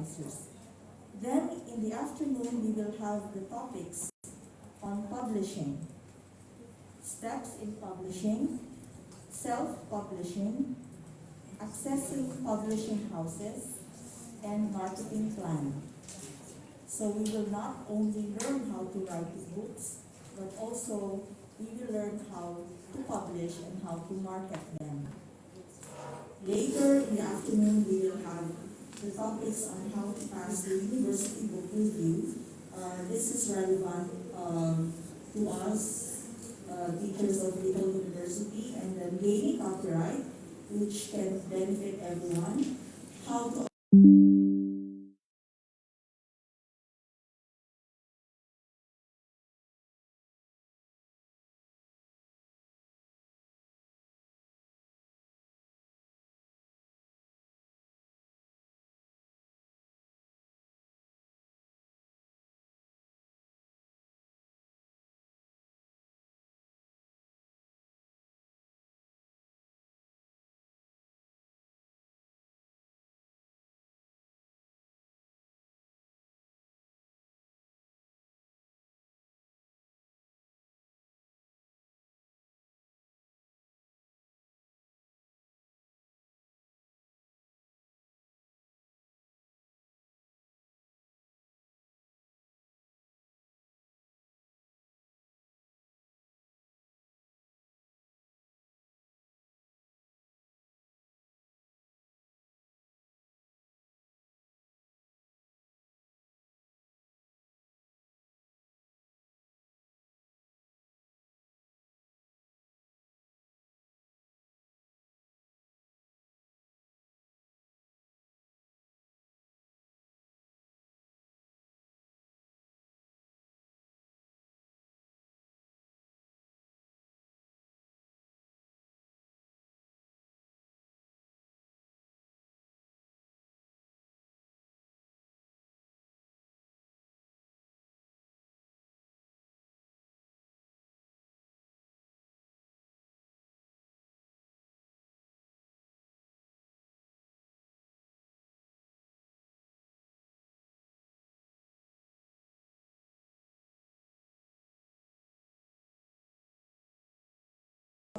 advisors. Then in the afternoon, we will have the topics on publishing, steps in publishing, self-publishing, accessing publishing houses, and marketing plan. So we will not only learn how to write books, but also we will learn how to publish and how to market them. Later in the afternoon, we will have the topics on how to pass the university book review. This is relevant to us, teachers of Little University, and then gaining copyright, which can benefit everyone. How to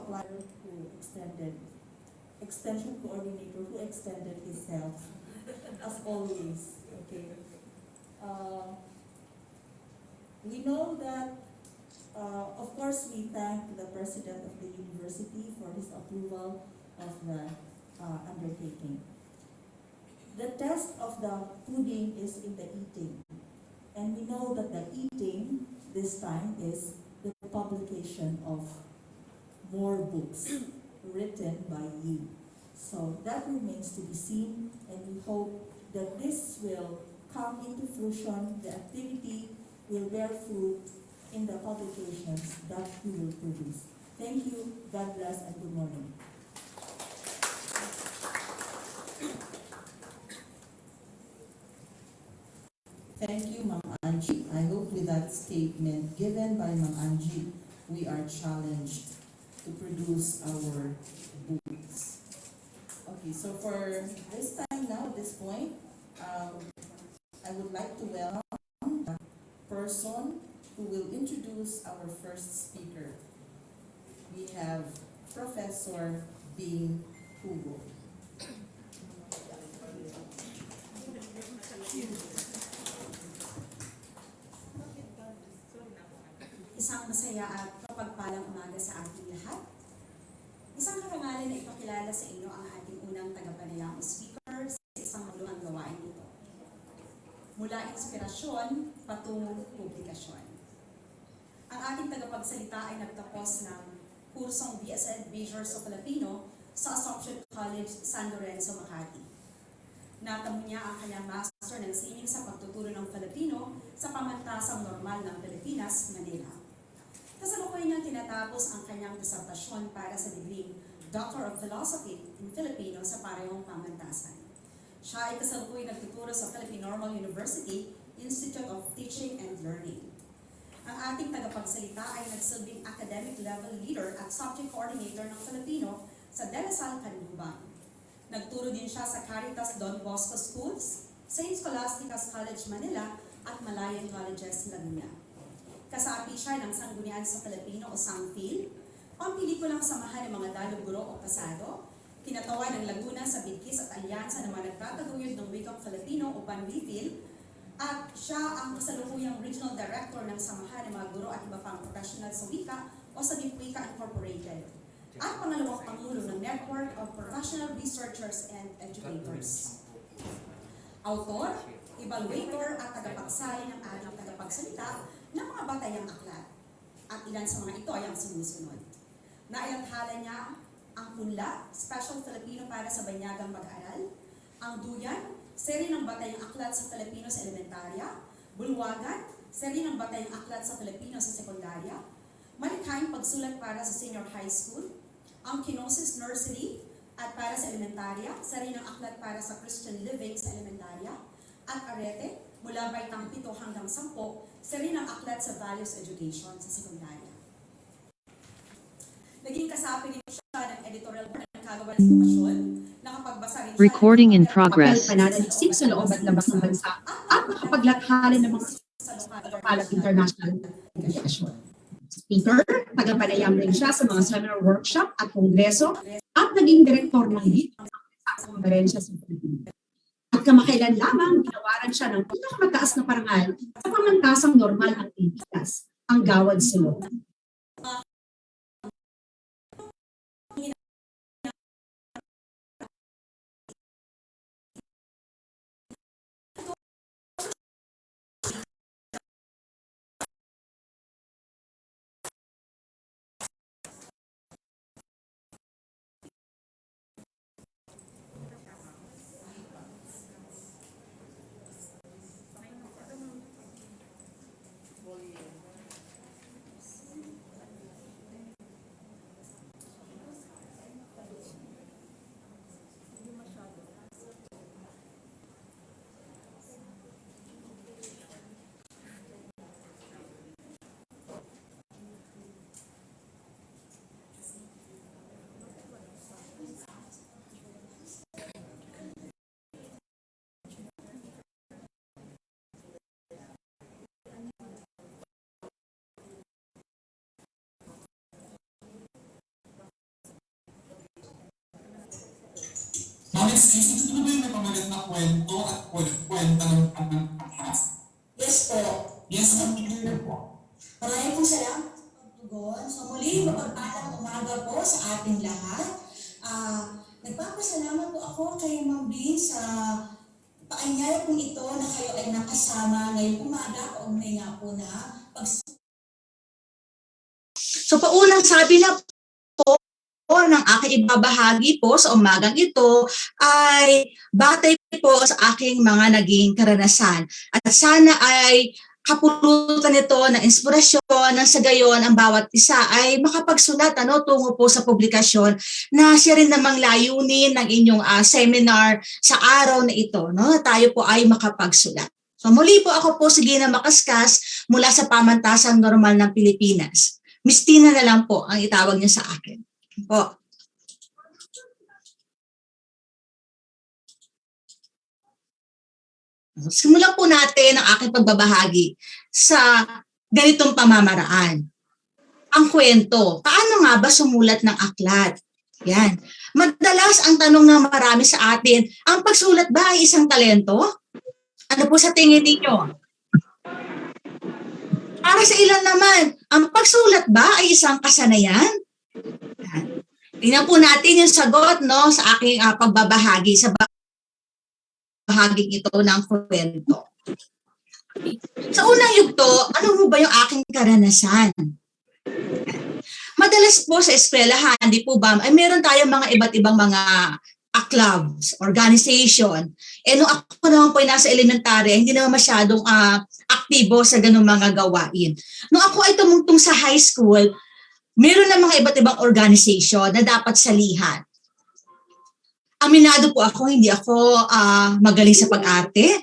supplier who extension coordinator who extended his help, as always. Okay. We know that, of course, we thank the president of the university for his approval of the undertaking. The test of the pudding is in the eating. And we know that the eating this time is the publication of more books written by you. So that remains to be seen, and we hope that this will come into fruition, the activity will bear fruit in the publications that we will produce. Thank you, God bless, and good morning. Thank you, Ma'am Angie. I hope with that statement given by Ma'am Angie, we are challenged to produce our books. Okay, so for this time now, at this point, I would like to welcome a person who will introduce our first speaker. We have Professor Bing Hugo. Isang masaya at kapagpalang umaga sa ating lahat. Isang karangalan na ipakilala sa inyo ang ating unang tagapanayam speaker sa isang magluhang gawain ito. Mula inspirasyon patungong publikasyon. Ang ating tagapagsalita ay nagtapos ng kursong BSN Major sa Filipino sa Assumption College, San Lorenzo, Makati. Natamo niya ang kanyang master ng sining sa pagtuturo ng Filipino sa Pamantasang Normal ng Pilipinas, Manila. Kasalukuyan niyang tinatapos ang kanyang disertasyon para sa degree Doctor of Philosophy in Filipino sa parehong pamantasan. Siya ay kasalukuyan nagtuturo sa Philippine Normal University Institute of Teaching and Learning. Ang ating tagapagsalita ay nagsilbing academic level leader at subject coordinator ng Filipino sa De La Salle, Canluban. Nagturo din siya sa Caritas Don Bosco Schools, St. Scholastica's College Manila at Malayan Colleges Laguna. Kasapi siya ng Sanggunian sa Filipino o Sangfil, ang pelikulang samahan ng mga daluburo o pasado, kinatawa ng Laguna sa Bigkis at alyansa ng mga nagtataguyod ng wikang Filipino o Panwifil, at siya ang kasalukuyang Regional Director ng Samahan ng mga Guro at iba pang professional sa wika o sa Wika Incorporated, at pangalawang Pangulo ng Network of Professional Researchers and Educators. Autor, evaluator at tagapagsali ng ating tagapagsalita ng mga batayang aklat. At ilan sa mga ito ay ang sumusunod. Nailathala niya ang punla, Special Filipino para sa banyagang mag-aral, ang duyan, seri ng batayang aklat sa Filipino sa elementarya, bulwagan, seri ng batayang aklat sa Filipino sa sekundarya, malikhaing pagsulat para sa senior high school, ang Kenosis Nursery at para sa elementarya, seri ng aklat para sa Christian Living sa elementarya, at Arete, mula baitang 7 hanggang 10, seri ng aklat sa Values Education sa sekundarya. Naging kasapi rin siya ng editorial board ng Kagawaran Edukasyon, nakapagbasa rin siya Recording in ng progress. Pananaliksik sa loob at labas ng bansa at makapaglathalin ng mga palang international edukasyon. Speaker, tagapanayam rin siya sa mga seminar workshop at kongreso at naging direktor ng LEAD sa konferensya sa Pilipinas. At kamakailan lamang, ginawaran siya ng pinakamataas na parangal sa pamantasang normal ng Pilipinas, ang Gawad Sulong. Ma'am, excuse me, ito na ba yung may pamalit na kwento at kwenta ng pangangkas? Yes po. Yes, ma'am, hindi na po. Maraming pong salamat sa pagtugon. So muli, mapagpalang umaga po sa ating lahat. Nagpapasalamat po ako kay Ma'am Bin sa paanyaya pong ito na kayo ay nakasama ngayong umaga. Kaugnay nga po na So paunang sabi na po ng aking ibabahagi po sa umagang ito ay batay po sa aking mga naging karanasan. At sana ay kapulutan nito ng inspirasyon ng sa gayon ang bawat isa ay makapagsulat tungo po sa publikasyon na siya rin namang layunin ng inyong seminar sa araw na ito. No? Tayo po ay makapagsulat. So muli po ako po si Gina Makaskas mula sa Pamantasang Normal ng Pilipinas. Miss Tina na lang po ang itawag niya sa akin. Po. Simulan po natin ang aking pagbabahagi sa ganitong pamamaraan. Ang kwento, paano nga ba sumulat ng aklat? Yan. Madalas ang tanong ng marami sa atin, ang pagsulat ba ay isang talento? Ano po sa tingin ninyo? Para sa ilan naman, ang pagsulat ba ay isang kasanayan? Tingnan po natin yung sagot sa aking pagbabahagi sa bahaging ito ng kwento. Sa unang yugto, ano mo ba yung aking karanasan? Madalas po sa eskwelahan, di po ba, ay meron tayong mga iba't ibang mga clubs, organization. Nung ako naman po ay nasa elementarya, hindi naman masyadong aktibo sa ganung mga gawain. Nung ako ay tumungtong sa high school, meron na mga iba't ibang organization na dapat salihan. Aminado po ako, hindi ako magaling sa pag-arte.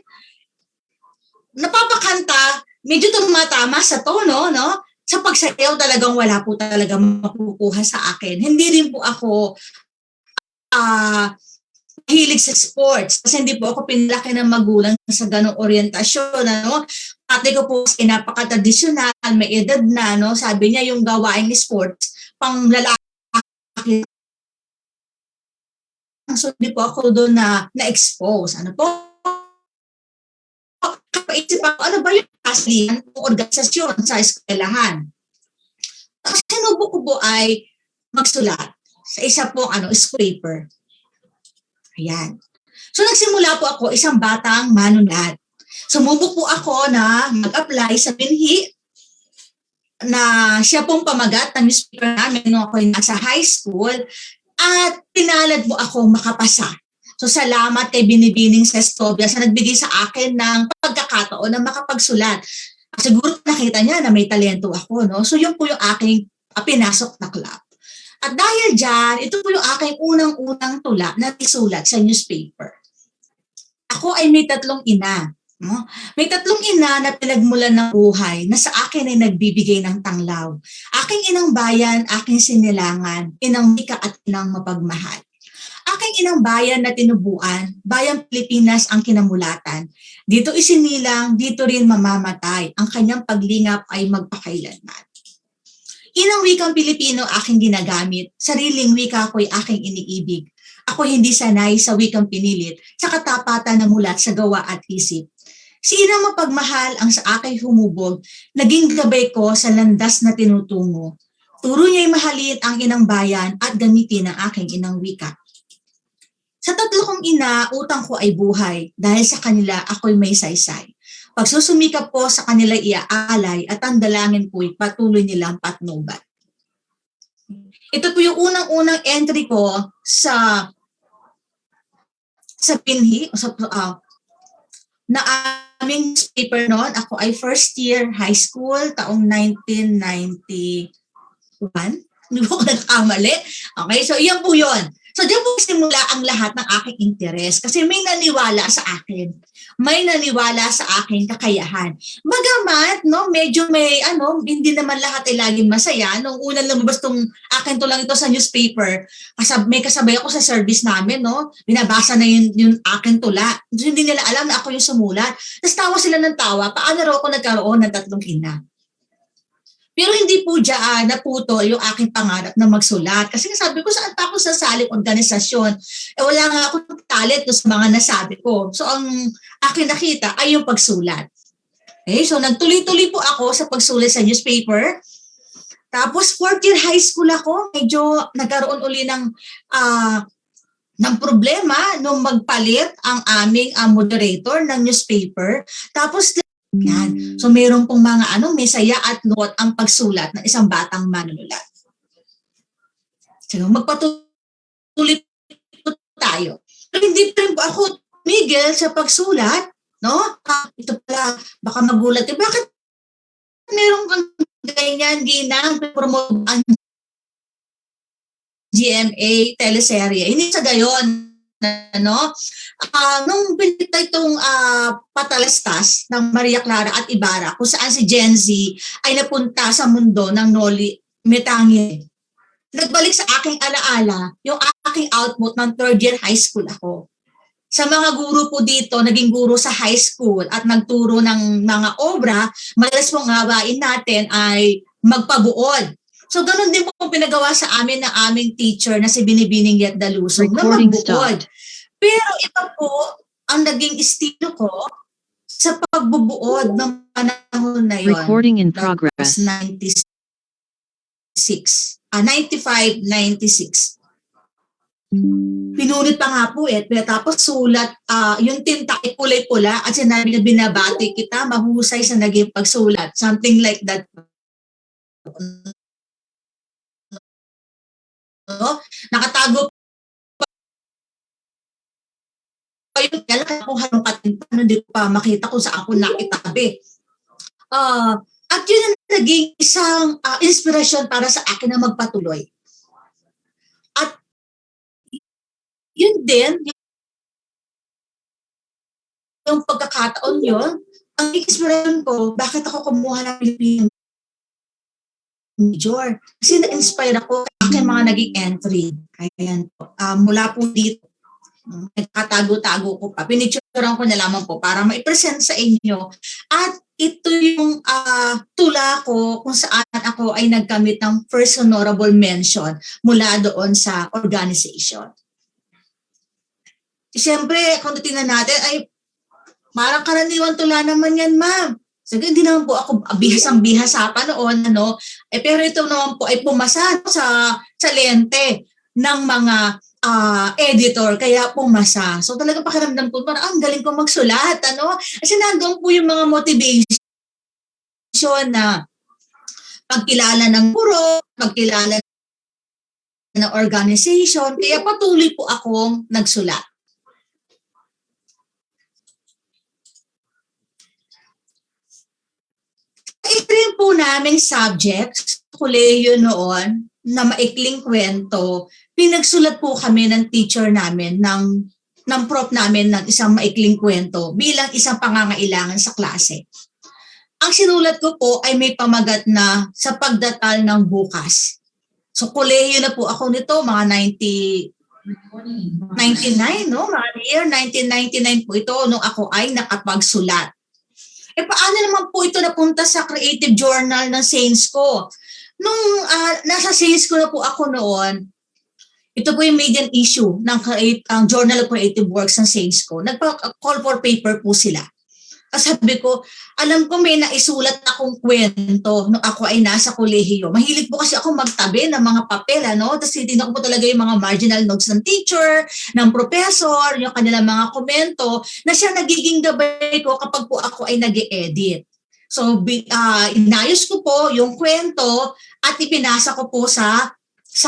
Napapakanta, medyo tumatama sa tono, no? Sa pagsayaw talagang wala po talaga makukuha sa akin. Hindi rin po ako mahilig sa sports kasi hindi po ako pinalaki ng magulang sa ganong orientasyon, ano. Ate ko po ay napaka-tradisyonal, may edad na, no. Sabi niya yung gawain ni sports, pang lalaki. So, hindi po ako doon na-expose. Ano po? Kapaisip ako, ano ba yung kaslihan ng organisasyon sa eskwelahan? Tapos sinubo ko po ay magsulat sa isa pong school paper. Ayan. So nagsimula po ako isang batang manunulat. Sumubok po ako na mag-apply sa binhi na siya pong pamagat ng newspaper namin nung ako nasa high school at pinalad mo ako makapasa. So salamat kay Binibining Sestobia sa nagbigay sa akin ng pagkakataon na makapagsulat. Siguro nakita niya na may talento ako, no? So yun po yung aking pinasok na club. At dahil dyan, ito po yung aking unang-unang tula na isulat sa newspaper. Ako ay may 3 ina. No? May 3 ina na pinagmulan ng buhay na sa akin ay nagbibigay ng tanglaw. Aking inang bayan, aking sinilangan, inang wika at inang mapagmahal. Aking inang bayan na tinubuan, bayang Pilipinas ang kinamulatan. Dito isinilang, dito rin mamamatay. Ang kanyang paglingap ay magpakailanman. Inang wikang Pilipino aking ginagamit, sariling wika ko'y aking iniibig. Ako hindi sanay sa wikang pinilit, sa katapatan na mulat sa gawa at isip. Si inang mapagmahal ang sa aking humubog, naging gabay ko sa landas na tinutungo. Turo niya'y mahalin ang inang bayan at gamitin ang aking inang wika. Sa 3 kong ina, utang ko ay buhay, dahil sa kanila ako'y may saysay. Pagsusumikap po sa kanila iaalay at ang dalangin ko'y patuloy nilang patnubat. Ito po yung unang-unang entry ko sa pinhi, na aming newspaper noon. Ako ay first year high school, taong 1991. Hindi po ako nagkamali. Okay, so yan po yun. So diyan po simula ang lahat ng aking interes kasi may naniwala sa akin. May naniwala sa aking kakayahan. Bagamat, no, medyo may, hindi naman lahat ay laging masaya. Nung unang lumabas tong akin to lang ito sa newspaper, may kasabay ako sa service namin, no, binabasa na yung akin tula. So, hindi nila alam na ako yung sumulat. Tapos tawa sila ng tawa, paano raw ako nagkaroon ng 3 ina? Pero hindi po dyan naputo yung aking pangarap na magsulat. Kasi sabi ko, saan pa ako sasaling organisasyon? Wala nga akong talent sa mga nasabi ko. So ang aking nakita ay yung pagsulat. Okay, so nagtuloy-tuloy po ako sa pagsulat sa newspaper. Tapos 4th year high school ako, medyo nagkaroon uli ng problema nung magpalit ang aming moderator ng newspaper. Tapos yan. So mayroon pong mga may saya at lungkot ang pagsulat ng isang batang manunulat. So magpatuloy po tayo. Pero hindi pa rin po ako tumigil sa pagsulat, no? Ito pala, baka magulat. Bakit meron kang ganyan, ginang, promote ang GMA teleserye? Hindi sa gayon, no? Nung pinita itong Patalastas ng Maria Clara at Ibarra, kung saan si Gen Z ay napunta sa mundo ng Noli Me Tangere, nagbalik sa aking alaala yung aking output ng 3rd year high school ako. Sa mga guro po dito, naging guro sa high school at nagturo ng mga obra, madalas pong gawain natin ay magpabuod. So ganun din po pinagawa sa amin ng aming teacher na si Binibining Yet Dalusog na magbuod. Pero ito po ang naging estilo ko sa pagbubuod ng panahon na yun. Recording in progress. 95, 96. Pinunit pa nga po pero tapos sulat, yung tinta ay kulay-pula at sinabi na binabati kita, mahusay sa naging pagsulat. Something like that. Nakatago yung kailangan kung halongkatin pa, hindi ko pa makita kung saan ako nakitabi. At yun ang naging isang inspirasyon para sa akin na magpatuloy. At yun din, yung pagkakataon yun, ang inspirasyon ko, bakit ako kumuha ng Pilipino major? Kasi na-inspire ako sa aking mga naging entry. Kaya yan po. Mula po dito, Nagkatago-tago ko pa. Pinicturean ko na lamang po para ma-present sa inyo. At ito yung tula ko kung saan ako ay nagkamit ng first honorable mention mula doon sa organization. Siyempre, kung tingnan natin, ay parang karaniwan tula naman yan, ma'am. Sige, hindi naman po ako bihasang-bihasa pa noon, ano. Pero ito naman po ay pumasa sa lente ng mga editor, kaya pumasa. So talaga pakiramdam ko, parang ang galing ko magsulat, ano. Kasi nandoon po yung mga motivation na pagkilala ng guro, pagkilala ng organization, kaya patuloy po akong nagsulat. Ito rin po naming subject, kolehiyo noon, na maikling kwento, pinagsulat po kami ng teacher namin, ng prof namin ng isang maikling kwento bilang isang pangangailangan sa klase. Ang sinulat ko po ay may pamagat na sa pagdatal ng bukas. So kolehiyo na po ako nito, mga 99, no? Mga year 1999 po ito nung ako ay nakapagsulat. Paano naman po ito napunta sa creative journal ng Saints ko? Nung nasa Saints ko na po ako noon, ito po yung maiden issue ng Journal of Creative Works ng Saints ko. Nagpa-call for paper po sila. Sabi ko, alam ko may naisulat akong kwento nung ako ay nasa kolehiyo. Mahilig po kasi ako magtabi ng mga papel, ano? Tapos titignan ko po talaga yung mga marginal notes ng teacher, ng professor, yung kanilang mga komento, na siya nagiging gabay ko kapag po ako ay nag-e-edit. So, inayos ko po yung kwento at ipinasa ko po sa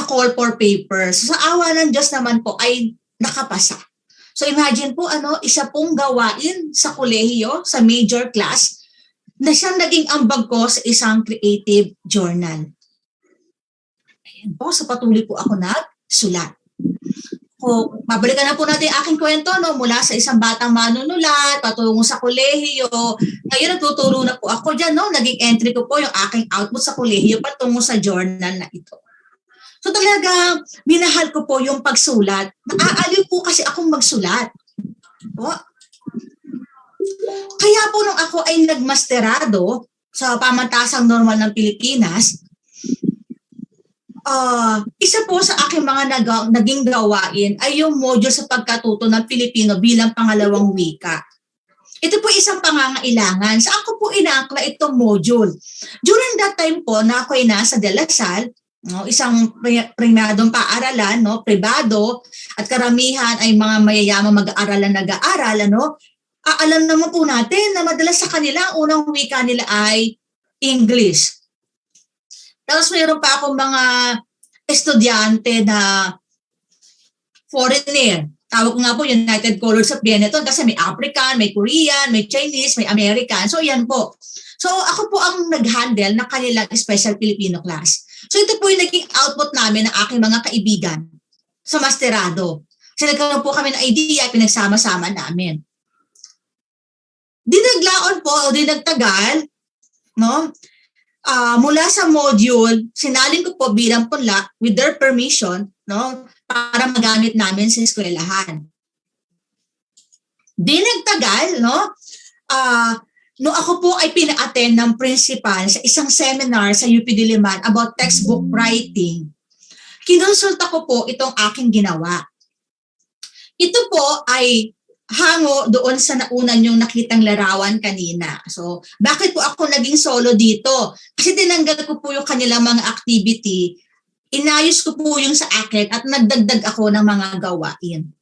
call for paper. So, sa awa ng Diyos naman po ay nakapasa. So imagine po, isa pong gawain sa kolehiyo, sa major class, na siyang naging ambag ko sa isang creative journal. Ayan po, so patuloy po ako nagsulat. So, babalikan na po natin yung aking kwento, no? Mula sa isang batang manunulat, patungo sa kolehiyo. Ngayon, nagtuturo na po ako dyan, no? Naging entry ko po yung aking output sa kolehiyo patungo sa journal na ito. So talaga, minahal ko po yung pagsulat. Naaaliw po kasi akong magsulat. O? Kaya po nung ako ay nagmasterado sa pamantasang normal ng Pilipinas, isa po sa aking mga naging gawain ay yung module sa pagkatuto ng Pilipino bilang pangalawang wika. Ito po isang pangangailangan. Saan ko po inaakla itong module? During that time po na ako ay nasa De La Salle, no, isang premyadong paaralan, no, pribado, at karamihan ay mga mayayamang mag-aaral na nag-aaral, ano, alam naman po natin na madalas sa kanila, unang wika nila ay English. Tapos mayroon pa akong mga estudyante na foreigner. Tawag ko nga po United Colors of Benetton kasi may African, may Korean, may Chinese, may American. So yan po. So ako po ang nag-handle ng kanilang special Filipino class. So ito po yung naging output namin ng aking mga kaibigan sa masterado. Kasi nagkaroon po kami ng idea, pinagsama-sama namin. Dinaglaon po o dinagtagal, no? Mula sa module, sinalin ko po bilang punla with their permission, no? Para magamit namin sa eskwelahan. Dinagtagal, no? No ako po ay pina-attend ng principal sa isang seminar sa UP Diliman about textbook writing. Kinonsulta ko po itong aking ginawa. Ito po ay hango doon sa naunan yung nakitang larawan kanina. So, bakit po ako naging solo dito? Kasi tinanggal ko po yung kanilang mga activity, inayos ko po yung sa akin at nagdagdag ako ng mga gawain.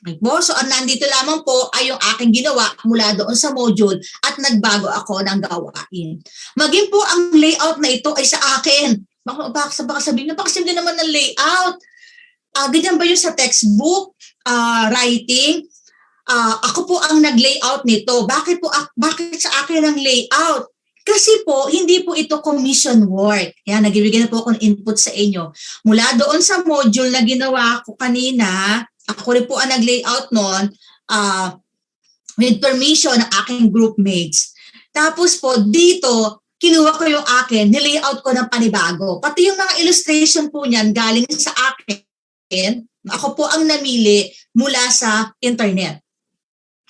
Okay po? So, nandito lamang po ay yung aking ginawa mula doon sa module at nagbago ako ng gawain. Maging po ang layout na ito ay sa akin. Baka sabihin, napakasimple naman ng layout. Ganyan ba yung sa textbook, writing? Ako po ang nag-layout nito. Bakit sa akin ang layout? Kasi po, hindi po ito commission work. Yan, nagbibigay na po ako ng input sa inyo. Mula doon sa module na ginawa ko kanina, ako rin po ang nag-layout noon with permission ng aking group mates. Tapos po, dito, kinuha ko yung akin, nilayout ko ng panibago. Pati yung mga illustration po niyan galing sa akin. akin, ako po ang namili mula sa internet.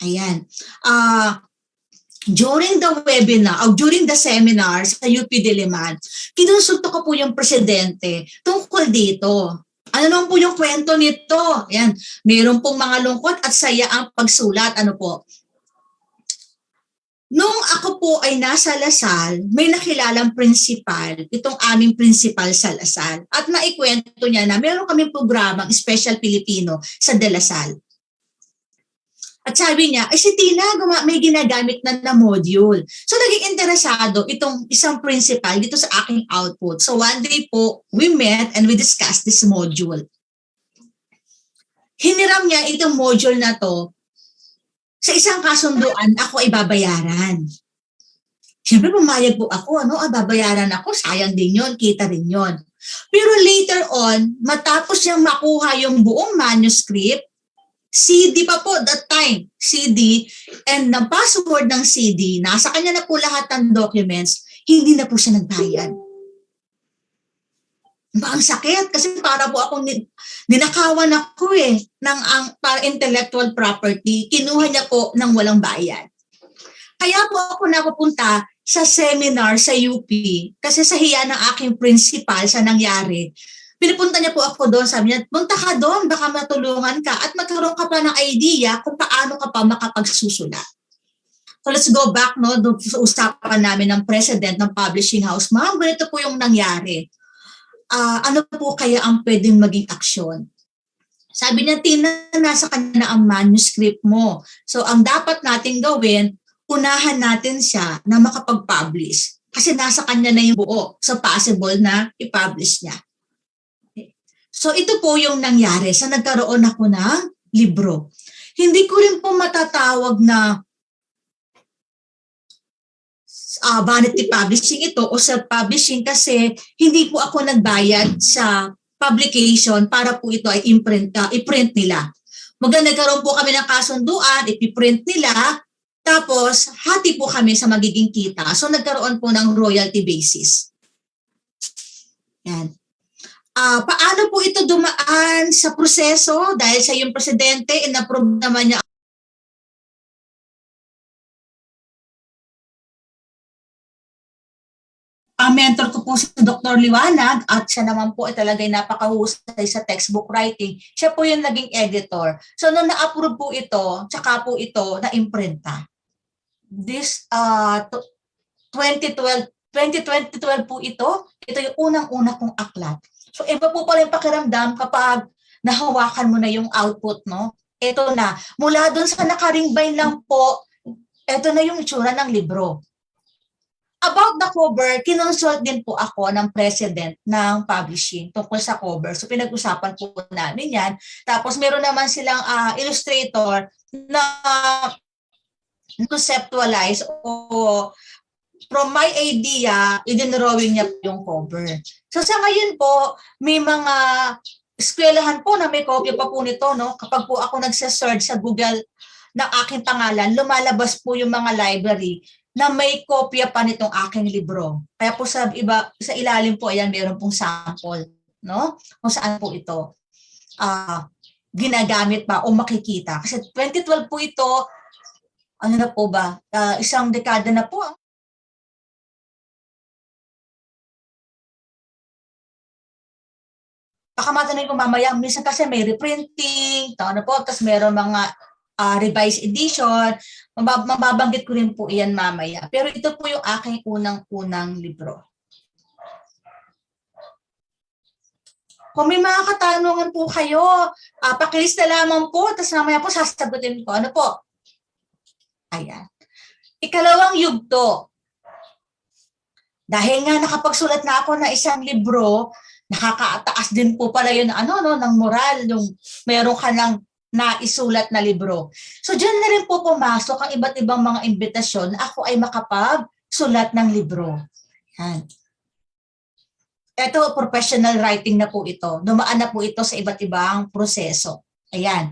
Ayan. During the webinar, o during the seminar sa UP Diliman, kinonsulto ko po yung presidente tungkol dito. Ano naman po yung kwento nito? Ayan, mayroon pong mga lungkot at saya ang pagsulat. Ano po? Nung ako po ay nasa Lasal, may nakilalang principal, itong aming principal sa Lasal. At naikwento niya na meron kaming programang Special Filipino sa De La Salle. At sabi niya, ay si Tina, may ginagamit na module. So naging interesado itong isang principal dito sa aking output. So one day po, we met and we discussed this module. Hiniram niya itong module na to. Sa isang kasunduan, ako ay babayaran. Siyempre pumayag po ako, babayaran ako, sayang din yon, kita rin yon. Pero later on, matapos niyang makuha yung buong manuscript, CD pa po that time, CD, and the password ng CD, nasa kanya na po lahat ng documents, hindi na po siya nagbayad. Ang sakit kasi para po akong ninakawan ako para intellectual property, kinuha niya po ng walang bayad. Kaya po ako napupunta sa seminar sa UP kasi sa hiya ng aking principal sa nangyari. Pinapunta niya po ako doon, sabi niya, punta ka doon, baka matulungan ka at magkaroon ka pa ng idea kung paano ka pa makapagsusulat. So let's go back doon sa usapan namin ng president ng publishing house. Ma'am, ganito po yung nangyari. Ano po kaya ang pwedeng maging aksyon? Sabi niya, Tina, nasa kanya na ang manuscript mo. So ang dapat natin gawin, unahan natin siya na makapag-publish. Kasi nasa kanya na yung buo. So possible na i-publish niya. So ito po yung nangyari sa nagkaroon ako ng libro. Hindi ko rin po matatawag na vanity publishing ito o self-publishing kasi hindi po ako nagbayad sa publication para po ito ay i-print nila. Nagkaroon po kami ng kasunduan, ipiprint nila, tapos hati po kami sa magiging kita. So nagkaroon po ng royalty basis. Yan. Paano po ito dumaan sa proseso? Dahil sa yung presidente, in-approve naman niya. Ang mentor ko po si Dr. Liwanag at siya naman po ay talagang napakahusay sa textbook writing. Siya po yung naging editor. So nung na-approve po ito, tsaka po ito na-imprinta. This 2012 po ito yung unang-una kong aklat. So iba po pala yung pakiramdam kapag nahawakan mo na yung output, no? Ito na, mula doon sa nakaringbay lang po, ito na yung itsura ng libro. About the cover, kinonsult din po ako ng president ng publishing tungkol sa cover. So pinag-usapan po namin yan. Tapos meron naman silang illustrator na conceptualize o from my idea, idinrawing niya yung cover. So sa ngayon po, may mga eskwelahan po na may kopya pa po nito, no? Kapag po ako nagsa-search sa Google ng aking pangalan, lumalabas po yung mga library na may kopya pa nitong aking libro. Kaya po sa ilalim po, ayan, meron pong sample, no? Kung saan po ito ginagamit pa o makikita. Kasi 2012 po ito, ano na po ba? Isang dekada na po. Baka matanong ko mamaya, minsan kasi may reprinting, tapos meron mga revised edition, mababanggit ko rin po iyan mamaya. Pero ito po yung aking unang-unang libro. Kung may mga katanungan po kayo, pakilista lamang po, tapos mamaya po sasagutin ko. Ano po? Ayan. Ikalawang yugto. Dahil nga nakapagsulat na ako ng isang libro, nakakataas din po pala yun ng moral, yung meron ka ng naisulat na libro. So diyan na rin po pumasok ang iba't ibang mga imbitasyon na ako ay makapagsulat ng libro. Yan. Ito, professional writing na po ito. Dumaan na po ito sa iba't ibang proseso. Ayan.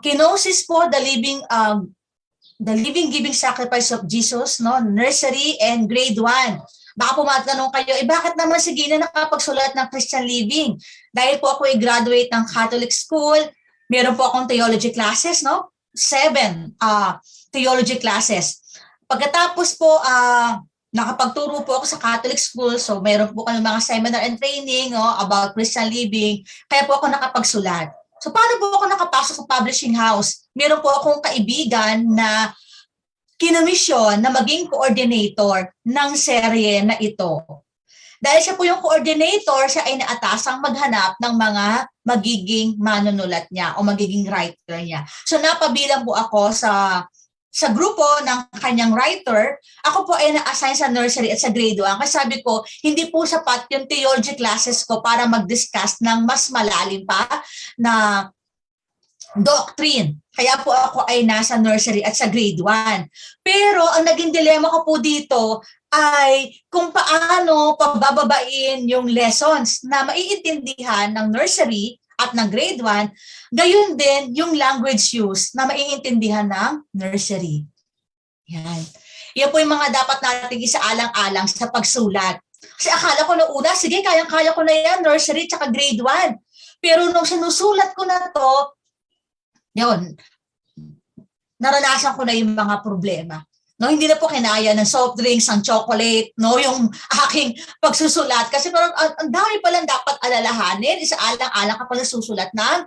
Kenosis po, the living giving sacrifice of Jesus, no? Nursery and grade 1. Baka po matanong kayo, bakit naman si Gina nakapagsulat ng Christian Living? Dahil po ako graduate ng Catholic school, meron po akong theology classes, no? 7 theology classes. Pagkatapos po, nakapagturo po ako sa Catholic school, so meron po kami mga seminar and training about Christian living, kaya po ako nakapagsulat. So paano po ako nakapasok sa publishing house? Meron po akong kaibigan na kinomisyon na maging coordinator ng serye na ito. Dahil siya po yung coordinator, siya ay naatasang maghanap ng mga magiging manunulat niya o magiging writer niya. So napabilang po ako sa grupo ng kanyang writer. Ako po ay na-assign sa nursery at sa grade 1. Kasi sabi ko, hindi po sapat yung theology classes ko para mag-discuss ng mas malalim pa na doctrine. Kaya po ako ay nasa nursery at sa grade 1. Pero ang naging dilemma ko po dito ay kung paano pabababain yung lessons na maiintindihan ng nursery at ng grade 1, gayon din yung language use na maiintindihan ng nursery. Yan. Yan po yung mga dapat natin isaalang-alang sa pagsulat. Kasi akala ko na una, sige, kayang-kaya ko na yan, nursery tsaka grade 1. Pero nung sinusulat ko na to, yun, naranasan ko na yung mga problema. No, hindi na po kinaya ng soft drinks, ang chocolate, no, yung aking pagsusulat. Kasi parang ang dami palang dapat alalahanin, isaalang-alang kapag nasusulat ng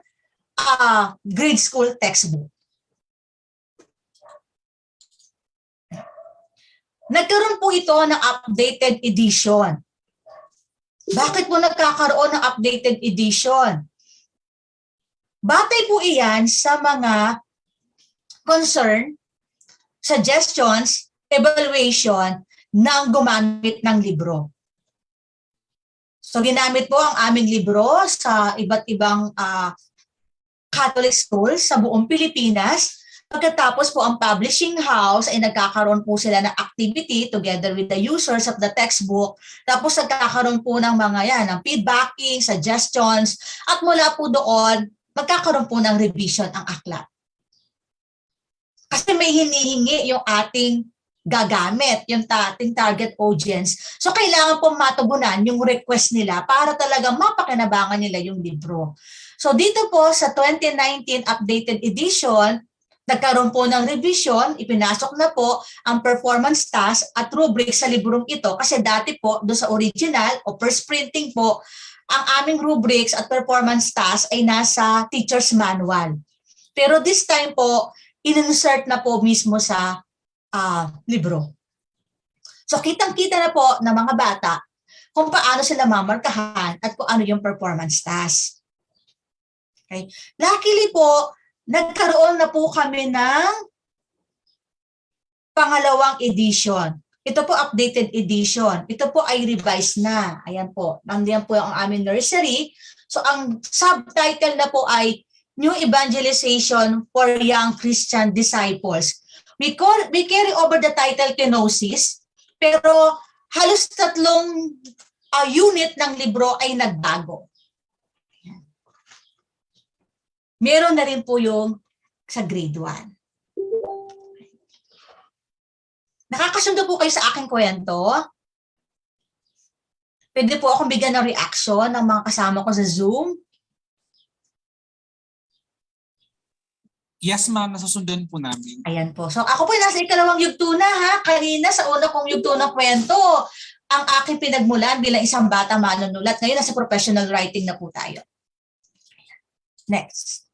grade school textbook. Nagkaroon po ito ng updated edition. Bakit po nagkakaroon ng updated edition? Batay po iyan sa mga concern, suggestions, evaluation ng gumamit ng libro. So ginamit po ang aming libro sa iba't ibang Catholic schools sa buong Pilipinas. Pagkatapos po ang publishing house ay nagkakaroon po sila ng activity together with the users of the textbook. Tapos nagkakaroon po ng mga ng feedbacking, suggestions, at mula po doon, magkakaroon po ng revision ang aklat. Kasi may hinihingi yung ating gagamit, yung ating target audience. So kailangan po matugunan yung request nila para talagang mapakinabangan nila yung libro. So dito po sa 2019 updated edition, nagkaroon po ng revision, ipinasok na po ang performance task at rubric sa librong ito. Kasi dati po, doon sa original o first printing po, ang aming rubrics at performance task ay nasa teacher's manual. Pero this time po, in-insert na po mismo sa libro. So kitang-kita na po ng mga bata kung paano sila mamarkahan at kung ano yung performance task. Okay. Luckily po, nagkaroon na po kami ng pangalawang edition. Ito po updated edition. Ito po ay revised na. Ayan po. Nandiyan po ang aming nursery. So ang subtitle na po ay New Evangelization for Young Christian Disciples. We carry over the title Kenosis, pero halos 3 unit ng libro ay nagbago. Meron na rin po yung sa grade 1. Nakakasundo po kayo sa aking kwento? Pwede po akong bigyan ng reaction ng mga kasama ko sa Zoom? Yes, ma'am, nasusundan po namin. Ayan po. So ako po nasa ikalawang yugto na ha. Kanina sa una kong yugto ng kwento, ang aking pinagmulan bilang isang bata manunulat. Ngayon nasa professional writing na po tayo. Next.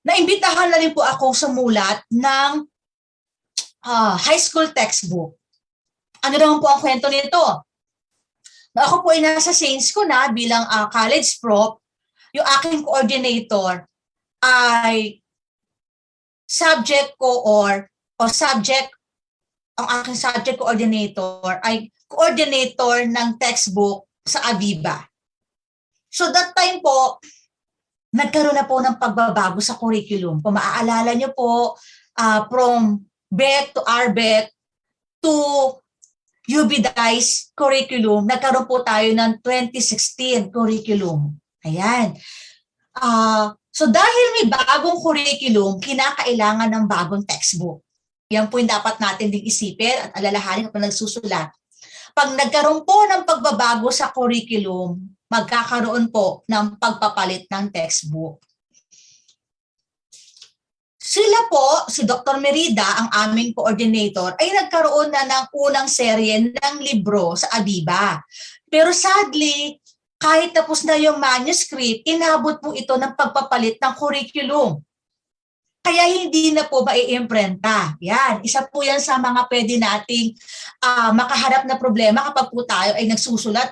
Naimbitahan na rin po ako sumulat ng high school textbook. Ano naman po ang kwento nito? Ako po ay nasa Saints ko na bilang college prop. Yung aking coordinator ay subject ko or subject, ang aking subject coordinator ay coordinator ng textbook sa Aviva. So that time po, nagkaroon na po ng pagbabago sa curriculum. Kung maaalala nyo po, from BEC to RBEC to UBDI's curriculum, nagkaroon po tayo ng 2016 curriculum. Ayan. So dahil may bagong curriculum, kinakailangan ng bagong textbook. Yan po yung dapat natin ding isipin at alalahanin kapag nagsusulat. Pag nagkaroon po ng pagbabago sa curriculum, magkakaroon po ng pagpapalit ng textbook. Sila po, si Dr. Merida, ang aming coordinator, ay nagkaroon na ng unang serye ng libro sa Aviva. Pero sadly, kahit tapos na yung manuscript, inabot po ito ng pagpapalit ng curriculum. Kaya hindi na po maiimprenta. Yan, isa po yan sa mga pwede nating makaharap na problema kapag po tayo ay nagsusulat,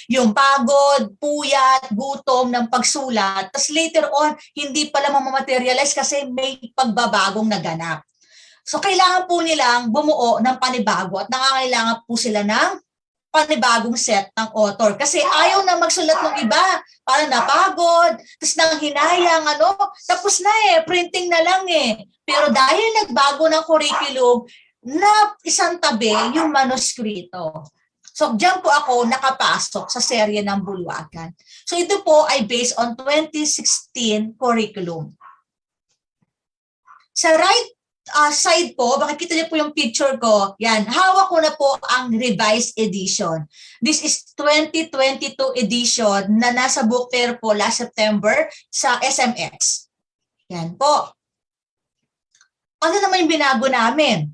yung pagod, puyat, gutom ng pagsulat. Tapos later on, hindi pala mamaterialize kasi may pagbabagong naganap. So kailangan po nilang bumuo ng panibago at nangangailangan po sila ng panibagong set ng author. Kasi ayaw na magsulat ng iba. Parang napagod, tapos nang hinayang, tapos na printing na lang Pero dahil nagbago ng curriculum, na isang tabi yung manuskrito. So, diyan po ako nakapasok sa serye ng Bulwagan. So, ito po ay based on 2016 curriculum. Sa right side po, makikita niyo po yung picture ko. Yan, hawak ko na po ang revised edition. This is 2022 edition na nasa book fair po last September sa SMX. Yan po. Ano naman yung binago namin?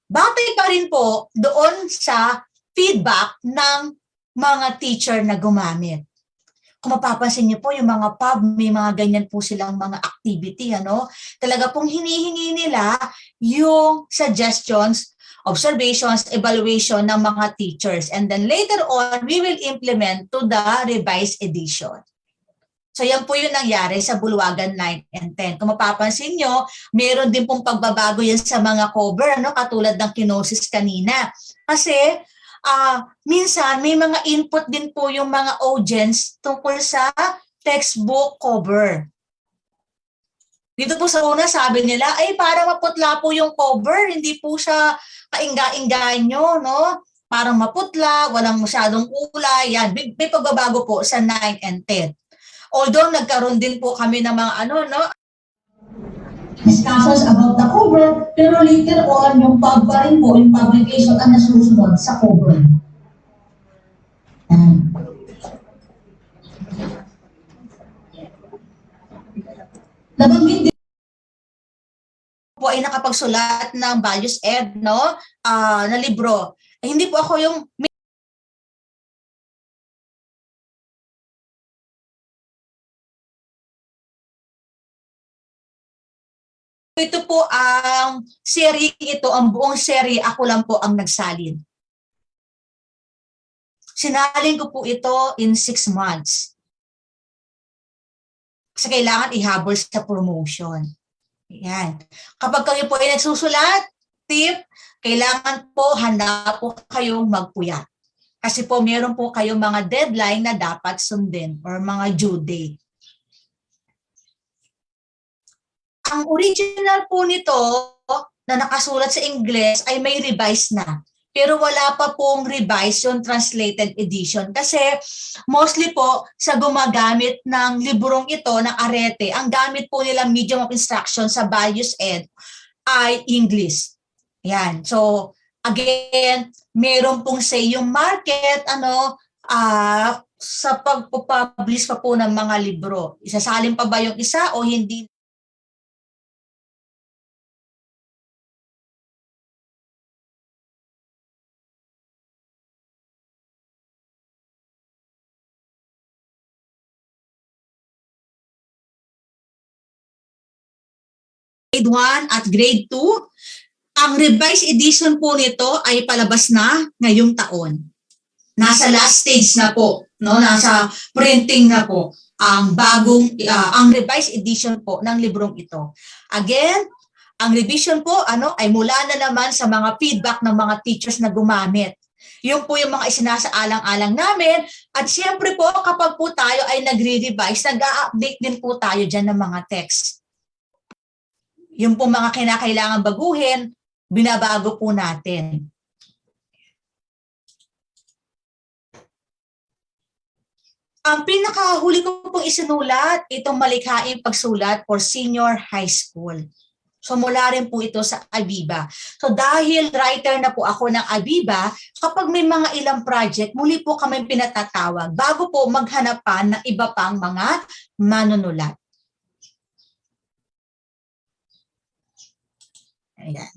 Batay pa rin po doon sa feedback ng mga teacher na gumamit. Kung mapapansin niyo po, yung mga pub, may mga ganyan po silang mga activity, Talaga pong hinihingi nila yung suggestions, observations, evaluation ng mga teachers. And then later on, we will implement to the revised edition. So yan po yung nangyari sa Bulwagan 9 and 10. Kung mapapansin nyo, meron din pong pagbabago yan sa mga cover, katulad ng kinosis kanina. Kasi, minsan may mga input din po yung mga audience tungkol sa textbook cover. Dito po sa una sabi nila, ay para maputla po yung cover, hindi po siya kaingga-ingganyo, Parang maputla, walang masyadong kulay, yan. May pagbabago po sa 9 and 10. Although nagkaroon din po kami ng mga discussions about the cover, pero later on, yung pub pa rin po, yung publication ang nasusunod sa cover. Nabanggit din po ay nakapagsulat ng values ed, na libro. Hindi po ako yung ito po ang serie ito, ang buong serie, ako lang po ang nagsalin. Sinalin ko po ito in 6 months. Kasi kailangan ihabol sa promotion. Yan. Kapag kayo po ay nagsusulat, tip, kailangan po handa po kayong magpuyat. Kasi po meron po kayong mga deadline na dapat sundin or mga due date. Ang original po nito na nakasulat sa Ingles ay may revise na. Pero wala pa pong revise yung translated edition. Kasi mostly po sa gumagamit ng librong ito, ng arete, ang gamit po nila medium of instruction sa values ed ay English. Yan. So, again, meron pong say yung market, sa pagpupublish pa po ng mga libro. Isasalin pa ba yung isa o hindi? Grade 1 at grade 2. Ang revised edition po nito ay palabas na ngayong taon. Nasa last stage na po, nasa printing na po ang ang revised edition po ng librong ito. Again, ang revision po ay mula na naman sa mga feedback ng mga teachers na gumamit. Yung po yung mga isinasaalang-alang namin at siyempre po kapag po tayo ay nagre-revise, nag-a-update din po tayo dyan ng mga text. Yung po mga kinakailangan baguhin, binabago po natin. Ang pinakahuli ko pong isinulat, itong malikhaing pagsulat for senior high school. So mula rin po ito sa Aviva. So dahil writer na po ako ng Aviva, kapag may mga ilang project, muli po kami pinatatawag bago po maghanap pa ng iba pang mga manunulat. Ayan.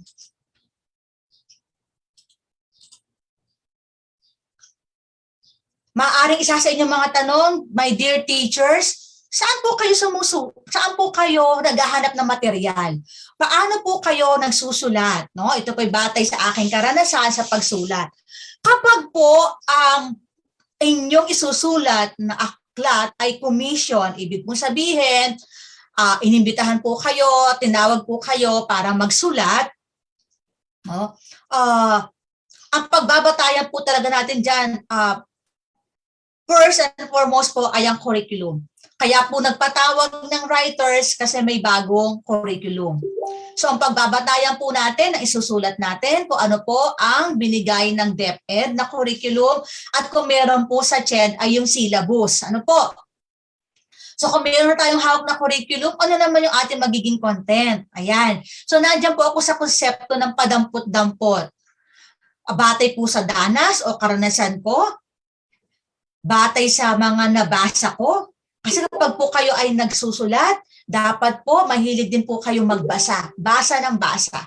Maaring isa sa inyong mga tanong, my dear teachers, saan po kayo naghahanap ng material? Paano po kayo nagsusulat? No? Ito po'y batay sa aking karanasan sa pagsulat. Kapag po ang inyong isusulat na aklat ay commission, ibig mong sabihin, inimbitahan po kayo, tinawag po kayo para magsulat. No? Ang pagbabatayan po talaga natin dyan, first and foremost po ay ang curriculum. Kaya po nagpatawag ng writers kasi may bagong curriculum. So ang pagbabatayan po natin, na isusulat natin kung ano po ang binigay ng DepEd na curriculum at kung meron po sa CHED ay yung syllabus. Ano po? So kung meron tayong hawak na curriculum, ano naman yung ating magiging content? Ayan. So nandiyan po ako sa konsepto ng padampot-dampot. Batay po sa danas o karanasan ko, batay sa mga nabasa ko. Kasi kapag po kayo ay nagsusulat, dapat po mahilig din po kayo magbasa. Basa ng basa.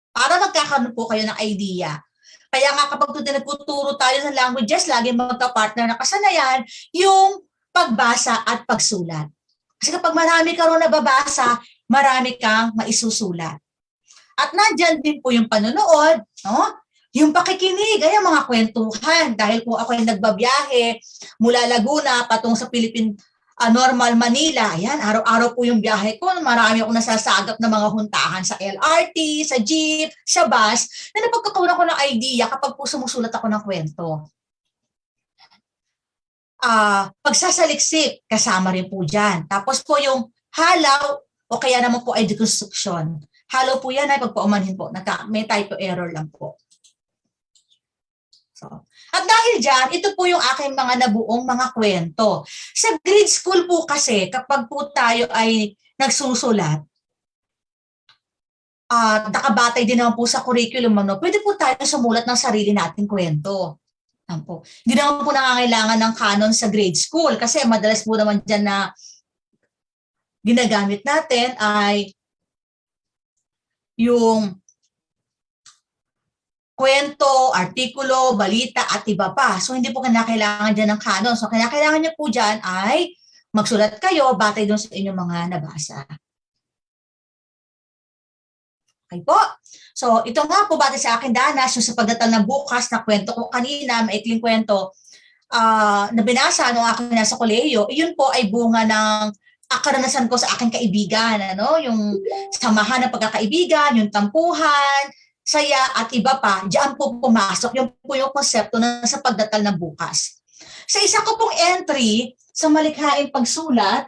Para magkakaroon po kayo ng idea. Kaya nga kapag nagtuturo tayo ng languages, lagi magka-partner na kasanayan yung pagbasa at pagsulat. Kasi kapag marami ka rin nababasa, marami kang maisusulat. At nandyan din po yung panonood, no? Yung pakikinig, ay mga kwentuhan. Dahil po ako ay nagbabiyahe mula Laguna patung sa Normal Manila. Ayan, araw-araw po yung biyahe ko. Marami akong nasasagap na mga huntahan sa LRT, sa jeep, sa bus, na napagkakaroon ko ng idea kapag po sumusulat ako ng kwento. Pagsasaliksik, kasama rin po dyan. Tapos po yung halaw, o kaya naman po ay deconstruction. Halaw po yan ay pagpaumanhin po. May typo error lang po. At dahil dyan, ito po yung aking mga nabuong mga kwento. Sa grade school po kasi, kapag po tayo ay nagsusulat, nakabatay din naman po sa curriculum, no? Pwede po tayo sumulat ng sarili nating kwento. Hindi naman po nangangailangan ng canon sa grade school kasi madalas po naman dyan na ginagamit natin ay yung kwento, artikulo, balita, at iba pa. So, hindi po kinakailangan dyan ng canon. So, kinakailangan niyo po dyan ay magsulat kayo batay doon sa inyong mga nabasa. Okay po? So, ito nga po batay sa akin danas, yung sa pagdatal ng bukas na kwento ko kanina, maikling kwento, na binasa nung aking nasa kolehiyo, yun po ay bunga ng karanasan ko sa aking kaibigan, ano? Yung samahan ng pagkakaibigan, yung tampuhan, saya at iba pa, diyan po pumasok yung po yung konsepto na sa pagdatal ng bukas. Sa isa ko pong entry sa malikhaing pagsulat,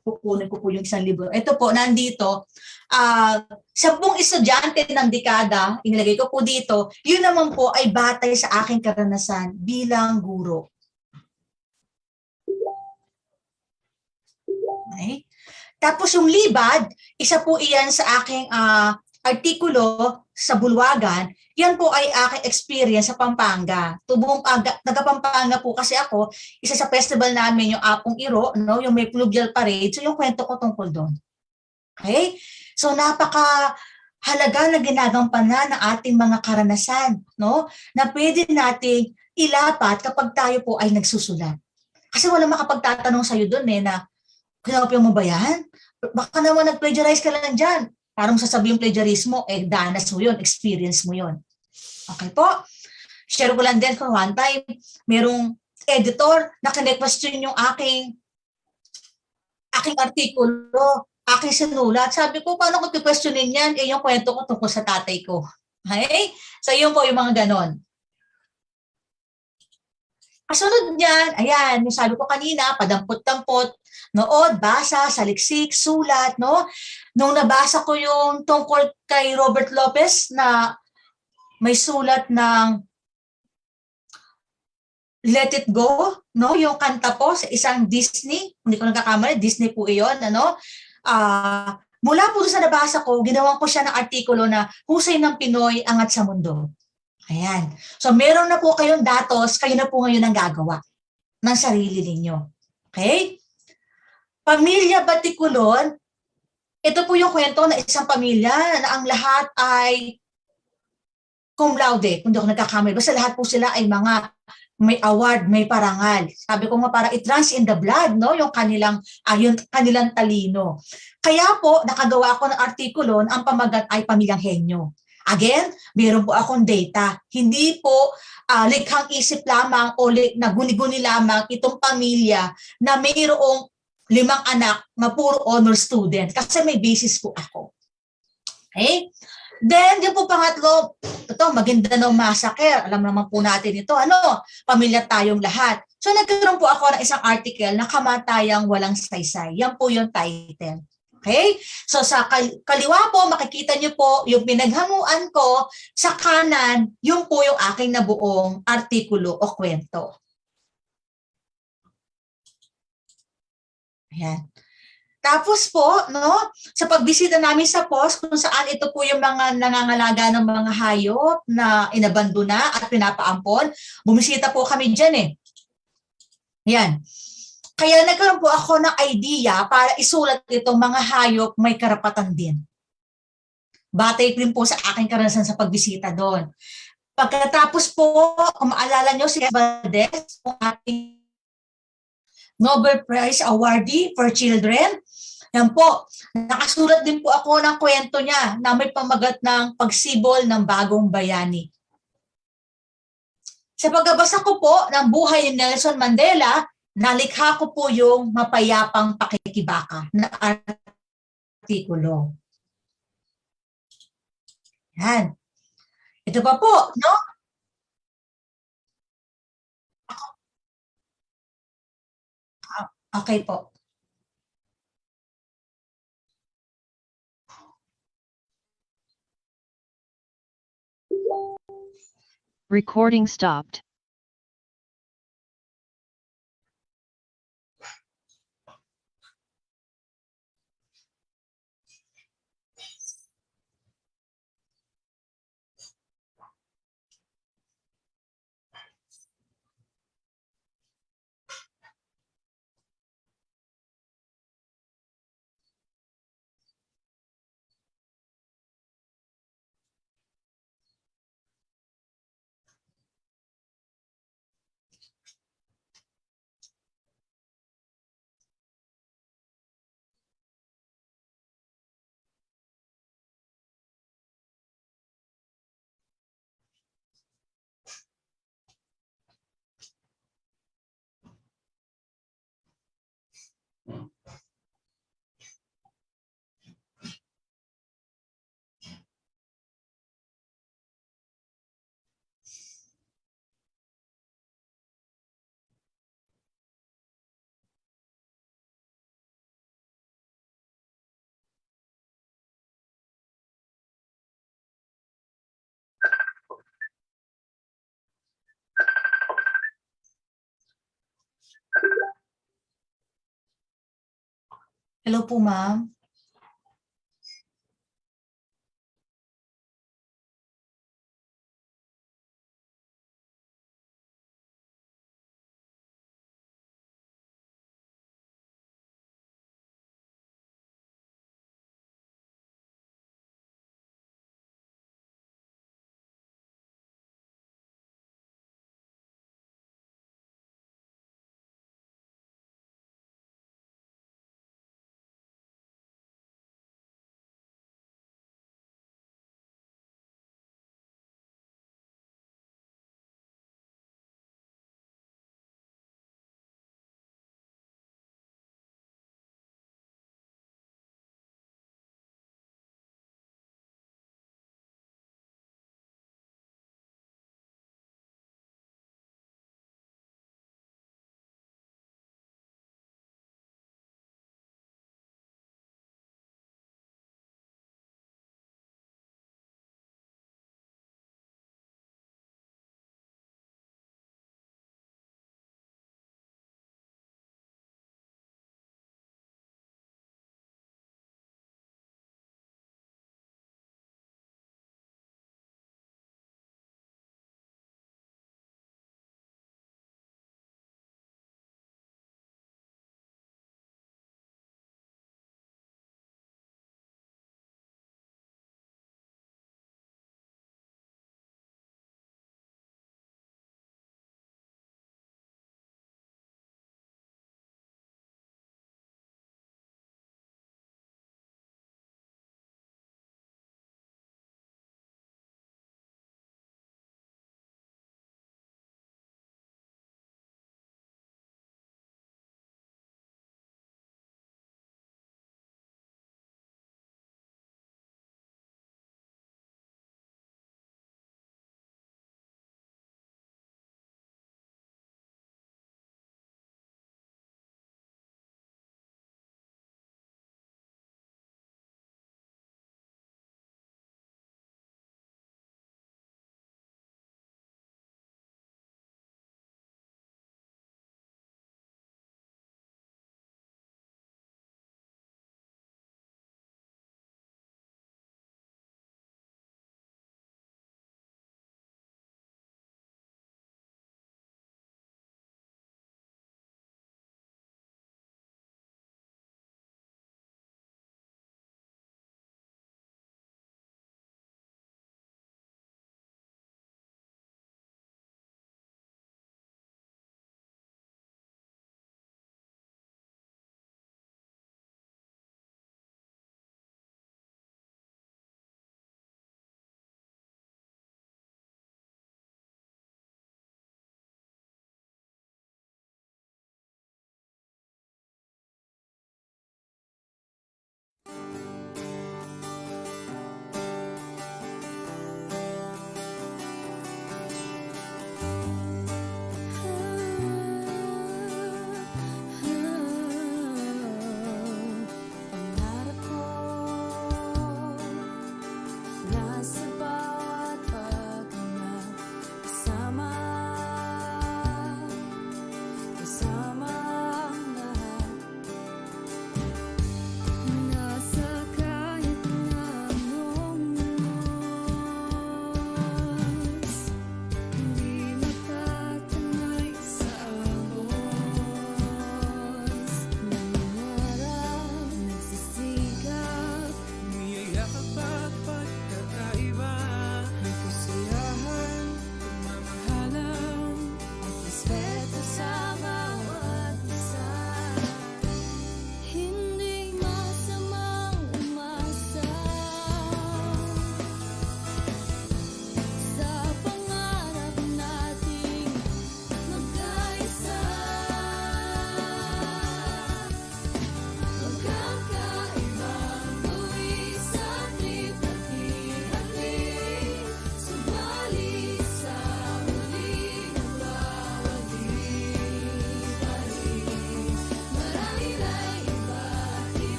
kukunin ko po yung isang libro. Ito po, nandito, 10 estudyante ng dekada, inilagay ko po dito, yun naman po ay batay sa aking karanasan bilang guro. Okay? Tapos yung libad, isa po iyan sa aking artikulo sa Bulwagan, yan po ay aking experience sa Pampanga. Taga-Pampanga po kasi ako, isa sa festival namin yung Apong Iro, no? Yung may fluvial parade, so yung kwento ko tungkol doon. Okay? So napaka-halaga na ginagampanan ng ating mga karanasan, no? Na pwede nating ilapat kapag tayo po ay nagsusulat. Kasi wala makapagtatanong sa'yo doon na kinakapyo mo ba yan? Baka naman nag-plagiarize ka lang dyan. Parang sasabi yung plagiarismo, danas mo yun, experience mo yun. Okay po? Share ko lang din kung one time, merong editor na kine-question yung aking artikulo, aking sinulat. Sabi ko, paano ko i-questionin yan? Yung kwento ko tungkol sa tatay ko. Okay? So yun po yung mga ganon. Kasunod niyan, ayan, yung sabi ko kanina, padampot-dampot, nood, basa, saliksik, sulat, no? Nung nabasa ko yung tungkol kay Robert Lopez na may sulat ng Let It Go, no? Yung kanta po sa isang Disney, hindi ko nagkakamali, Disney po iyon, ano? Mula po sa nabasa ko, ginawan ko siya ng artikulo na Husay ng Pinoy, Angat sa Mundo. Ayan. So, meron na po kayong datos, kayo na po ngayon ang gagawa ng sarili ninyo. Okay? Pamilya Batikulon, ito po yung kwento ng isang pamilya na ang lahat ay cum laude, kung di ako nagkakamali. Basta lahat po sila ay mga may award, may parangal. Sabi ko nga parang it runs in the blood, no? Yung kanilang talino. Kaya po, nakagawa ako ng artikulo na ang pamagat ay Pamilyang Henyo. Again, meron po akong data. Hindi po likhang isip lamang o na guni-guni lamang itong pamilya na mayroong 5 anak na puro honor student. Kasi may basis po ako. Okay? Then, yung po pangatlo, ito, Maguindanao Massacre. Alam naman po natin ito. Pamilya tayong lahat. So, nagkaroon po ako ng isang article na Kamatayang Walang Saysay. Yan po yung title. Okay? So, sa kaliwa po, makikita niyo po yung pinaghanguan ko. Sa kanan, yung po yung aking nabuong artikulo o kwento. Ayan. Tapos po, no, sa pagbisita namin sa post, kung saan ito po yung mga nangangalaga ng mga hayop na inabandona at pinapaampon, bumisita po kami dyan eh. Yan. Kaya nagkaroon po ako ng idea para isulat itong mga hayop may karapatan din. Batay din po sa aking karanasan sa pagbisita doon. Pagkatapos po, kung maalala nyo, si Valdez, ang ating Nobel Prize awardee for children. Yan po, nakasulat din po ako ng kwento niya na may pamagat ng pagsibol ng bagong bayani. Sa pagbabasa ko po ng buhay ni Nelson Mandela, nalikha ko po yung Mapayapang Pakikibaka na artikulo. Yan. Ito pa po, no? Okay po. Recording stopped. Hello po, ma'am.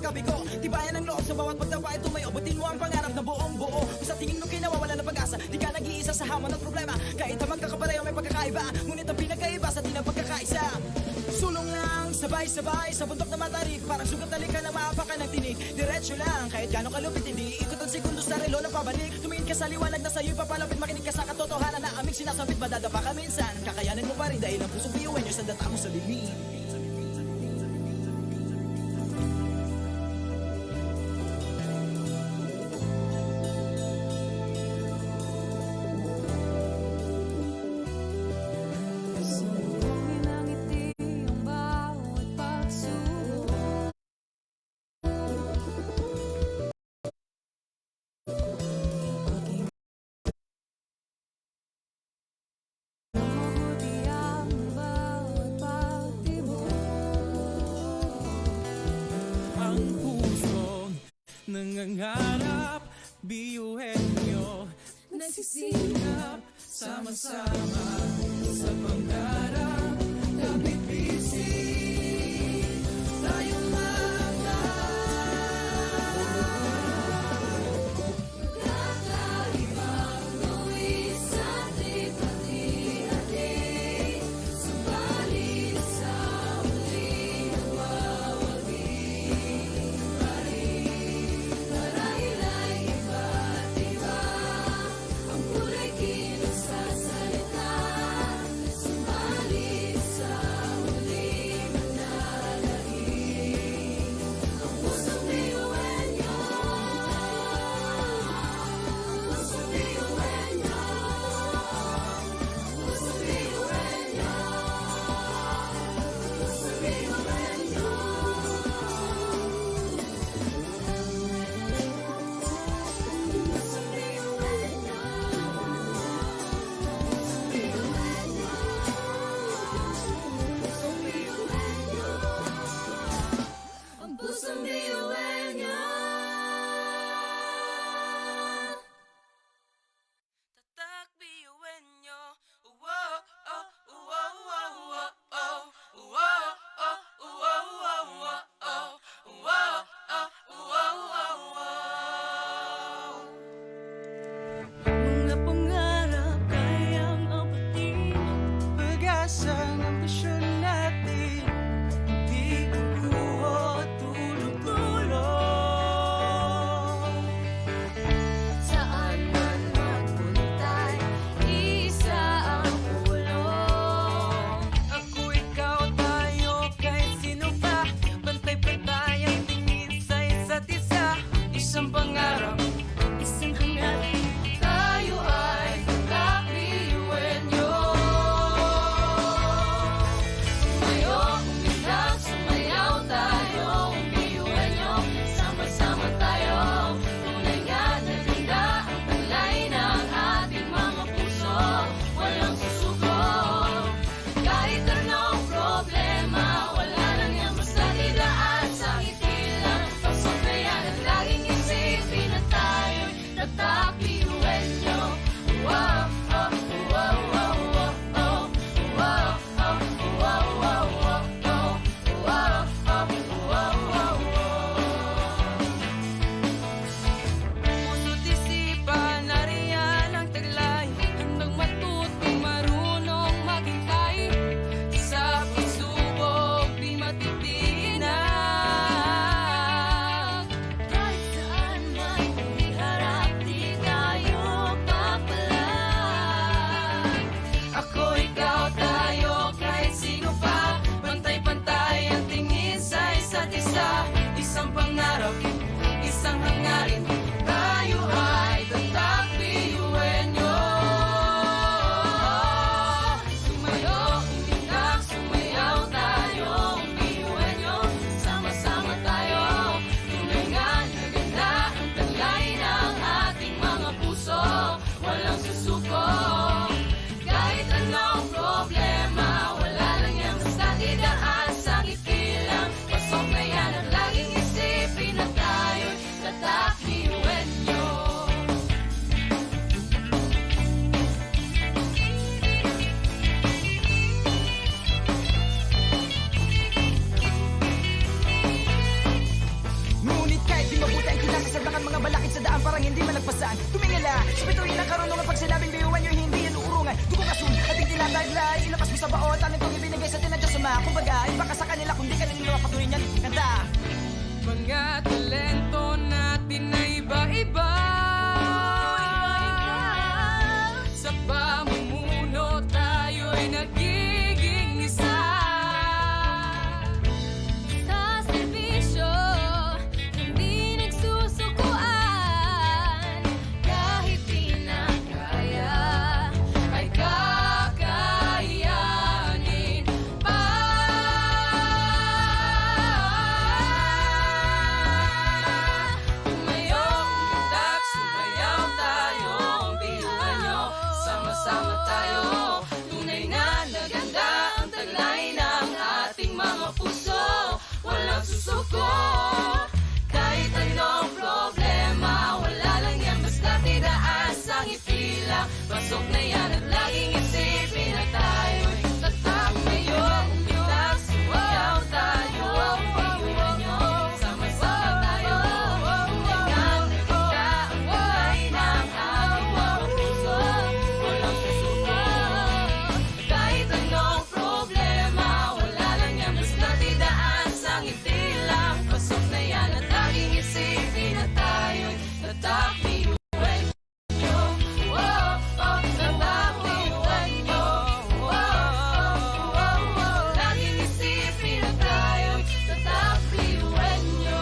pagkabigo. Tibayan ang loob sa bawat pagtabayan tumayo. Butin mo ang pangarap na buong buo. Kung sa tingin mo kinawawala ng pag-asa, di ka nag-iisa sa hamon at problema. Kahit ang magkakapareho may pagkakaiba, ngunit ang pinagkaiba sa atin ang pagkakaisa. Sulong lang, sabay-sabay sa bundok na matarik. Parang sugat na lika na maapakan ng tinig. Diretso lang, kahit gano'ng kalupit, hindi ikot ang segundos sa relo na pabalik. Tumingin ka sa liwanag na sa'yo'y papalapit. Makinig ka sa katotohanan na aming sinasabit. Madadapa ka minsan, kakayanin mo pa rin dahil ang pusong biyuwen nyo sa data mo sa bibig. Ang pusong nangangarap, biyuhin nyo, nagsisikap, sama-sama sa pangarap, kapit bisig, tayong mga kakaibang gawin sa ating hati-hati, subalit sa huli nawawagi. Marahil ay iba't iba ang kulay kilos sa salita, subalit sa huli manlalahim ang pusong biyuhin nyo, pusong biyuhin nyo, pusong biyuhin nyo, pusong biyuhin nyo. Ang pusong biyuhin nyo. Tatak biyuhin nyo. Uwo, oh, uwo, uwo, uwo, oh. Uwo, oh, uwo, uwo, uwo, oh. Uwo, oh, uwo, uwo, uwo. Mga pangarap kayang abutin, pag-asang ambisyon natin, di kukuha tulong-tulong. Saan man magpuntay, isa ang ulong. Ako, ikaw, tayo, kahit sino pa, bantay-bantay ang tingin sa isa't isa. Isang pangarap, isang hangarin, tayo ay kakbiyuhin nyo. mga talento natin na iba-iba. Sa pamumuno tayo'y nagiging isa. Sa serbisyo, hindi nagsusukuan. Kahit di na kaya, ay kakayanin pa. Tumayong itak, sumayaw tayo. Biyuhan nyo, sama-sama tayo. Tunay na naganda ang taglay ng ating mga puso. Walang susuko, kahit anong problema. Wala lang yan, basta tiraas ang ipila. Pasok na yan at laging isipin na tayo'y tatak. Ngayong itak, sumayaw tayo. Biyuhan nyo, sama-sama tayo. Tunay na naganda ang taglay ng ating mga puso. Walang susuko, kahit anong problema. Wala lang yan, basta tiraas ang ipila. Pasok na yan at laging isipin na tayo'y tatak. Biyuhan nyo, tatak. Biyuhan nyo, laging isipin na tayo'y tatak. Biyuhan nyo.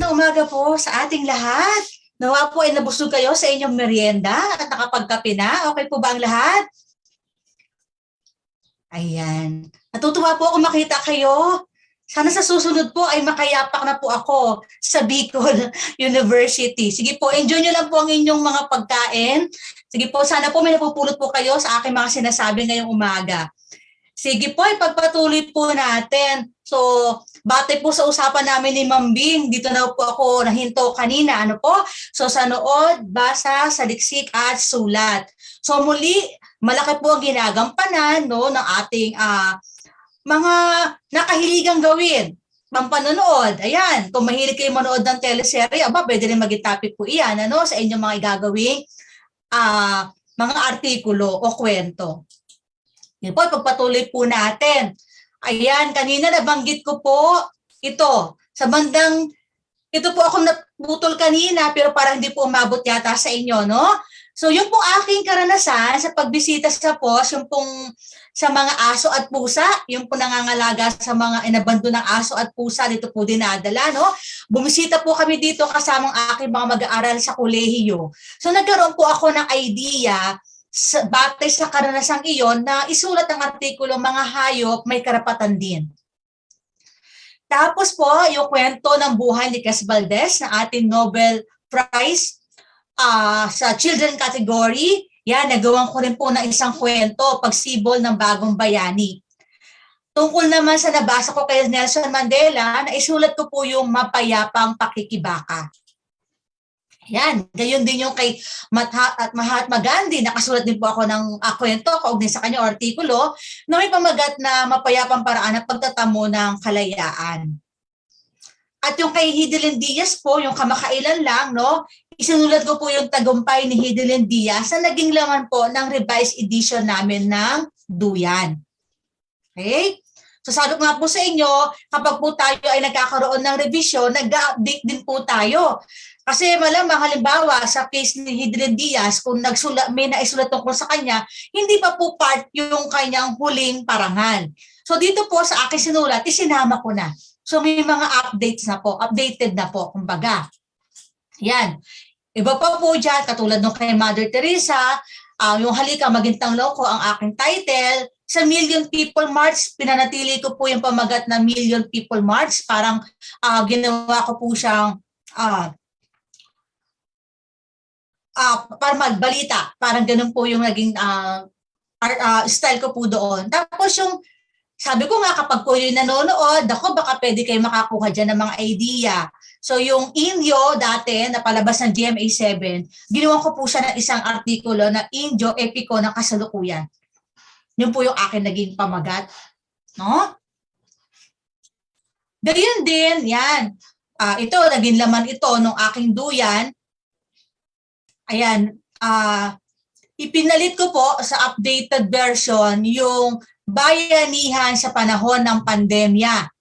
umaga po sa ating lahat. Nawa po ay nabusog kayo sa inyong merienda at nakapagkape na. Okay po ba ang lahat? Ayan. Natutuwa po ako makita kayo. Sana sa susunod po ay makayapak na po ako sa Bicol University. Sige po, enjoy nyo lang po ang inyong mga pagkain. Sige po, sana po may napupulot po kayo sa aking mga sinasabi ngayong umaga. Sige po, ipagpatuloy po natin. So, batay po sa usapan namin ni Ma'am Bing, dito na po ako nahinto kanina. Ano po? So, sa nood, basa, saliksik, at sulat. So, muli, malaki po ang ginagampanan no, ng ating mga nakahiligang gawin. Pampanonood, ayan, kung mahilig kayo manood ng teleserye, pwede rin maging topic po iyan ano, sa inyong mga igagawing mga artikulo o kwento. Yan po, pagpatuloy po natin. Ayan, kanina nabanggit ko po ito. Sa bandang, ito po ako naputol kanina pero parang hindi po umabot yata sa inyo, no? So, yung pong aking karanasan sa pagbisita sa POS, yung pong sa mga aso at pusa, yung po nangangalaga sa mga inabando ng aso at pusa, dito po dinadala, no? Bumisita po kami dito kasamang aking mga mag-aaral sa kolehiyo. So, nagkaroon po ako ng idea batay sa karanasang iyon na isulat ang artikulo mga hayop may karapatan din. Tapos po, yung kwento ng buhay ni Cas Valdez na ating Nobel Prize sa children category, yan, nagawan ko rin po ng isang kwento, Pagsibol ng Bagong Bayani. Tungkol naman sa nabasa ko kay Nelson Mandela, na isulat ko po yung Mapayapang Pakikibaka. Yan, gayon din yung kay Mahatma Gandhi, nakasulat din po ako ng kwento, kaugnay sa kanya artikulo, na may pamagat na mapayapang paraan ng pagtatamo ng kalayaan. At yung kay Hidilyn Diaz po, yung kamakailan lang, no, isinulat ko po yung tagumpay ni Hidilyn Diaz na naging laman po ng revised edition namin ng Duyan. Okay? So sabi ko nga po sa inyo, kapag po tayo ay nagkakaroon ng revision, nag-update din po tayo. Kasi malamang halimbawa sa case ni Hidilyn Diaz, kung may naisulat tungkol sa kanya, hindi pa po part yung kanyang huling parangal. So dito po sa akin sinulat, isinama ko na. So may mga updates na po, updated na po, kumbaga. Yan. Iba pa po dyan, katulad nung kay Mother Teresa, yung Halika Magintang Loko ang aking title. Sa Million People March, pinanatili ko po yung pamagat na Million People March. Parang ginawa ko po siyang para magbalita. Parang ganun po yung naging style ko po doon. Tapos yung, sabi ko nga kapag po yung nanonood, ako baka pwede kayo makakuha dyan ng mga idea. So yung Inyo dati, na palabas ng GMA7, ginawa ko po siya ng isang artikulo na Inyo Epiko ng Kasalukuyan. Yun po yung akin naging pamagat. No? Gayun din, yan. Ito, naging laman ito nung aking duyan. Ayan, ipinalit ko po sa updated version yung bayanihan sa panahon ng pandemya.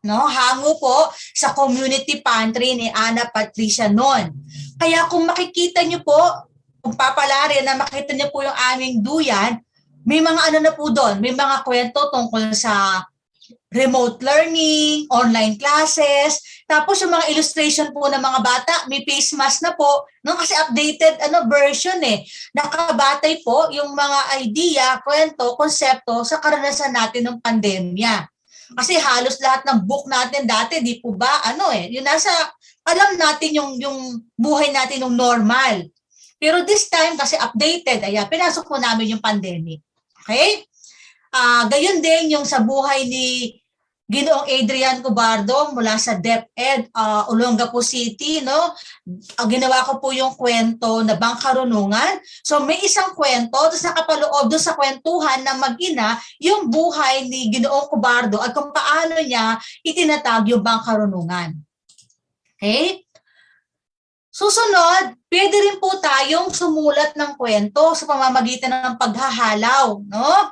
No, hango po sa community pantry ni Ana Patricia noon. Kaya kung makikita niyo po, kung papalari na makita niyo po yung aming duyan, may mga ano na po doon, may mga kwento tungkol sa remote learning, online classes, tapos yung mga illustration po ng mga bata, may face mask na po, no? Kasi updated version nakabatay po yung mga idea, kwento, konsepto sa karanasan natin ng pandemya. Kasi halos lahat ng book natin dati, di po ba, yung nasa, alam natin yung buhay natin yung normal. Pero this time, kasi updated, pinasok po namin yung pandemic. Okay? Gayon din yung sa buhay ni Ginoong Adrian Cubardo mula sa DepEd, Olongapo City, no? Ginawa ko po yung kwento na Bangkarunungan. So may isang kwento, tapos nakapaloob doon sa kwentuhan ng mag-ina yung buhay ni Ginoong Cubardo at kung paano niya itinatag yung Bangkarunungan. Okay? Susunod, pwede rin po tayong sumulat ng kwento sa pamamagitan ng paghahalaw, no?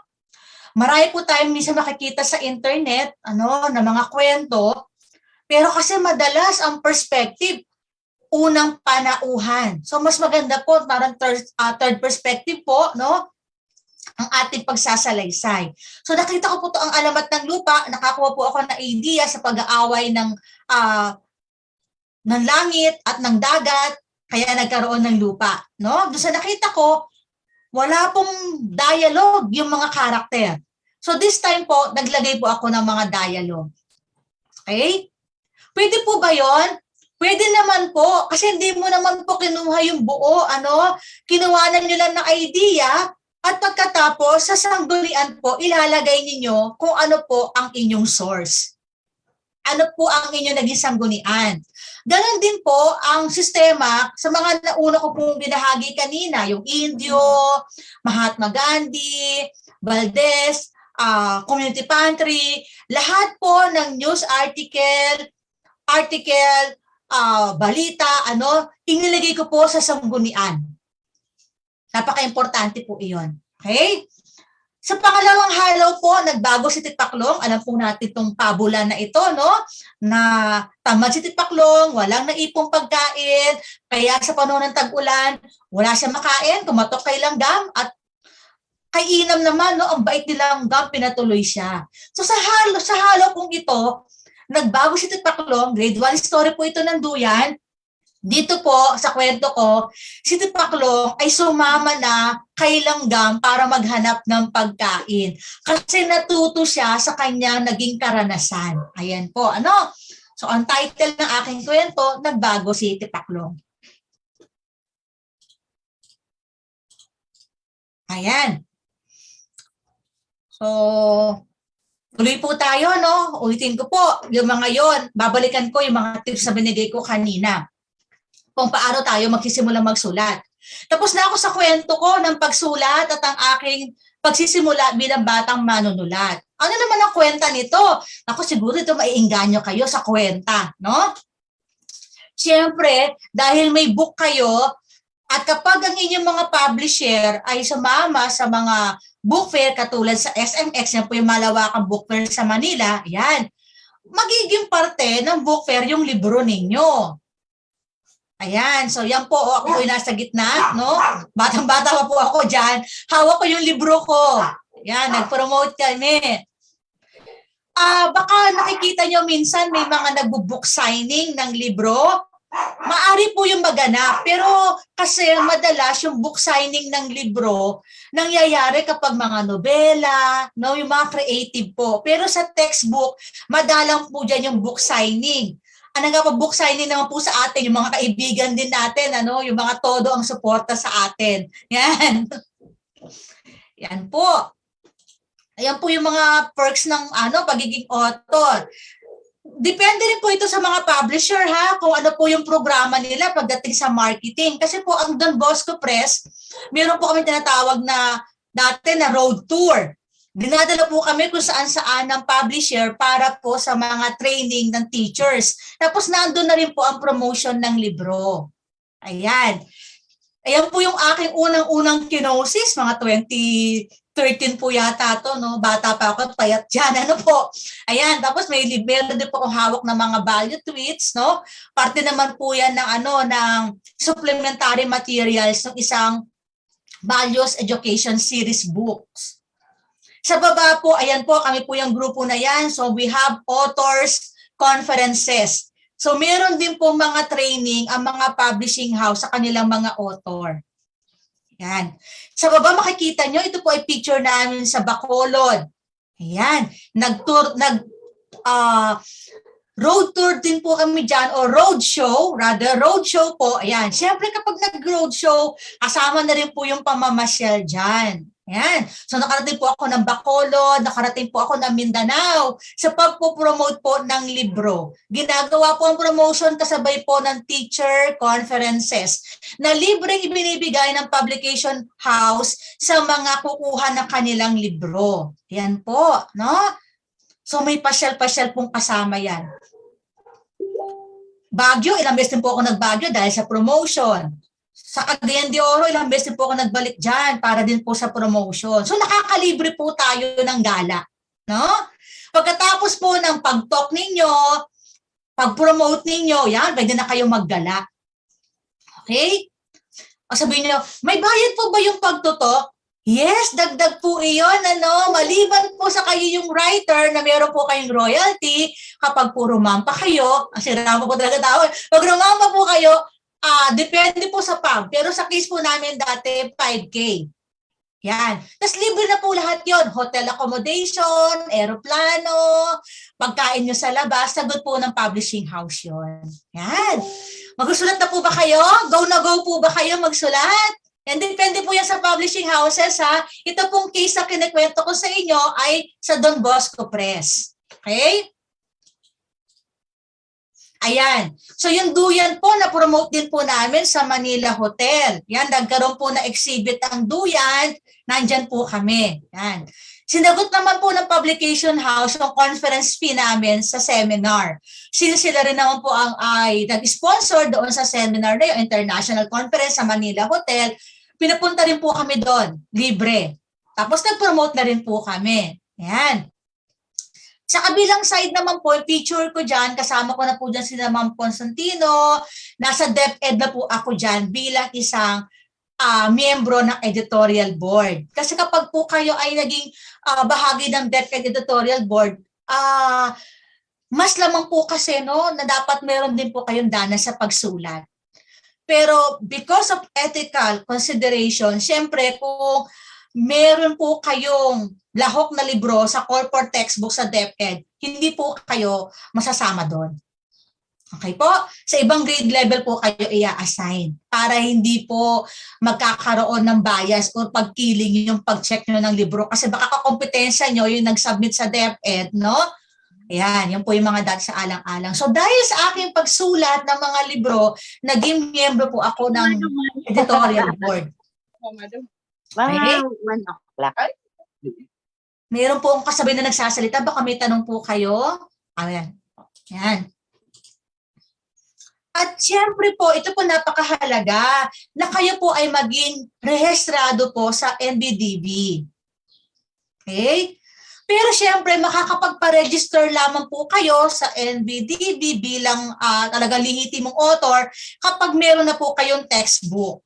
Marami po tayong minsan makikita sa internet, na mga kwento, pero kasi madalas ang perspective, unang panauhan. So mas maganda po, parang third perspective po, no? Ang ating pagsasalaysay. So nakita ko po to ang Alamat ng Lupa, nakakuha po ako ng idea sa pag-aaway ng langit at ng dagat, Kaya nagkaroon ng lupa, no? Doon sa nakita ko, wala pong dialogue yung mga karakter. So this time po, naglagay po ako ng mga dialogue. Okay? Pwede po ba yon? Pwede naman po, kasi hindi mo naman po kinuha yung buo, kinuhanan nyo lang ng idea, at pagkatapos, sa sanggunian po, ilalagay ninyo kung ano po ang inyong source. Ano po ang inyong naging sanggunian. Ganon din po ang sistema sa mga nauna ko pong binahagi kanina, yung Indio, Mahatma Gandhi, Valdez, Community Pantry, lahat po ng news article, balita, inilagay ko po sa sanggunian. Napaka-importante po iyon. Okay? Sa pangalawang halaw po, nagbago si Tipaklong. Alam po natin itong pabula na ito, no? Na tamad si Tipaklong, walang naipong pagkain, kaya sa panahon ng tag-ulan, wala siya makain, tumatok kay Langgam, at kay Inam naman, no? Ang bait ni Langgam, pinatuloy siya. So sa halaw pong ito, nagbago si Tipaklong, grade 1 story po ito ng Duyan. Dito po, sa kwento ko, si Tipaklong ay sumama na kay Langgam para maghanap ng pagkain. Kasi natuto siya sa kanyang naging karanasan. Ayan po, So, ang title ng aking kwento, Nagbago si Tipaklong. Ayan. So, tuloy po tayo, no? Ulitin ko po, yung mga yon, babalikan ko yung mga tips na binigay ko kanina kung paano tayo magsisimula magsulat. Tapos na ako sa kwento ko ng pagsulat at ang aking pagsisimula bilang batang manunulat. Ano naman ang kwenta nito? Ako siguro ito maiinganyo kayo sa kwenta, no? Siyempre, dahil may book kayo, at kapag ang inyong mga publisher ay sumama sa mga book fair katulad sa SMX, yan po yung malawakang book fair sa Manila, yan, magiging parte ng book fair yung libro ninyo. Ayan, so yan po, ako ay nasa gitna, no? Batang-bata pa po ako dyan. Hawak ko yung libro ko. Ayan, nag-promote kami. Baka nakikita nyo minsan may mga nagbo-book signing ng libro. Maari po yung maganap, pero kasi madalas yung book signing ng libro nangyayari kapag mga nobela, no? Yung mga creative po. Pero sa textbook, madalang po dyan yung book signing. Ano nga po, book signing naman po sa atin, yung mga kaibigan din natin, yung mga todo ang suporta sa atin. Yan. Yan po. Ayan po yung mga perks ng pagiging author. Depende rin po ito sa mga publisher, kung ano po yung programa nila pagdating sa marketing. Kasi po ang Don Bosco Press, meron po kami tinatawag na dati na road tour. Dinadala po kami kung saan-saan ng publisher para po sa mga training ng teachers. Tapos nandun na rin po ang promotion ng libro. Ayan. Ayan po yung aking unang-unang kinosis, mga 2013 po yata to, no? Bata pa ako, payat dyan, po. Ayan, tapos may meron din po akong hawak ng mga value tweets, no? Parte naman po yan ng supplementary materials ng isang Values Education Series books. Sa baba po, ayan po, kami po yung grupo na yan. So we have authors, conferences. So meron din po mga training ang mga publishing house sa kanilang mga author. Yan. Sa baba makikita nyo, ito po ay picture namin sa Bacolod. Ayan. Road tour din po kami dyan, o road show po. Ayan. Siyempre kapag nag-road show, kasama na rin po yung pamamasyal dyan. Ayan. So nakarating po ako ng Bacolod, nakarating po ako ng Mindanao sa pagpo-promote po ng libro. Ginagawa po ang promotion kasabay po ng teacher conferences na libreng ibinibigay ng publication house sa mga kukuha ng kanilang libro. Ayan po, no? So may pasyal-pasyal pong kasama yan. Baguio, ilang beses din po ako nag-Baguio dahil sa promotion. Sa Cagayan de Oro, ilang beses po ako nagbalik dyan para din po sa promotion. So nakakalibre po tayo ng gala. No? Pagkatapos po ng pag-talk ninyo, pag-promote ninyo, yan, pwede na kayo maggala. Okay? O sabihin nyo, may bayad po ba yung pagtutok? Yes, dagdag po iyon. Maliban po sa kayo yung writer na meron po kayong royalty, kapag po rumampa kayo, kasi rama po talaga tao, pag rumampa po kayo, Depende po sa pub. Pero sa case po namin dati, 5K. Yan. Tapos libre na po lahat yon. Hotel accommodation, aeroplano, pagkain nyo sa labas, sagot po ng publishing house yon. Yan. Magsusulat na po ba kayo? Go na go po ba kayo magsulat? And depende po yan sa publishing houses ha. Ito pong case na kinikwento ko sa inyo ay sa Don Bosco Press. Okay? Ayan. So yung Duyan po, na-promote din po namin sa Manila Hotel. Yan, nagkaroon po na exhibit ang Duyan. Nandyan po kami. Yan. Sinagot naman po ng publication house yung conference fee namin sa seminar. Sila rin naman po ang nag-sponsor doon sa seminar na yung International Conference sa Manila Hotel. Pinapunta rin po kami doon, libre. Tapos nag-promote na rin po kami. Yan. Sa kabilang side naman po, yung picture ko dyan, kasama ko na po dyan sila Ma'am Constantino, nasa DepEd na po ako dyan bilang isang miyembro ng editorial board. Kasi kapag po kayo ay naging bahagi ng DepEd editorial board, mas lamang po kasi no, na dapat meron din po kayong dana sa pagsulat. Pero because of ethical consideration, syempre kung meron po kayong lahok na libro sa corporate textbook sa DepEd, hindi po kayo masasama doon. Okay po? Sa ibang grade level po kayo i-assign para hindi po magkakaroon ng bias o pagkiling yung pag-check nyo ng libro kasi baka kakompetensya nyo yung nag-submit sa DepEd, no? Ayan, yan po yung mga dati sa alang-alang. So dahil sa aking pagsulat ng mga libro, naging miyembro po ako ng editorial board. Okay? Meron po akong kasabay na nagsasalita. Baka may tanong po kayo. Ayan. Yan. At siyempre po, ito po napakahalaga na kayo po ay maging rehistrado po sa NBDB. Okay? Pero siyempre, makakapagpa-register lamang po kayo sa NBDB bilang talaga lehitimong author kapag meron na po kayong textbook.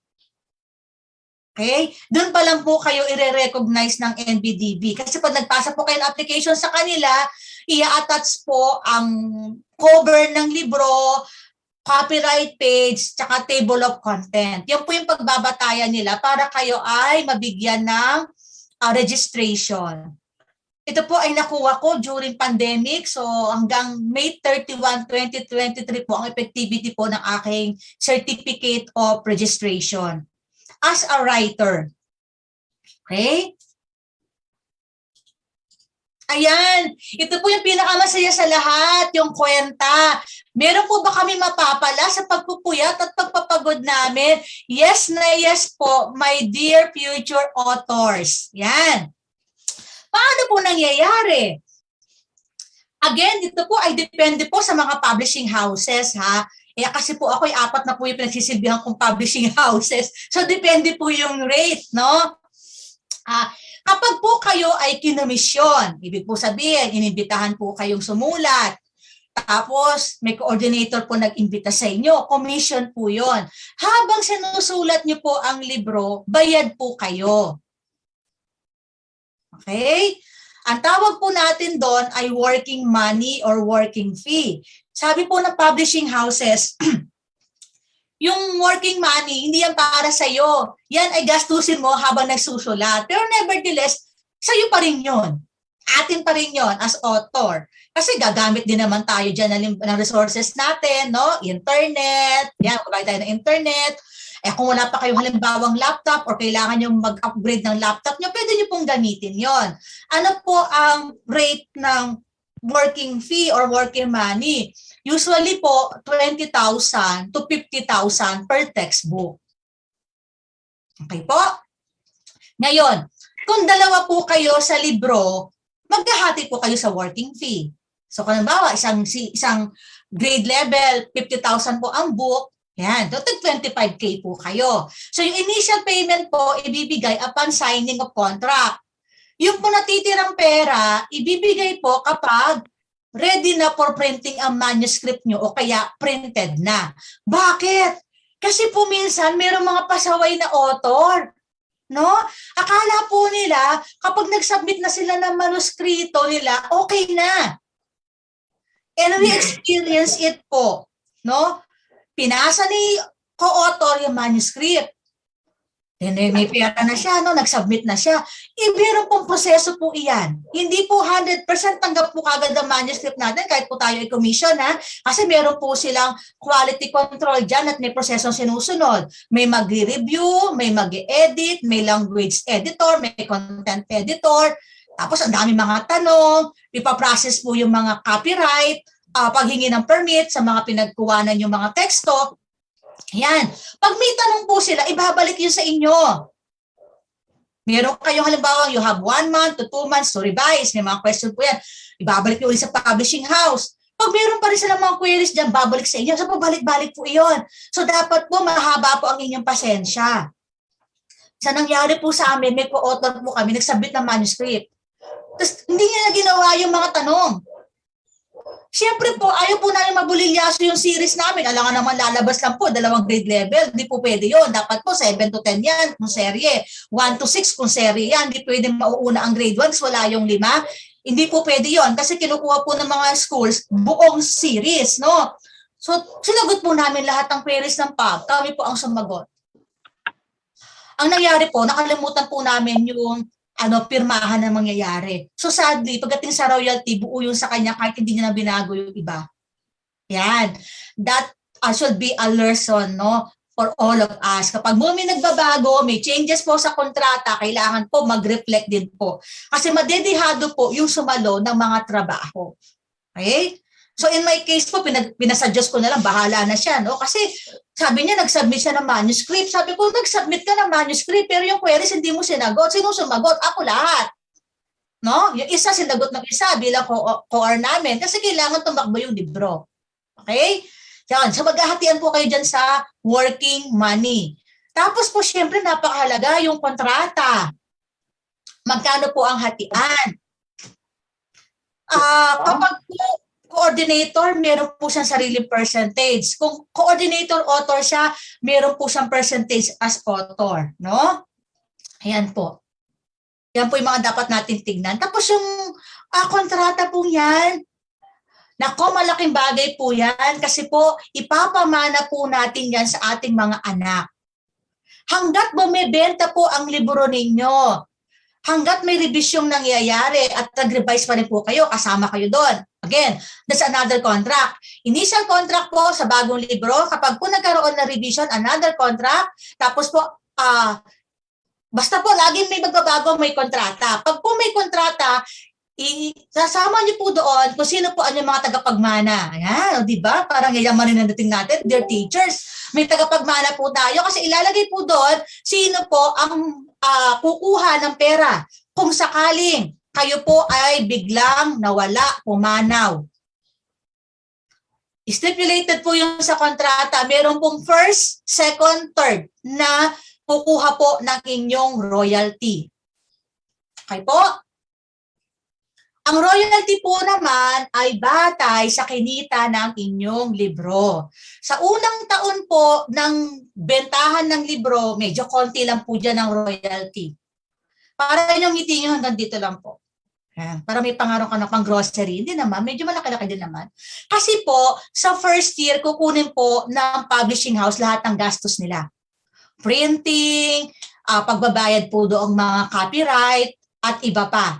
Okay? Doon pa lang po kayo i-recognize ng NBDB. Kasi pag nagpasa po kayo ng application sa kanila, i-attach po ang cover ng libro, copyright page, tsaka table of content. Yan po yung pagbabatayan nila para kayo ay mabigyan ng registration. Ito po ay nakuha ko during pandemic. So hanggang May 31, 2023 po ang effectivity po ng aking certificate of registration as a writer. Okay? Ayan, ito po yung pinakamasaya sa lahat, yung kwenta. Meron po ba kami mapapala sa pagpupuyat at pagpapagod namin? Yes na yes po, my dear future authors. Yan. Paano po nangyayari? Again, ito po ay depende po sa mga publishing houses, ha? Kasi po ako ay 4 na po yung pinagsisilbihan kong publishing houses. So, depende po yung rate, no? Kapag po kayo ay kinomisyon, ibig po sabihin, inimbitahan po kayong sumulat. Tapos, may coordinator po nag-imbita sa inyo. Commission po yon. Habang sinusulat niyo po ang libro, bayad po kayo. Okay? Ang tawag po natin doon ay working money or working fee. Sabi po ng publishing houses, yung working money, hindi yan para sa'yo. Yan ay gastusin mo habang nagsusulat. Pero nevertheless, sa'yo pa rin yun. Atin pa rin yun as author. Kasi gagamit din naman tayo dyan ng resources natin, no? Internet, yan, kumain tayo ng internet. Kung wala pa kayong halimbawang laptop or kailangan nyo mag-upgrade ng laptop nyo, pwede nyo pong gamitin yon. Ano po ang rate ng working fee or working money? Usually po, 20,000 to 50,000 per textbook. Okay po? Ngayon, kung dalawa po kayo sa libro, maghahati po kayo sa working fee. So, kung halimbawa, isang grade level, 50,000 po ang book, yan, total 25K po kayo. So, yung initial payment po, ibibigay upon signing of contract. Yung po natitirang pera, ibibigay po kapag ready na for printing ang manuscript nyo o kaya printed na. Bakit? Kasi po minsan, mayroong mga pasaway na author. No? Akala po nila, kapag nag-submit na sila ng manuskrito nila, okay na. And we experience it po. No? Pinasa ni co-author yung manuscript. Then may pera na siya, no? Nag-submit na siya. Meron pong proseso po iyan. Hindi po 100% tanggap po kagad ang manuscript natin kahit po tayo i-commission, ha? Kasi meron po silang quality control dyan at may prosesong sinusunod. May mag-review, may mag-edit, may language editor, may content editor. Tapos ang dami mga tanong, ipaprocess po yung mga copyright, paghingi ng permit sa mga pinagkuwanan yung mga teksto. Yan. Pag may tanong po sila, ibabalik yun sa inyo. Meron kayong halimbawa, you have 1 month to 2 months to revise. May mga question po yan. Ibabalik nyo ulit sa publishing house. Pag meron pa rin silang mga queries dyan, babalik sa inyo. So, pabalik-balik po iyon. So, dapat po mahaba po ang inyong pasensya. Sa nangyari po sa amin, may co-author po kami, nagsubmit ng manuscript. Tapos, hindi niya na ginawa yung mga tanong. Siyempre po, ayaw po namin mabulilyaso yung series namin. Alangan naman lalabas lang po, 2 grade level. Hindi po pwede yun. Dapat po 7 to 10 yan kung serye. 1 to 6 kung serye yan. Hindi pwede mauuna ang grade 1, wala yung 5. Hindi po pwede yun kasi kinukuha po ng mga schools buong series, no? So, sinagot po namin lahat ng queries ng PAB. Kami po ang sumagot. Ang nangyari po, nakalimutan po namin yung pirmahan na mangyayari. So sadly, pagdating sa royalty, buo yung sa kanya kahit hindi niya na binago yung iba. Yan. That should be a lesson, no, for all of us. Kapag may nagbabago, may changes po sa kontrata, kailangan po mag-reflect din po. Kasi madedihado po yung sumalo ng mga trabaho. Okay? So in my case po, pinasuggest ko na lang, bahala na siya, no? Kasi sabi niya, nag-submit siya ng manuscript. Sabi ko, nag-submit ka ng manuscript, pero yung queries hindi mo sinagot. Sino sumagot? Ako lahat. No? Yung isa sinagot ng isa bilang core namin kasi kailangan tumakbo yung libro. Okay? Yan. So maghahatian po kayo dyan sa working money. Tapos po, syempre, napakahalaga yung kontrata. Magkano po ang hatian? Kapag po, coordinator, meron po siyang sariling percentage. Kung coordinator author siya, meron po siyang percentage as author, no? Ayan po. Yan po yung mga dapat natin tignan. Tapos yung kontrata po yan, nako, malaking bagay po yan kasi po ipapamana po natin yan sa ating mga anak. Hanggat bumibenta po ang libro ninyo, hanggat may revisyong nangyayari at nag-revise pa rin po kayo, kasama kayo doon. Again, that's another contract. Initial contract po sa bagong libro. Kapag po nagkaroon na revision, another contract. Tapos po, basta po, laging may magbabago, may kontrata. Pag po may kontrata, sasama niyo po doon kung sino po ang mga tagapagmana. Ayan, di ba? Parang yayamanin na dating natin, dear teachers. May tagapagmana po tayo kasi ilalagay po doon sino po ang kukuha ng pera kung sakaling kayo po ay biglang nawala, pumanaw. Stipulated po yung sa kontrata, meron pong first, second, third na kukuha po ng inyong royalty. Okay po? Ang royalty po naman ay batay sa kinita ng inyong libro. Sa unang taon po ng bentahan ng libro, medyo konti lang po dyan ang royalty. Para inyong ngiti nyo hanggang dito lang po. Para may pangarong ka na pang grocery, hindi naman, medyo malaki-laki din naman. Kasi po, sa first year, kukunin po ng publishing house lahat ng gastos nila. Printing, pagbabayad po doong mga copyright, at iba pa.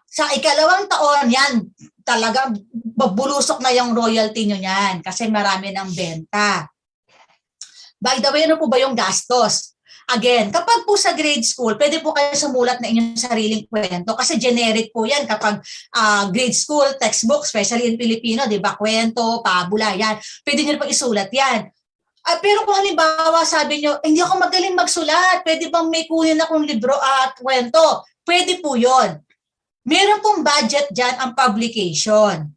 Sa ikalawang taon, yan, talaga babulusok na yung royalty nyo yan kasi marami ng benta. By the way, ano po ba yung gastos? Again, kapag po sa grade school, pwede po kayo sumulat na inyong sariling kwento kasi generic po yan kapag grade school, textbook, especially in Filipino, di ba? Kwento, pabula, yan. Pwede nyo pang isulat yan. Pero kung halimbawa sabi nyo, hindi ako magaling magsulat, pwede bang may kunin akong libro at kwento? Pwede po yon. Meron pong budget dyan ang publication.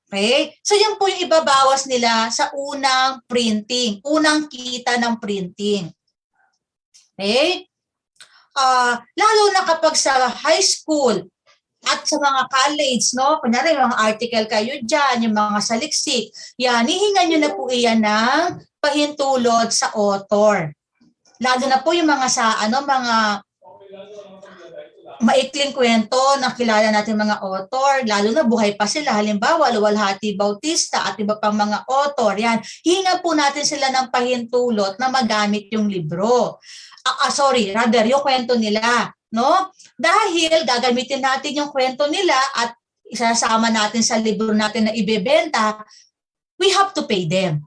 Okay? So yan po yung ibabawas nila sa unang printing, unang kita ng printing. Okay? Lalo na kapag sa high school at sa mga college, no? Kunyari, yung mga article kayo dyan, yung mga saliksik, yan, hihingan nyo na po iyan ng pahintulot sa author. Lalo na po yung mga sa, mga maikling kwento na kilala natin mga author, lalo na buhay pa sila. Halimbawa, Luwalhati Bautista at iba pang mga author. Yan, hingan po natin sila ng pahintulot na magamit yung libro. Yung kwento nila. No? Dahil gagamitin natin yung kwento nila at isasama natin sa libro natin na ibebenta, we have to pay them.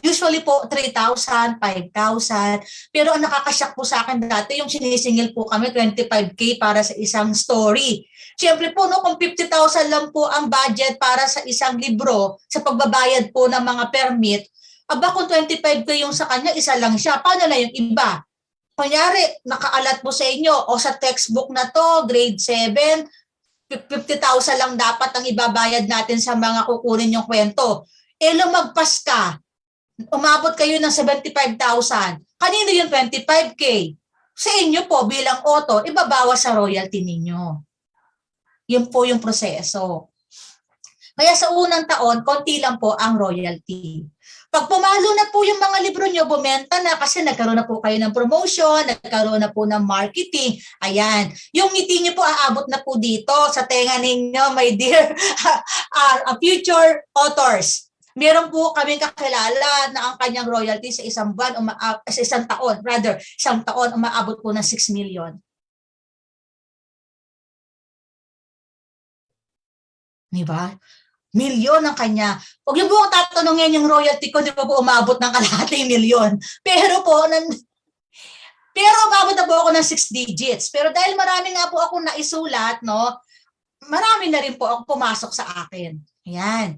Usually po, 3,000, 5,000. Pero ang nakakasyak po sa akin dati, yung sinisingil po kami, 25K para sa isang story. Siyempre po, no, kung 50,000 lang po ang budget para sa isang libro, sa pagbabayad po ng mga permit, aba kung 25K yung sa kanya, isa lang siya. Paano na yung iba? Kunyari, nakaalat po sa inyo, o sa textbook na to, grade 7, 50,000 lang dapat ang ibabayad natin sa mga kukunin yung kwento. Lumagpas ka, umabot kayo ng 75,000. Kanino yung 25K? Sa inyo po bilang author, ibabawas sa royalty ninyo. Yun po yung proseso. Kaya sa unang taon, konti lang po ang royalty. Pag pumalo na po yung mga libro nyo, bumenta na kasi nagkaroon na po kayo ng promotion, nagkaroon na po ng marketing. Ayan. Yung ngiti nyo po aabot na po dito sa tenga ninyo, my dear future authors. Meron po kaming kakilala na ang kanyang royalty sa isang isang taon umaabot po ng 6 million. Diba? Milyon ang kanya. Huwag niyo po tatanungin yung royalty ko, di ba po umabot ng kalahating milyon. Pero umabot na po ako ng 6 digits. Pero dahil marami nga po akong naisulat, no, marami na rin po ako pumasok sa akin. Ayan.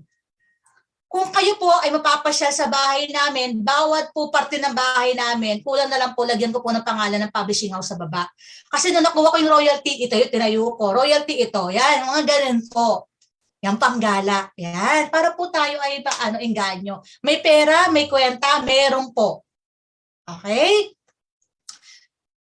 Kung kayo po ay mapapasyal sa bahay namin, bawat po parte ng bahay namin, kulang na lang po, lagyan ko po ng pangalan ng publishing house sa baba. Kasi nung nakuha ko yung royalty, ito yung tinayo ko. Royalty ito, yan, mga ganun po. Yan, panggala. Yan, para po tayo ay engganyo. May pera, may kwenta, meron po. Okay?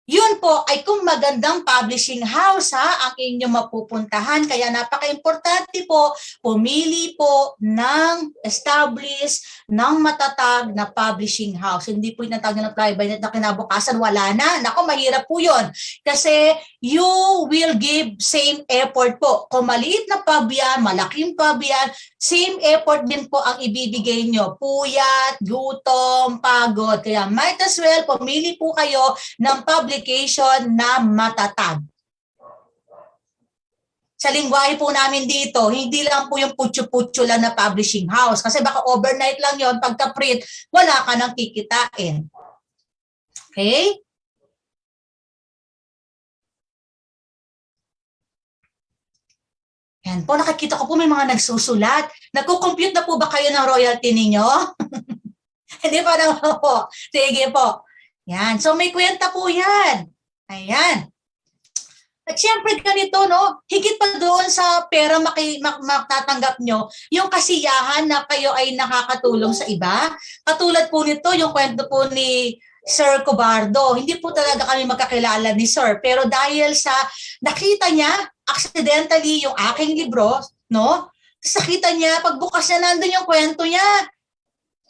Yun po ay kung magandang publishing house ang inyong mapupuntahan. Kaya napaka-importante po, pumili po ng established, ng matatag na publishing house. Hindi po yung natawag na private na kinabukasan, wala na. Nako, mahirap po yun. Kasi you will give same effort po. Kung maliit na pub yan, malaking pub yan, same effort din po ang ibibigay nyo. Puyat, gutom, pagod. Kaya might as well, pumili po kayo ng publication na matatag. Sa lingwahe po namin dito, hindi lang po yung putyo-putyo lang na publishing house. Kasi baka overnight lang yon, pagka-print, wala ka nang kikitain. Okay? Yan po, nakikita ko po may mga nagsusulat. Nagko-compute na po ba kayo ng royalty ninyo? Hindi pa naman po. Sige po. Yan. So may kwenta po yan. Ayan. At syempre ganito, no, higit pa doon sa pera matatanggap nyo, yung kasiyahan na kayo ay nakakatulong sa iba. Katulad po nito, yung kwento po ni Sir Cobardo. Hindi po talaga kami magkakilala ni Sir. Pero dahil sa nakita niya, accidentally, yung aking libro, no, nakita niya, pagbukas niya, nandun yung kwento niya.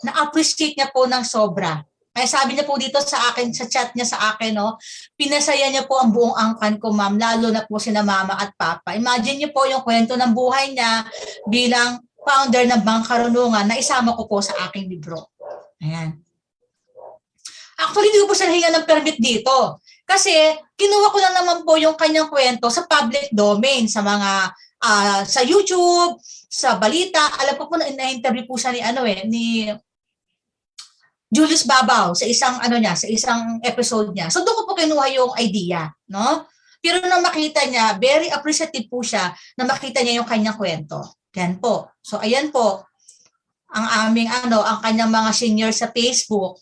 Na-appreciate niya po ng sobra. Kaya sabi niya po dito sa akin, sa chat niya sa akin, no, pinasaya niya po ang buong angkan ko, ma'am, lalo na po sina mama at papa. Imagine niyo po yung kwento ng buhay niya bilang founder ng Bangkarunungan na isama ko po sa aking libro. Ayan. Actually, hindi ko po siya nahinga ng permit dito. Kasi, kinuha ko lang naman po yung kanyang kwento sa public domain, sa mga, sa YouTube, sa balita. Alam ko po na-interview po siya ni Julius Babaw sa isang sa isang episode niya. So doon ko po kinuha yung idea, no? Pero nang makita niya, very appreciative po siya na makita niya yung kanyang kwento. Yan po. So ayan po ang aming ang kanyang mga senior sa Facebook.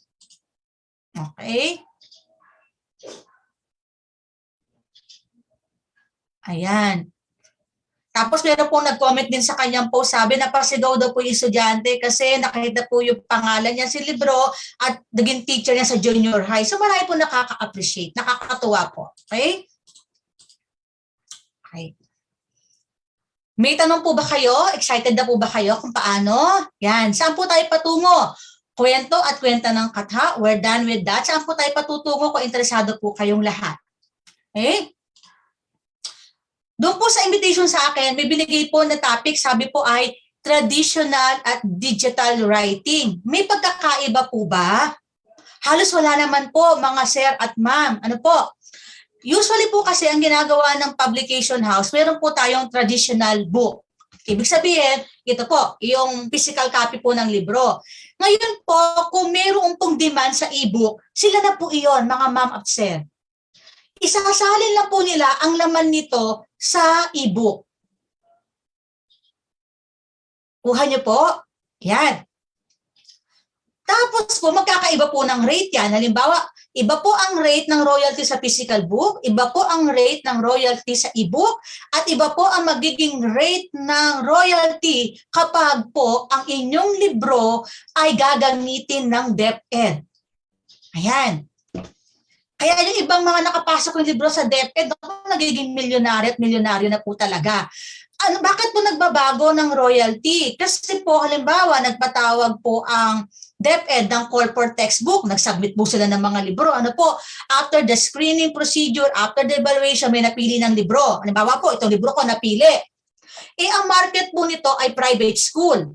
Okay? Ayan. Tapos meron pong nag-comment din sa kanyang post, sabi na pasigaw daw po yung estudyante kasi nakita po yung pangalan niya sa libro at naging teacher niya sa junior high. So marami po nakaka-appreciate, nakakatuwa po. Okay? Okay. May tanong po ba kayo? Excited na po ba kayo kung paano? Yan. Saan po tayo patungo? Kwento at kwenta ng katha. We're done with that. Saan po tayo patutungo kung interesado po kayong lahat? Okay? Doon po sa invitation sa akin, may binigay po na topic, sabi po ay traditional at digital writing. May pagkakaiba po ba? Halos wala naman po, mga sir at ma'am. Ano po? Usually po kasi ang ginagawa ng publication house, meron po tayong traditional book. Ibig sabihin, ito po, yung physical copy po ng libro. Ngayon po, kung meron pong demand sa e-book, sila na po iyon, mga ma'am at sir. Isasalin lang po nila ang laman nito sa e-book. Kuha niyo po. Yan. Tapos po, magkakaiba po ng rate yan. Halimbawa, iba po ang rate ng royalty sa physical book, iba po ang rate ng royalty sa e-book, at iba po ang magiging rate ng royalty kapag po ang inyong libro ay gagamitin ng DepEd. Ayan. Kaya yung ibang mga nakapasok yung libro sa DepEd, nagiging milyonaryo at milyonaryo na po talaga. Bakit po nagbabago ng royalty? Kasi po, halimbawa, nagpatawag po ang DepEd ng call for textbook, nag-submit po sila ng mga libro. Ano po, after the screening procedure, after the evaluation, may napili ng libro. Halimbawa po, itong libro ko napili. Ang market po nito ay private school.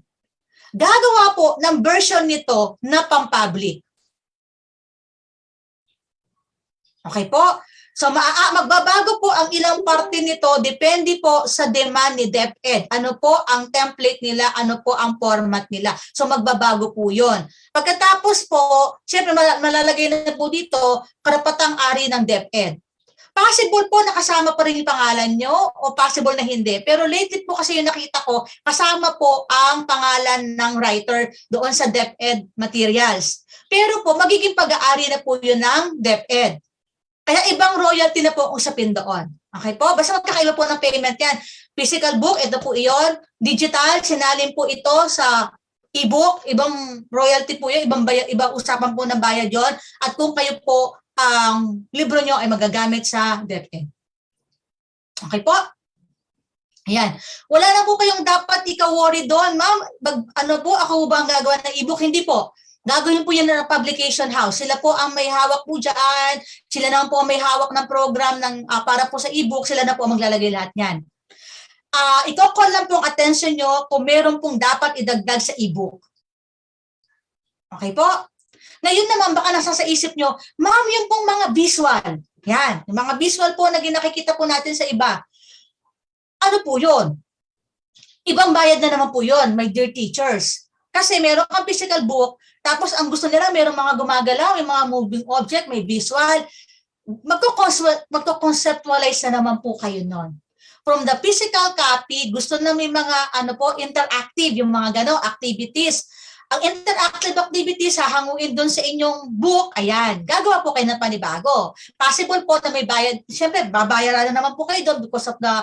Gagawa po ng version nito na pang-public. Okay po? So magbabago po ang ilang parte nito, depende po sa demand ni DepEd. Ano po ang template nila, ano po ang format nila. So magbabago po yun. Pagkatapos po, siyempre malalagay na po dito, karapatang ari ng DepEd. Possible po nakasama pa rin yung pangalan nyo o possible na hindi. Pero lately po kasi yung nakita ko, kasama po ang pangalan ng writer doon sa DepEd materials. Pero po, magiging pag-aari na po yun ng DepEd. Kaya ibang royalty na po ang usapin doon. Okay po? Basta magkakaiba po ng payment yan. Physical book, ito po iyon. Digital, sinalin po ito sa e-book. Ibang royalty po yun. Ibang usapan po ng bayad yon. At kung kayo po, ang libro nyo ay magagamit sa DepEd. Okay po? Ayan. Wala na po kayong dapat ika-worry doon. Ma'am, ano po, ako ba ang gagawa ng e-book? Hindi po. Gagawin po yan ng publication house. Sila po ang may hawak po dyan. Sila naman po ang may hawak ng program para po sa e-book. Sila na po ang maglalagay lahat yan. I-call lang po ang attention nyo kung meron pong dapat idagdag sa e-book. Okay po? Ngayon naman, baka nasa sa isip nyo, ma'am, yung pong mga visual. Yan. Yung mga visual po na nakikita po natin sa iba. Ano po yun? Ibang bayad na naman po yun, my dear teachers. Kasi meron kang physical book, tapos ang gusto nila, meron mga gumagalaw, may mga moving object, may visual. Magko-conceptualize na naman po kayo nun. From the physical copy, gusto na may mga interactive, yung mga activities. Ang interactive activities, hahanguin doon sa inyong book, ayan, gagawa po kayo ng panibago. Possible po na may bayad, siyempre, babayaran na naman po kayo doon because of the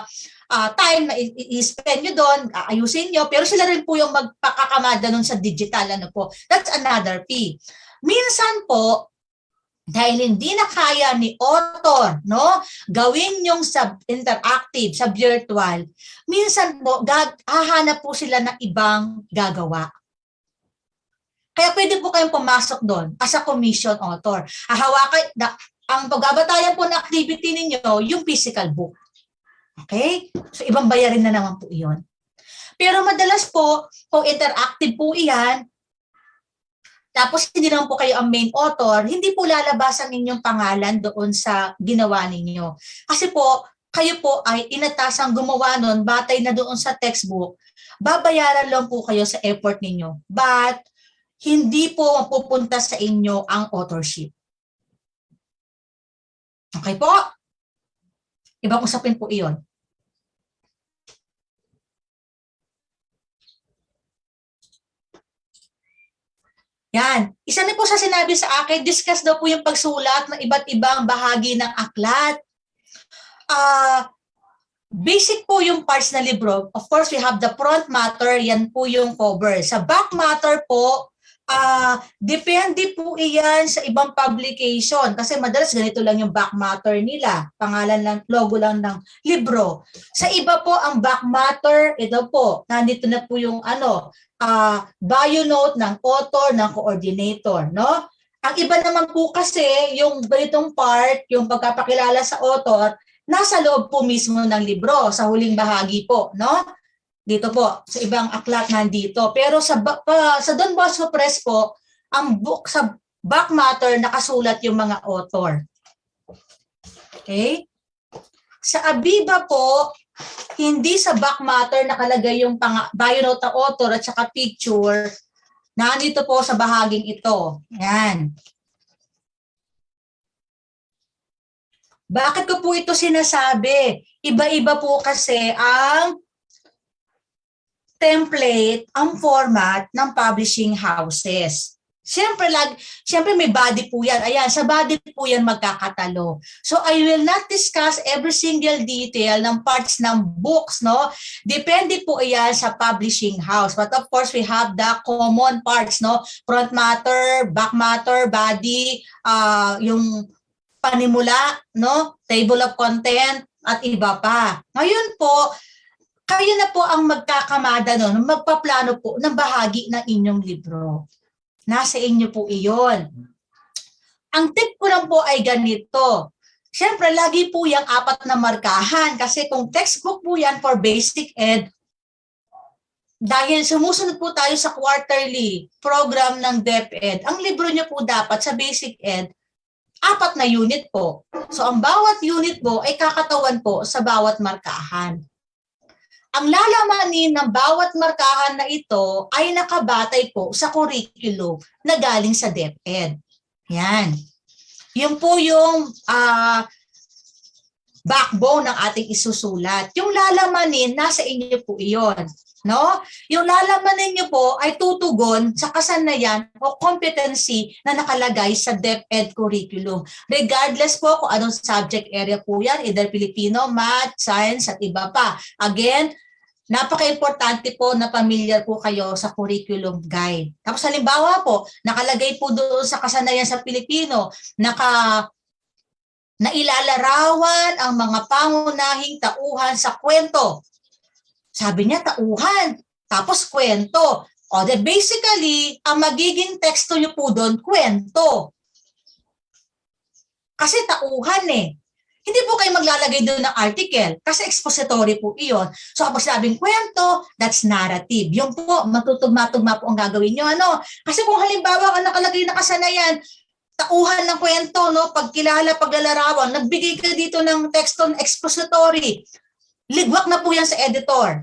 time na i-spend nyo doon, ayusin nyo, pero sila rin po yung magpakakamada nun sa digital, ano po. That's another fee. Minsan po, dahil hindi na kaya ni author, no, gawin yung interactive, sa virtual, minsan po, hahanap po sila ng ibang gagawa. Kaya pwede po kayong pumasok doon as a commission author. Ang pagbabatayan po ng activity ninyo, yung physical book. Okay? So, ibang bayarin na naman po iyon. Pero madalas po, kung interactive po iyan, tapos hindi naman po kayo ang main author, hindi po lalabas ang inyong pangalan doon sa ginawa ninyo. Kasi po, kayo po ay inatasang gumawa nun, batay na doon sa textbook, babayaran lang po kayo sa effort ninyo. But, hindi po mapupunta sa inyo ang authorship. Okay po? Ibang usapin po iyon. Yan. Isa na po sa sinabi sa akin, discuss daw po yung pagsulat ng iba't ibang bahagi ng aklat. Basic po yung parts na libro. Of course, we have the front matter, yan po yung cover. Sa back matter po, depende po iyan sa ibang publication kasi madalas ganito lang yung back matter nila, pangalan lang, logo lang ng libro. Sa iba po ang back matter, ito po, nandito na po yung bio note ng author, ng coordinator, no? Ang iba naman po kasi yung ganitong part, yung pagkapakilala sa author, nasa loob po mismo ng libro, sa huling bahagi po, no? Dito po, sa ibang aklat nandito. Pero sa Don Bosco Press po, ang book sa back matter nakasulat yung mga author. Okay? Sa Abiba po, hindi sa back matter nakalagay yung bio note ng author at saka picture. Nandito po sa bahaging ito. Yan. Bakit ko po ito sinasabi? Iba-iba po kasi ang template, ang format ng publishing houses. Siyempre may body po yan. Ayan, sa body po yan magkakatalo. So I will not discuss every single detail ng parts ng books, no? Depende po yan sa publishing house. But of course, we have the common parts, no? Front matter, back matter, body, yung panimula, no? Table of content, at iba pa. Ngayon po, kayo na po ang magkakamada nun, magpaplano po ng bahagi ng inyong libro. Nasa inyo po iyon. Ang tip ko lang po ay ganito. Siyempre, lagi po yung 4 na markahan kasi kung textbook po yan for basic ed, dahil sumusunod po tayo sa quarterly program ng DepEd, ang libro niyo po dapat sa basic ed, 4 na unit po. So, ang bawat unit po ay kakatawan po sa bawat markahan. Ang lalamanin ng bawat markahan na ito ay nakabatay po sa curriculum na galing sa DepEd. Yan. Yun po yung backbone ng ating isusulat. Yung lalamanin, nasa inyo po iyon. No? Yung lalamanin nyo po ay tutugon sa kasanayan o competency na nakalagay sa DepEd curriculum. Regardless po kung anong subject area po yan, either Filipino, Math, Science, at iba pa. Again, napaka-importante po na familiar po kayo sa curriculum guide. Tapos halimbawa po, nakalagay po doon sa kasanayan sa Pilipino, nailalarawan ang mga pangunahing tauhan sa kwento. Sabi niya, tauhan, tapos kwento. O, de basically, ang magiging teksto niyo po doon, kwento. Kasi tauhan eh. Hindi po kayo maglalagay doon ng article kasi expository po iyon. So kapag sinabing kwento, that's narrative. Yung po, matutugma-tugma po ang gagawin nyo. Ano? Kasi kung halimbawa ang nakalagay na kasanayan, tauhan ng kwento, no? Pagkilala, paglalarawan, nagbigay ka dito ng teksto expository. Ligwak na po yan sa editor.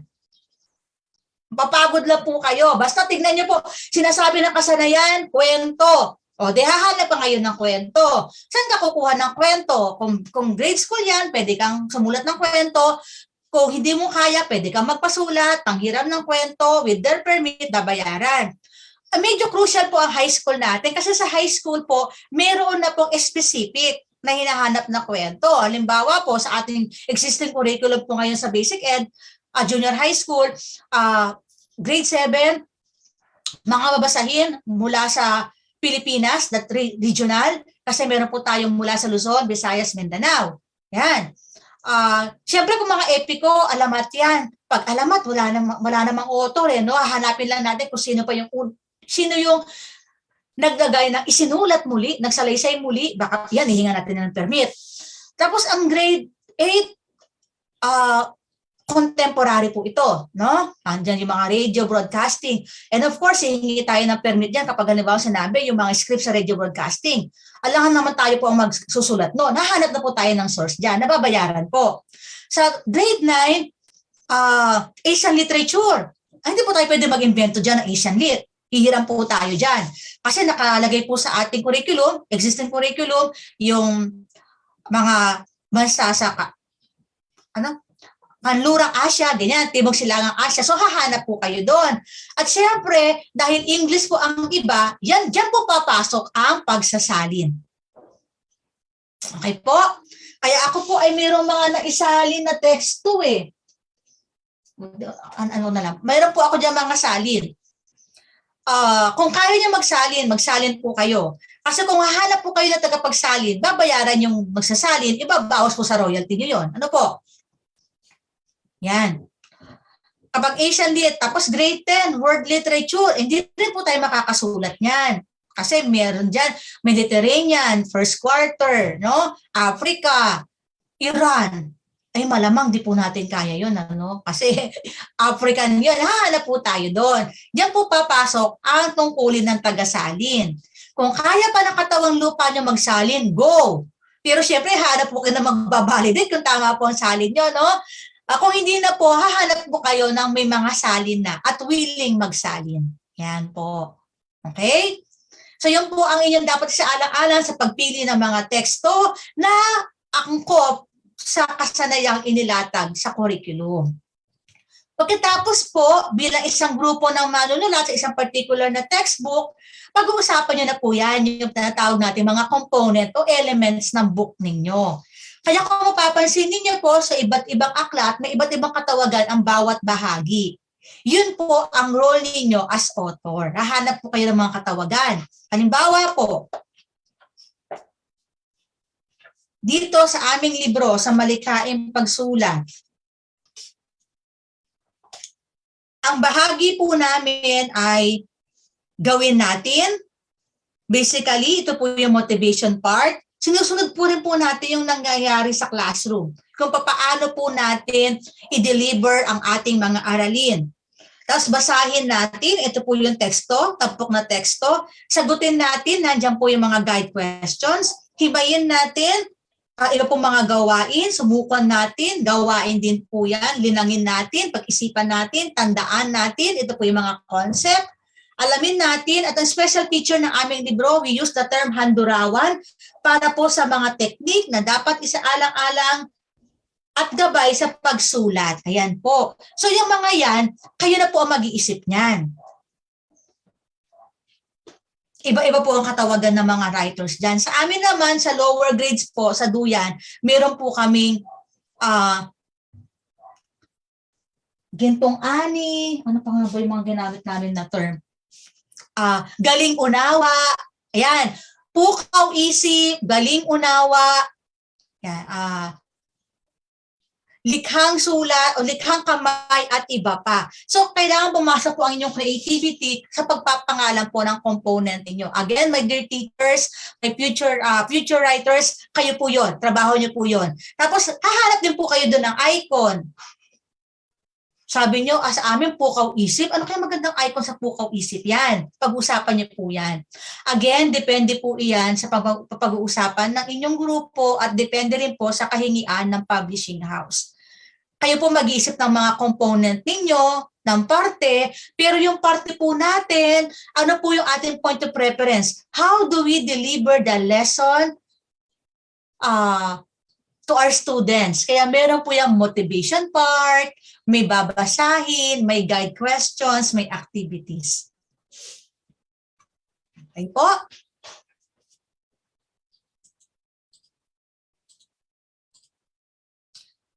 Papagod lang po kayo. Basta tignan nyo po, sinasabi ng kasanayan, kwento. O, di hahanap pa ngayon ng kwento. Saan ka kukuha ng kwento? Kung grade school yan, pwede kang sumulat ng kwento. Kung hindi mo kaya, pwede kang magpasulat, panghiram ng kwento, with their permit, babayaran. Medyo crucial po ang high school natin kasi sa high school po, meron na pong specific na hinahanap na kwento. Halimbawa po, sa ating existing curriculum po ngayon sa basic ed, junior high school, grade 7, mga babasahin mula sa Pilipinas, that regional, kasi meron po tayong mula sa Luzon, Visayas, Mindanao. Yan. Siyempre kung mga epiko, alamat yan. Pag alamat, wala namang author eh, no? Hahanapin lang natin kung sino yung naglagay ng isinulat muli, nagsalaysay muli, baka yan, hihinga natin ng permit. Tapos ang grade 8, contemporary po ito, no? Andiyan yung mga radio broadcasting. And of course, hihingi tayo ng permit yan kapag halimbawa sinabi yung mga script sa radio broadcasting. Alangan naman tayo po ang magsusulat, no? Nahanap na po tayo ng source dyan, nababayaran po. Sa grade 9, Asian literature. Hindi po tayo pwede mag-invento dyan ng Asian lit. Hihiram po tayo dyan. Kasi nakalagay po sa ating curriculum, existing curriculum, yung mga bansa sa Kanlurang Asya, ganyan, Timog Silangang Asya. So, hahanap po kayo doon. At syempre, dahil English po ang iba, dyan po papasok ang pagsasalin. Okay po? Kaya ako po ay mayroong mga naisalin na teksto eh. Ano na lang. Mayroon po ako dyan mga salin. Kung kaya niyo magsalin po kayo. Kasi kung hahanap po kayo na tagapagsalin, babayaran yung magsasalin, ibabawas po sa royalty niyo yon. Ano po? Yan. Kapag Asian Lit, tapos grade 10, World Literature, hindi rin po tayo makakasulat niyan. Kasi meron dyan, Mediterranean, first quarter, no? Africa, Iran. Ay malamang di po natin kaya yun, ano? Kasi African yun, hahanap po tayo doon. Diyan po papasok ang tungkulin ng tagasalin. Kung kaya pa ng katawang lupa nyo magsalin, go! Pero syempre, hanap po kayo na magbabalidate kung tama po ang salin nyo, no? Kung hindi na po, hahanap po kayo ng may mga salin na at willing magsalin. Yan po. Okay? So yun po ang inyong dapat sa alang-alang sa pagpili ng mga teksto na angkop sa kasanayang inilatag sa curriculum. Pagkatapos po, bilang isang grupo ng manunulat sa isang particular na textbook, pag-uusapan nyo na po yan, yung tinatawag natin mga component o elements ng book ninyo. Kaya kung mapapansin ninyo po sa iba't ibang aklat, may iba't ibang katawagan ang bawat bahagi. Yun po ang role ninyo as author. Hahanap po kayo ng mga katawagan. Halimbawa po, dito sa aming libro, sa Malikhaing Pagsulat, ang bahagi po namin ay gawin natin. Basically, ito po yung motivation part. Sinusunod po rin po natin yung nangyayari sa classroom. Kung paano po natin i-deliver ang ating mga aralin. Tapos basahin natin, ito po yung teksto, tampok na teksto. Sagutin natin, nandiyan po yung mga guide questions. Hibayin natin, iba pong mga gawain, subukan natin, gawain din po yan, linangin natin, pag-isipan natin, tandaan natin, ito po yung mga concept. Alamin natin, at ang special feature ng aming libro, we use the term handurawan para po sa mga technique na dapat isaalang-alang at gabay sa pagsulat. Ayan po. So yung mga yan, kayo na po ang mag-iisip niyan. Iba-iba po ang katawagan ng mga writers dyan. Sa amin naman, sa lower grades po, sa Duyan, meron po kaming gintong ani, ano pa nga ba yung mga ginamit namin na term? Galing unawa, ayan, pukaw isip, galing unawa, ayan, likhang sulat o likhang kamay at iba pa. So, kailangan pumasok po ang inyong creativity sa pagpapangalan po ng component ninyo. Again, my dear teachers, my future writers, kayo po yon, trabaho nyo po yon. Tapos, hahanap din po kayo doon ng icon. Sabi nyo, sa amin, pukaw isip. Ano kaya magandang icon sa pukaw isip? Yan. Pag-usapan nyo po yan. Again, depende po iyan sa pag-uusapan ng inyong grupo at depende rin po sa kahingian ng publishing house. Kayo po mag-iisip ng mga component ninyo, ng parte, pero yung parte po natin, ano po yung ating point of preference? How do we deliver the lesson to our students? Kaya meron po yung motivation part, may babasahin, may guide questions, may activities. Okay po?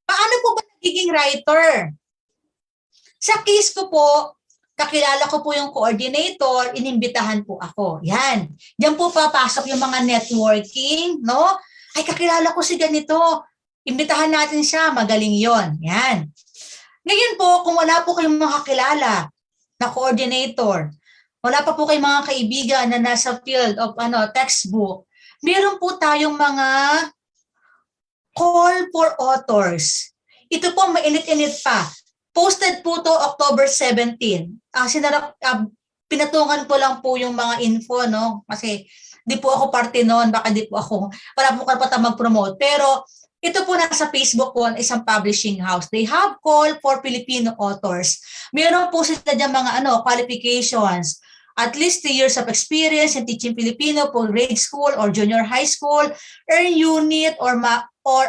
Paano po ba nagiging writer? Sa case ko po, kakilala ko po yung coordinator, inimbitahan po ako. Yan. Diyan po papasok yung mga networking, no? Ay, kakilala ko si ganito. Imbitahan natin siya, magaling yon. Yan. Ngayon po, kung wala po kayong mga kakilala na coordinator, wala pa po kayong mga kaibigan na nasa field of textbook, meron po tayong mga call for authors. Ito po, mainit-init pa. Posted po to October 17. Pinatungan ko lang po yung mga info, no? Kasi di po ako parte noon, baka di po ako, wala po karapatan mag-promote. Pero ito po nasa Facebook po, isang publishing house. They have call for Filipino authors. Meron po sila dyan mga qualifications. At least 3 years of experience in teaching Filipino po grade school or junior high school, earn unit or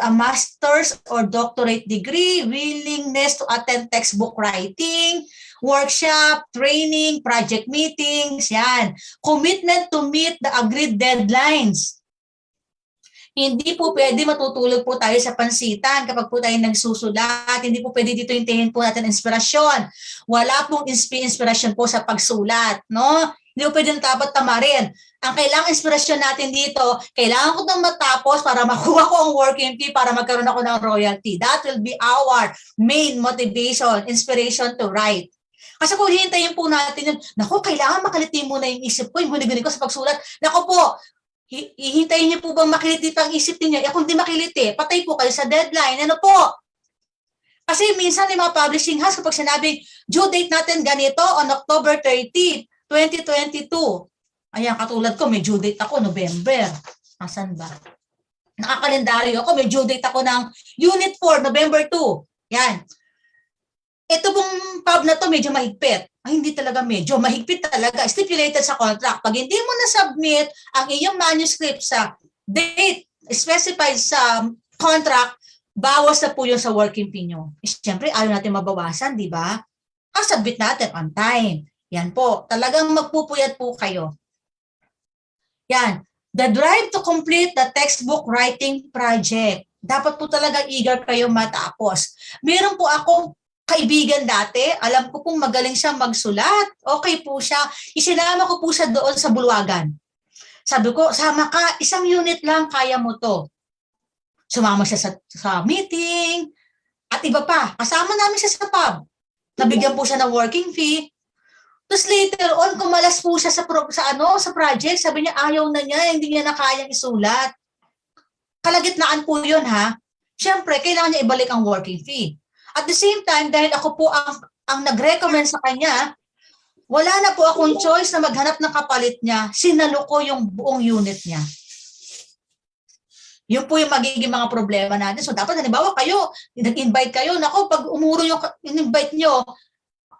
a master's or doctorate degree, willingness to attend textbook writing, workshop, training, project meetings, yan. Commitment to meet the agreed deadlines. Hindi po pwede matutulog po tayo sa pansitan kapag po tayo nagsusulat. Hindi po pwede dito hintayin po natin inspirasyon. Wala pong inspirasyon po sa pagsulat, no? Hindi po pwede dapat tamarin. Ang kailangang inspirasyon natin dito, kailangan ko itong matapos para makuha ko ang working fee para magkaroon ako ng royalty. That will be our main motivation, inspiration to write. Kasi kung hintayin po natin yun, naku, kailangan makaliti muna yung isip ko, yung guni-guni ko sa pagsulat. Naku po, Hihintayin niyo po bang makiliti pang isip niyo? Kung di makiliti, patay po kayo sa deadline. Ano po? Kasi minsan yung mga publishing house, kapag sinabing due date natin ganito on October 30, 2022. Ayan, katulad ko, may due date ako, November. Asan ba? Nakakalendaryo ako, may due date ako ng Unit 4, November 2. Yan. Ito pong pub na to medyo mahigpit. Ay, hindi talaga medyo. Mahigpit talaga. Stipulated sa contract. Pag hindi mo na-submit ang iyong manuscript sa date specified sa contract, bawas na po yun sa working fee nyo. Siyempre, ayaw natin mabawasan, di ba? Submit natin on time. Yan po. Talagang magpupuyat po kayo. Yan. The drive to complete the textbook writing project. Dapat po talaga eager kayo matapos. Meron po akong kaibigan dati, alam ko pong magaling siya magsulat. Okay po siya. Isinama ko po siya doon sa Bulwagan. Sabi ko, sama ka, isang unit lang, kaya mo to. Sumama siya sa meeting, at iba pa. Kasama namin siya sa pub. Nabigyan po siya ng working fee. Tapos later on, kumalas po siya sa project. Sabi niya, ayaw na niya, hindi niya na kayang isulat. Kalagitnaan po yun, ha? Siyempre, kailangan niya ibalik ang working fee. At the same time, dahil ako po ang nag-recommend sa kanya, wala na po akong choice na maghanap ng kapalit niya, sinalo ko yung buong unit niya. Yun po yung magiging mga problema natin. So dapat, halimbawa kayo, nag-invite kayo, nako, pag umuro yung invite nyo,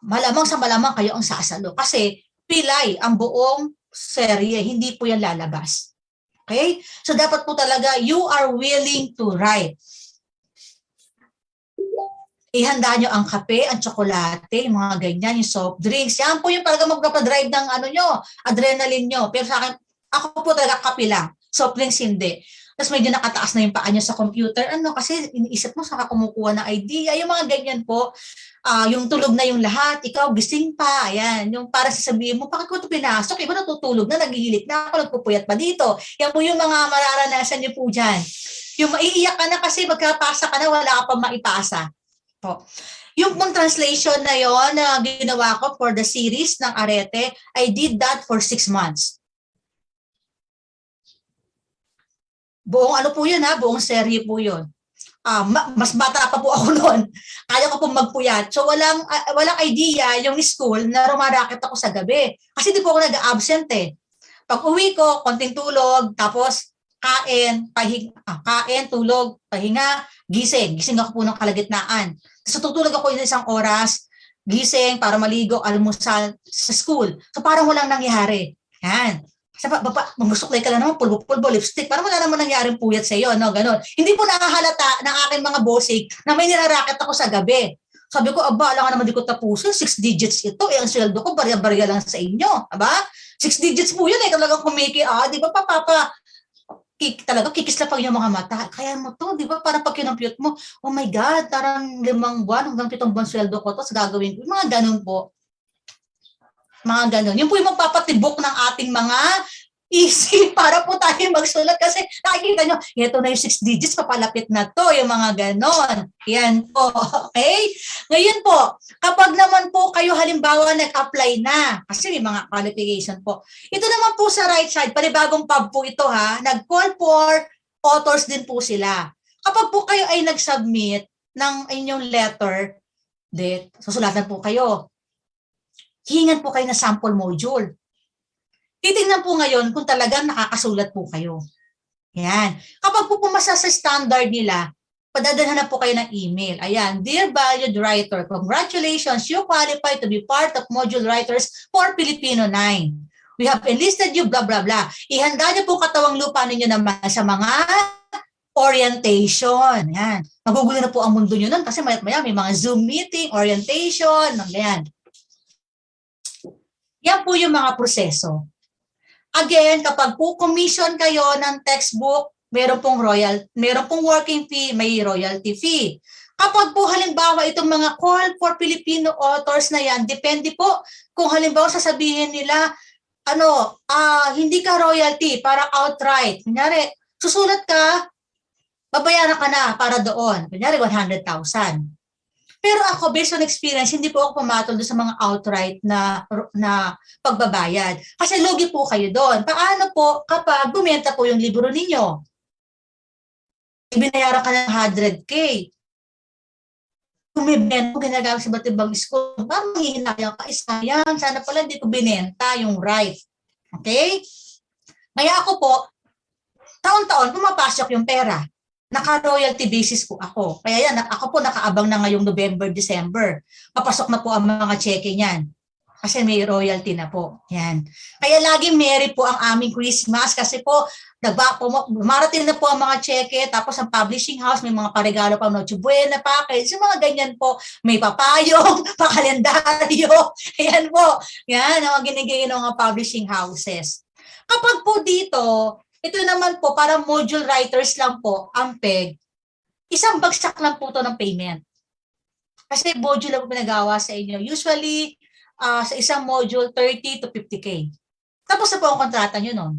malamang sa malamang kayo ang sasalo. Kasi pilay ang buong serye, hindi po yan lalabas. Okay? So dapat po talaga, you are willing to write. Ihanda nyo ang kape, ang tsokolate, yung mga ganyan, yung soft drinks. Yan po yung talaga magpapadrive ng adrenaline nyo. Pero sa akin, ako po talaga kape lang. Soft drinks hindi. Tapos medyo nakataas na yung paa nyo sa computer. Kasi iniisip mo, saka kumukuha ng idea. Yung mga ganyan po, yung tulog na yung lahat, ikaw gising pa. Ayan, yung para sasabihin mo, bakit ko ito pinasok? Iba natutulog na, nagihilik na ako, nagpupuyat pa dito. Yan po yung mga mararanasan nyo po dyan. Yung maiiyak ka na kasi magkapasa ka na, wala ka pa maipasa. Po. Yung pong translation na yon na ginawa ko for the series ng Arete, I did that for 6 months. Buong po yun buong serye po yun. Mas bata pa po ako noon. Kaya ko pong magpuyat. So walang idea yung school na rumaraket ako sa gabi. Kasi di po ako nag-absent Pag uwi ko, konting tulog, tapos kain, tulog, pahinga, gising. Gising ako po ng kalagitnaan. So tutulog ako ng 1 oras, gising para maligo, almusal sa school. So parang walang nangyari. Yan. Kasi mamusuklay ka lang naman, pulbo, lipstick. Parang wala naman nangyaring puyat sa iyo, ganon. Hindi po nakahalata ng aking mga bossing na may niraraket ako sa gabi. Sabi ko, alam nga naman di ko tapusin, 6 digits ito. Ang sweldo ko, barya-barya lang sa inyo. Aba? 6 digits po yun talagang kumiki. Di ba papa? Talaga kikis na pag yung mga mata. Kaya mo to, di ba? Parang pag kinompute mo, oh my God, parang 5 buwan hanggang 7 buwan sweldo ko to, gagawin ko. Mga ganun po. Mga ganun. Yun po yung magpapatibok ng ating mga isip para po tayo magsulat kasi nakikita nyo, ito na yung 6 digits, papalapit na to, yung mga ganon. Yan po. Okay? Ngayon po, kapag naman po kayo halimbawa nag-apply na, kasi may mga qualification po. Ito naman po sa right side, panibagong pub po ito nag-call for authors din po sila. Kapag po kayo ay nag-submit ng inyong letter, susulatan po kayo. Hihingan po kayo ng sample module. Titingnan po ngayon kung talagang nakakasulat po kayo. Yan. Kapag po pumasa sa standard nila, padadalhan na po kayo ng email. Ayan, Dear Valued Writer, congratulations, you qualify to be part of Module Writers for Filipino 9. We have enlisted you, blah, blah, blah. Ihanda niyo po katawang lupa ninyo naman sa mga orientation. Yan. Magugulo na po ang mundo nyo nun kasi maya may mga Zoom meeting, orientation, yan. Yan po yung mga proseso. Again, kapag po commission kayo ng textbook, meron pong working fee, may royalty fee. Kapag po halimbawa itong mga call for Filipino authors na yan, depende po kung halimbawa sasabihin nila, hindi ka royalty, para outright. Kunyari, susulat ka, babayaran ka na para doon. Kunyari, 100,000. Pero ako, based on experience, hindi po ako pumatol doon sa mga outright na pagbabayad. Kasi lugi po kayo doon. Paano po kapag bumenta po yung libro ninyo? Binayaran ka ng 100K. Kung may benta ko ginagamit sa iba't ibang school, parang hihinayang ka, sayang, sana pala hindi ko binenta yung right. Okay? Kaya ako po, taon-taon pumapasok yung pera. Naka-royalty basis po ako. Kaya yan, ako po nakaabang na ngayong November, December. Papasok na po ang mga cheque niyan. Kasi may royalty na po. Yan. Kaya laging merry po ang aming Christmas kasi po marating na po ang mga cheque, tapos ang publishing house, may mga paregalo pang Noche Buena package, yung mga ganyan po, may papayong, pakalendaryo, ayan po, yan, ang ginigay ng mga publishing houses. Kapag po dito, ito naman po, para module writers lang po, ang PEG, isang bagsak lang po to ng payment. Kasi module lang po pinagawa sa inyo. Usually, sa isang module, 30 to 50K. Tapos na po ang kontrata nyo nun.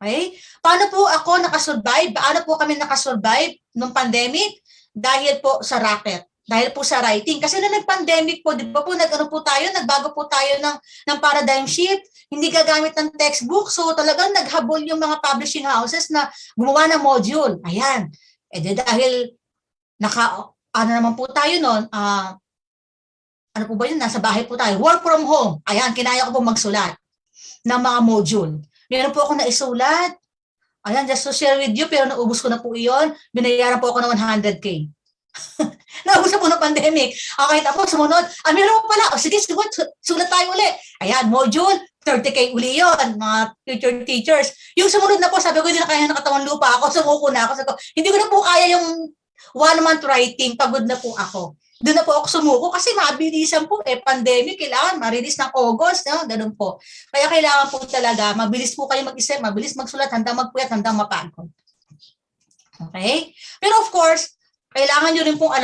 Okay? Paano po ako nakasurvive? Paano po kami nakasurvive nung pandemic? Dahil po sa racket. Dahil po sa writing. Kasi nung nag-pandemic po, di ba po, nagbago po tayo ng paradigm shift. Hindi gagamit ng textbook. So talagang naghabol yung mga publishing houses na gumawa ng module. Ayan. Eh dahil naman po tayo nun, ano po ba yun? Nasa bahay po tayo. Work from home. Ayan, kinaya ko po magsulat ng mga module. Meron po ako naisulat. Ayan, just to share with you, pero naubos ko na po iyon. Binayaran po ako ng 100K. Naubos na po ng pandemic. Okay, tapos sumunod. Meron po pala. Sige, sulat tayo uli. Ayan, module, 30K uli yun, mga future teachers. Yung sumunod na po, sabi ko, hindi na kaya nakatawan lupa ako. Sumuko na ako. Sabi ko, hindi ko na po kaya yung 1 month writing. Pagod na po ako. Doon na po ako sumuko kasi mabilisan po pandemic, kailangan ma-release ng August, no? Ganun po. Kaya kailangan po talaga, mabilis po kayo mag-isip, mabilis magsulat, handang magpuyat, handang mapagod. Okay? Pero of course, kailangan nyo rin pong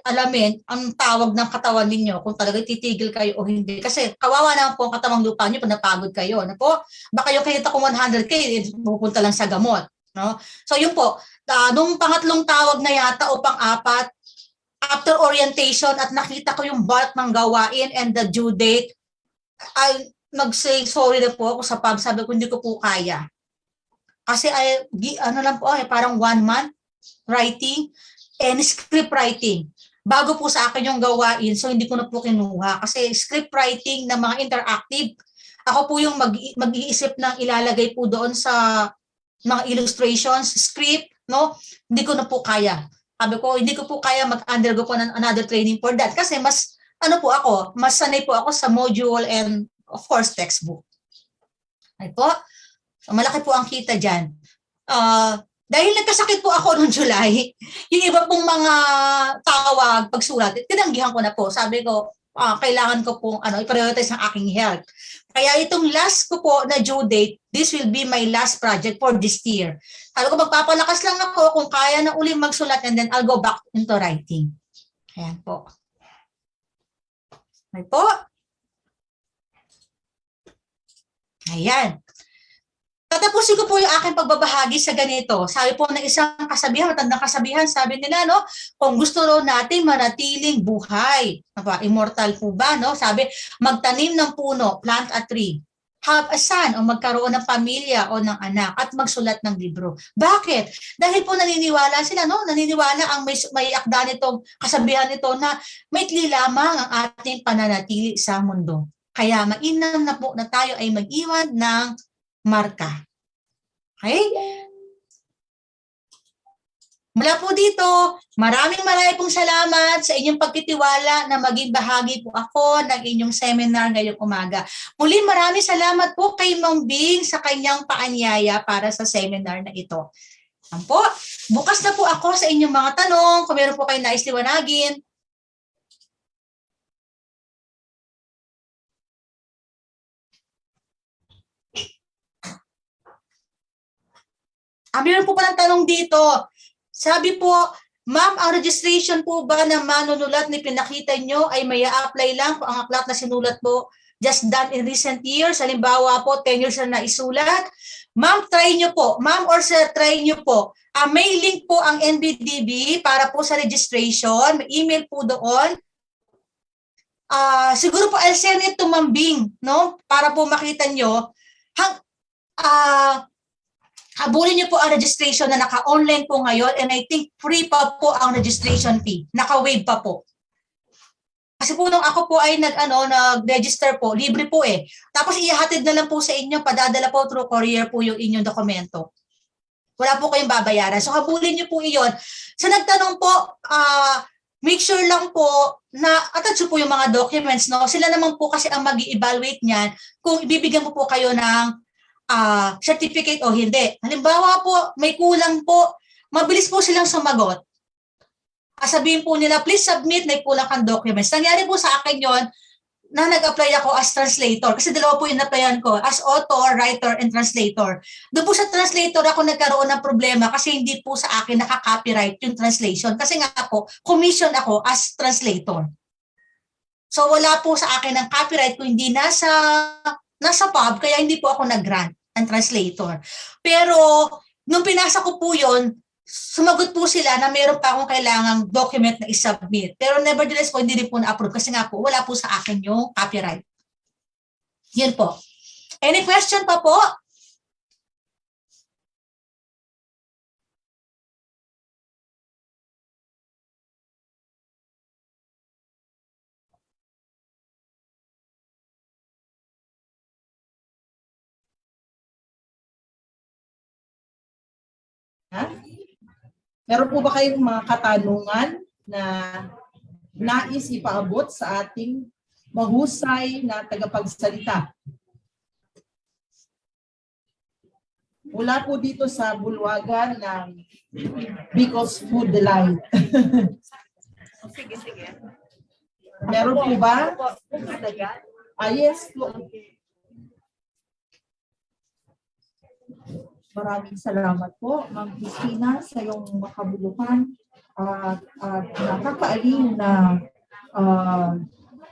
alamin ang tawag ng katawan ninyo kung talaga titigil kayo o hindi. Kasi kawawa naman po ang katawang lupa nyo pag napagod kayo. Ano po? Baka yung kinita kong 100K, pupunta lang sa gamot. No? So yun po, nung pangatlong tawag na yata o pang-apat, after orientation at nakita ko yung bulk ng gawain and the due date, ay nag-say sorry na po ako sa pub. Sabi ko, hindi ko po kaya. Kasi parang 1 month writing and script writing. Bago po sa akin yung gawain, so hindi ko na po kinuha. Kasi script writing na mga interactive, ako po yung mag-iisip ng ilalagay po doon sa mga illustrations, script, no? Hindi ko na po kaya. Sabi ko, hindi ko po kaya mag-undergo po ng another training for that. Kasi mas sanay po ako sa module and of course, textbook. Ay po, so, malaki po ang kita dyan. Dahil nagkasakit po ako noong July, yung iba pong mga tawag, pagsulat, tinanggihan ko na po. Sabi ko, kailangan ko pong i-prioritize ang aking health. Kaya itong last ko po na due date, this will be my last project for this year. Sabi ko, magpapalakas lang ako kung kaya na ulit magsulat and then I'll go back into writing. Ayan po. Ayan po. Ayan. Tatapusin ko po yung aking pagbabahagi sa ganito. Sabi po ng isang kasabihan, matandang kasabihan, sabi nila, no, kung gusto ro natin manatiling buhay, immortal po ba, no? Sabi, magtanim ng puno, plant a tree, have a son, o magkaroon ng pamilya o ng anak, at magsulat ng libro. Bakit? Dahil po naniniwala sila, no? Naniniwala ang may akda nitong kasabihan nito na maikli lamang ang ating pananatili sa mundo. Kaya mainam na po na tayo ay mag-iwan ng marka. Okay? Mula po dito, maraming pong salamat sa inyong pagtitiwala na maging bahagi po ako ng inyong seminar ngayong umaga. Muli maraming salamat po kay Mang Bing sa kanyang paanyaya para sa seminar na ito. Po, bukas na po ako sa inyong mga tanong. Kung meron po kayo nais liwanagin. Meron po palang tanong dito. Sabi po, ma'am, ang registration po ba ng manunulat na pinakita nyo ay may apply lang kung ang aklat na sinulat po just done in recent years. Halimbawa po, 10 years na naisulat. Ma'am, try nyo po. Ma'am or sir, try nyo po. May link po ang NBDB para po sa registration. May email po doon. Siguro po I'll send it to Ma'am Bing, no? Para po makita nyo. Habulin nyo po ang registration na naka-online po ngayon, and I think free pa po ang registration fee. Naka-waive pa po. Kasi po nung ako po ay nag-register po, libre po eh. Tapos ihahatid na lang po sa inyo, padadala po through courier po yung inyong dokumento. Wala po kayong babayaran. So habulin nyo po iyon. Sa nagtanong po, make sure lang po na attach po yung mga documents, no? Sila naman po kasi ang mag-i-evaluate niyan kung ibibigyan mo po kayo ng certificate o hindi. Halimbawa po, may kulang po, mabilis po silang sumagot. Sabihin po nila, please submit, may kulang kang documents. Nangyari po sa akin yon na nag-apply ako as translator. Kasi dalawa po yung applyan ko, as author, writer, and translator. Doon po sa translator ako nagkaroon ng problema kasi hindi po sa akin nakaka-copyright yung translation. Kasi nga po, commission ako as translator. So wala po sa akin ng copyright kung hindi nasa pub, kaya hindi po ako nag-grant ang translator. Pero nung pinasa ko po yun, sumagot po sila na meron pa akong kailangang document na isubmit. Pero nevertheless po, hindi rin po na-approve kasi nga po, wala po sa akin yung copyright. Yun po. Any question pa po? Meron po ba kayong mga katanungan na nais ipaabot sa ating mahusay na tagapagsalita? Mula po dito sa bulwagan ng Bicol's Food Delight. Sige. Meron po ba? Yes po. Maraming salamat po, Ma'am Christina, sa iyong makabuluhan at nakakaalim na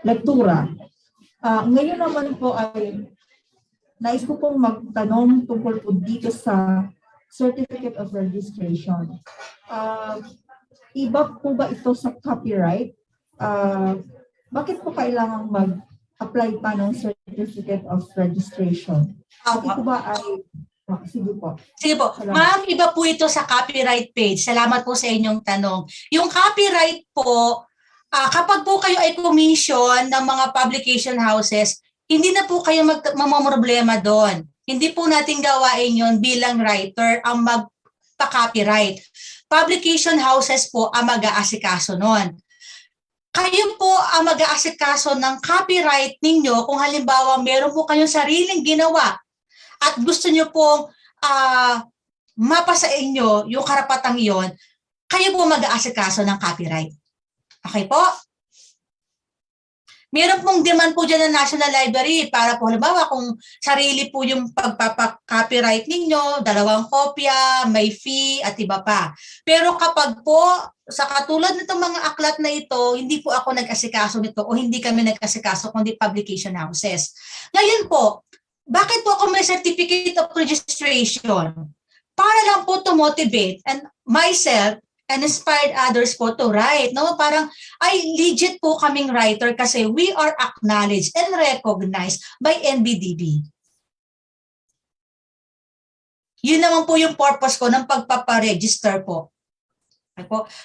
lektura. Ngayon naman po ay nais ko pong magtanong tungkol po dito sa Certificate of Registration. Iba po ba ito sa copyright? Bakit po kailangang mag-apply pa ng Certificate of Registration? Bakit po ba ay sige po. Sige po. Ma'am, iba po ito sa copyright page. Salamat po sa inyong tanong. Yung copyright po, kapag po kayo ay commission ng mga publication houses, hindi na po kayo mamamroblema doon. Hindi po natin gawain yon bilang writer ang magpa-copyright. Publication houses po ang mag-aasikaso nun. Kayo po ang mag-aasikaso ng copyright ninyo kung halimbawa meron po kayong sariling ginawa at gusto nyo pong mapasa inyo yung karapatang iyon, kayo po mag-aasikaso ng copyright. Okay po? Meron pong demand po dyan ng National Library para po halimbawa kung sarili po yung pagpapaka-copyright ninyo, 2 kopya, may fee at iba pa. Pero kapag po sa katulad nitong mga aklat na ito, hindi po ako nag-asikaso nito o hindi kami nag-asikaso kundi publication houses. Ngayon po, bakit po ako may certificate of registration? Para lang po to motivate and myself and inspired others po to write. No? Parang ay legit po kaming writer kasi we are acknowledged and recognized by NBDB. Yun naman po yung purpose ko ng pagpaparegister po.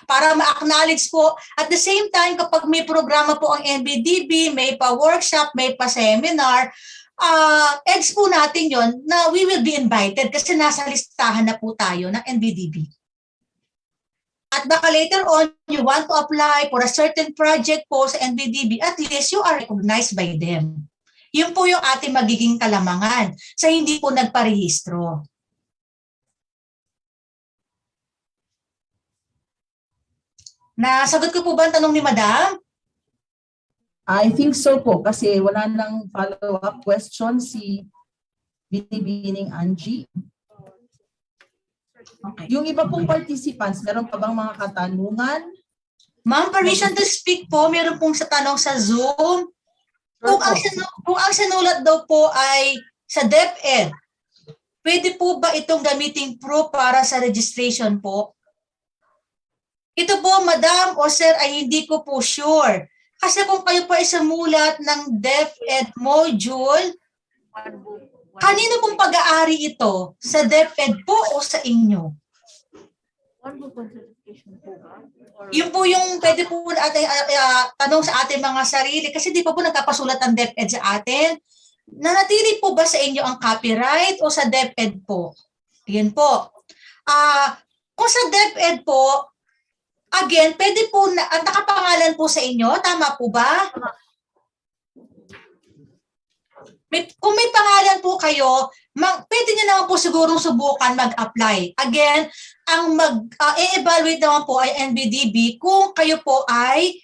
Para ma-acknowledge po. At the same time, kapag may programa po ang NBDB, may pa-workshop, may pa-seminar, edge po natin yon na we will be invited kasi nasa listahan na po tayo ng NBDB. At baka later on, you want to apply for a certain project po sa NBDB, at least you are recognized by them. Yun po yung ating magiging kalamangan sa hindi po nagparehistro. Nasagot ko po ba ang tanong ni Madam? I think so po kasi wala nang follow-up question si Binibining Angie. Okay. Yung iba pong participants, meron pa bang mga katanungan? Ma'am, permission to speak po. Meron pong sa tanong sa Zoom. Kung ang sinulat daw po ay sa DepEd, pwede po ba itong gamiting proof para sa registration po? Ito po, madam o sir, ay hindi ko po sure. Kasi kung kayo po ay sumulat ng DepEd module, kanino pong pag-aari ito? Sa DepEd po o sa inyo? Yun po yung pwede po natin tanong sa ating mga sarili kasi di pa po nagkapasulat ang DepEd sa atin. Nanatili po ba sa inyo ang copyright o sa DepEd po? Yan po. Kung sa DepEd po, again, pwede po na nakapangalan po sa inyo, tama po ba? Kung may pangalan po kayo, pwede nyo naman po sigurong subukan mag-apply. Again, ang mag-evaluate naman po ay NBDB kung kayo po ay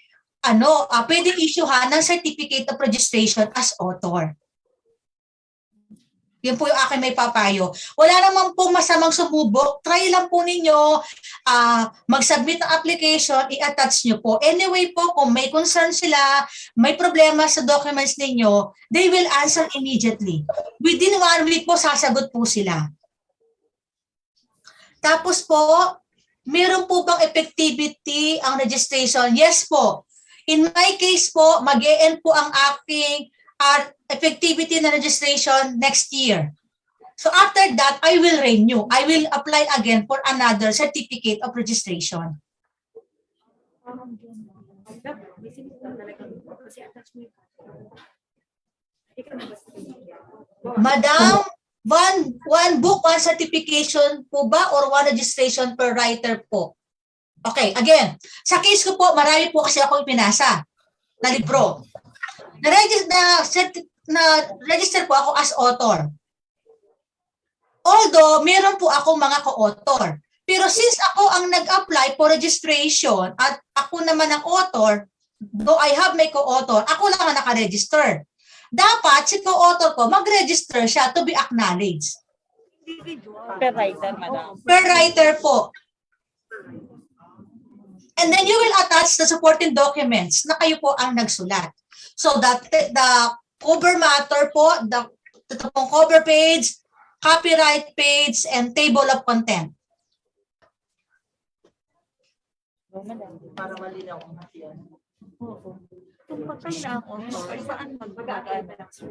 pwede issuehan ng Certificate of Registration as author. Yan po yung akin may papayo. Wala naman pong masamang sumubok. Try lang po ninyo, mag-submit ng application, i-attach nyo po. Anyway po, kung may concern sila, may problema sa documents ninyo, they will answer immediately. Within 1 week po, sasagot po sila. Tapos po, meron po bang effectivity ang registration? Yes po. In my case po, mag-e-end po ang aking effectivity na registration next year. So after that, I will renew. I will apply again for another certificate of registration. Madam, one book, one certification po ba or one registration per writer po? Okay, again, sa case ko po, marami po kasi ako ipinasa na libro. Na-register po ako as author. Although, meron po ako mga co-author. Pero since ako ang nag-apply for registration at ako naman ang author, though I have my co-author, ako lang ang naka-register. Dapat si co-author ko, mag-register siya to be acknowledged. Per writer, madam. Per writer po. And then you will attach the supporting documents na kayo po ang nagsulat. So that the cover matter po, the cover page, copyright page, and table of content. Para malinaw ang yan. Kung patay na ang author,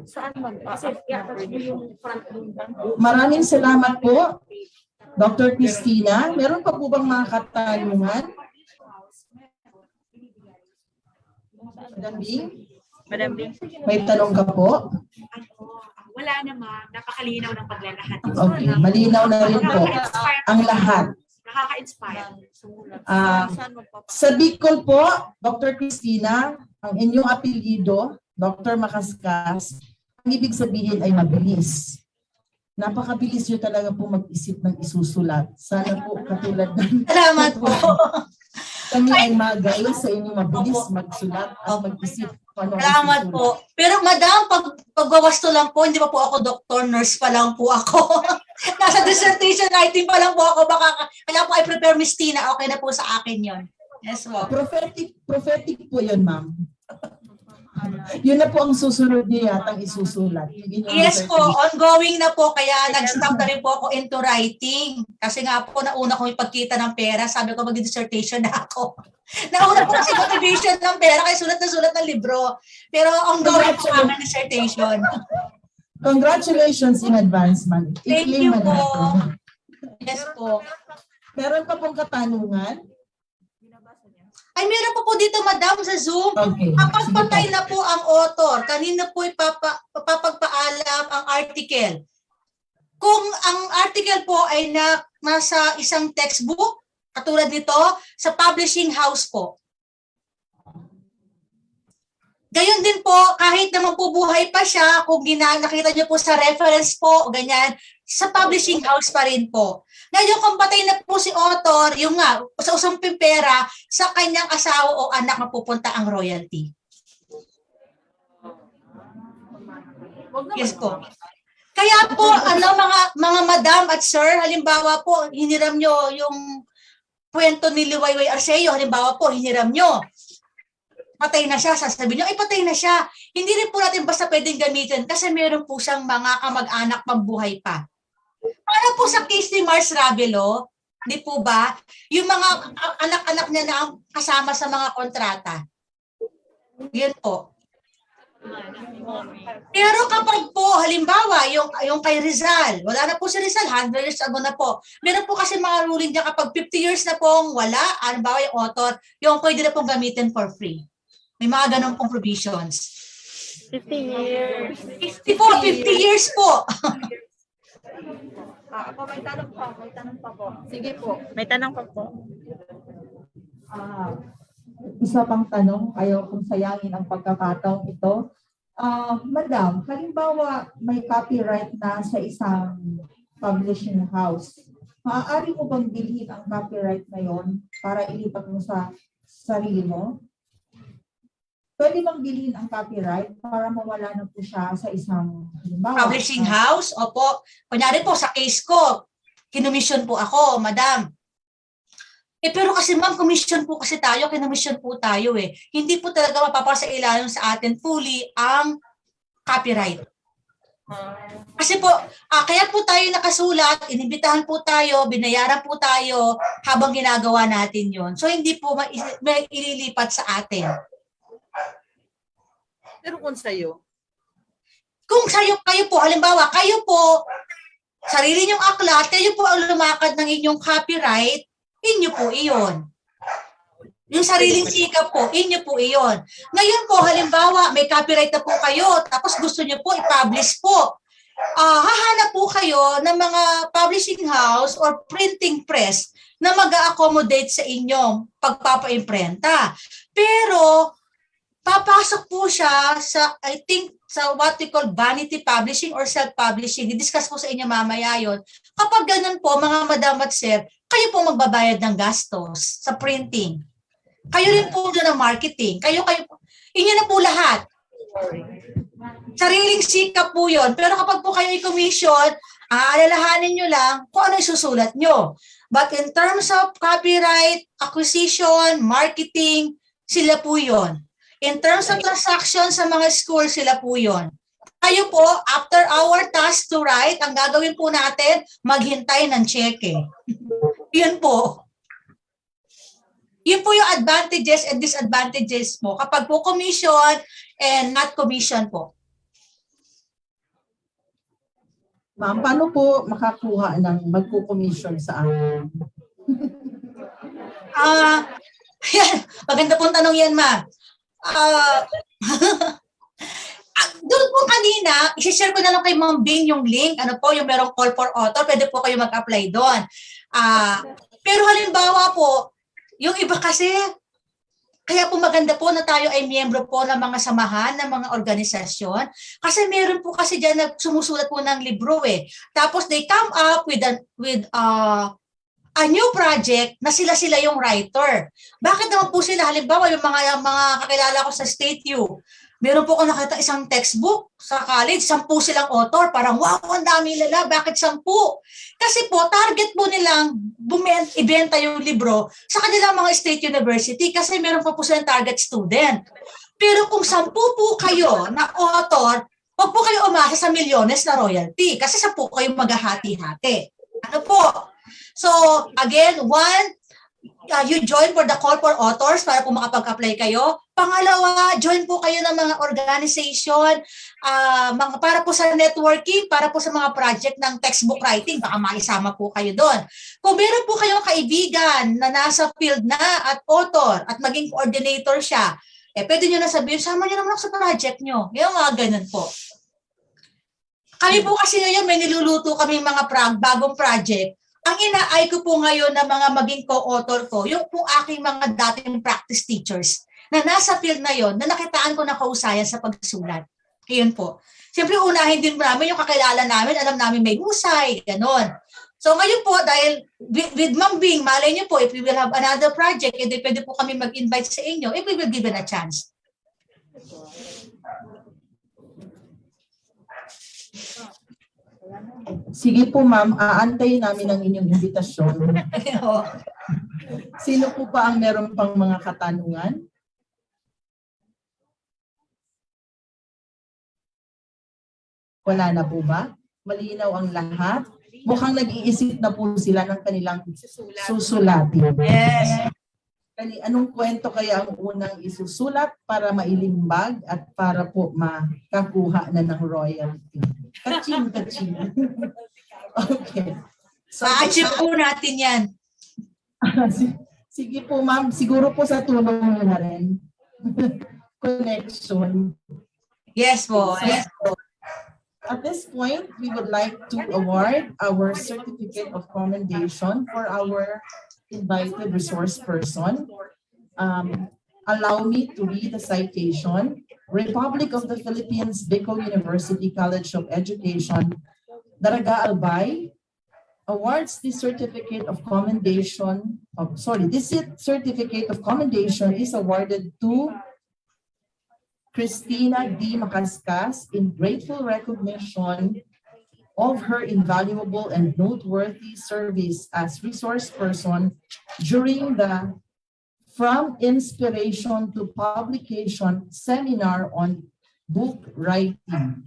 saan mag-attach mo yung front room? Maraming salamat po, Dr. Cristina. Meron pa po bang mga katanungan? Madam Bing? Madam Bing? May tanong ka po? Wala naman, napakalinaw ng paglalahad. Okay, malinaw na rin po ang lahat. Nakaka-inspire. Sa Bicol po, Dr. Cristina, ang inyong apelyido, Dr. Makaskas, ang ibig sabihin ay mabilis. Napakabilis nyo talaga po mag-isip ng isusulat. Sana po katulad ng... Salamat po. Kami ay magayon sa inyo mabilis magsulat at mag-isip. Salamat po. Pero madam, pagwawasto lang po, hindi pa po ako doctor, nurse pa lang po ako. Nasa dissertation writing pa lang po ako. Kaya po I prepare Miss Tina, okay na po sa akin yon. Yes po. Prophetic po yun, ma'am. Yun na po ang susunod niyo yatang isusulat. Yes po, ongoing na po. Kaya nag-stop na rin po ako into writing. Kasi nga po, nauna ko ipagkita ng pera. Sabi ko, mag-dissertation na ako. Nauna po kasi motivation ng pera. Kaya sulat ng libro. Pero ongoing po ang dissertation. Congratulations in advance, ma'am. Thank you po. Yes po. Meron pa pong katanungan? Ay, meron po dito, madam, sa Zoom. Okay. Kapag patay na po ang author, kanina po ipapagpaalam ang article. Kung ang article po ay nasa isang textbook, katulad nito, sa publishing house po. Gayon din po, kahit naman po buhay pa siya, kung nakita niyo po sa reference po, ganyan, sa publishing house pa rin po. Ngayon, kung patay na po si author, yung nga, sa usamping pera, sa kanyang asawa o anak mapupunta ang royalty. Yes po. Kaya po, mga madam at sir, halimbawa po, hiniram nyo yung kwento ni Liwayway Arceo, halimbawa po, hiniram nyo. patay na siya, sasabihin nyo, ay patay na siya. Hindi rin po natin basta pwedeng gamitin kasi meron po siyang mga kamag-anak pambuhay pa. Para po sa case ni Mars Ravelo, di po ba, yung mga anak-anak niya na ang kasama sa mga kontrata. Yun po. Pero kapag po, halimbawa, yung kay Rizal, wala na po si Rizal, 100 years ago na po. Meron po kasi mga ruling niya kapag 50 years na pong wala, halimbawa yung author, yung pwede na pong gamitin for free. May mga ganun pong provisions. 50 years. 50 years po. Ako may tanong pa po. Sige po. May tanong pa po. Isa pang tanong, ayaw kong sayangin ang pagkakataong ito. Madam, halimbawa may copyright na sa isang publishing house. Maaari mo bang bilhin ang copyright na yon para ilipat mo sa sarili mo? Pwede bang bilhin ang copyright para mawala na po siya sa isang halimbawa? Publishing house, opo. Kunyari po, sa case ko, kinumission po ako, madam. Pero kasi ma'am, commission po kasi tayo, kinumission po tayo eh. Hindi po talaga mapapasa ilalim sa atin fully ang copyright. Kasi po, kaya po tayo nakasulat, inibitahan po tayo, binayaran po tayo habang ginagawa natin yon. So hindi po may ililipat sa atin. Pero kung sa'yo? Kung kayo po, halimbawa, kayo po, sarili niyong aklat, kayo po ang lumakad ng inyong copyright, inyo po iyon. Yung sariling sikap po, inyo po iyon. Ngayon po, halimbawa, may copyright na po kayo, tapos gusto niyo po i-publish po. Hahanap po kayo ng mga publishing house or printing press na mag-accommodate sa inyong pagpapa-imprenta. Pero, papasok po siya sa, I think, sa what we call vanity publishing or self-publishing. I-discuss po sa inyo mamaya yun. Kapag ganun po, mga madam at sir, kayo po magbabayad ng gastos sa printing. Kayo rin po doon ng marketing. Inyo na po lahat. Sariling sikap po yun. Pero kapag po kayo i-commission, aalalahanin nyo lang kung ano isusulat nyo. But in terms of copyright, acquisition, marketing, sila po yun. In terms of transaction sa mga school, sila po yun. Kayo po, after our task to write, ang gagawin po natin, maghintay ng cheque. Yun po. Yun po yung advantages and disadvantages mo kapag po commission and not commission po. Ma'am, paano po makakuha ng magko-commission sa akin? Maganda pong tanong yan, ma'am. Doon po kanina, i-share ko na lang kay Ma'am Bing yung link, yung merong call for author, pwede po kayo mag-apply doon. Pero halimbawa po, yung iba kasi, kaya po maganda po na tayo ay miyembro po ng mga samahan, ng mga organisasyon, kasi meron po kasi dyan na sumusulat po ng libro eh. Tapos they come up with a new project na sila yung writer. Bakit naman po sila? Halimbawa, yung mga kakilala ko sa State U, meron po ako nakita isang textbook sa college, 10 silang author. Parang, wow, ang dami nila. Bakit 10? Kasi po, target po nilang ibenta yung libro sa kanilang mga state university kasi meron po silang target student. Pero kung 10 po kayo na author, huwag po kayo umasa sa milyones na royalty kasi 10 kayo maghahati-hati. Ano po? So, again, you join for the call for authors para po makapag-apply kayo. Pangalawa, join po kayo ng mga organization para po sa networking, para po sa mga project ng textbook writing, baka maisama po kayo doon. Kung meron po kayong kaibigan na nasa field na at author at maging coordinator siya, pwede nyo na sabihin, sama nyo naman ako sa project nyo. Yung mga ganun po. Kami po kasi ngayon may niluluto kaming mga bagong project. Ang ina-ay ko po ngayon na mga maging co-author ko, yung po aking mga dating practice teachers na nasa field na yon na nakitaan ko ng kausayan sa pagsulat. Ayun po. Siyempre, unahin din namin yung kakilala namin, alam namin may husay, gano'n. So ngayon po, dahil with Ma'am Bing, malay niyo po, if we will have another project, pwede po kami mag-invite sa inyo, if we will give it a chance. Sige po ma'am, aantayin namin ang inyong imbitasyon. Sino po ba ang meron pang mga katanungan? Wala na po ba? Malinaw ang lahat? Mukhang nag-iisip na po sila ng kanilang susulatin. Yes. Anong kwento kaya ang unang isusulat para mailimbag at para po makakuha na ng royalty? Kaching, kaching. Okay. So, Ma-achieve po natin yan. sige po ma'am, siguro po sa tulong nyo na rin. Connection. Yes po. Yes po. At this point, we would like to award our certificate of commendation for our invited resource person. Allow me to read the citation. Republic of the Philippines, Bicol University College of Education, Daraga Albay, awards the certificate of commendation. This certificate of commendation is awarded to Christina D. Macascas in grateful recognition of her invaluable and noteworthy service as resource person during the From Inspiration to Publication seminar on book writing,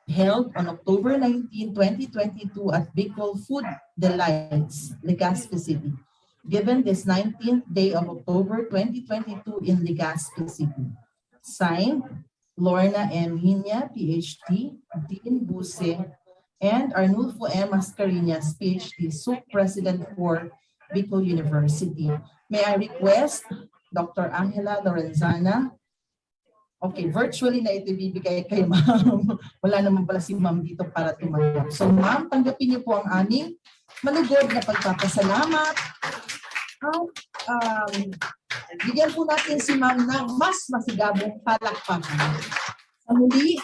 held on October 19, 2022 at Bicol Food Delights, Legazpi City, given this 19th day of October 2022 in Legazpi City. Signed, Lorna M. Hinya, PhD, Dean Buse, and Arnulfo M. Mascareñas, PhD, SUC President for Bicol University. May I request Dr. Angela Lorenzana. Okay, virtually na ito ibibigay kay ma'am. Wala naman pala si ma'am dito para tumanggap. So ma'am, tanggapin niyo po ang aming malugod na pagpapasalamat. Bigyan po natin si ma'am ng mas masigabong palakpakan. Sa muli,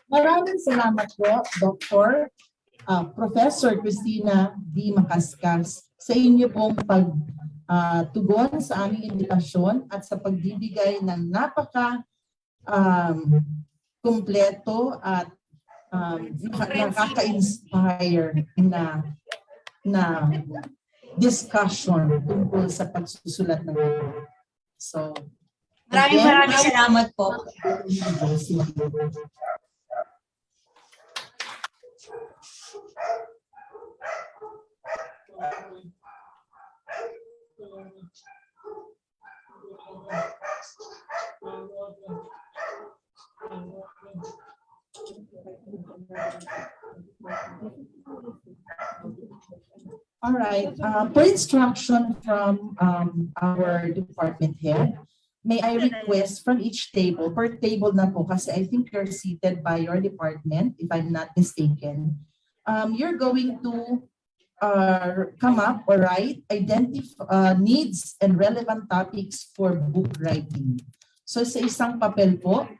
maraming salamat po, Dr. Professor Christina D. Macascas, sa inyo pong pagtugon sa aming imbitasyon at sa pagbibigay ng kumpleto at nakaka-inspire na discussion tungkol sa pagsusulat ng ito. So, Maraming salamat po. All right. Per instruction from our department head, may I request from each table, per table na po, kasi I think you're seated by your department, if I'm not mistaken. You're going to come up or write, identify needs and relevant topics for book writing. So sa isang papel po,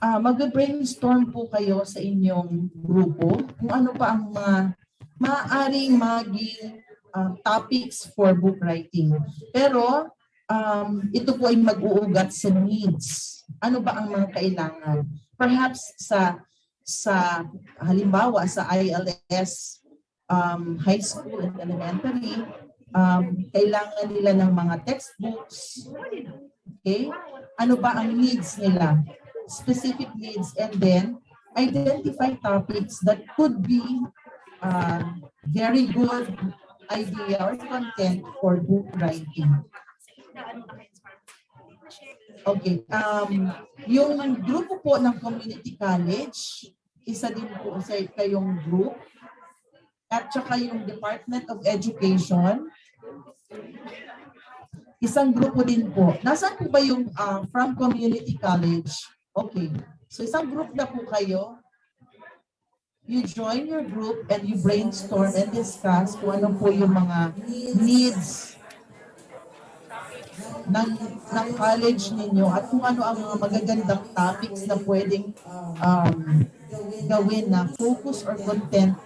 mag-brainstorm po kayo sa inyong grupo kung ano pa ang mga maaaring maging topics for book writing. Pero ito po ay mag-uugat sa needs. Ano ba ang mga kailangan? Perhaps sa halimbawa sa ILS high school and elementary, kailangan nila ng mga textbooks. Okay? Ano ba ang needs nila? Specific needs, and then identify topics that could be very good idea or content for book writing. Okay. Yung grupo po ng community college, isa din po sa kayong group, at saka yung Department of Education, isang grupo din po. Nasaan po ba yung from community college? Okay. So isang group na po kayo. You join your group and you brainstorm and discuss kung ano po yung mga needs ng college ninyo at kung ano ang mga magagandang topics na pwedeng gawin na focus or content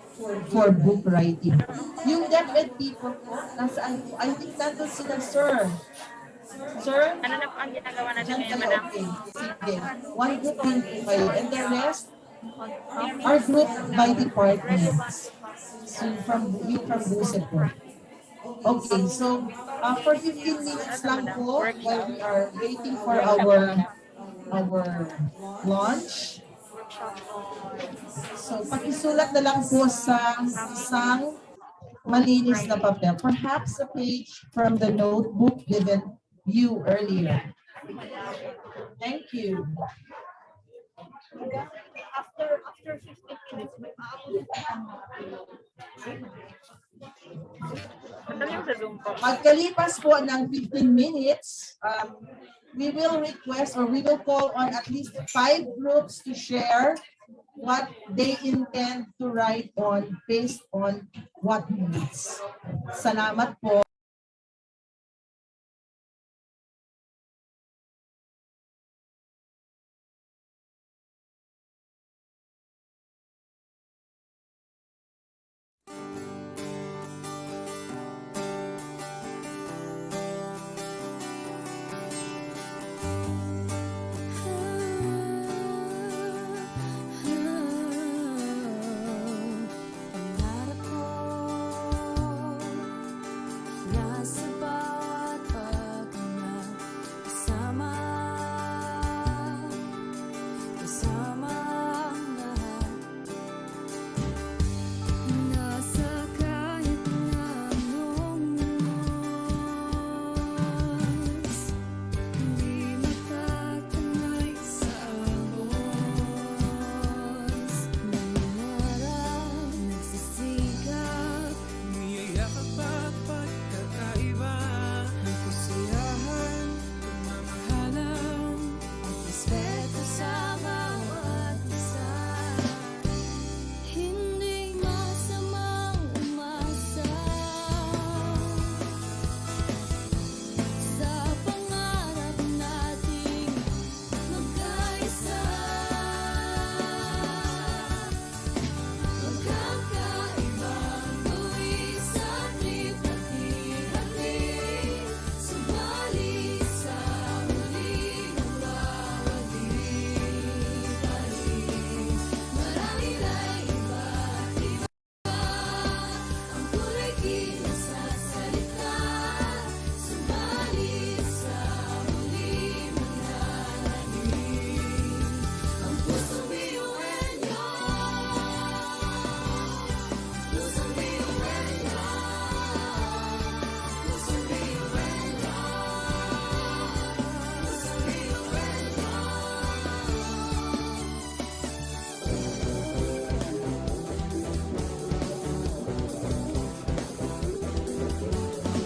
for book writing. Yung DepEd people po, nasaan po? I think nandun sila, sir. Sir? Ano na po ang ginagawa natin Diyan ngayon, kayo, madam? okay. Sige. One group din po kayo. And the rest are grouped by departments. So from Buse po. Okay, so for 15 minutes lang po while we are waiting for our launch, workshop on So, pakisulat na lang po sa isang malinis na papel. Perhaps a page from the notebook given you earlier. Thank you. after 15 minutes may aabutin ang mga tulong. Madali yung sa Zoom po. Pagkalipas po ng 15 minutes, we will request or we will call on at least 5 groups to share what they intend to write on based on what needs. Salamat po. Pangarap ko nasa bawat paghinga kasama ang lahat. Nasa kahit na anong oras, hindi matatanay sa agos. Nangarap, nagsisikap, Niyayakap at pagkakaiba. may kasiyahan, pagmamahalan, at respeto sa bawat isa. Hindi masamang umasa sa pangarap nating magkaisa. Magkakaibang tuwid sa trip-hati-hati, subalit sa huli magwawagi-wagi. Marami na iba't iba ang kulay kinasasalita, subalit sa huli mananalig ang pusong biyuelyo. Pusong biyuelyo. Pusong biyuelyo. Pusong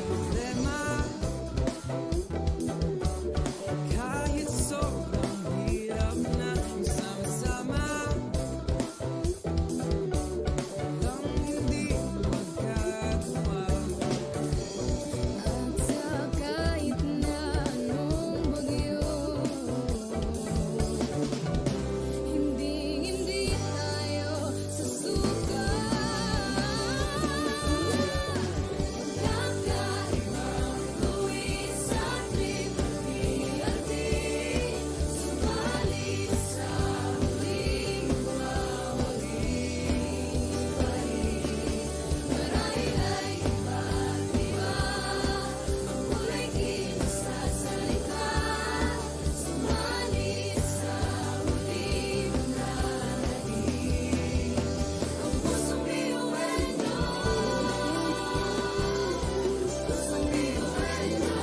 Problema, kahit sobrang hirap na sama-sama, lang hindi magkagawa. At sa kahit na anong bagyo, hindi tayo susuka. Magkakaibang tuwid sa trip-hati-hati, subalit sa huli magwawagi-wagi. Marami na iba't iba ang kulay kinasasalita, subalit sa huli mananalig ang pusong biyuelyo. Pusong biyuelyo.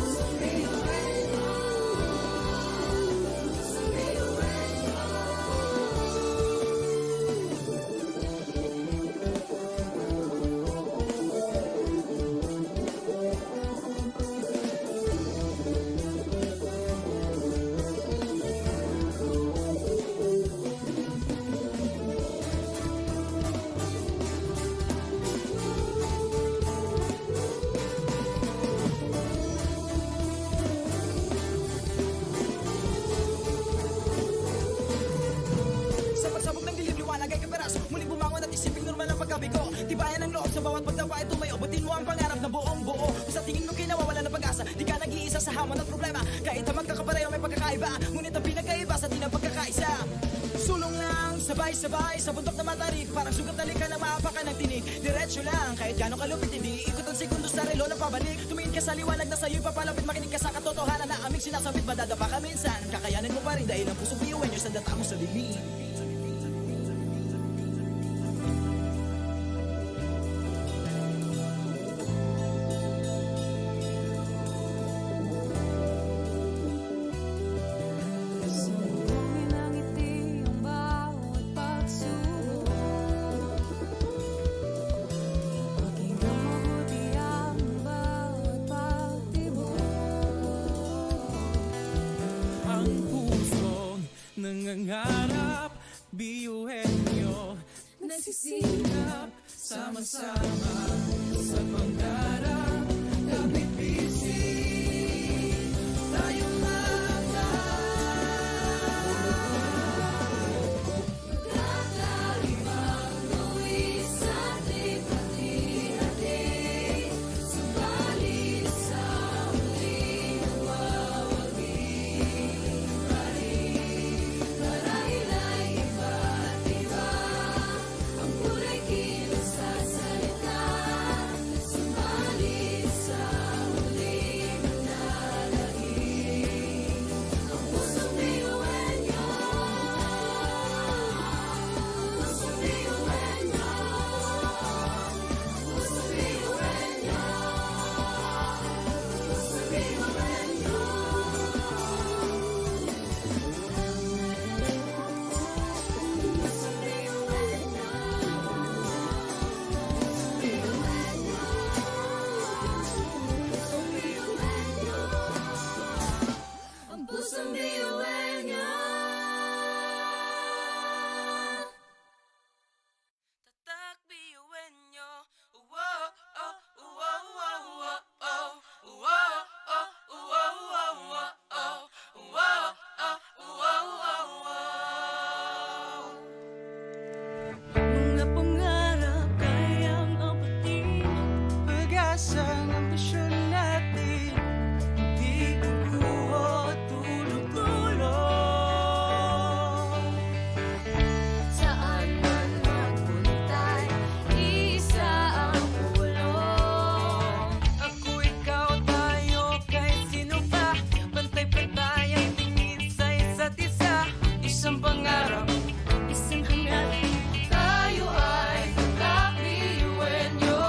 Pusong biyuelyo. Pusong Sa pagsabog ng dilim, liwanag ay kaperas. Muling bumangon at isiping normal ang pagkabigo. Tibayan ang loob sa bawat pagdapa ay tumayo. Batin mo ang pangarap na buong buo. Kung sa tingin mo kinawawala ng pag-asa, di ka nag-iisa sa hamon at problema. Kahit ang magkakapareho may pagkakaiba, ngunit ang pinagkaiba sa di ng pagkakaisa. Sulong lang sa Sabay-sabay sa bundok na matarik, parang sugat na lika ng maapakan ng tinig. Diretso lang, kahit gano'ng kalupit, hindi ikot ang segundo sa relo na pabalik. Tumingin ka sa liwanag na sa'yo'y papalapit, makinig ka sa katotohanan na aming sinasabit. Madadapa ka minsan, kakayanin mo pa rin dahil ang pusong biyuan nyo sa data mo sa dilim. Sumbongin ang ngiti ang bawat pagsubok. Pakinggan mabuti ang bawat pagtibok. Ang pusong nangangarap, biyuhin nyo, nagsisikap, sama-sama sa pangarap. Kapit bisig, tayong Kakaibang luwis at lipat-lihatin, subalit sa huli nawawagi pa rin. Marahil ay iba't iba ang kulay kilos at salita, subalit sa huli manlalangin ang pusong biyuhan niyo. Pusong biyuhan niyo. Pusong biyuhan niyo. Pusong biyuhan niyo. Pusong biyuhan niyo. Ang pusong biyuhan niyo. Tatak biyuhan niyo. Wow, oh, wow, wow, wow, oh. Wow, oh, wow, wow, wow, oh. Wow, oh, wow, wow, wow. Mga pangarap kayang abutin, pag-asa ng ambisyon natin, di kukuha tulog-tulog. Saan man magpuntay, isa ang ulong. Ako, ikaw, tayo, kahit sino pa, pantay-pantay ang tingin sa isa't isa. Isang pangarap, Isang hangarin, tayo ay kakbiyuhin niyo.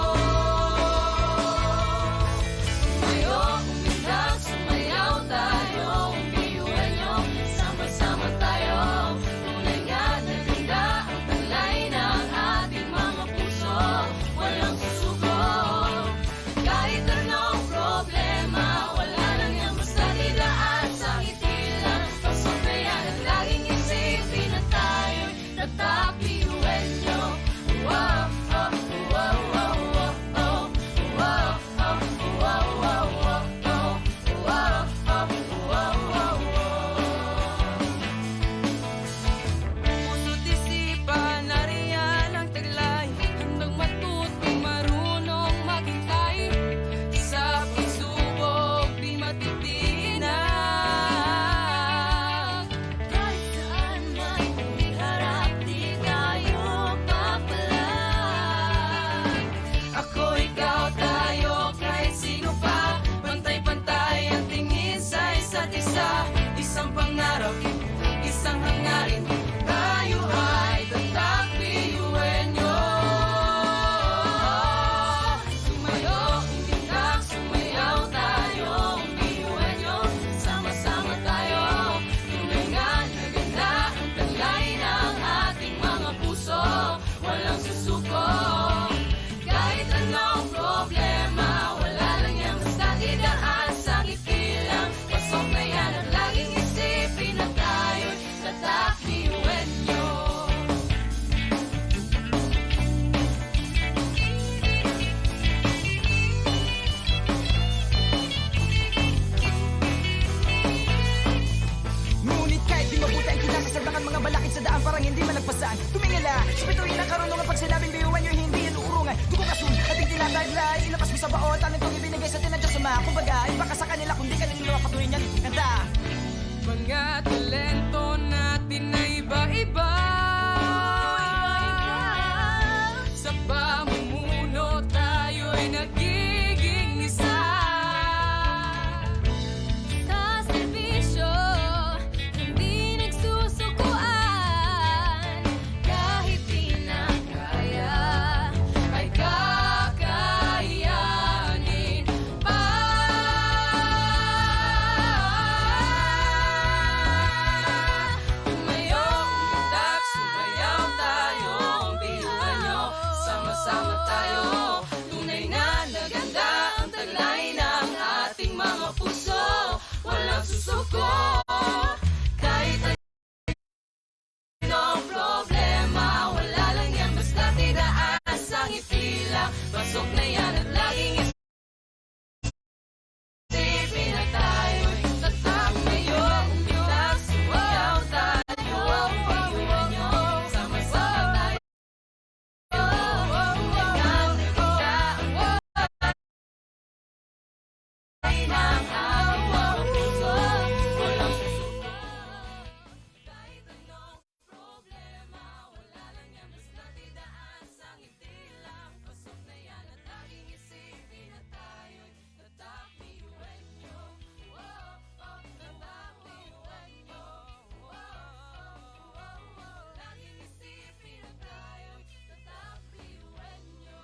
Sumayo, umilag, sumayaw tayo, biyuhin niyo. Sama-sama tayo, tunay nga na ganda ang talay ng ating mga puso. Walang susuko, kahit anong problema, wala lang yan basta didaan sa ngiti lang. Pasabayan at laging isipin na tayo'y tatak biyuhin niyo. Wow, oh, wow, wow, wow, oh. Wow, oh, wow, wow, wow, oh. Wow, oh, wow, wow, wow. puso't isipan, nariyan ang taglay. Handang matuto, marunong maghintay. Sa pagsubok, di matitinag. Kahit saan man iharap, di tayo papalag. Ako, ikaw, tayo, kahit sino pa, pantay-pantay ang tingin sa isa't isa. Isang pangarap, isang hangarin, tayo ay tatak biyuhin niyo. Sumayo, umilag, sumayaw tayo, biyuhin niyo. Sama-sama tayo, tunay nga na ganda ang talay ng ating mga puso. Walang susuko, kahit anong problema, wala lang yan basta didaan sa ngiti lang. Pasok na yan at laging isipin na tayo'y tatak biyuhin niyo. Ngunit kahit di mabuti ang kinakasagdakan, mga balakid sa daan parang hindi malagpasan. Tumingala, supituin ang karunungan pag sinabing biyuhan nyo, hindi yan uurungan. Tukong asun, ating tinataglay, ilabas mo sa baon, talentong ibinigay sa tinadyak sama. Kumbaga, iba ka sa kanila kung di ka niluluwa, patuloy yan, kanta. Mga talento natin na iba-iba. Pasok na yan at laging isipin na tayo'y tatak ngayon. Umilag, sumayaw tayo, iwan nyo. Sama-sama tayo. Ay ng awa ang puso, walang susuko. Kahit anong problema, wala lang yan basta didaan sa ngiti lang. Pasok na yan at laging isipin na tayo'y tatak biyuan nyo. Tatak biyuan nyo. Laging isipin na tayo'y tatak biyuan nyo.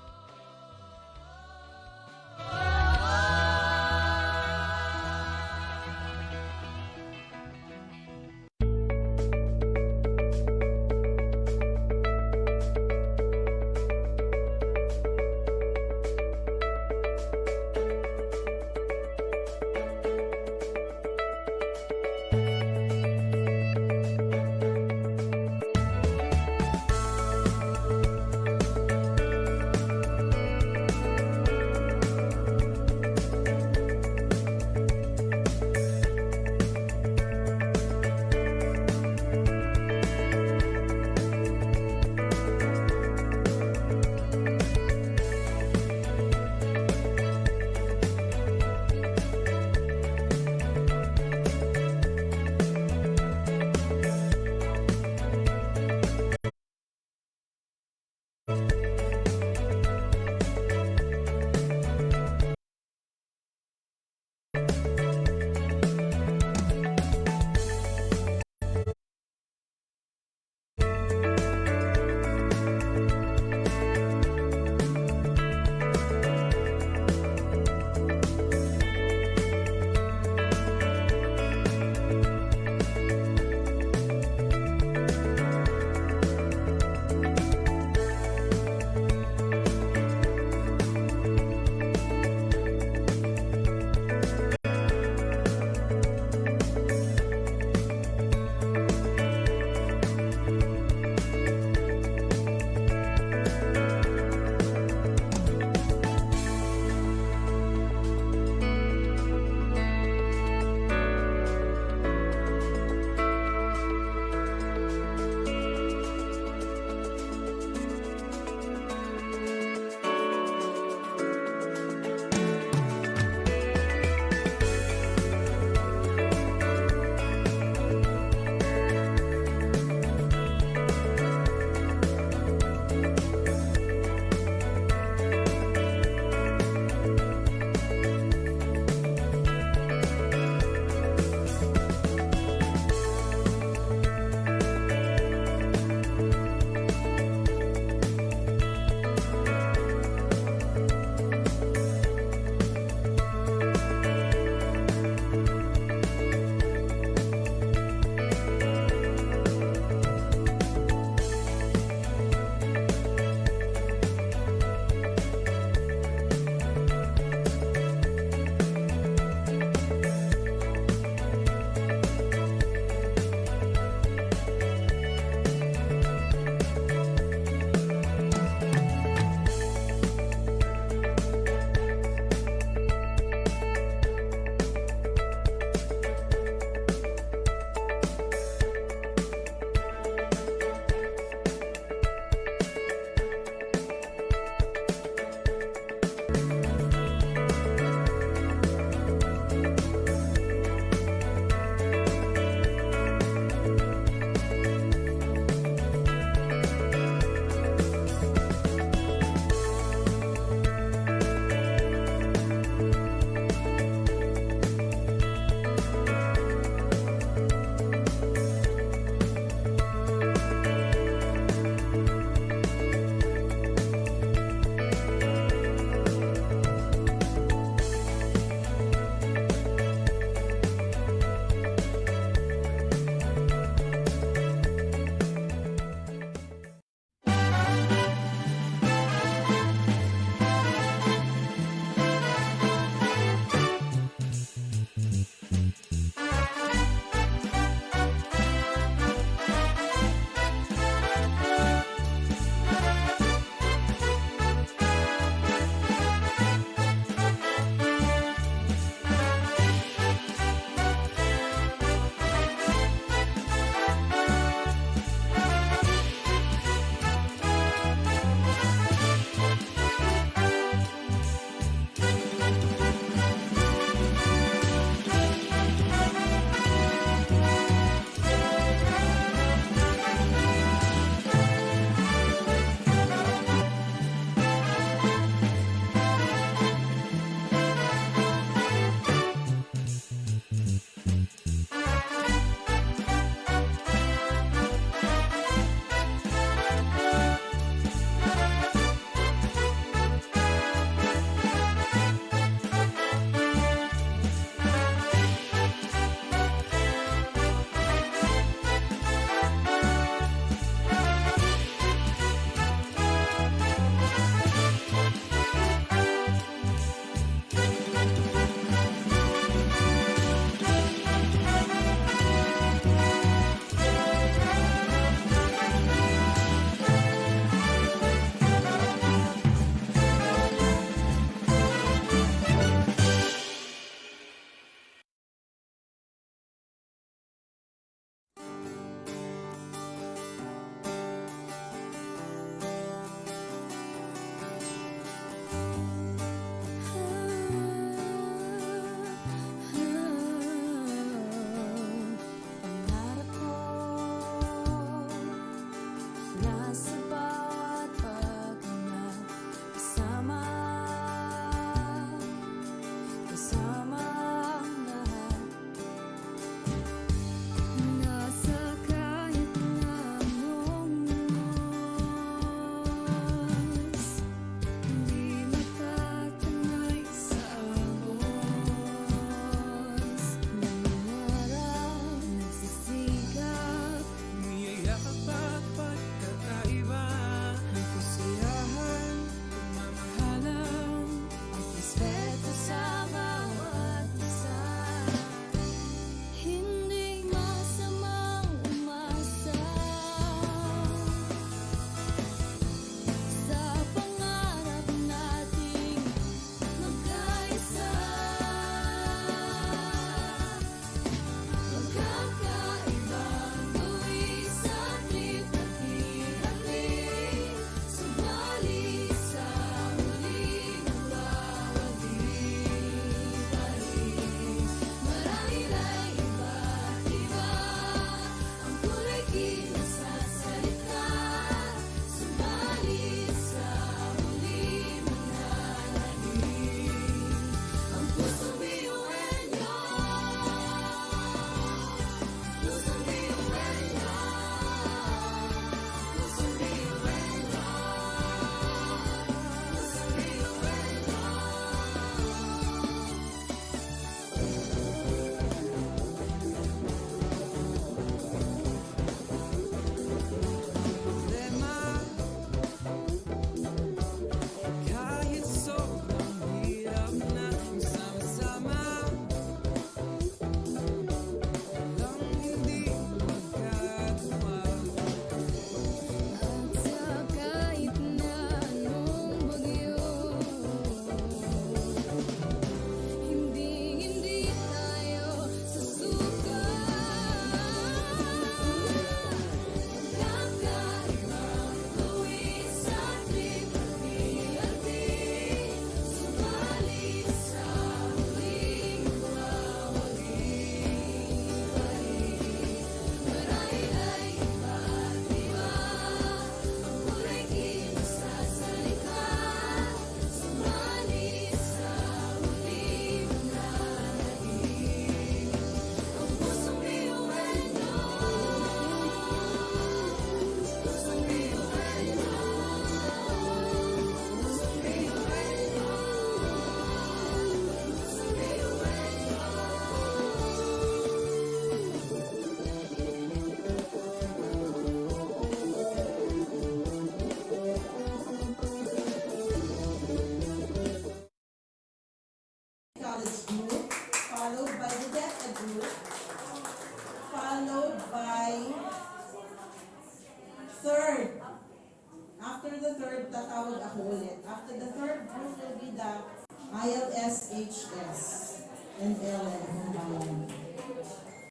SHS and Ellen combined.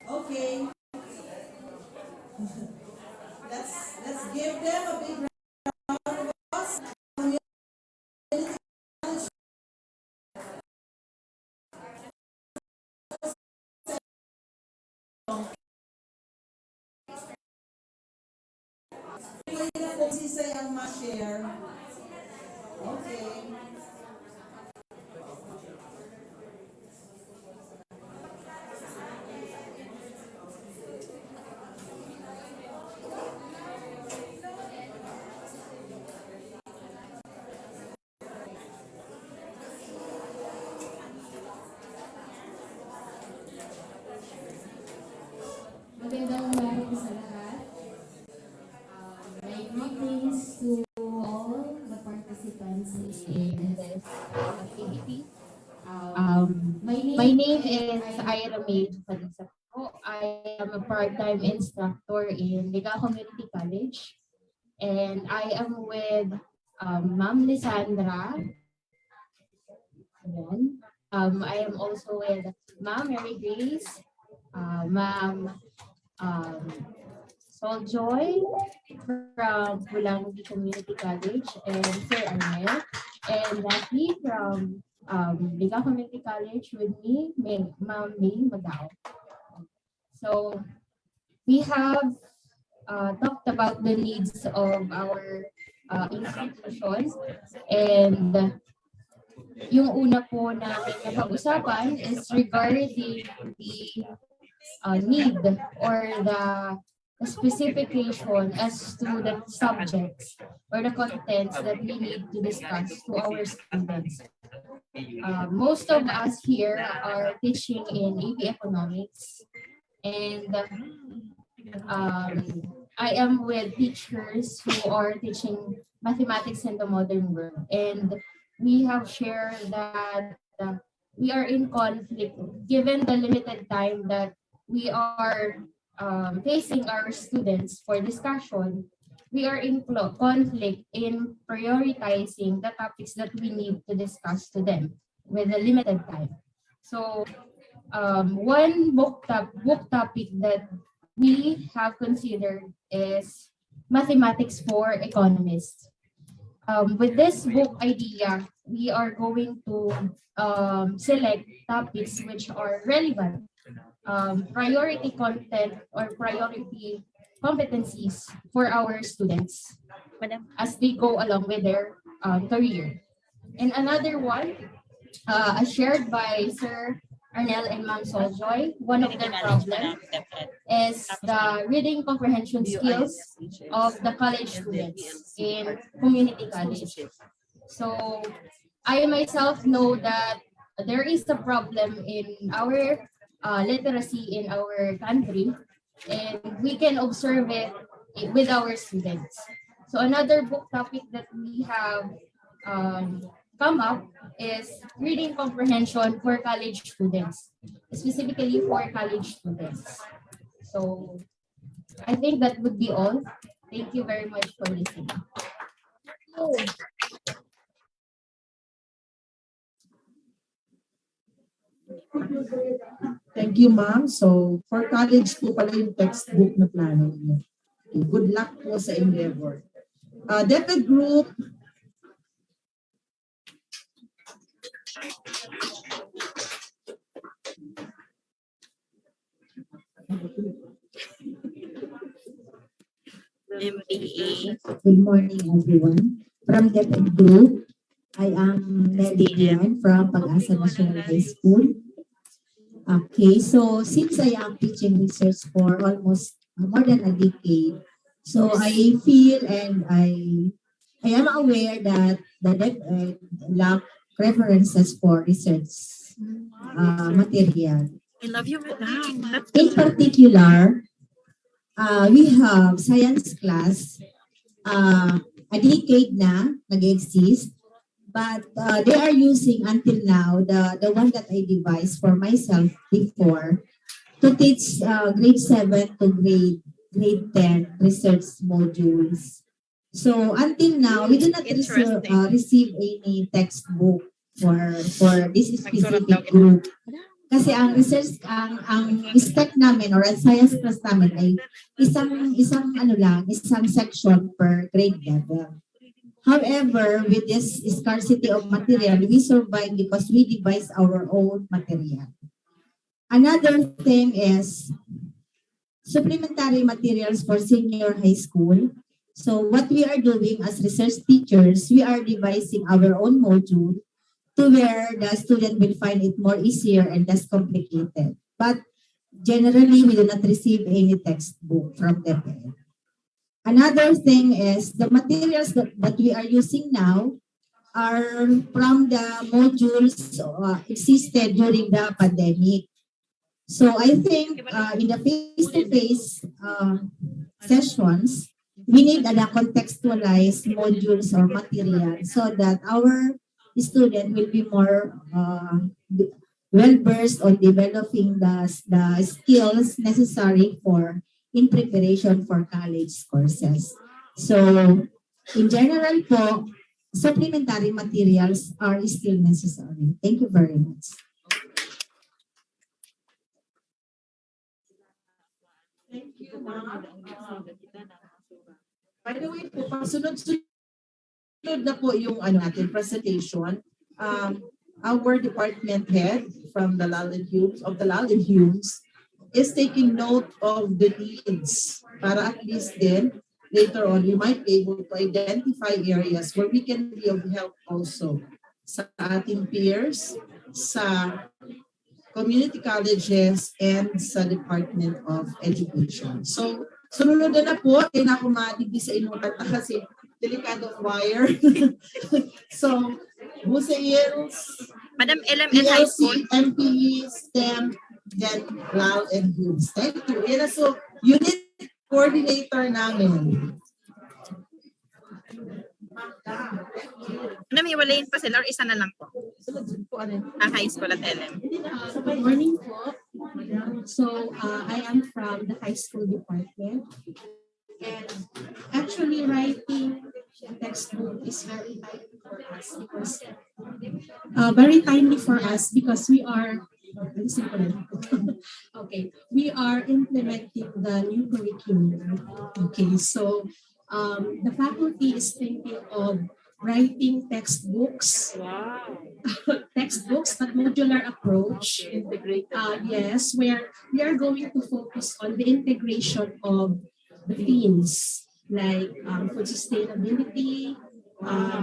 Okay. Let's give them a big round of applause. Pwede na po si Sayang ma-share. Okay. Magandang umaga po sa lahat. My greetings to all the participants in this activity. My name is Ira May Panisa po. I am a part-time instructor in Liga Community College. And I am with Ma'am Lisandra. Ayan. I am also with Ma'am Mary Grace, Ma'am Soljoy from Pulangi Community College, and Sir Arnel, and Nati from Liga Community College with me, Ma'am May Magao. So we have talked about the needs of our institutions, and yung una po namin na pag-usapan is regarding the need or the specification as to the subjects or the contents that we need to discuss to our students. Most of us here are teaching in AP Economics, and I am with teachers who are teaching mathematics in the modern world, and we have shared that we are in conflict given the limited time that we are facing our students for discussion. We are in conflict in prioritizing the topics that we need to discuss to them with a limited time. So one book topic that we have considered is mathematics for economists. With this book idea, we are going to select topics which are relevant, priority content or priority competencies for our students as they go along with their career. And another one, shared by Sir Arnel and Ma'am Soljoy, one of their problems is the reading comprehension skills of the college students in community college. So I myself know that there is a problem in our literacy in our country, and we can observe it with our students. So another book topic that we have come up is reading comprehension for college students, specifically for college students. So I think that would be all. Thank you very much for listening. Thank you, ma'am. So, for college po pala yung textbook na plano niyo. Okay, good luck po sa endeavor. DepEd Group, MBA. Good morning, everyone. From DepEd Group, I am Nelly Dian from Pag-asa National High School. Okay, so since I am teaching research for almost more than a decade, so I feel and I am aware that the DepEd lack references for research material. I love you, madam. In particular, we have science class, a decade na nag-exist, but they are using until now the one that I devised for myself before to teach grade 7 to grade 10 research modules. So until now, we do not receive any textbook for this specific group. Kasi ang research, ang STEC namin or ang science class namin ay isang section per grade level. However, with this scarcity of material, we survive because we devise our own material. Another thing is supplementary materials for senior high school. So what we are doing as research teachers, we are devising our own module to where the student will find it more easier and less complicated. But generally, we do not receive any textbook from DepEd. Another thing is the materials that we are using now are from the modules existed during the pandemic. So I think in the face-to-face sessions, we need a contextualized modules or material so that our student will be more well-versed on developing the skills necessary in preparation for college courses. So, in general po, supplementary materials are still necessary. Thank you very much. Thank you, ma'am. By the way po, pasunod-sunod na po yung natin presentation. Our department head from the Lalin Humes is taking note of the needs para at least then later on we might be able to identify areas where we can be of help also sa ating peers, sa community colleges, and sa Department of Education. So, sunod na po, kaya na ako madigdi sa inyong kanta kasi delikadong wire. So, Busails, Madam LMS High School, MPE, STEM, then LAL and Humes. Thank you. Yan na, so, unit coordinator namin. Madam, iwalayin pa sila or isa na lang po? Ang high school at LM. Good morning po. So, I am from the high school department. And actually, writing textbook is very timely for us because we are okay. We are implementing the new curriculum. Okay, so the faculty is thinking of writing textbooks. Wow. Textbooks, but modular approach. Yes, where we are going to focus on the integration of the themes like food sustainability,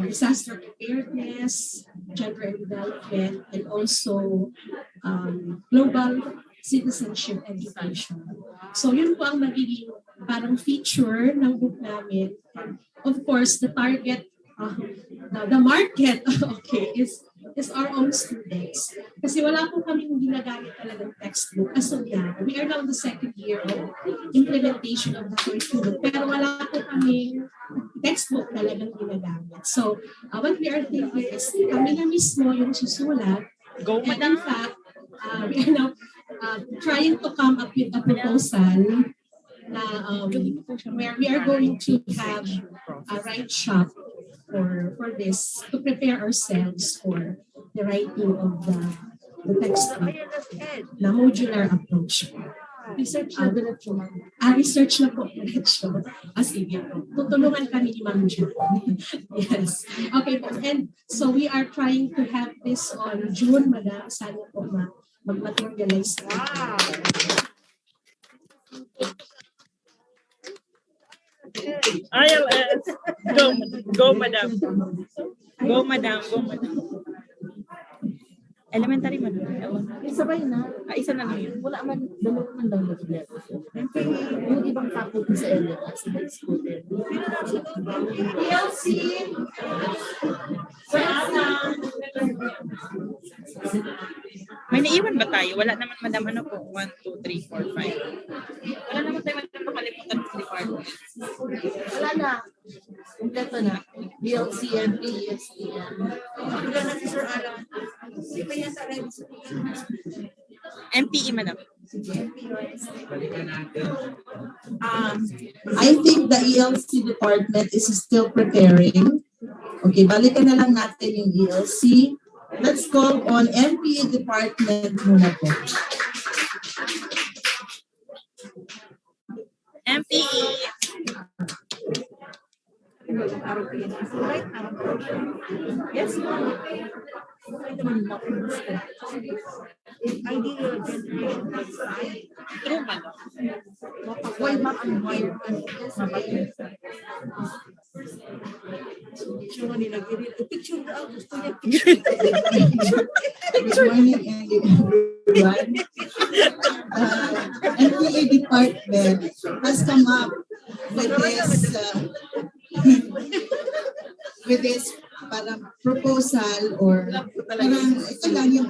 disaster preparedness, gender and development, and also global citizenship education. So yun po ang magiging parang feature ng book namin. And of course, the target, the market, okay, is our own students. Kasi wala po kaming ginagamit talagang textbook. As of now, we are now in the second year of implementation of the curriculum. Pero wala po kaming textbook talagang ginagamit. So, what we are thinking is, kami na mismo yung susulat. And in fact, we are now trying to come up with a proposal where we are going to have a write shop for this, to prepare ourselves for the writing of the textbook, the modular approach. Research na diretso. Research na po diretso. Sige po. Tutulungan kami ni Ma'am Jan. Yes. Okay po. And so we are trying to have this on June, Madam. Sana po mag-materialize. Wow. ILS. Go, madam. Go, madam. Elementary, madam. Sabay na. Isa na lang yun. Wala man, dalawa man daw na together. Yung ibang faculty sa LM, sa high school din. PLC! May naiwan ba tayo? Wala naman, madam, ano po? 1, 2, 3, 4, 5. Wala naman tayo, madam, makalimutan sa department. Wala na. Kompleto na. BLC, MP, STM. Wala na si Sir Alan. MPE, madam. I think the ELC department is still preparing. Okay, balikan na lang natin yung ELC. let's call on MPA department muna po. MPE. Yes, ideal generation website. True man. Why not environment? Picture mo nila, picture daw, gusto niya picture. Good morning, everyone. MPA department has come up with this parang proposal or parang ito lang yung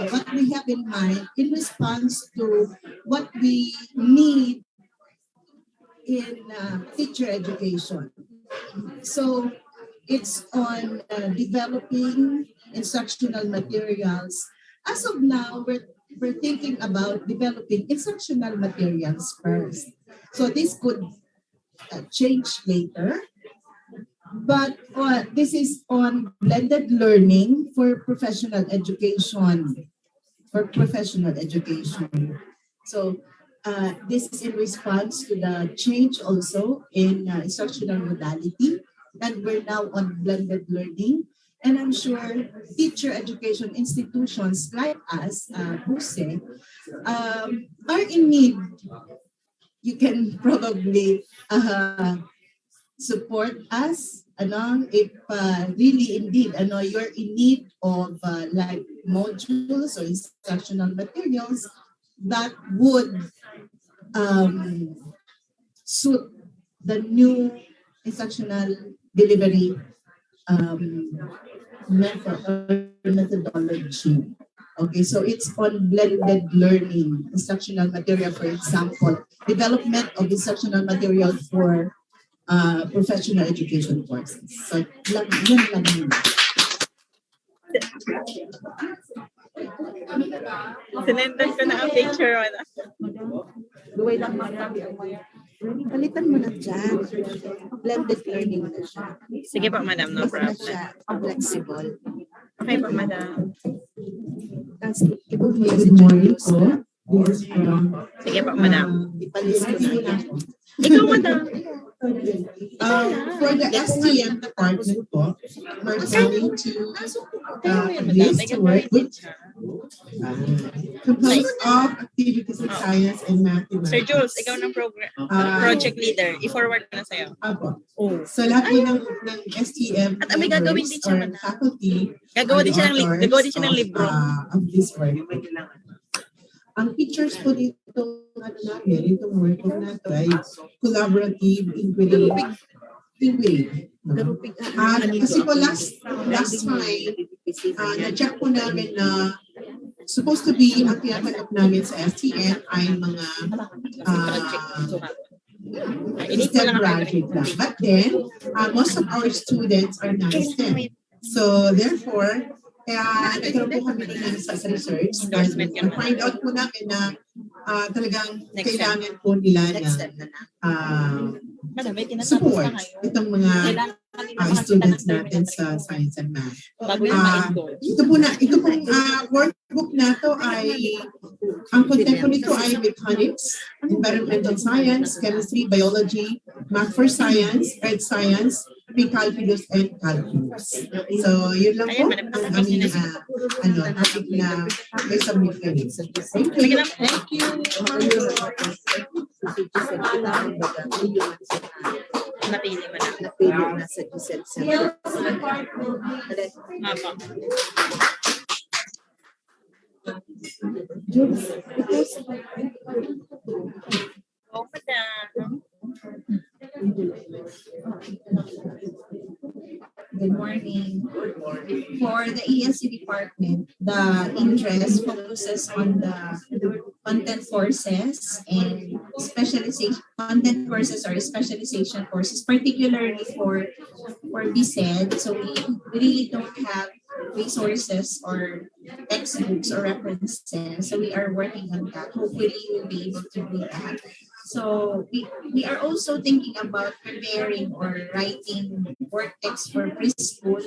what we have in mind in response to what we need in teacher education. So it's on developing instructional materials. As of now, we're thinking about developing instructional materials first. So this could change later. But this is on blended learning for professional education. So this is in response to the change also in instructional modality. And we're now on blended learning. And I'm sure teacher education institutions like us, PUSE, are in need. You can probably support us if really indeed you're in need of like modules or instructional materials that would suit the new instructional delivery methodology. Okay, so it's on blended learning, instructional material, for example, development of instructional material for professional education courses. So, yan lang yun. Sinendan ko na ang picture mo na. Luway lang marami ang mga. Palitan mo na dyan. Blended learning na siya. Sige po, madam, no problem. Flexible. Okay po, madam. Tapos, ibo mo Good morning po. Sige po, madam. Ipalis ko na yan. Ikaw, madam. For the STM department po, we're planning to work with composed of activities in science and mathematics. Sir Jules, ikaw ng project leader. I-forward ko na sa'yo. Apo. So lahat ng STM at may gagawin din siya, or faculty gagawa din siya ng libro. Of this work. Ang features po dito namin, itong workshop na ito ay collaborative inquiry. No? Kasi po last time, na-check po namin na supposed to be ang tinatanggap namin sa STM ay mga STEM graduate lang. But then, most of our students are non-STEM. So therefore, kaya nagkaroon po kami ng sa research. Find out po namin na talagang kailangan po nila na support itong mga students natin sa science and math. Ito pong workbook na to ay, ang content po nito ay mechanics, environmental science, chemistry, biology, math for science, earth science, pre-calculus and calculus. So, yun lang po ang aming topic na may submit kayo. Thank you. Thank you. Napili mo na. Napili na sa Giselle Center. Apo. Jules, Oh, madam. Good morning. For the ESC department, the interest focuses on the content courses and specialization content courses or specialization courses, particularly for BSED. So we really don't have resources or textbooks or references. So we are working on that. Hopefully we'll be able to do that. So we are also thinking about preparing or writing work text for preschool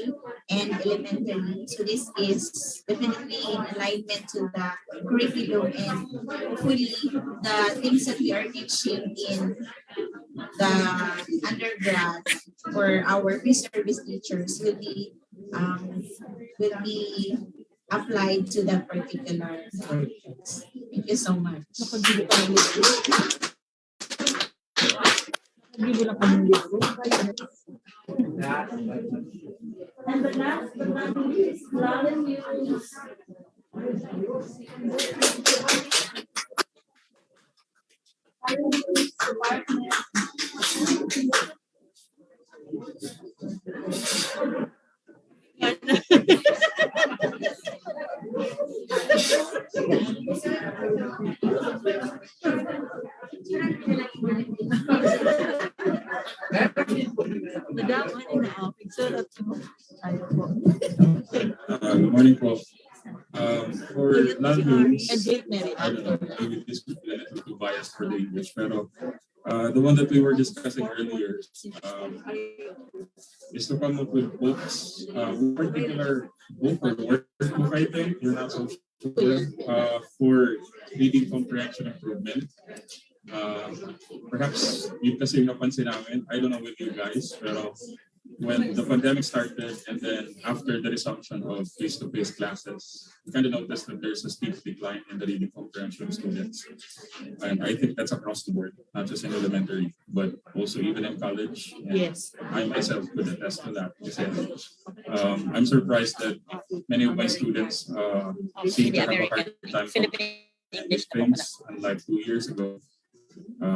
and elementary. So this is definitely in alignment to the curriculum, and hopefully the things that we are teaching in the undergrad for our pre-service teachers will be applied to that particular course. Thank you so much. And the last but not least, London News. Good morning po. For land use, I don't know, maybe this could be a little too biased for the English, pero the one that we were discussing earlier is to come up with books, one particular book or workbook, I think, we're not so sure, for reading comprehension improvement. Perhaps yun kasi yung napansin namin, I don't know with you guys, pero when the pandemic started and then after the resumption of face-to-face classes, we kind of noticed that there's a steep decline in the reading comprehension of students. And I think that's across the board, not just in elementary, but also even in college. And Yes. I myself could attest to that. I'm surprised that many of my students seem to have a hard time English things, unlike 2 years ago,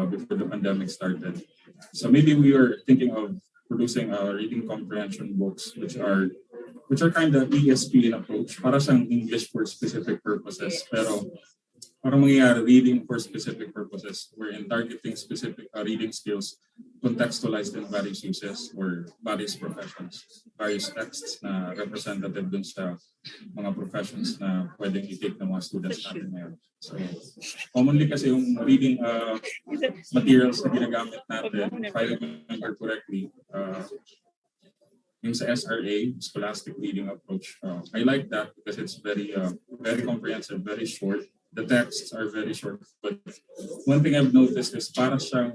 before the pandemic started. So maybe we are thinking of producing reading comprehension books which are kind of ESP in approach, para siyang English for specific purposes, pero parang mangyayari reading for specific purposes, wherein targeting specific reading skills contextualized in various uses or various professions, various texts na representative dun sa mga professions na pwedeng i-take ng mga students natin ngayon. So, commonly kasi yung reading materials na ginagamit natin, if I remember correctly, yung sa SRA, Scholastic Reading Approach, I like that because it's very comprehensive, very short. The texts are very short, but one thing I've noticed is para siyang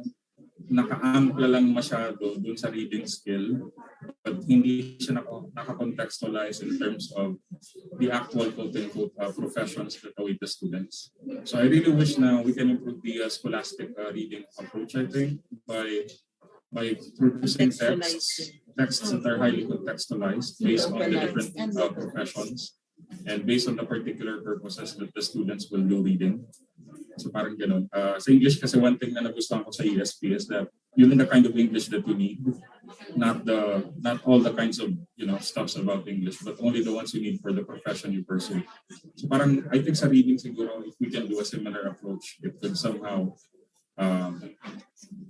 naka-ankla lang masyado dun sa reading skill, but hindi siya naka-contextualize in terms of the actual quote-unquote professions that await the students. So I really wish na we can improve the scholastic reading approach, I think, by producing texts that are highly contextualized based on the different professions and based on the particular purposes that the students will do reading. So parang ganun. Sa English kasi one thing na nagustuhan ko sa ESP is that yun the kind of English that you need, not all the kinds of stuffs about English, but only the ones you need for the profession you pursue. So parang I think sa reading siguro, if we can do a similar approach, it could somehow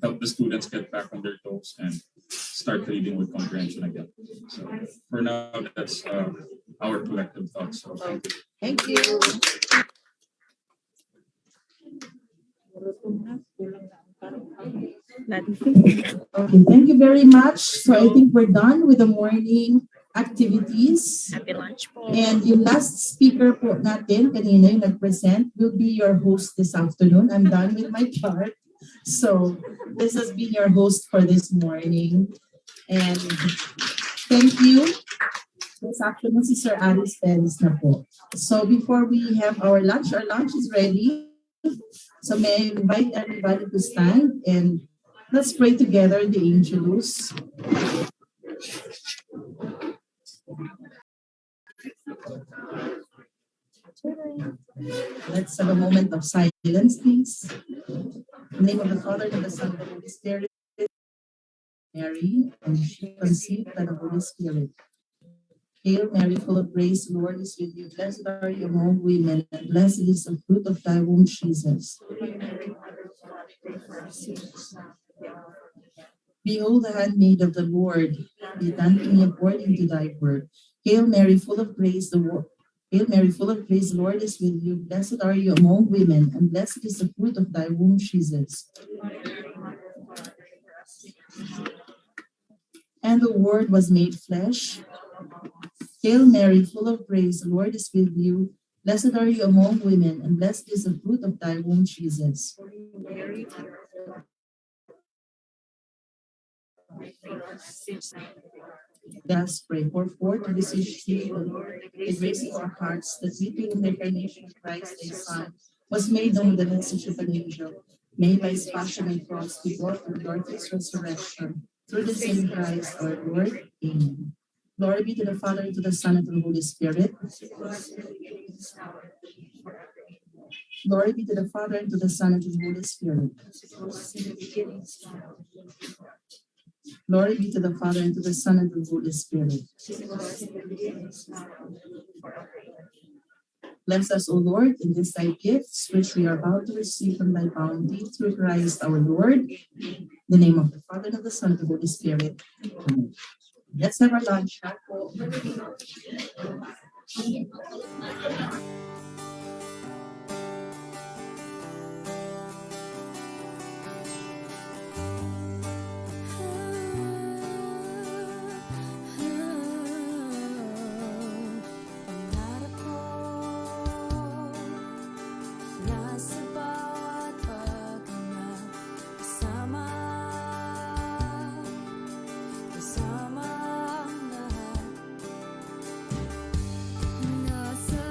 help the students get back on their toes and start reading with comprehension again. So for now, that's our collective thoughts. So Thank you. Okay, thank you very much. So I think we're done with the morning activities. Happy lunch po. And yung last speaker po natin, kanina yung nag-present, will be your host this afternoon. I'm done with my part. So this has been your host for this morning. And thank you. This afternoon si Sir Aris Perez na po. So before we have our lunch is ready. So may I invite everybody to stand and let's pray together the Angelus. Let's have a moment of silence, please. In the name of the Father, and the Son, and the Holy Spirit. Mary, and she conceived by the Holy Spirit. Hail Mary, full of grace, the Lord is with you. Blessed are you among women, and blessed is the fruit of thy womb, Jesus. Behold the handmaid of the Lord, be done to me according to thy word. Hail Mary, full of grace, Hail Mary, full of grace, the Lord is with you. Blessed are you among women, and blessed is the fruit of thy womb, Jesus. And the Word was made flesh Hail Mary, full of grace, the Lord is with you. Blessed are you among women, and blessed is the fruit of thy womb, Jesus. Let us pray. For to beseech thee, O Lord, the grace of our hearts, that we through the incarnation of Christ thy Son, was made known the message of an angel, made by his passion and cross, be brought to the glory of his resurrection, through the same Christ our Lord. Amen. Glory be to the Father, and to the Son, and to the Holy Spirit. Glory be to the Father, and to the Son, and to the Holy Spirit. Glory be to the Father, and to the Son, and to the Holy Spirit. Bless us, O Lord, in this thy gifts, which we are about to receive from thy bounty through Christ our Lord. In the name of the Father, and of the Son, and of the Holy Spirit. Amen. Let's have our lunch. Pangarap ko nasa bawat paghinga, kasama ang lahat. Nasa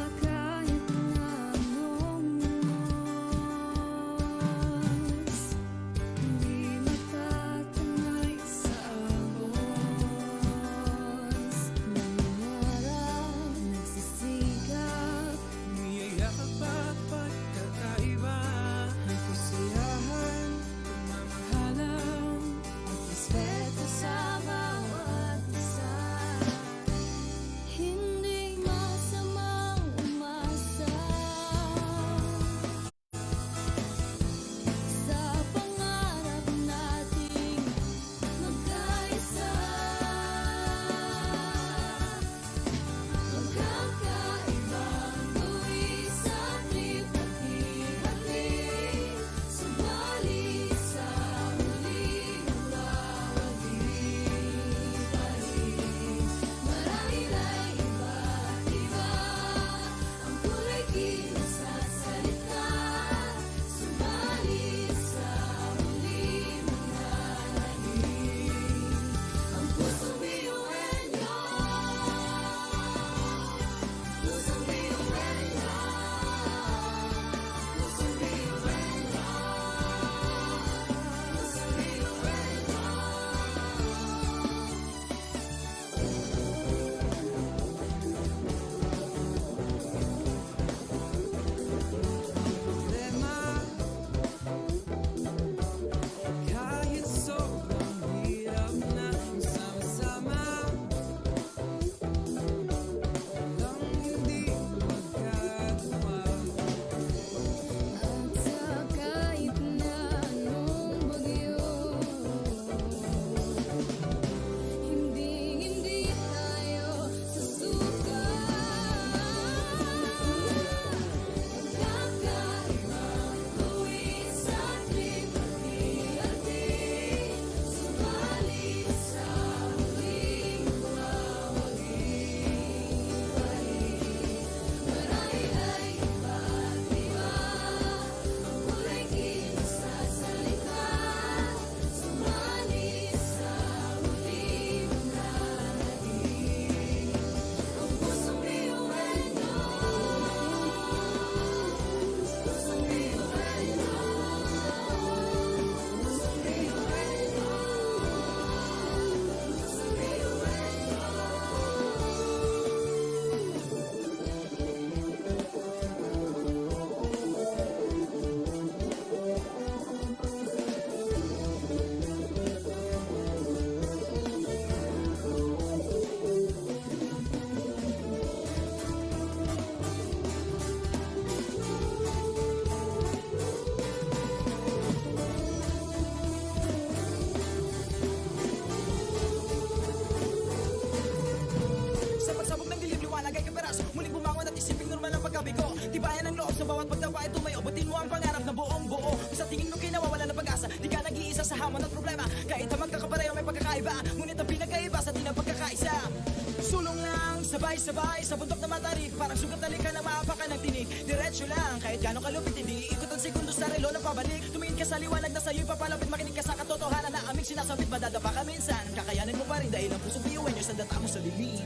sa bahay, sa bundok na matarik. Parang sugat na lika na maapakan ng tinig. Diretso lang, kahit gano'ng kalupit, hindi ikot ang segundo sa relo na pabalik. Tumingin ka sa liwanag na sa'yo'y papalapit. Makinig ka sa katotohanan na aming sinasabit. Madadapa ka minsan, kakayanin mo pa rin dahil ang pusong biyuin nyo sa data mo sa dilim.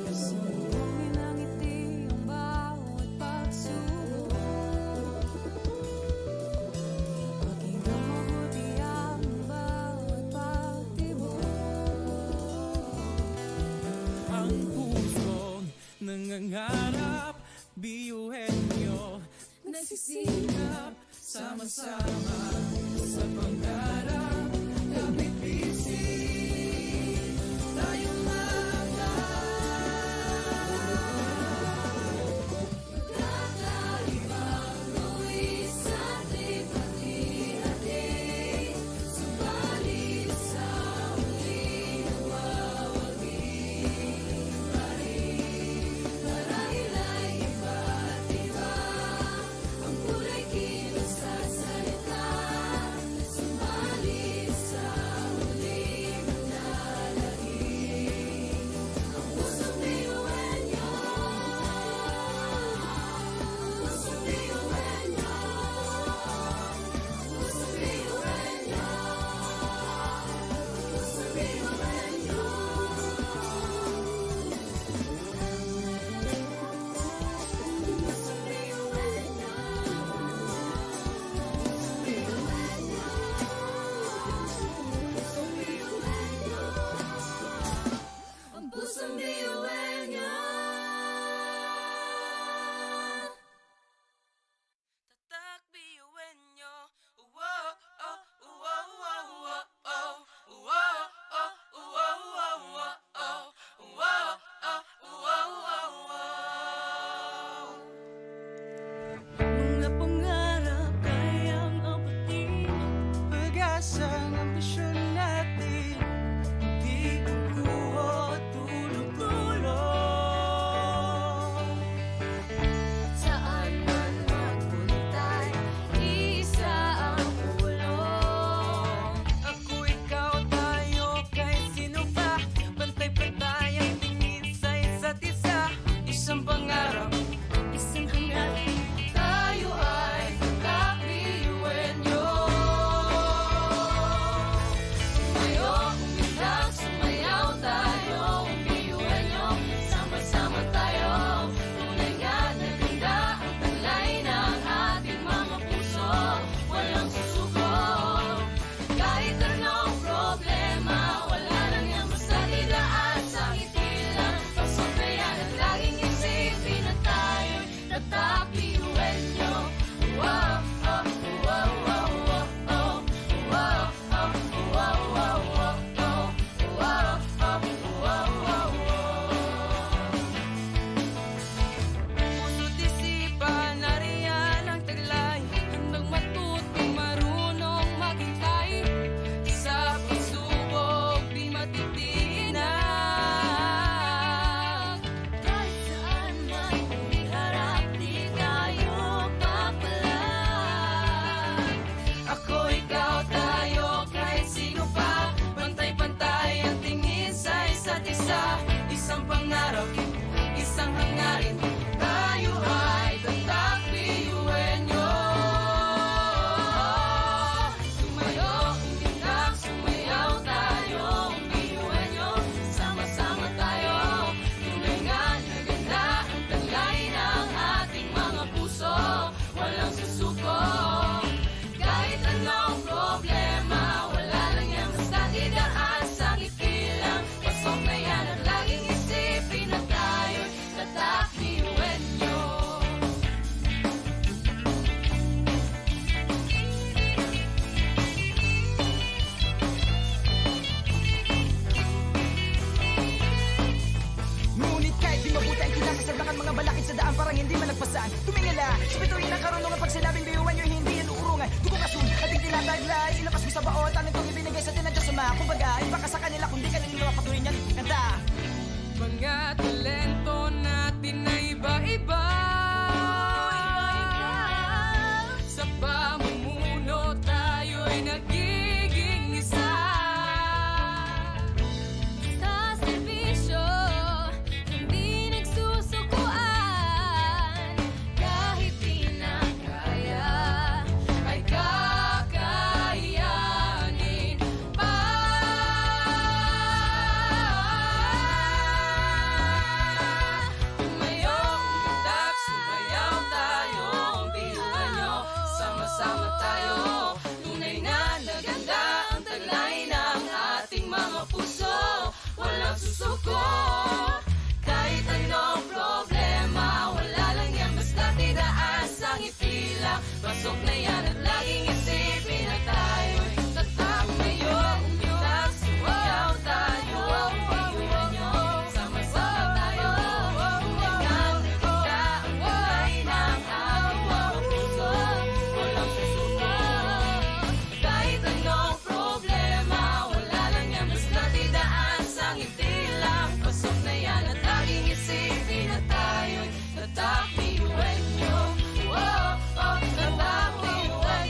Sumbungin ang ngiti ang bawat pagsubok. Pakinggan mabuti ang bawat pagtibok. Ang pusong nangangarap, biyuhin nyo, nagsisikap, sama-sama sa pangarap, kapit bisig, tayo mga Kakaibang luwi sa ating pati-hati. Subalit sa huli nawawagi pa rin. Marahil ay iba't iba ang kulay kilos at salita. Subalit sama tayo. Tunay na naganda ang taglay ng ating mga puso. Walang susuko, kahit anong problema. Wala lang yan, basta tinaas ang ipila. Pasok na yan at laging isipin na tayo'y tatak ngayon. Umitas, sumayaw tayo, pag-iwan nyo, sama-sama tayo. Tunay na naganda ang taglay ng ating mga puso. Walang susuko, kahit anong problema. Wala lang yan, basta tinaas ang ipila. Pasok na yan at laging isipin na tayo'y tatak, iwan nyo. Tatak, iwan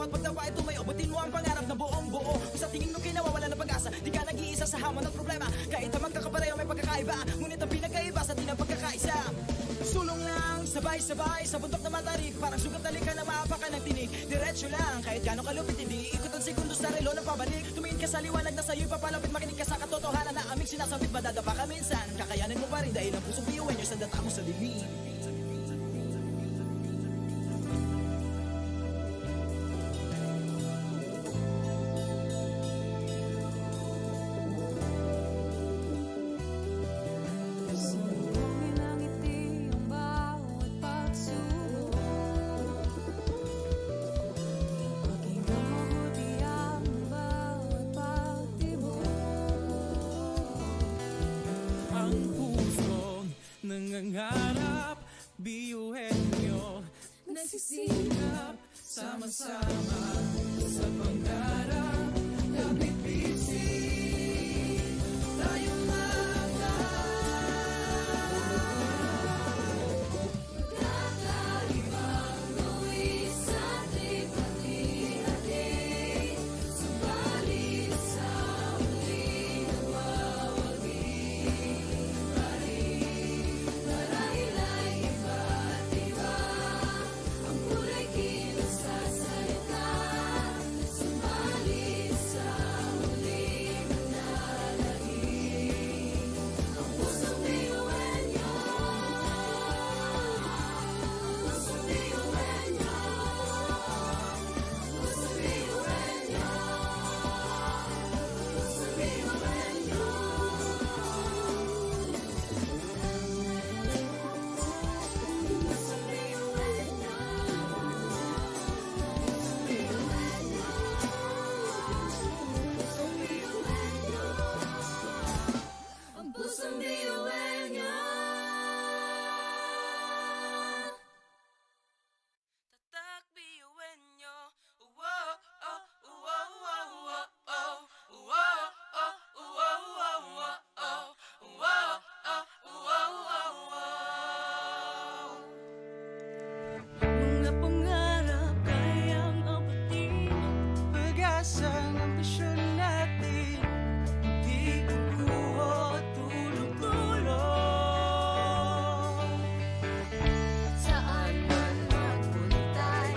bawat pagtawa ay tumayo, abutin mo ang pangarap na buong buo. Kung sa tingin mo kinawawala ng pag-asa, di ka nag-iisa sa hamon ng problema. Kahit na magkakapareho may pagkakaiba, ngunit ang pinagkaiba sa atin ang pagkakaisa. Sulong lang, sabay-sabay, sa bundok na matarik, parang sugat na lika na maapakan ng tinig. Diretso lang, kahit gano'ng kalupit, hindi ikot ang segundo sa relo ng pabalik. Tumingin ka sa liwanag na sa'yo'y papalapit, makinig ka sa katotohanan na aming sinasabit, madadapa ka minsan. Kakayanin mo pa rin dahil ang pusong biyuin nyo sa data mo sa dilim. Ang pusong nangangarap, biyuhin nyo, nagsisikap, sama-sama sa pangarap, kapit-pising, tayong kakaibang luwi sa ating pati-hati, subalit sa huli nawawagi. Marahil ay iba't iba, ang kulay kilos sa salita, subalit sa huli manalangin. Ang pusong biyuhin nyo, pusong biyuhin nyo, pusong biyuhin nyo, pusong biyuhin nyo. Ang pusong biyuhin nyo. Tatak biyuhin nyo. Whoa, oh, whoa, whoa, whoa, oh. Whoa, oh, whoa, whoa, whoa, oh. Whoa, oh, whoa, whoa, whoa. Mga pangarap kayang abutin, pag-asa ng ambisyon natin, di kukuha tulong-tulong. Saan man magpuntay,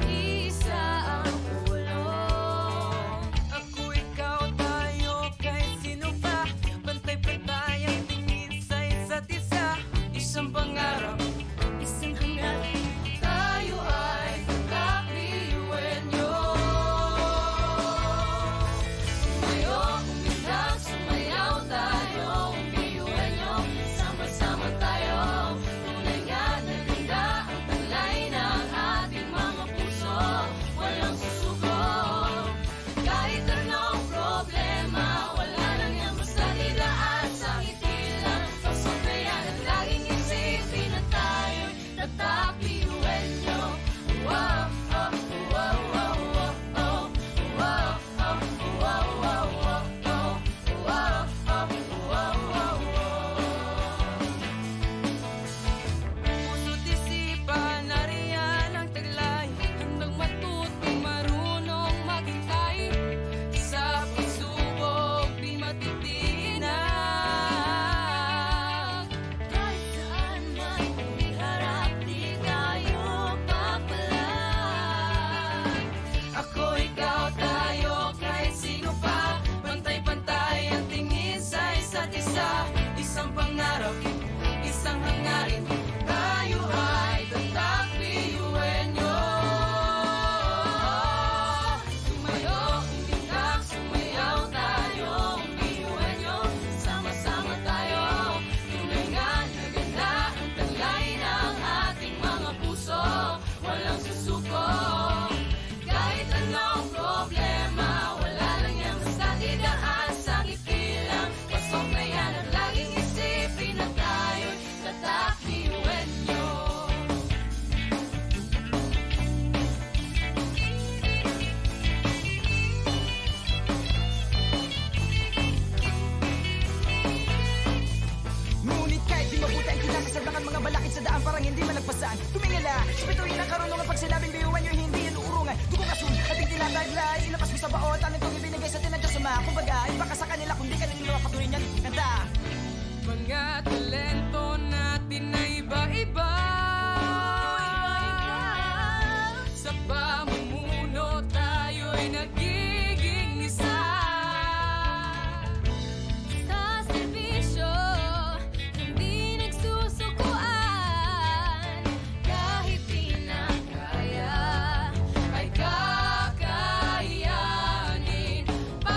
isa ang ulong. Ako, ikaw, tayo, kahit sino pa, pantay-pantay ang tingin sa isa't isa. Isang pangarap, Isang hangarin, tayo ay tatak biyuhin nyo. Tumayo, umilag, sumayaw tayo, biyuhin nyo. Sama-sama tayo, tunay nga na ganda ang talay ng ating mga puso. Walang susuko, kahit anong problema, wala lang yan basta nidaan sa ngiti lang. Pasobrayan at laging isipin na tayo'y tatak biyuhin nyo. Wow, oh, wow, wow, wow, oh. Wow, oh, wow, wow, wow, oh. Wow, oh, wow, wow, wow. puso't isipan, nariyan ang taglay, handang matutong marunong maghintay. Sa pagsubok, di matitinag. Kahit saan man iharap, di tayo papalag. Ako, ikaw, tayo, kahit sino pa, pantay-pantay ang tingin sa isa't isa. Isang pangarap, isang hangarin, tayo ay tatak biyuhin nyo. Tumayo, umilag, sumayaw tayo, biyuhin nyo. Sama-sama tayo, tunay nga na ganda ang talay ng ating mga puso. Walang susuko, kahit anong problema, wala lang yan basta didaan sa ngiti lang. Pasok na yan at laging isipin na tayo'y tatak biyuhin nyo. Ngunit kahit di mabuti ang kinakasadlakan, mga balakid sa daan parang hindi malagpasan. Tumingala, sa bituin ng karunungan, pag sinabing biyuhan nyo, hindi yan uurungan. Dugong asul, ating tinataglay, ilabas mo sa baon, talentong ibinigay sa tinadya suma. Kumbaga, baka sa kanila kung di ka nilinawa patuloy niyan, kanta. Mga talento natin na iba-iba. Sa pamumuno tayo'y nagiging isa. Sa serbisyo, hindi nagsusukuan. Kahit di na kaya, ay kakayanin pa.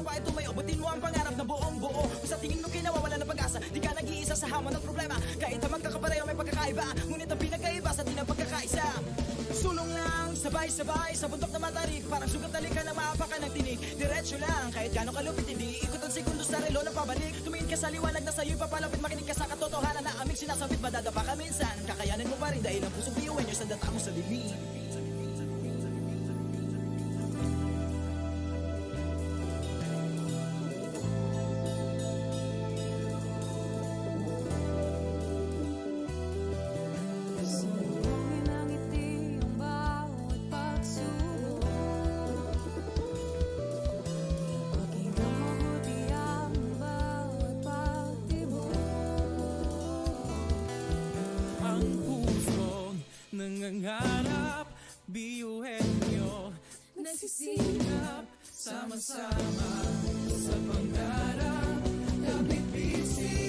magdapa ito may abutin mo ang pangarap na buong buo. Kung sa tingin mo kinawawala ng pag-asa, di ka nag-iisa sa hamon ng problema. Kahit ang magkakapareho may pagkakaiba, ngunit ang pinagkaiba sa di na pagkakaisa. Sulong lang, sabay-sabay sa bundok na matarik. Parang sugat na lika na maapakan ng tinig. Diretso lang, kahit gano'ng kalupit, hindi ikot ang segundo sa relo na pabalik. Tumingin ka sa liwanag na sa'yo'y papalapit, makinig ka sa katotohanan na aming sinasabit. Madadapa ka minsan, kakayanin mo pa rin dahil ang pusong piyuwen nyo sa data mo sa dilim. Sumbongin ang ngiti ang bawat pagsubok. Pakinggang mabuti ang bawat pagtibok. Ang pusong nangangarap, biyuhin nyo nagsisikap, sama-sama sa pangarap. Kapit-pising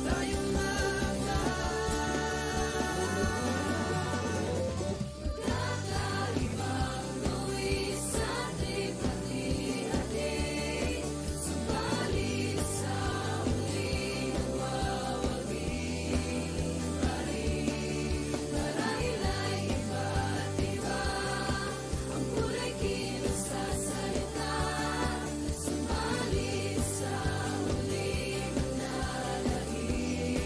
tayong mga Kakaibang gawin sa ating pati-hati. Subalit sa muling nagwawagi pa rin. Marahil ay iba't iba ang kulay kilos sa salita. Subalit sa muling nananahimik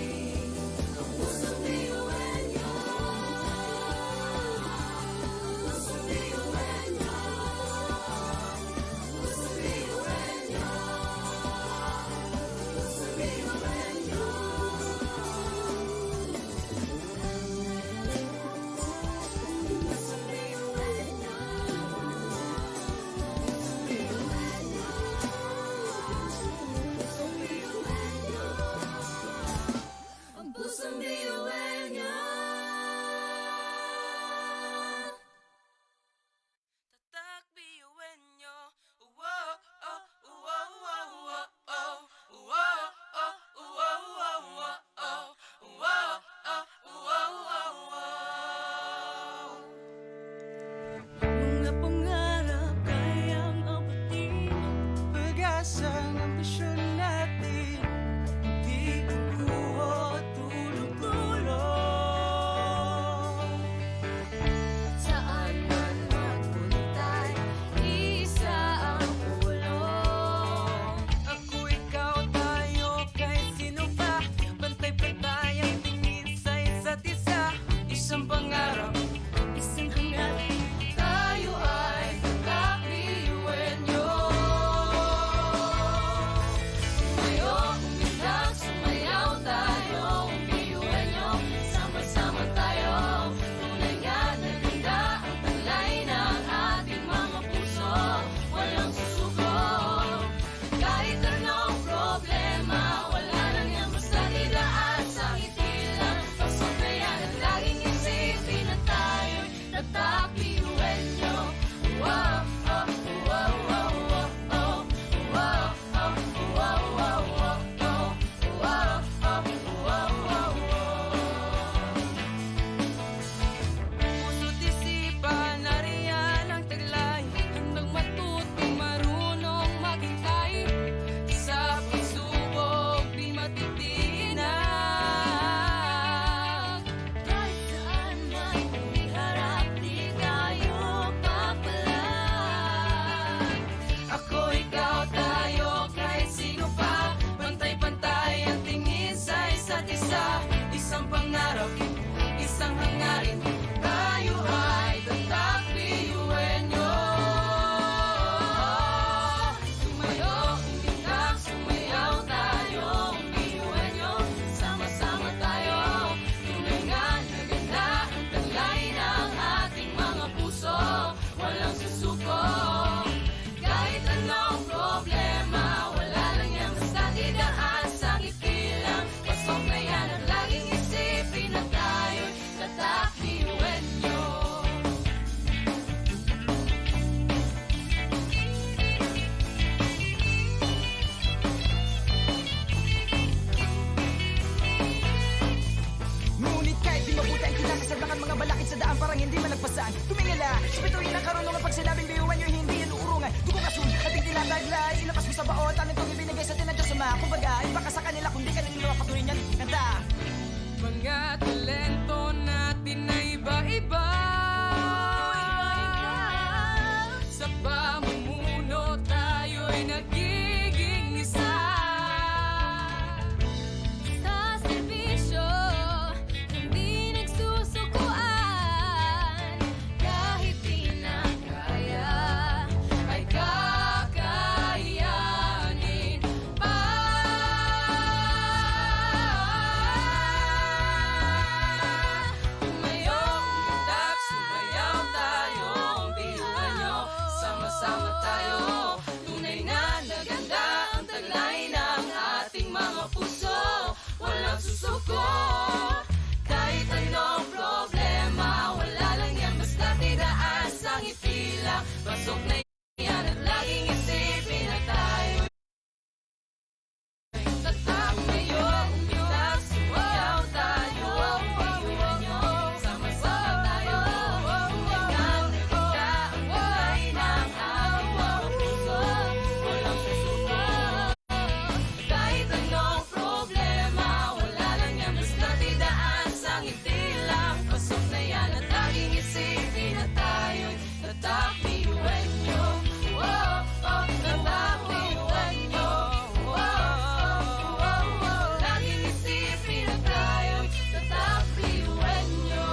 Sadlakan mga balakid sa daan parang hindi malagpasan. Tumingala, sa bituin ng karunungan. Pag sinabing biyuhan nyo, hindi yan uurungan. Dugo kasun, ating tinataglay. Ilapas mo sa baon, tanong kong ibinigay sa tinadya sama. Kumbaga, iba ka sa kanila, kundi kanila patuloy niyan. Kanta. Mga talento natin na iba-iba. Sa pamumuno tayo'y nagiging isa. Sa serbisyo, hindi nagsusukuan. Kahit di na kaya, ay kakayanin pa. Sumayaw tayong biyuhan nyo. Sama-sama tayo. Tunay na naganda ang taglay ng ating mga puso. Walang susuko. Kahit anong problema, wala lang yan basta tidaan sa ngiti lang. Pasok na yan at laging isipin na tayo tatak ngayon. Sumayaw tayo ang biyuhan nyo. Sama-sama tayo. Tunay na naganda ang taglay ng ating mga puso. Walang susuko. Kahit anong problema, wala lang yan basta tidaan sa ngiti lang. Pasok na yan at laging isipin na tayo'y tatak biyuhan nyo. Oh, oh, tatak biyuhan nyo. Oh, oh, oh, oh. Laging isipin na tayo'y tatak biyuhan nyo.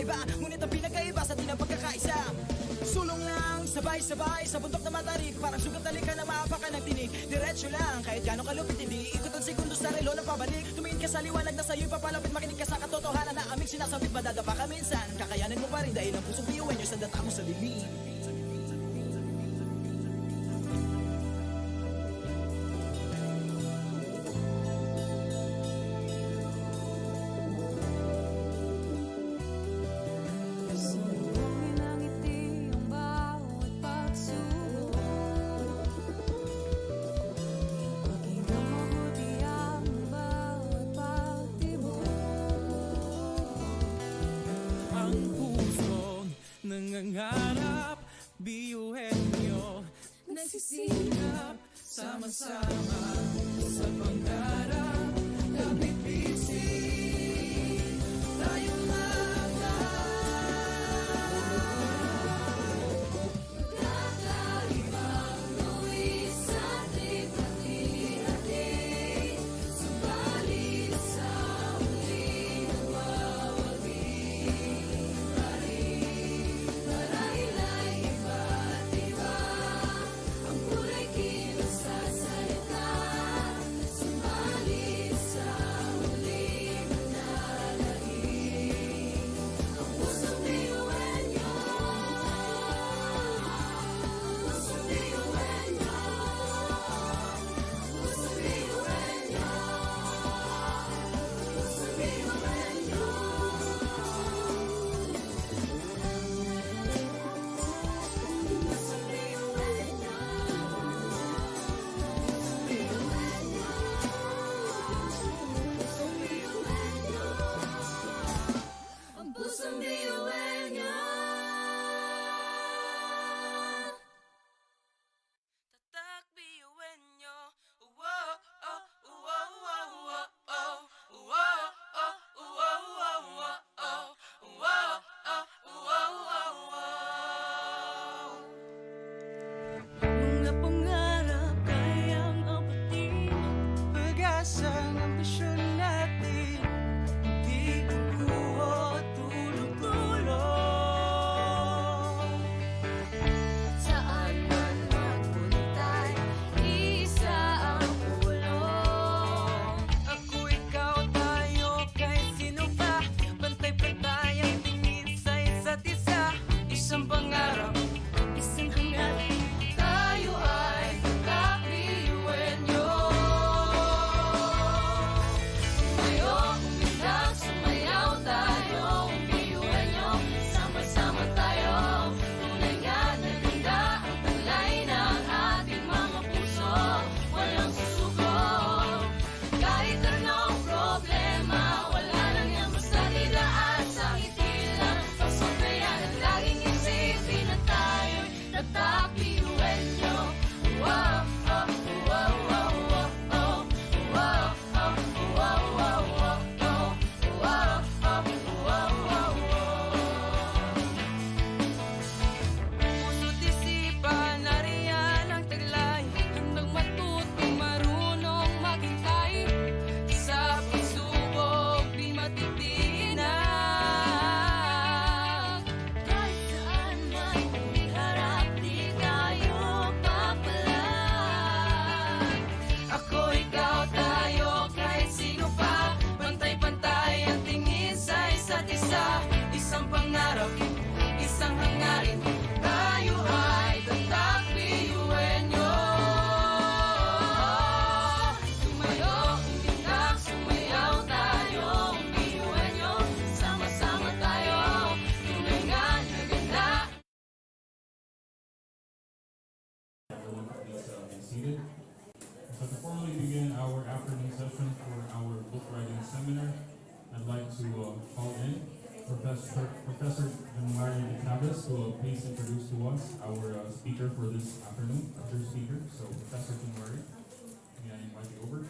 magkakaiba. Ngunit ang pinagkaiba sa atin ang pagkakaisa. Sulong lang, sabay-sabay sa bundok na matarik. Parang sugat talikan na maapakan ng tinig. Diretso lang, kahit gano'ng kalupit hindi ikot ang segundo sa relo na pabalik. Tumingin ka sa liwanag na sa'yo'y papalapit. Makinig ka sa katotohanan na aming sinasabit. Madadapa ka minsan, kakayanin mo pa rin dahil ang pusong biyuin nyo sa data mo sa lilim. Nangangarap, biyuhin nyo, nagsisikap, sama-sama sa pangarap, kapit-bisig, tayo kakaibang luwi sa ating pati-hati, subalit sa huli nagwawagi pa rin. Marahil ay iba't iba ang kulay kilos sa salita, subalit sa huli manlalahim ang pusong biyuhin nyo, pusong biyuhin nyo, pusong biyuhin nyo, pusong biyuhin nyo. Ang pusong biyuhin nyo. Tatak biyuhin nyo. Wow, oh, wow, wow, wow, oh. Wow, oh, wow, wow, wow, oh. Wow, oh, wow, wow, wow. Mga pangarap kayang abutin, pag-asang ambisyon natin, hindi kukuha tulog-tulog. Saan man magpuntay, isa ang pulong. Ako, ikaw, tayo, kahit sino pa, pantay-pantay ang tingin sa isa't isa. Isang pangarap, isang hangarin, tayo ay kakabiyuhin nyo. Tumayo, umilag, sumayaw tayo, biyuhin nyo, sama-sama tayo. Tunay nga na ganda ang talay ng ating mga puso, walang susuko. Kahit anong problema, wala lang yan basta didaan sa ngiti lang. Pagsungkayan at laging isipin na tayo'y nagkakabiyuhin nyo. Wow, oh, wow, wow, wow, oh. Wow, oh, wow, wow, wow, oh. Wow, oh, wow, wow, wow. Puso't isipan, nariyan ang taglay, handang matutong marunong maghintay. Sa pagsubok, di matitinag. Kahit saan man iharap, di tayo papalag. Ako, ikaw, tayo, kahit sino pa, pantay-pantay ang tingin sa isa't isa. Isang pangarap, isang hangarin, tayo ay tatak biyuhin nyo. Tumayo, umilag, sumayaw tayo, biyuhin nyo, sama-sama tayo. Tunay nga na ganda. Seated. So to formally begin our afternoon session for our book writing seminar, I'd like to call in Professor January de Cabas to please introduce to us our speaker for this afternoon, our speaker. So Professor January, may I invite you over?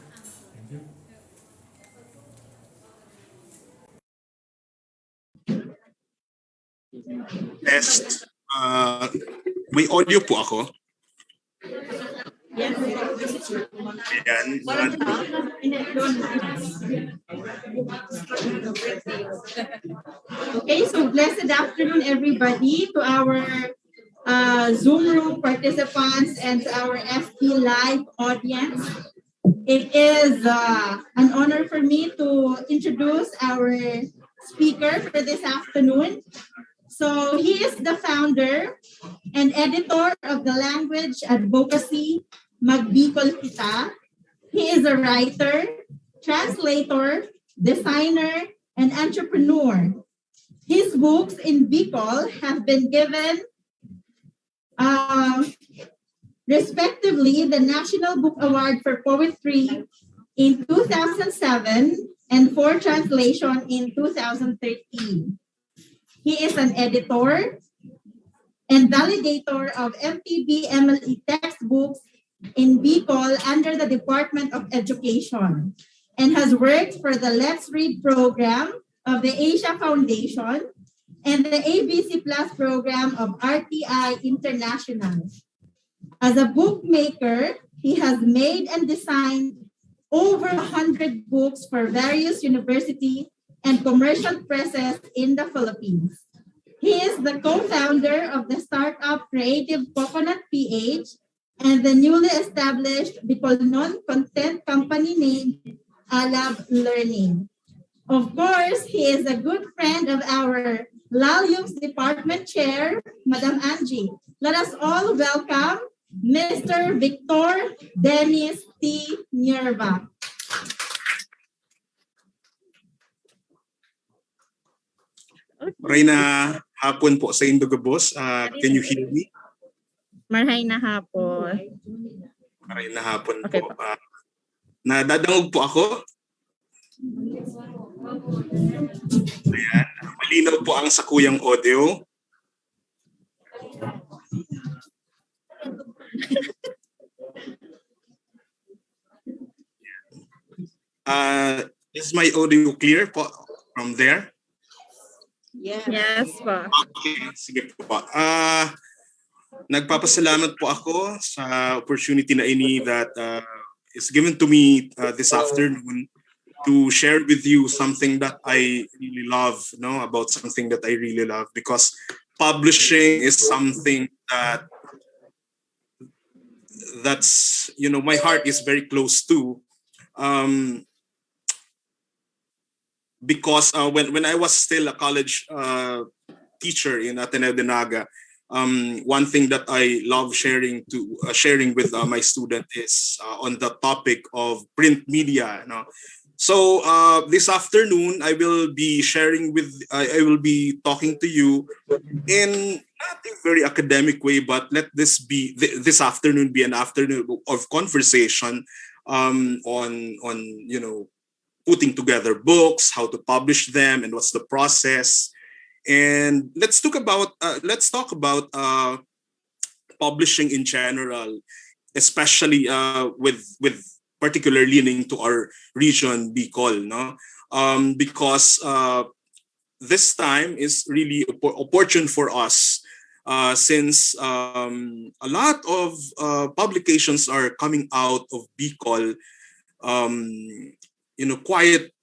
Thank you. Test. May audio po ako. Yes. Ayan. Okay, so blessed afternoon, everybody, to our Zoom room participants and to our FP Live audience. It is an honor for me to introduce our speaker for this afternoon. So he is the founder and editor of the language advocacy Magbicol Kita. He is a writer, translator, designer, and entrepreneur. His books in Bicol have been given respectively the National Book Award for Poetry in 2007 and for translation in 2013. He is an editor and validator of MPB MLE textbooks in Bicol under the Department of Education and has worked for the Let's Read program of the Asia Foundation and the ABC Plus program of RTI International. As a bookmaker, he has made and designed over 100 books for various university and commercial presses in the Philippines. He is the co-founder of the startup Creative Coconut PH and the newly established Bicolnon content company named Alab Learning. Of course, he is a good friend of our Lalyums Department Chair, Madam Angie. Let us all welcome Mr. Victor Dennis T. Nierva. Reyna hapon po sa Indogabos. Can you hear me? Marhay na hapon. Reyna hapon po. Nadadangog po ako. Ayan. Malinaw po ang sakuyang audio. Is my audio clear po from there? Yes po. Okay, sige po. Nagpapasalamat po ako sa opportunity na ini that is given to me this afternoon to share with you something that I really love, about something that I really love, because publishing is something that's my heart is very close to. Because when I was still a college teacher in Ateneo de Naga, one thing that I love sharing with my student is on the topic of print media. So this afternoon I will be I will be talking to you in not a very academic way, but let this afternoon be an afternoon of conversation on putting together books, how to publish them, and what's the process. And let's talk about publishing in general, especially with particular leaning to our region, Bicol, because this time is really opportune for us since a lot of publications are coming out of Bicol. Quite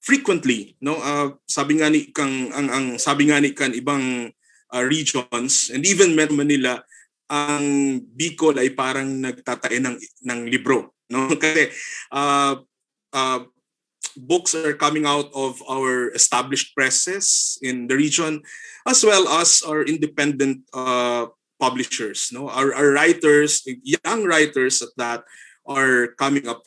frequently, sabi nga ni kan ibang regions, and even Metro Manila, ang Bicol ay parang nagtatae ng libro, kasi books are coming out of our established presses in the region, as well as our independent publishers, our writers, young writers at that, are coming out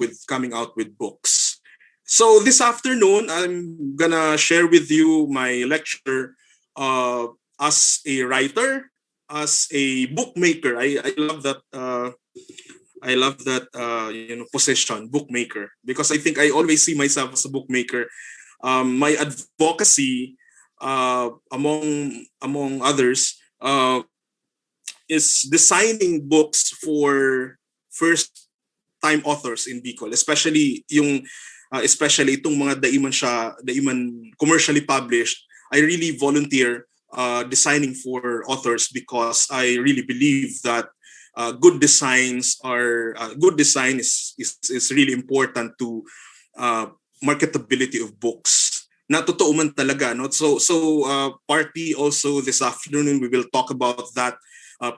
with books. So this afternoon, I'm gonna share with you my lecture as a writer, as a bookmaker. I love that. I love that position, bookmaker, because I think I always see myself as a bookmaker. My advocacy, among others, is designing books for first-time authors in Bicol, especially itong mga daiman commercially published. I really volunteer designing for authors, because I really believe that good design is really important to marketability of books. Na totoo man talaga, no? So partly also this afternoon we will talk about that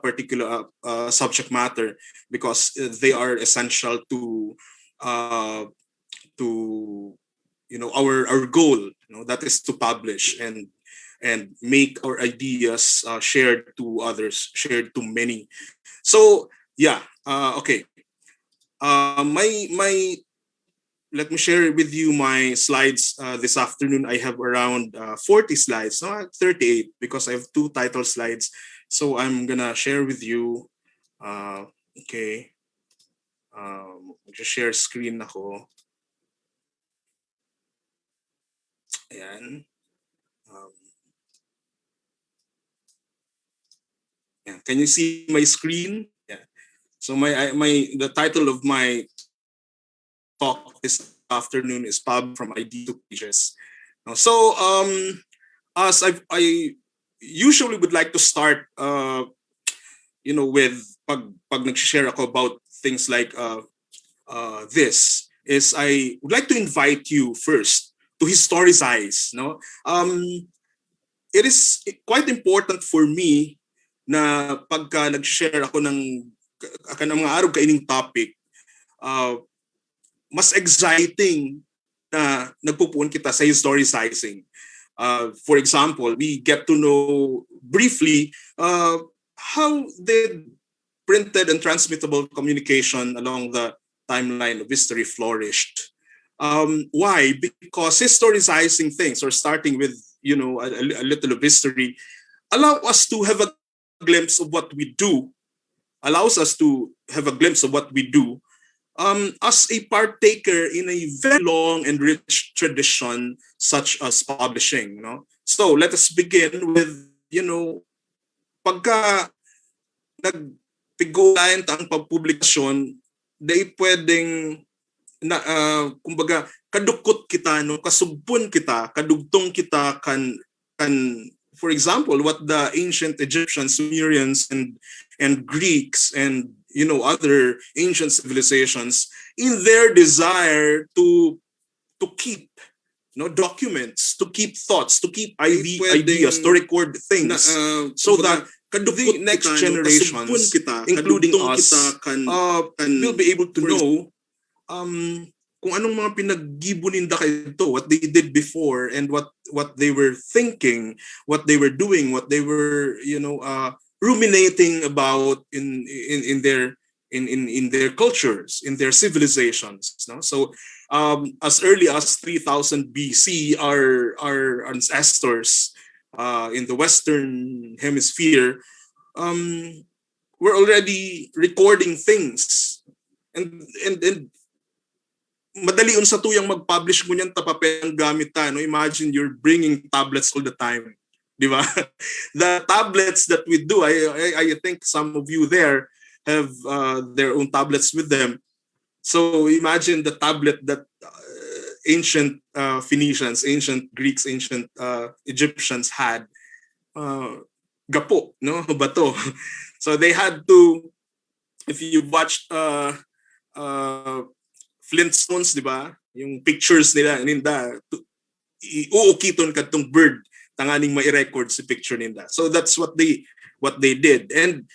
particular subject matter, because they are essential to our goal, that is to publish and make our ideas shared to others, shared to many. So yeah, okay. Let me share with you my slides this afternoon. I have around 40 slides, no, 38, because I have 2 title slides. So I'm gonna share with you. Okay. Just share screen ako. Ayan. Yeah. Can you see my screen? Yeah. So the title of my talk this afternoon is Pub from ID to Pages. So as I usually would like to start, with pag nag-share ako about things like this, is I would like to invite you first to historicize. No, it is quite important for me na pagka nag-share ako ng mga araw kaining topic, mas exciting na nagpupuon kita sa historicizing. For example, we get to know briefly how did printed and transmittable communication along the timeline of history flourished. Why? Because historicizing things, or starting with a little of history, allow us to have a glimpse of what we do, allows us to have a glimpse of what we do as a partaker in a very long and rich tradition such as publishing. No? So let us begin with, pagka nagpigulayan ang pagpublikasyon, day pwedeng kumbaga kadukot kita, no, kasugpon kita, kadugtong kita kan for example what the ancient Egyptians, Sumerians and Greeks and other ancient civilizations, in their desire to keep documents, to keep thoughts, to keep ideas, to record things, so that the next generations, including us, will be able to know kung anong mga pinaggibuninda kayo, what they did before, and what they were thinking, what they were doing, what they were ruminating about in their cultures, in their civilizations. No? So as early as 3000 BC, our ancestors in the Western Hemisphere were already recording things, and madali sa tuyang mag-publish mo niyan tapapel ang gamit ta. No? Imagine you're bringing tablets all the time. Di ba? The tablets that we do, I think some of you there have their own tablets with them. So imagine the tablet that ancient Phoenicians, ancient Greeks, ancient Egyptians had. Gapo, no? Bato. So they had to, if you watched Flintstones, di ba? Yung pictures nila, uukiton kadtong bird tanganing mai-record si picture nila. So that's what they did. And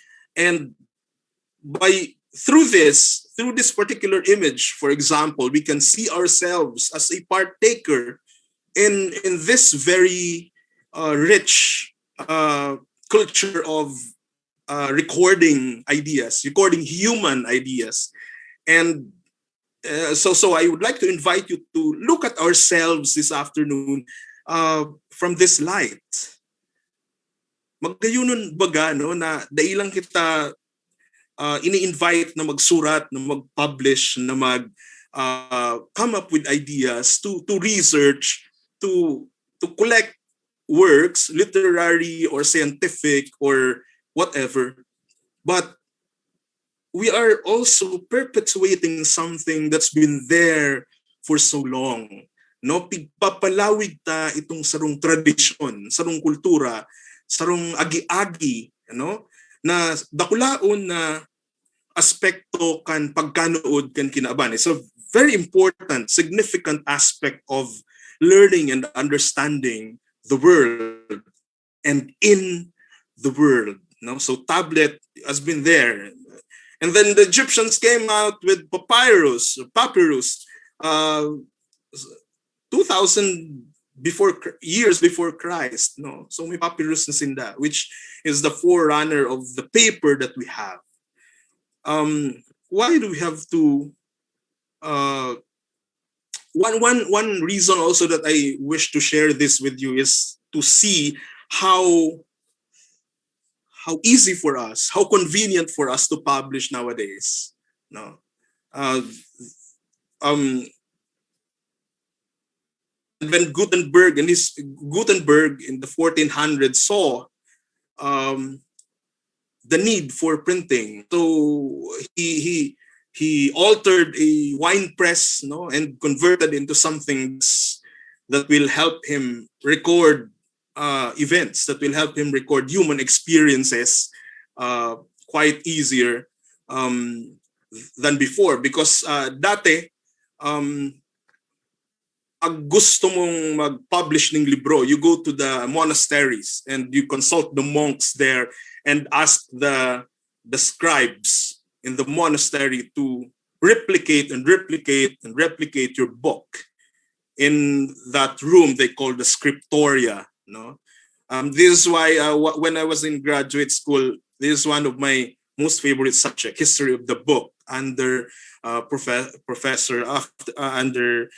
through this particular image, for example, we can see ourselves as a partaker in this very rich culture of recording ideas, recording human ideas. And so I would like to invite you to look at ourselves this afternoon from this light. Magayunon baga, no, na dailang kita ini-invite na magsurat, na mag-publish, na come up with ideas, to research, to collect works, literary or scientific or whatever. But we are also perpetuating something that's been there for so long. No, pigpapalawig ta itong sarong tradisyon, sarong kultura sarong agi-agi, na dakulaon na aspekto kan pagkanood kan kinaaban. It's a very important, significant aspect of learning and understanding the world and in the world. So tablet has been there. And then the Egyptians came out with papyrus, 2,000 years before Christ. So may papyrus na sinda, which is the forerunner of the paper that we have. Why do we have to? One reason also that I wish to share this with you is to see how easy for us, how convenient for us to publish nowadays. When Gutenberg in the 1400s saw the need for printing, so he altered a wine press, and converted into something that will help him record events, that will help him record human experiences quite easier than before. Because dati, pag gusto mong mag-publish ng libro, you go to the monasteries and you consult the monks there and ask the scribes in the monastery to replicate your book in that room they call the scriptoria. This is why when I was in graduate school, this is one of my most favorite subject, history of the book, under professor under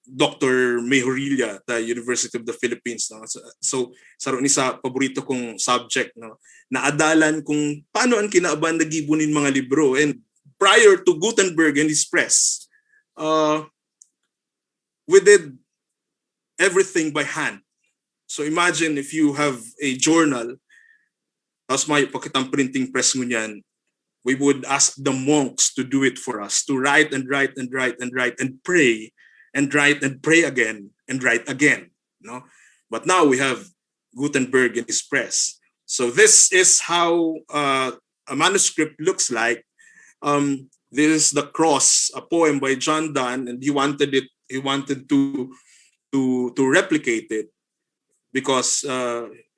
Dr. Mejorilla, the University of the Philippines. So saron ni sa paborito kong subject, naadalan kung paano ang kinaaban nagibunin mga libro. And prior to Gutenberg and his press, we did everything by hand. So imagine if you have a journal, tapos may pakitang printing press mo niyan, we would ask the monks to do it for us, to write and write and write and write and pray and write and pray again and write again. But now we have Gutenberg and his press. So this is how a manuscript looks like. This is the Cross, a poem by John Donne, and he wanted to replicate it because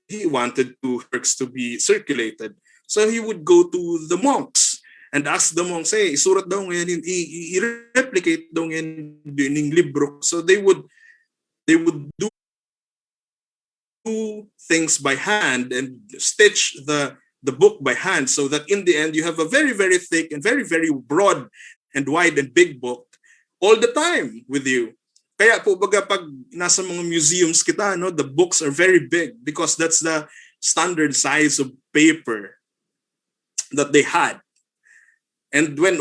he wanted works to be circulated. So he would go to the monks and ask the monks, hey, isurat daw ngayon, i-replicate daw ngayon yung libro. So they would do things by hand and stitch the book by hand, so that in the end you have a very, very thick and very, very broad and wide and big book all the time with you. Kaya po baga pag nasa mga museums kita, the books are very big because that's the standard size of paper that they had. And when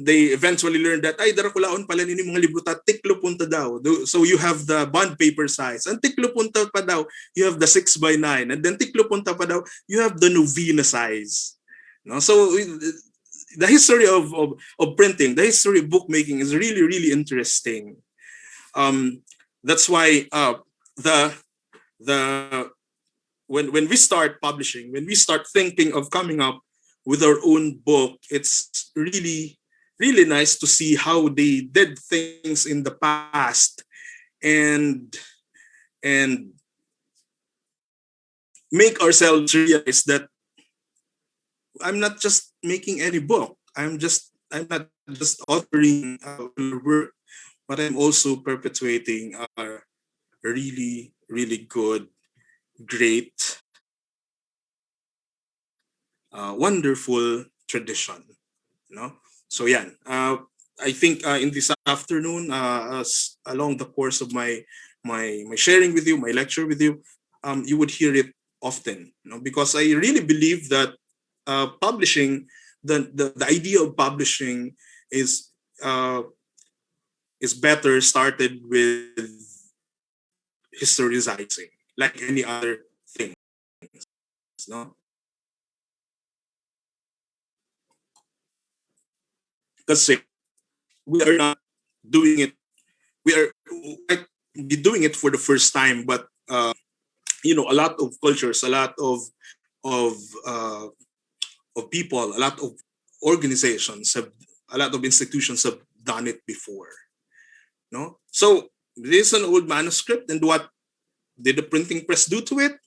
they eventually learned that, ay, darakulaon pala nini mga libro ta, tiklo punta daw. So you have the bond paper size. And tiklo punta pa daw, you have the 6x9. And then tiklo punta pa daw, you have the novena size. So the history of printing, the history of bookmaking is really, really interesting. That's why when we start publishing, when we start thinking of coming up with our own book, it's really, really nice to see how they did things in the past and make ourselves realize that I'm not just making any book. I'm not just authoring work, but I'm also perpetuating a really, really good, great, wonderful tradition. So yan. I think in this afternoon, along the course of my sharing with you, my lecture with you, you would hear it often. Because I really believe that publishing, the idea of publishing is better started with historicizing, like any other thing. Because we are not doing it, we are doing it for the first time, but a lot of cultures, a lot of people, a lot of organizations a lot of institutions have done it before. No, so this is an old manuscript, and what did the printing press do to it?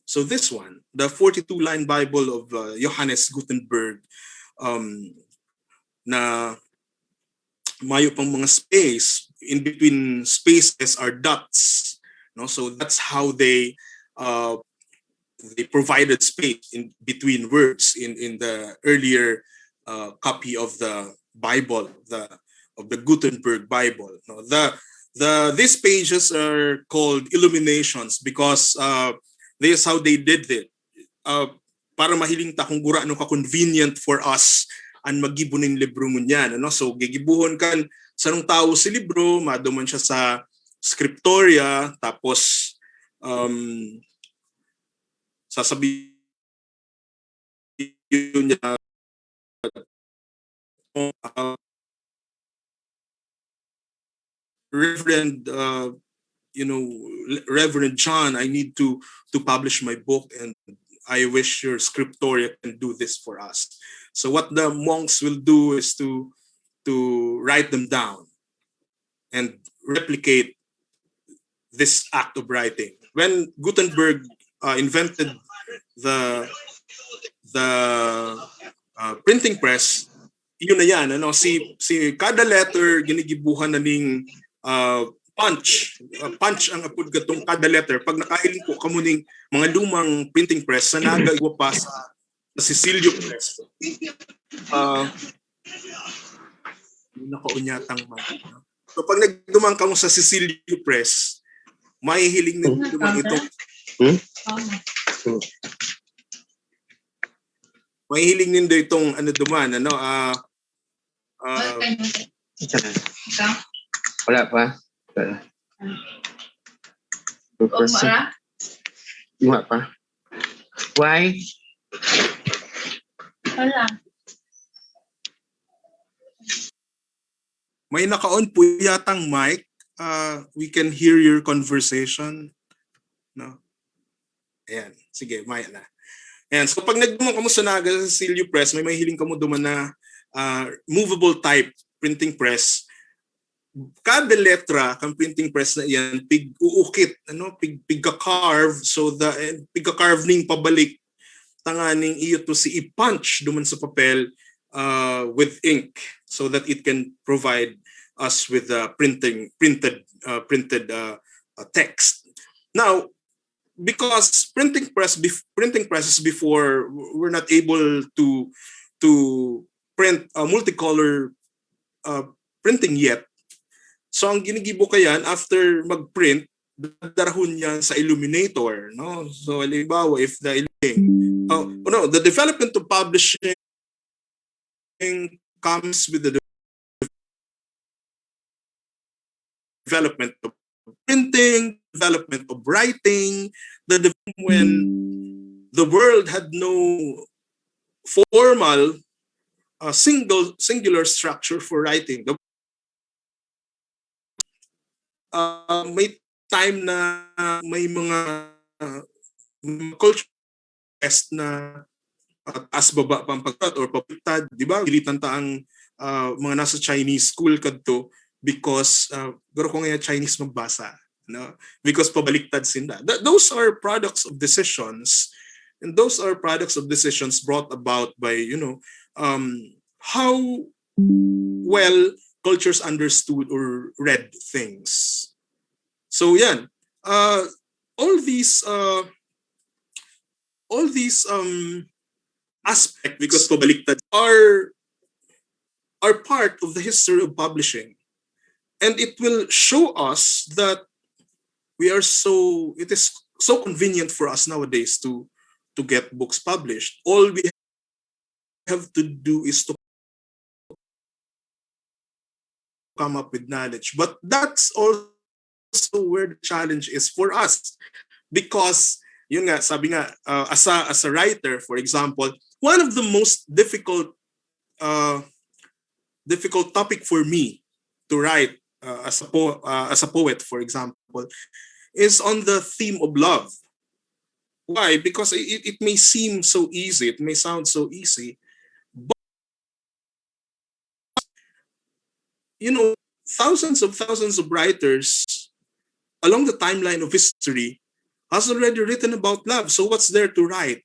So this one, the 42-line Bible of Johannes Gutenberg, na mayo pang mga space, in between spaces are dots. No, so that's how they provided space in between words in the earlier copy of the Bible, of the Gutenberg Bible. No, these pages are called illuminations because this is how they did it. Para mahiling ta kung gura no ka convenient for us ang magibunin libro mo niyan, ano? So gigibuhon kan sa nung tao si libro, maduman siya sa scriptoria, tapos sasabihin niya Reverend Reverend John, I need to publish my book, and I wish your scriptoria can do this for us. So what the monks will do is to write them down and replicate this act of writing. When Gutenberg invented the printing press, yun na yan, ano, si kada letter ginigibuhan na ning punch ang apod gatong kada letter. Pag nakahiling ko kamuning mga lumang printing press sa naga iwapas sa Cecilio Press, nakaunyatang man. So pag nagdumang ka mo sa Cecilio Press, mahihiling na duman itong mahihiling nindo itong ano duman, ano, wala pa. Wala pa. Why? Wala. May naka-on po yatang mic. We can hear your conversation. No? Ayan. Sige, may na. Ayan. So pag nagdumang ka mo sa Naga sa Cecilio Press, may mahihiling ka mo duman na movable type printing press. Kada letra kang printing press na iyan pig-uukit, ano, pigka-carve, so pigka-carve ning pabalik tanganing iyo to si i-punch duman sa papel with ink so that it can provide us with printed text. Now, because printing presses before were not able to print multicolor printing yet. So ang ginigibo kayan after mag-print, dadarahon niya sa illuminator, no? So halimbawa if the development of publishing comes with the development of printing, development of writing, when the world had no formal singular structure for writing. May time na may mga culture test na taas baba pang pagkat or papitad, di ba? Gilitan ta ang mga nasa Chinese school kadto because garo ko nga Chinese magbasa, no? Because pabaliktad sinda. Those are products of decisions, and those are products of decisions brought about by how well cultures understood or read things. So yan, all these aspects, because pabaliktad, are part of the history of publishing, and it will show us that it is so convenient for us nowadays to get books published. All we have to do is to come up with knowledge. But that's also where the challenge is for us, because yun nga, sabi nga, as a writer, for example, one of the most difficult topic for me to write as a poet, for example, is on the theme of love. Why? Because it may seem so easy, it may sound so easy, but thousands of writers along the timeline of history has already written about love. So what's there to write?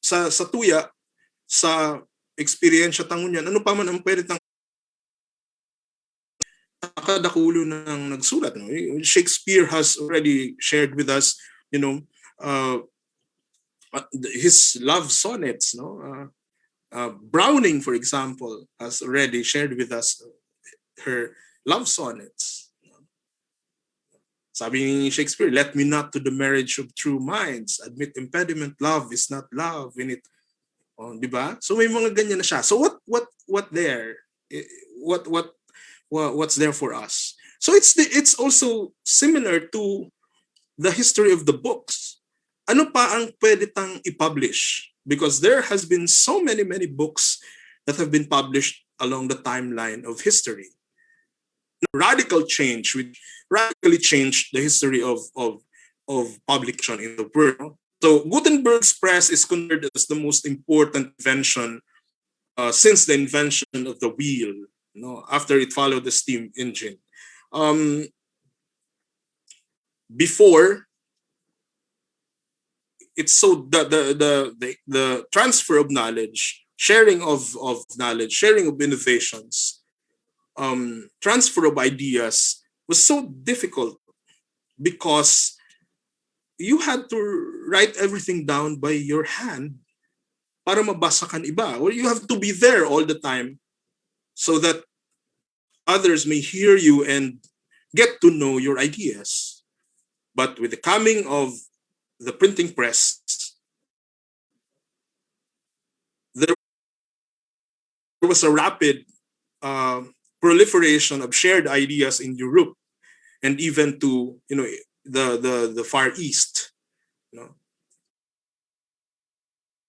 Sa tuya, sa eksperyensya tangunyan, ano pa man ang pwede nakadakulo ng nagsulat. No? Shakespeare has already shared with us, his love sonnets. No, Browning, for example, has already shared with us her love sonnets. Sabi ni Shakespeare, "Let me not to the marriage of true minds admit impediment. Love is not love in it." Oh, di ba? So may mga ganyan na siya. So what there? What's there for us? So it's also similar to the history of the books. Ano pa ang pwede tang i-publish? Because there has been so many books that have been published along the timeline of history. Radical change, which radically changed the history of publication in the world. So Gutenberg's press is considered as the most important invention since the invention of the wheel. After it followed the steam engine. Before, it's so the transfer of knowledge, sharing of knowledge, sharing of innovations, transfer of ideas was so difficult because you had to write everything down by your hand para mabasa kan iba. Or you have to be there all the time so that others may hear you and get to know your ideas. But with the coming of the printing press, there was a rapid proliferation of shared ideas in Europe and even to the Far East.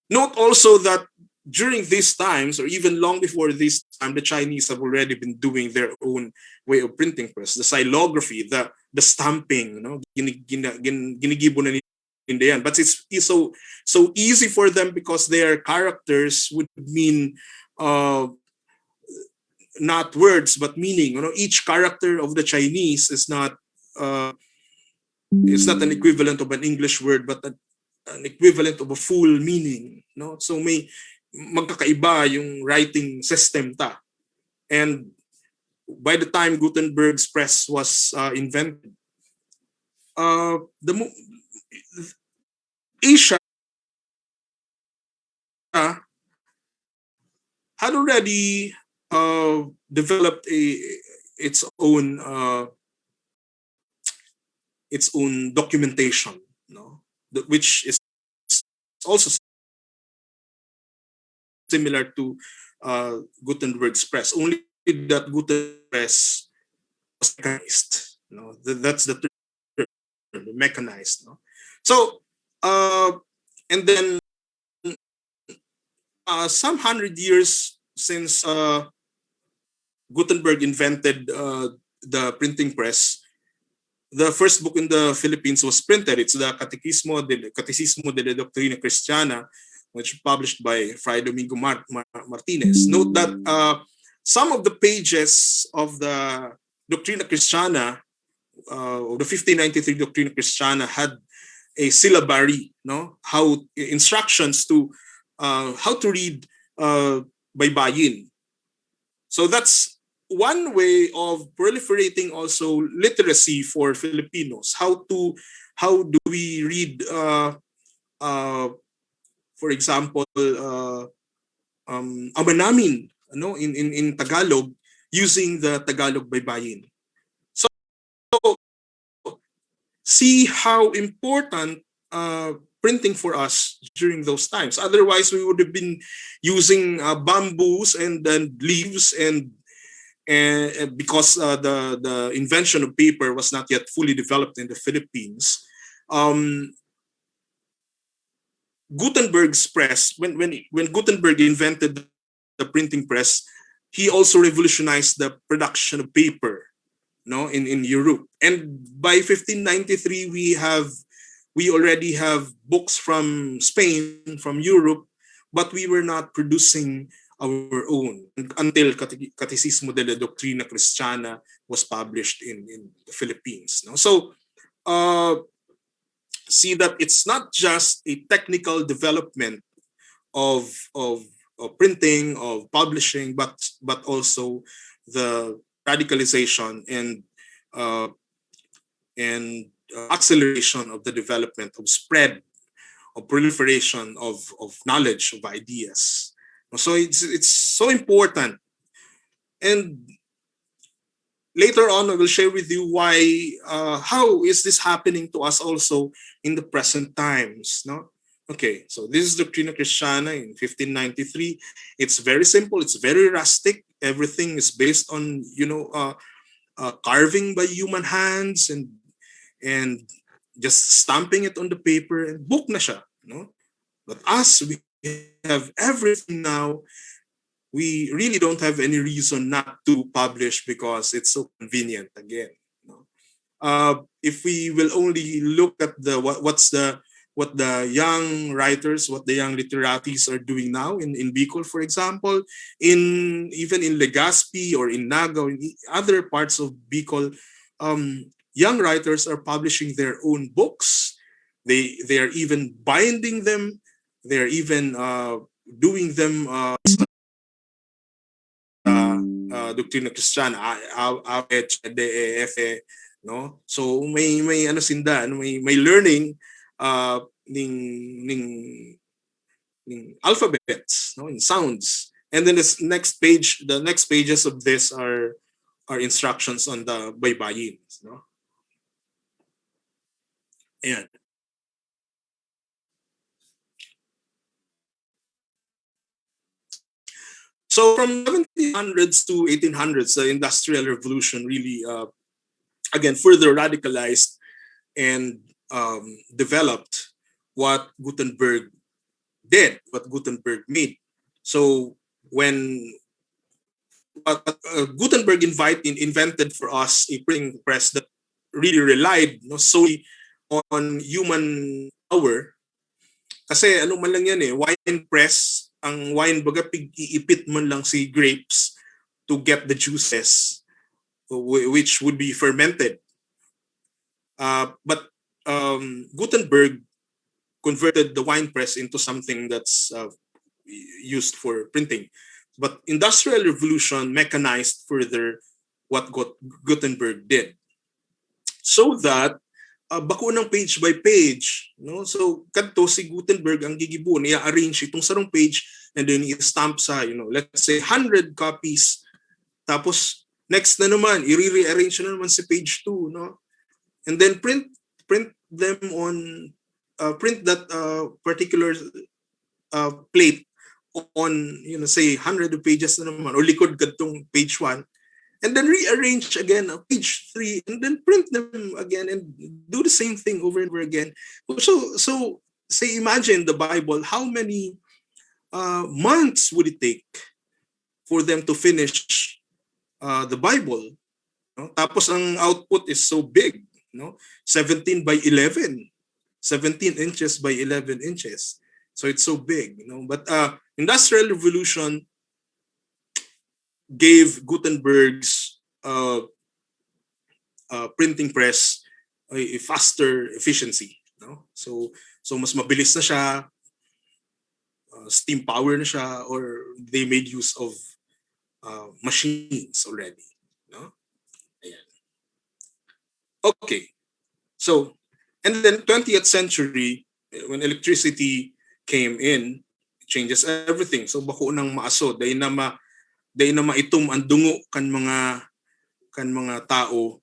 Note also that during these times, or even long before this time, the Chinese have already been doing their own way of printing press. The xylography, the stamping, ginigibo na nila yan. But it's so easy for them because their characters would mean not words but meaning. Each character of the Chinese is not it's not an equivalent of an English word, but an equivalent of a full meaning. So may magkakaiba yung writing system ta. And by the time Gutenberg's press was invented, Asia had already developed its own documentation, which is also similar to Gutenberg's press. Only that Gutenberg's press was mechanized. That's the term, mechanized. So, and then some 100 years since Gutenberg invented the printing press, the first book in the Philippines was printed. It's the Catecismo de la Doctrina Cristiana, which was published by Fray Domingo Martinez. Note that some of the pages of the Doctrina Cristiana, of the 1593 Doctrina Cristiana, had a syllabary, instructions to how to read baybayin. So that's one way of proliferating also literacy for Filipinos. How do we read, for example, Ama Namin, in Tagalog, using the Tagalog baybayin. So see how important printing for us during those times. Otherwise, we would have been using bamboos and leaves and because the invention of paper was not yet fully developed in the Philippines. Gutenberg's press, when Gutenberg invented the printing press, he also revolutionized the production of paper, in Europe. And by 1593, we have we already have books from Spain, from Europe, but we were not producing our own until Catecismo de la Doctrina Cristiana was published in the Philippines. No? So see that it's not just a technical development of printing, of publishing, but also the radicalization and acceleration of the development of spread, of proliferation of knowledge, of ideas. So it's so important. And later on, I will share with you why, how is this happening to us also in the present times. No? Okay, so this is Doctrina Christiana in 1593. It's very simple. It's very rustic. Everything is based on, carving by human hands and just stamping it on the paper, and book na siya. No? But us, we have everything now. We really don't have any reason not to publish because it's so convenient again. No? If we will only look at what the young writers, what the young literatis are doing now in Bicol, for example, even in Legazpi or in Naga or in other parts of Bicol, young writers are publishing their own books. They are even binding them. They are even doing them. Doctrina Christiana, Awe, Chede, Efe, no? So may ano sinda, may learning ning alphabets, no, in sounds. And then this next page, the next pages of this are instructions on the baybayin, no? Ayan. So from 1700s to 1800s, the Industrial Revolution really, again, further radicalized and developed what Gutenberg did, what Gutenberg made. So when Gutenberg invented for us a printing press that really relied solely on human power, kasi ano man lang yan wine press. Ang wine baga iipit man lang si grapes to get the juices which would be fermented. But Gutenberg converted the wine press into something that's used for printing. But Industrial Revolution mechanized further what Gutenberg did. So that bako ng page by page, no? So kadto si Gutenberg ang gigibuon, i-arrange itong sarong page and then i-stamp sa, let's say 100 copies. Tapos next na naman, i-rearrange na naman si page 2, no? And then print them on print that particular plate on, say 100 pages na naman o likod kadtong page 1. And then rearrange again page 3 and then print them again and do the same thing over and over again. So say imagine the Bible, how many months would it take for them to finish the Bible? No? Tapos ang output is so big, 17 by 11, 17 inches by 11 inches. So it's so big, But Industrial Revolution gave Gutenberg's printing press a faster efficiency, no? So mas mabilis na siya, steam power na siya, or they made use of machines already, no? Ayan. Okay, so and then 20th century when electricity came in, it changes everything. So bako nang maaso day na maitom ang dungo kan mga tao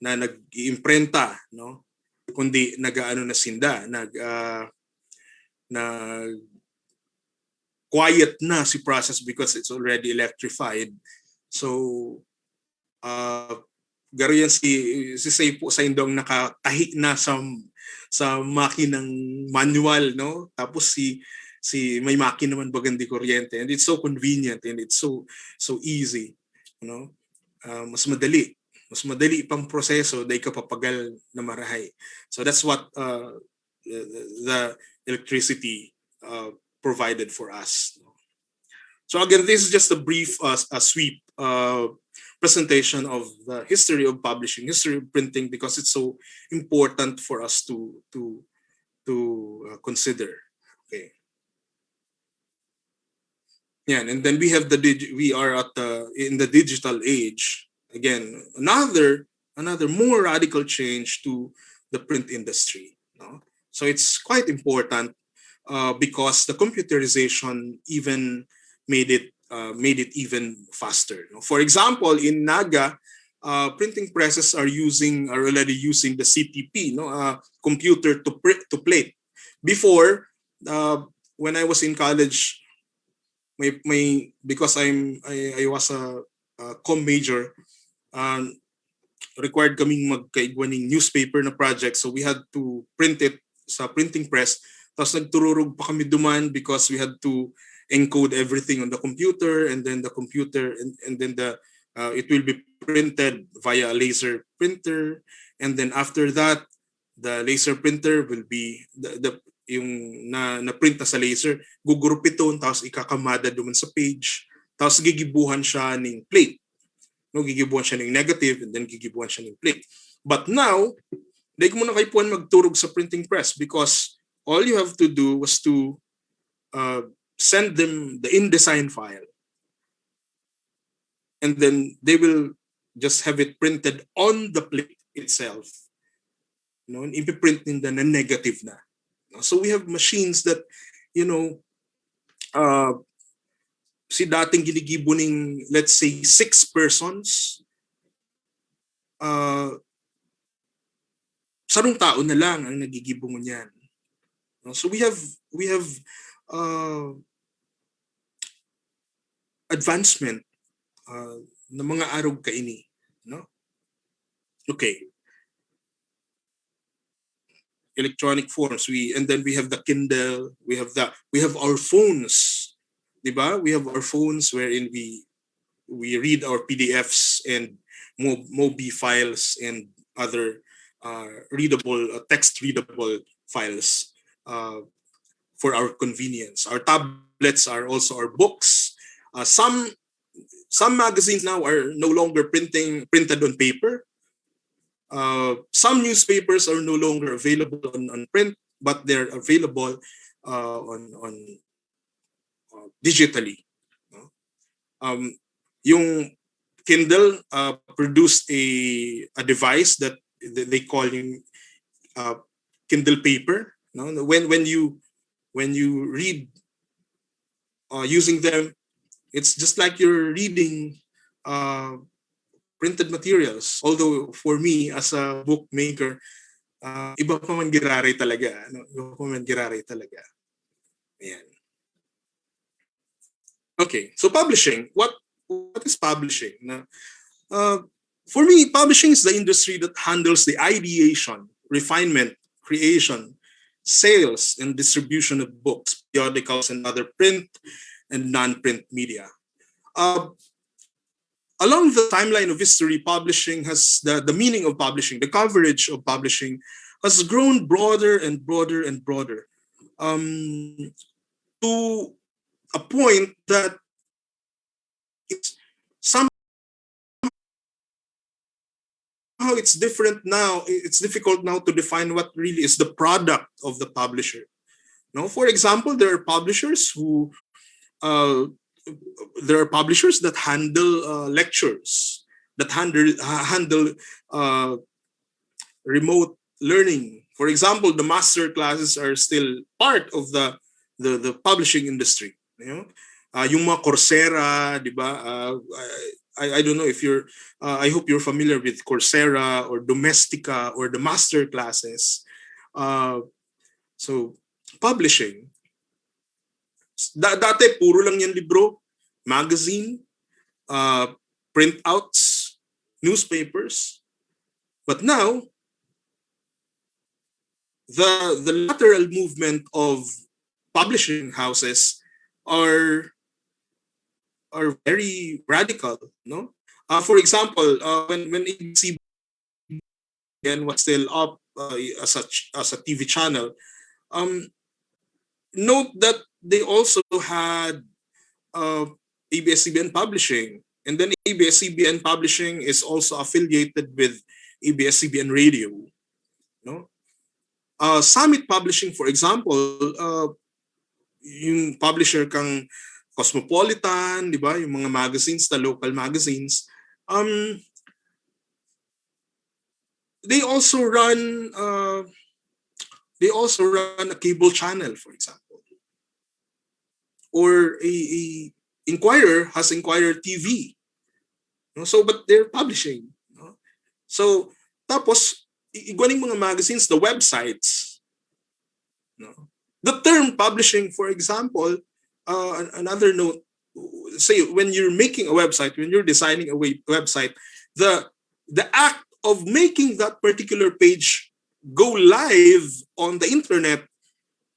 na nag-iimprenta, no? Kundi nagaano na sinda, quiet na si process because it's already electrified. So garo yan si say po sa indong nakatahi na sa makinang manual, no? Tapos si may makina naman bagang di kuryente, and it's so convenient and it's so easy, mas madali pang proseso day kapapagal na marahay. So that's what the electricity provided for us. So again, this is just a brief a sweep presentation of the history of publishing, history of printing, because it's so important for us to consider. Okay. Yeah, and then we have we are at in the digital age. Again, another more radical change to the print industry. No? So it's quite important because the computerization even made it even faster. No? For example, in Naga, printing presses are already using the CTP, no, computer to plate. Before, when I was in college, because I was a comm major, required kaming magkaigwa ng newspaper na project, so we had to print it sa printing press. Tapos nagtururog pa kami duman because we had to encode everything on the computer, and then the computer and then it will be printed via a laser printer, and then after that the laser printer will be yung na-print na sa laser, gugurupiton, tapos ikakamada duman sa page, tapos gigibuhan siya ng plate. No, gigibuhan siya ng negative, and then gigibuhan siya ng plate. But now, di mo na kayo puan magturog sa printing press because all you have to do was to send them the InDesign file. And then they will just have it printed on the plate itself. No, and ipiprint nila na negative na. So we have machines that, si dating ginigibo ng, let's say, 6 persons, sarong tao na lang ang nagigibo mo niyan. So we have advancement ng mga araw kaini. No? Okay. Electronic forms, and then we have the Kindle, we have our phones, diba? We have our phones wherein we read our PDFs and MOBI files and other text readable files for our convenience. Our tablets are also our books. Some magazines now are no longer printed on paper. Some newspapers are no longer available on print, but they're available on digitally. Yung Kindle produced a device that they call Kindle paper. No? When you read using them, it's just like you're reading printed materials. Although for me as a bookmaker, iba pa man giraray talaga. No? Iba pa man giraray talaga. Ayan. Okay, so publishing. What is publishing? For me, publishing is the industry that handles the ideation, refinement, creation, sales, and distribution of books, periodicals, and other print and non-print media. Along the timeline of history, publishing has the meaning of publishing, the coverage of publishing has grown broader and broader and broader, to a point that it's different now. It's difficult now to define what really is the product of the publisher. No, for example, there are publishers that handle lectures, that handle remote learning. For example, the master classes are still part of the publishing industry. You know, yung mga Coursera, di ba? I don't know if you're. I hope you're familiar with Coursera or Domestika or the master classes. So publishing. Dati puro lang yan libro, magazine, printouts, newspapers. But now, the lateral movement of publishing houses are very radical, no? For example, when ABC was still up as a TV channel, Note that they also had ABS-CBN Publishing, and then ABS-CBN Publishing is also affiliated with ABS-CBN Radio. No? Summit Publishing, for example, yung publisher kang Cosmopolitan, di ba? Yung mga magazines, the local magazines. They also run a cable channel, for example. Or a Inquirer has Inquirer TV. No? So, but they're publishing. No? So, tapos, iguaning mga magazines, the websites. No? The term publishing, for example, another note, say when you're making a website, when you're designing a website, the act of making that particular page go live on the internet,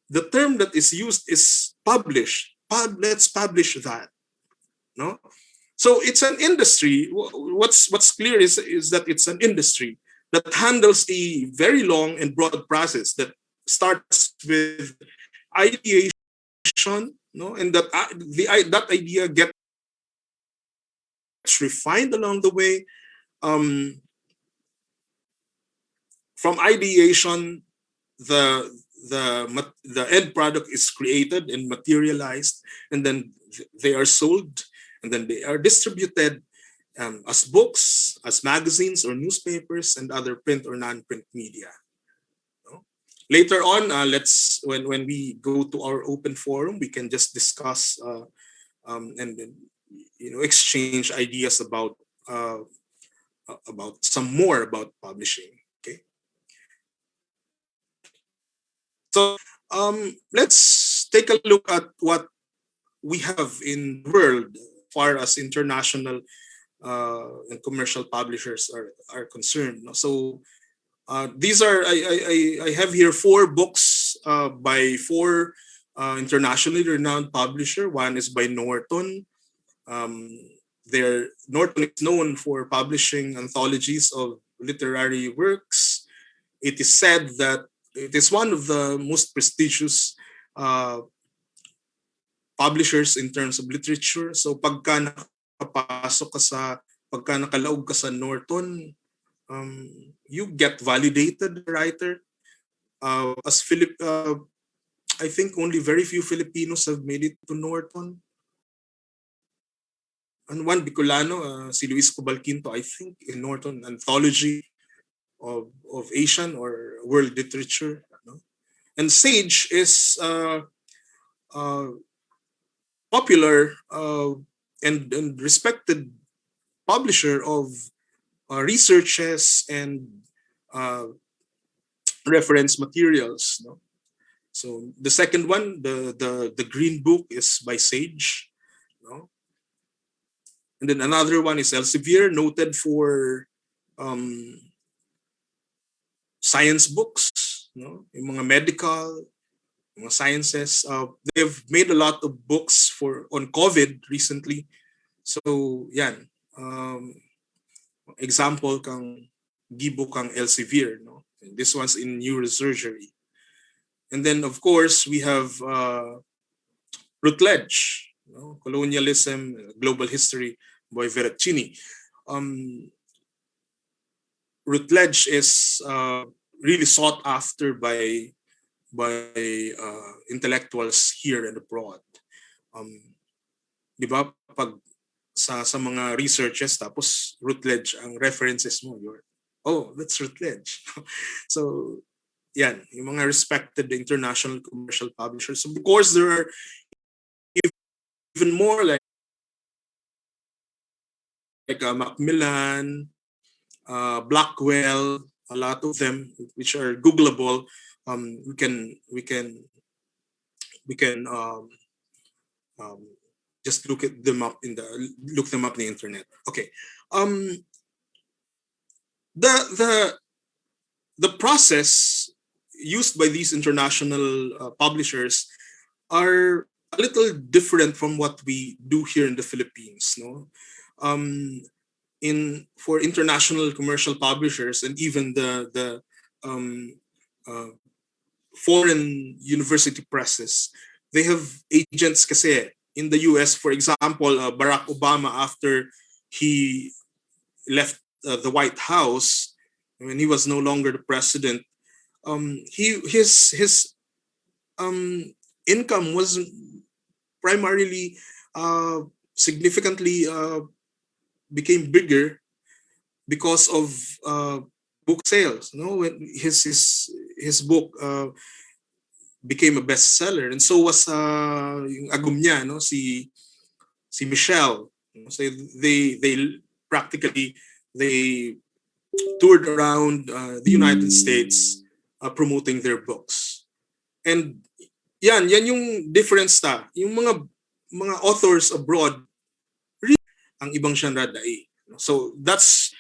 the term that is used is publish. Let's publish that. No, so it's an industry. What's clear is that it's an industry that handles a very long and broad process that starts with ideation, no, and that that idea gets refined along the way. From ideation, the end product is created and materialized, and then they are sold, and then they are distributed as books, as magazines or newspapers, and other print or non-print media. No? Later on, let's when we go to our open forum, we can just discuss and exchange ideas about some more about publishing. Okay. So let's take a look at what we have in the world as far as international and commercial publishers are concerned. So these are I have here 4 books by 4 internationally renowned publishers. One is by Norton. Norton is known for publishing anthologies of literary works. It is said that it is one of the most prestigious publishers in terms of literature. So pagka nakalaog ka sa Norton, you get validated writer. I think only very few Filipinos have made it to Norton. And one Bicolano, si Luis Cobalquinto, I think, in Norton Anthology of Asian or world literature. No? And Sage is popular and respected publisher of researches and reference materials. No? So the second one, the Green Book, is by Sage. No? And then another one is Elsevier, noted for science books, no? Yung mga medical, mga sciences. They've made a lot of books on COVID recently. So yan. Example kang gibo kang Elsevier, no? This one's in neurosurgery. And then of course we have Routledge, no? Colonialism, Global History by Veracini. Routledge is really sought after by intellectuals here and abroad. Di ba, pag sa mga researches, tapos Routledge ang references mo, that's Routledge. So, yan, yung mga respected international commercial publishers. Of course, there are even more like Macmillan, Blackwell, a lot of them which are Googleable. We can just look them up in the internet. Okay. The process used by these international publishers are a little different from what we do here in the Philippines. No, for international commercial publishers and even the foreign university presses, they have agents kasi in the US. For example, Barack Obama, after he left the White House, when he was no longer the president, his income was primarily significantly became bigger because of book sales. When his book became a bestseller, and so was yung agum niya, si Michelle. So they practically toured around the United States promoting their books. And yan yung difference yung mga authors abroad ang ibang genre dai. So that's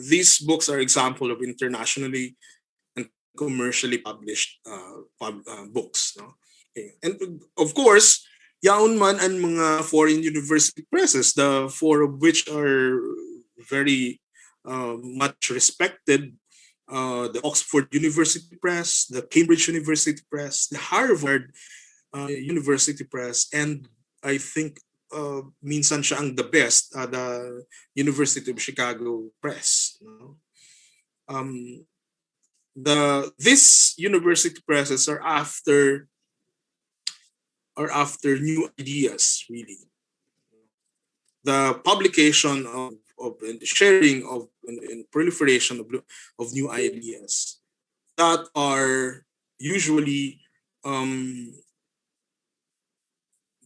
these books are example of internationally and commercially published books. Okay. And of course, yaon man ang mga foreign university presses, the four of which are very much respected. The Oxford University Press, the Cambridge University Press, the Harvard University Press, and I think minsan siya ang the best, the University of Chicago Press. These university presses are after new ideas, really. The publication of and sharing of and proliferation of new ideas that are usually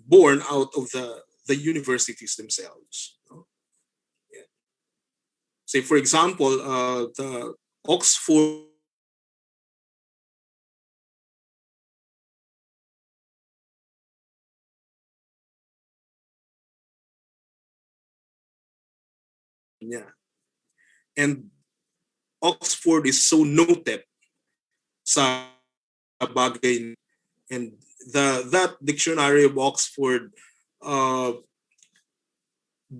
born out of the universities themselves. Yeah. Say, for example, the Oxford and Oxford is so noted sa bagay, and that dictionary of Oxford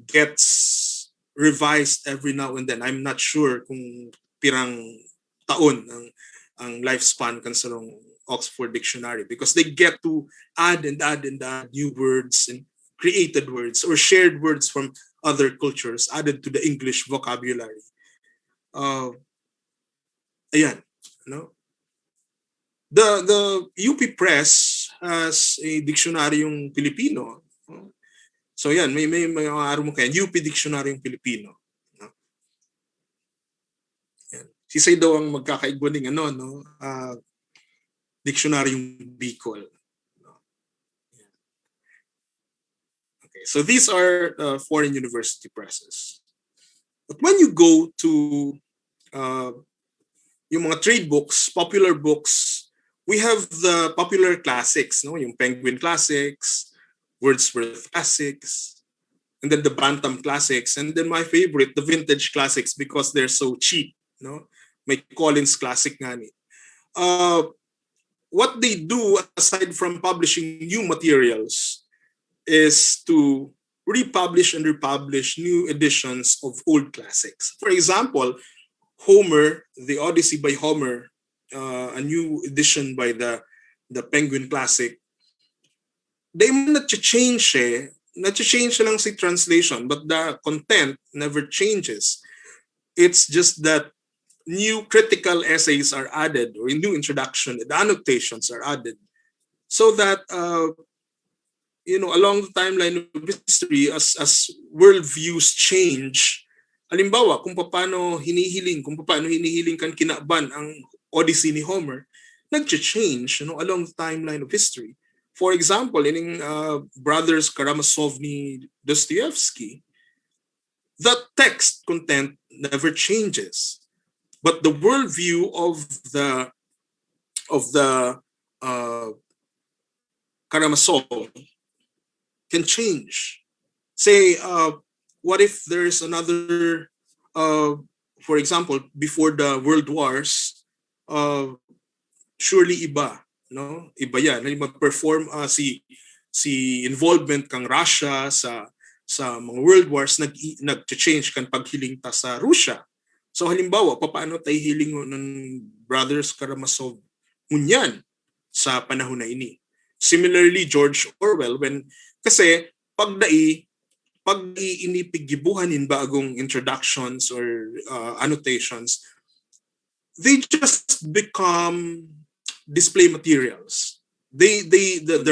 gets revised every now and then. I'm not sure kung pirang taon ang lifespan kanserong Oxford Dictionary, because they get to add new words and created words or shared words from other cultures added to the English vocabulary. Ayan, no? The UP Press has a dictionary yung Pilipino. So yan, may araw mo kaya UP Dictionary yung Pilipino. No? Yan. Sisay daw ang magkakaigwa ng dictionary yung Bicol. So these are foreign university presses. But when you go to yung mga trade books, popular books, we have the popular classics, yung Penguin Classics, Wordsworth Classics, and then the Bantam Classics, and then my favorite, the Vintage Classics, because they're so cheap. May Collins Classic nga ni. What they do, aside from publishing new materials, is to republish and republish new editions of old classics. For example, Homer, the Odyssey by Homer, a new edition by the Penguin Classic, they na-change lang si translation, but the content never changes. It's just that new critical essays are added, or new introduction, the annotations are added, so that along the timeline of history, as worldviews change, halimbawa kung paano hinihiling kan Kinaban ang Odyssey ni Homer, nag-change along the timeline of history. For example, in Brothers Karamazov ni Dostoevsky, the text content never changes, but the worldview of the Karamazov can change. Say, what if there's another, for example, before the World Wars, surely iba, no? Iba yan. Mag-perform si involvement kang Russia sa mga World Wars, nag-change kan paghiling ta sa Russia. So halimbawa, paano tayo hiling ng Brothers Karamazov ngunyan sa panahon na ini. Similarly, George Orwell, kasi pag inipiggibuhanin bagong introductions or annotations, they just become display materials. The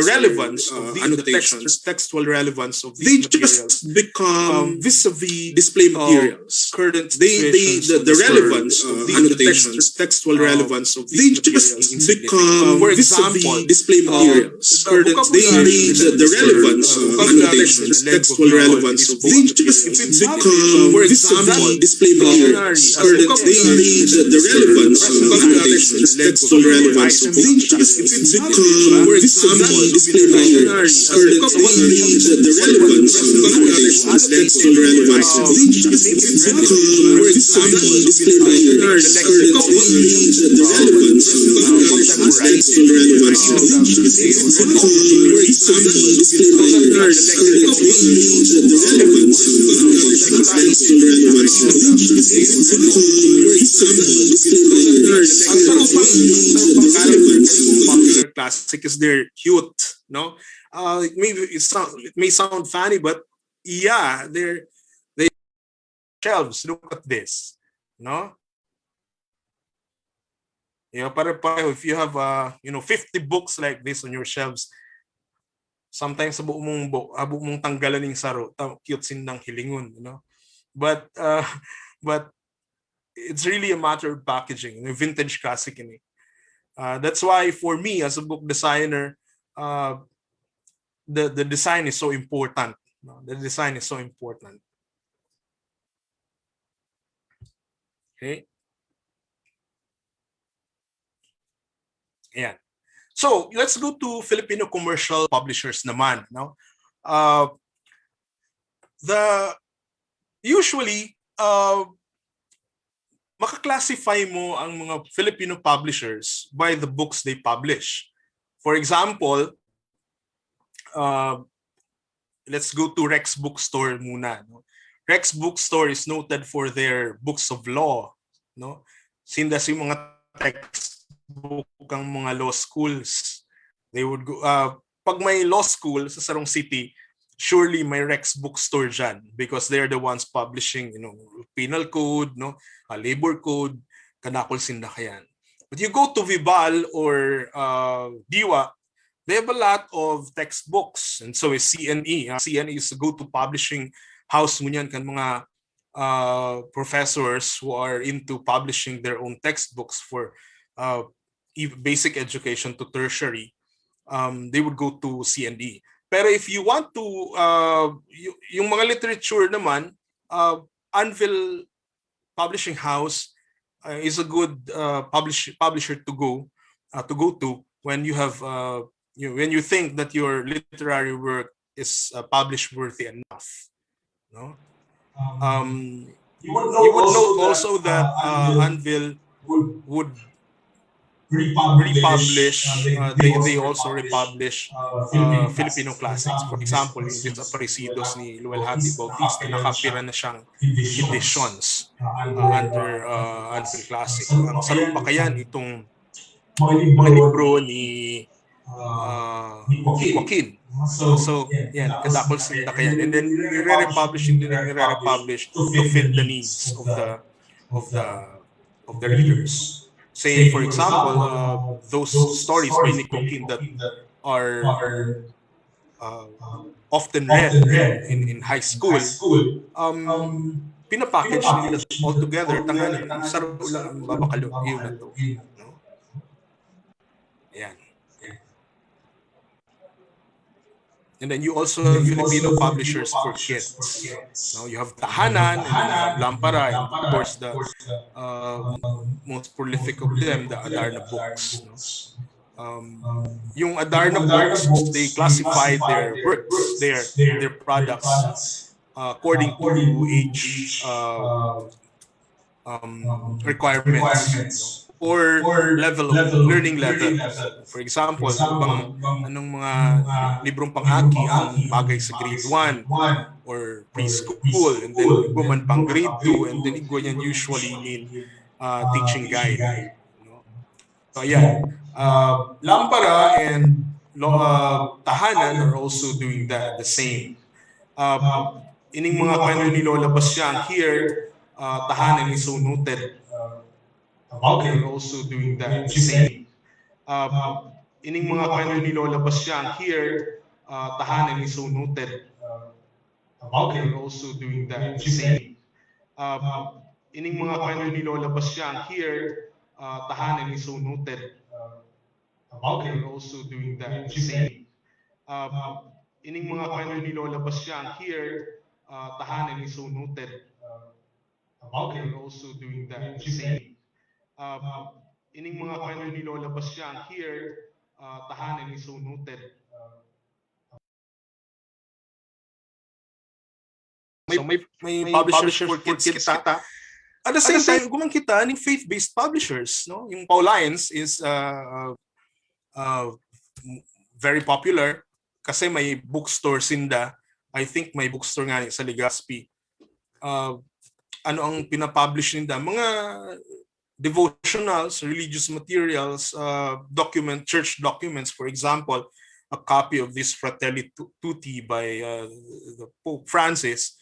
relevance of the annotations, textual relevance of these materials, just become vis-a-vis display materials. Current the relevance of the annotations, textual relevance of these materials, just become, for example, display materials. Current the relevance of annotations, textual relevance of these just become, for example, display materials. Current the relevance of annotations, textual relevance of these just become, for example, display materials. The relevance of annotations, textual relevance of these just become, for example, display materials. The relevance of annotations, textual relevance of these just become, for example, display materials. The relevance of annotations, textual relevance of these just become, for example, display materials. Popular classic is they're cute, no? It may sound funny, but yeah, they shelves. Look at this, no? If you have 50 books like this on your shelves, sometimes sa buong mong tanggalan ng saro, cute sindang hilingon, you know? But it's really a matter of packaging, vintage classic ini. That's why for me as a book designer, the design is so important. The design is so important. Okay. Yeah. So let's go to Filipino commercial publishers naman. No? Usually maka-classify mo ang mga Filipino publishers by the books they publish. For example, let's go to Rex Bookstore muna. No? Rex Bookstore is noted for their books of law. No? Since yung mga textbook ang mga law schools, they would go, pag may law school sa Sarong City, surely may Rex Bookstore dyan because they're the ones publishing, penal code, labor code, kadakol sindakayan. But you go to Vibal or Diwa, they have a lot of textbooks, and so is CNE. CNE is a go-to publishing house ngunyan kan mga professors who are into publishing their own textbooks for basic education to tertiary. They would go to CNE. Pero if you want to, yung mga literature naman, Anvil Publishing House is a good publisher to go to when you have when you think that your literary work is publish worthy enough. No? You would note also that Anvil would republish, they also republish Filipino classics. For example, yung Desaparecidos ni Luwalhati Bautista, nakapira na siyang editions under Anvil Classic. Ang salupakayan itong mga libro ni Joaquin. So, yan, kadakol sila kayan. And then, nire-republish to fit the needs of the readers. Say, for example, those stories by Nick Joaquin that are often read in high school, pinapackage nila all together. Tangan, sarap lang ang babakalo. Yun na to. No? Ayan. And then you also have Filipino publishers for kids. Now you have Tahanan and then you have Lampara, and of course the most prolific of them, the Adarna books. Yung Adarna books, they classified their works, their products according to age requirements. Or level of learning level. For example, anong mga librong pang-aki ang bagay sa grade 1 or preschool, and then iba man pang grade 2, and then iba yan usually in teaching guide. ayan, Lampara and Tahanan are also doing the same. Ining mga kwento ni Lola Bastiang here, Tahanan is so noted. They're also doing the same. Ining mga kwento ni Lola Bastiang here, Tahanan is so noted. They're also doing the same. Ining mga kwento ni Lola Bastiang here, Tahanan is so noted. They're also doing the same. Ining mga kwento ni Lola Bastiang here, Tahanan is so noted. They're also doing the same. Ining mga kwento ni Lola Bastiang here, Tahanan is so noted. May publisher for kids kita. At the same time, gumang kita ng faith-based publishers, no? Yung Paulians is very popular kasi may bookstore sinda. I think may bookstore nga sa Legazpi. Ano ang pinapublish ninda? Mga devotionals, religious materials, church documents, for example, a copy of this Fratelli Tutti by Pope Francis.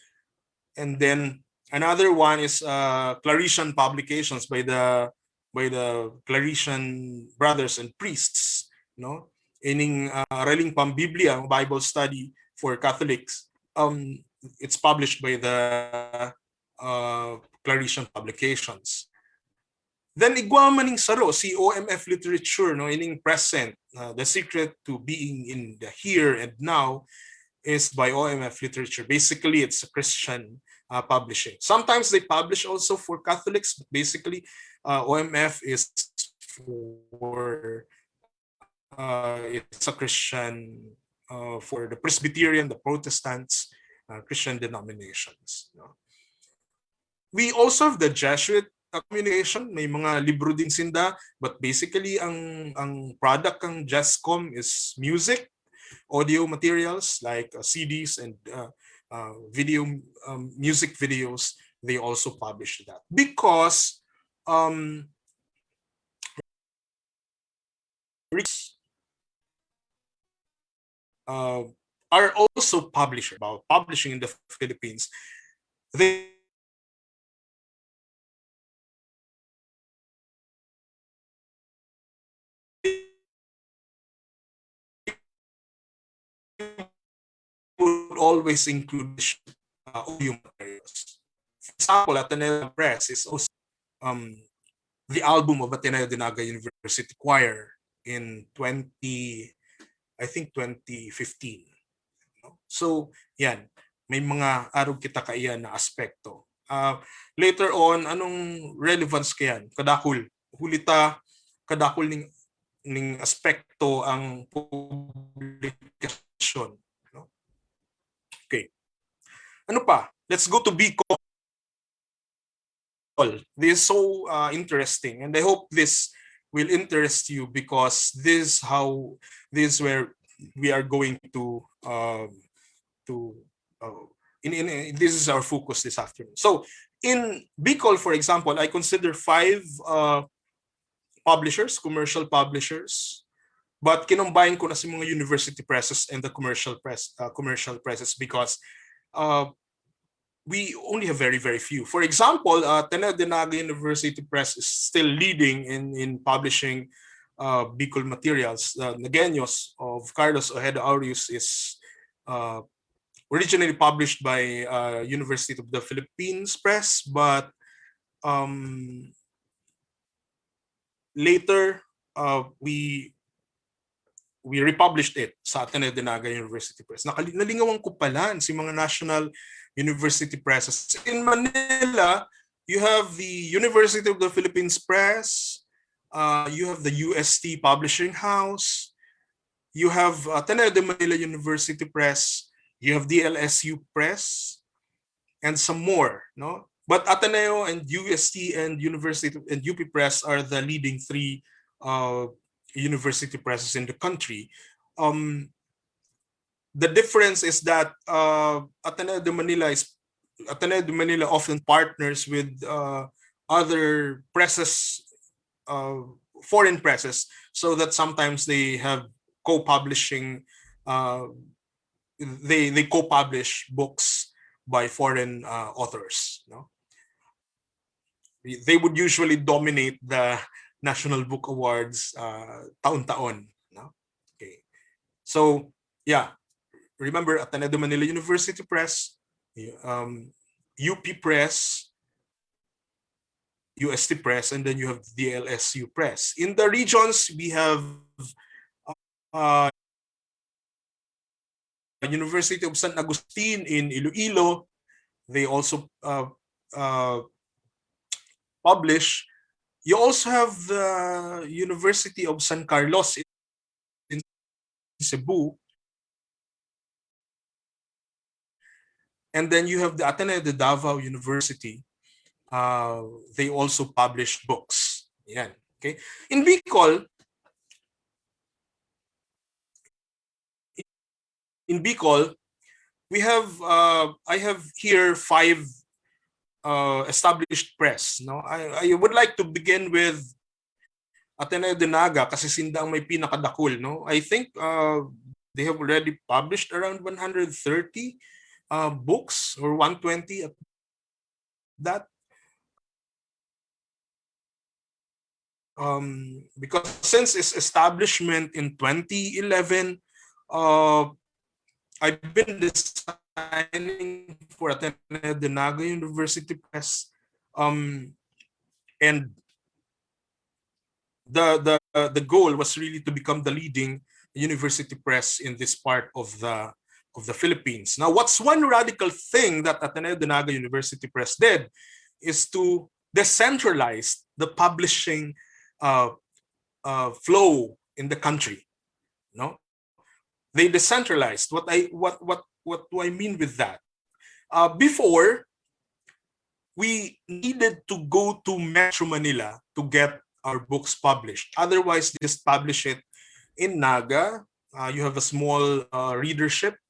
And then another one is Claretian publications by the Claretian brothers and priests, no? Ining Araling Pambiblia, Bible study for Catholics. It's published by the Claretian publications. Then igwa maning saro si OMF literature, no? Ining present, the secret to being in the here and now is by OMF literature. Basically, it's a Christian publishing. Sometimes they publish also for Catholics, but basically OMF is for it's a Christian for the Presbyterian, the Protestants, Christian denominations. No? We also have the Jesuit communication. May mga libro din sinda, but basically ang product ng JESCOM is music, audio materials like CDs and music videos. They also publish that because are also publisher about publishing in the Philippines. They would always include audio materials. For example, Ateneo Press is also the album of Ateneo de Naga University Choir in 2015. So, yan. May mga arog kita kaiyan na aspekto. Later on, anong relevance kayan? Kadakul. Hulita, kadakul ning aspekto ang publikasyon. No? Okay. Ano pa? Let's go to Bicol. This is so interesting, and I hope this will interest you because this is where we are going to this is our focus this afternoon. So in Bicol, for example, I consider 5 publishers, commercial publishers, but kinumbine ko na si mga university presses and the commercial presses because we only have very, very few. For example, Ateneo de Naga University Press is still leading in publishing Bicol materials. Nagueños of Carlos Ojeda Aureus is originally published by University of the Philippines Press, but later we republished it sa Ateneo de Naga University Press. Nalingawan ko pala si mga national university presses. In Manila, you have the University of the Philippines Press, you have the UST Publishing House, you have Ateneo de Manila University Press, you have DLSU Press, and some more. No, but Ateneo and UST and University and UP Press are the leading 3 university presses in the country. The difference is that Ateneo de Manila often partners with other presses foreign presses, so that sometimes they have co-publishing, they co-publish books by foreign authors. No? They would usually dominate the National Book Awards taon-taon. No? Okay. So yeah, remember Ateneo de Manila University Press, UP Press, UST Press, and then you have DLSU Press. In the regions, we have University of San Agustin in Iloilo. They also publish. You also have the University of San Carlos in Cebu. And then you have the Ateneo de Davao University. They also publish books. Yan. Okay. In Bicol, we have I have here 5 established press. No, I would like to begin with Ateneo de Naga kasi sinda ang may pinakadakul. No, I think they have already published around 130 books or 120 at that. Because since its establishment in 2011, I've been designing for Ateneo de Naga University Press, and the goal was really to become the leading university press in this part of the Philippines. Now, what's one radical thing that Ateneo de Naga University Press did is to decentralize the publishing flow in the country. No, they decentralized. What do I mean with that? Before, we needed to go to Metro Manila to get our books published. Otherwise, just publish it in Naga. You have a small readership,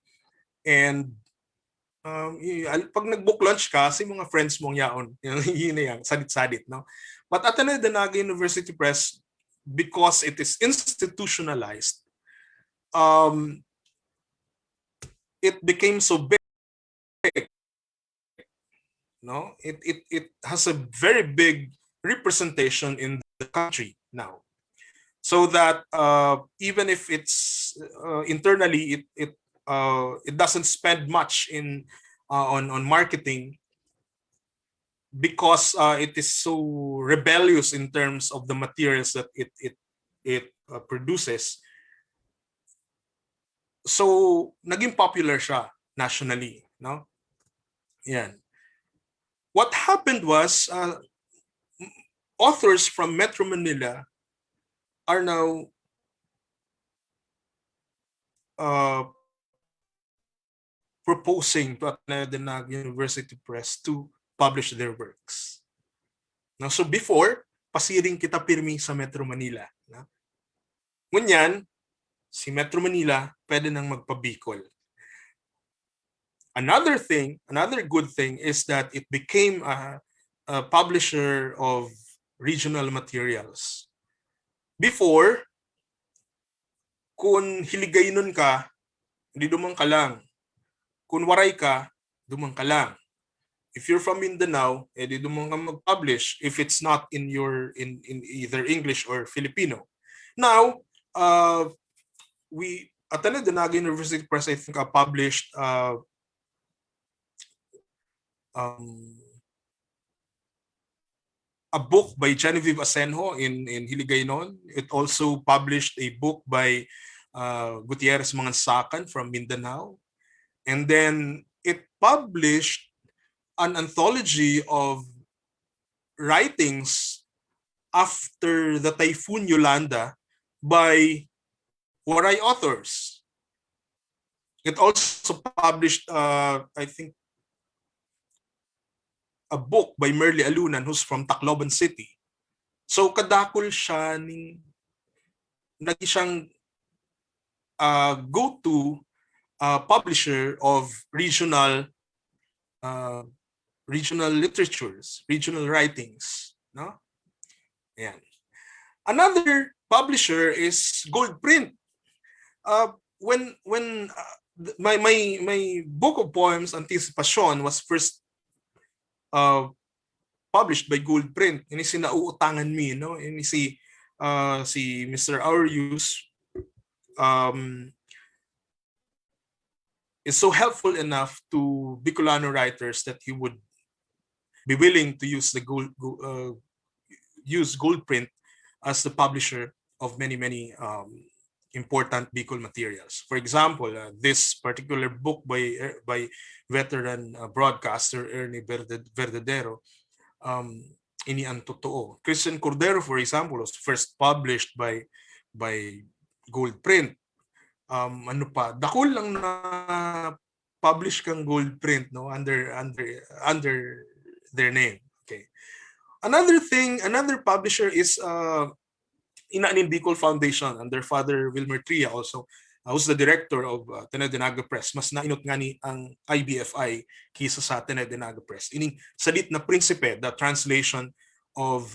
and pag nag-book launch ka, si mga friends mong yaon, yun na yan, sadit-sadit, no? But Ateneo de Naga University Press, because it is institutionalized, it became so big. No, it has a very big representation in the country now, so that even if it's internally, it doesn't spend much on marketing, because it is so rebellious in terms of the materials that it produces. So naging popular siya nationally, no? Yan. What happened was authors from Metro Manila are now proposing to Ateneo de Naga University Press to publish their works. Now, so before, pasiring kita pirmi sa Metro Manila. No? Ngunyan, si Metro Manila pwede nang magpabikol. Another good thing is that it became a publisher of regional materials. Before, kung Hiligaynon ka, hindi dumang ka lang. Kung Waray ka, dumang ka lang. If you're from Mindanao, edi dumang ka mag-publish if it's not in either English or Filipino. Now, Ateneo de Naga University Press, I think, published a book by Genevieve Asenjo in Hiligaynon. It also published a book by Gutierrez Mangansakan from Mindanao. And then it published an anthology of writings after the Typhoon Yolanda by Waray authors. It also published, I think, a book by Merly Alunan, who's from Tacloban City. So kadakol siya naging siyang go-to publisher of regional literatures, regional writings, no? Ayan. Another publisher is Goldprint. When my book of poems Anticipation was first published by Goldprint, ini sinauutangan mi, no? Ini si Mr. Aurius is so helpful enough to Bicolano writers that he would be willing to use use Goldprint as the publisher of many important Bicol materials. For example, this particular book by veteran broadcaster Ernie Verdadero, Ini ang Totoo. Christian Cordero, for example, was first published by Goldprint. Ano pa? Dakol lang na publish kang Goldprint, no, under their name. Okay. Another publisher is Inaanin Bicol Foundation under Father Wilmer Tria, also who's the director of Ateneo de Naga Press. Mas nainot nga ni ang IBFI kisa sa Ateneo de Naga Press. Ining Salit na Prinsipe, the translation of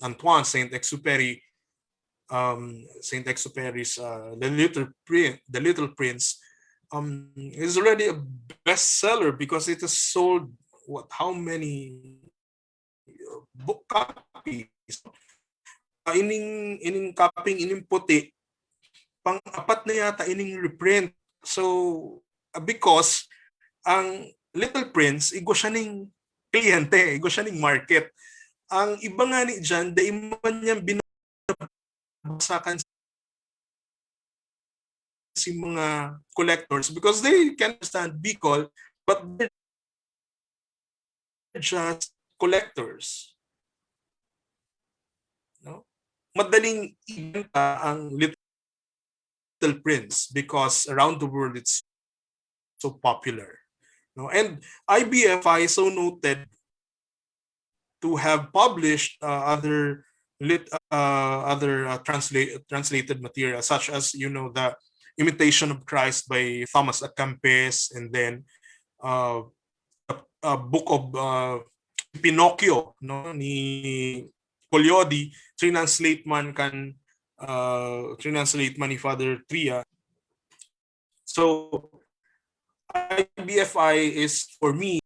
Antoine Saint-Exupéry, Saint-Exupéry's The Little Prince, is already a bestseller because it has sold how many book copies? Ining copying ining puti, pang-apat na yata ining reprint. So because ang Little Prince igo siya ning kliyente, igo siya ning market. Ang iba nga ni dyan, dahil man niyang binabasakan si mga collectors because they can understand Bicol, but they're just collectors. No? Madaling ibenta ang Little Prince because around the world it's so popular. No? And IBFI is so noted to have published other translated material, such as the Imitation of Christ by Thomas A. Kempis, and then a book of Pinocchio, no, ni Collodi, translate man ni Father Tria. So IBFI is for me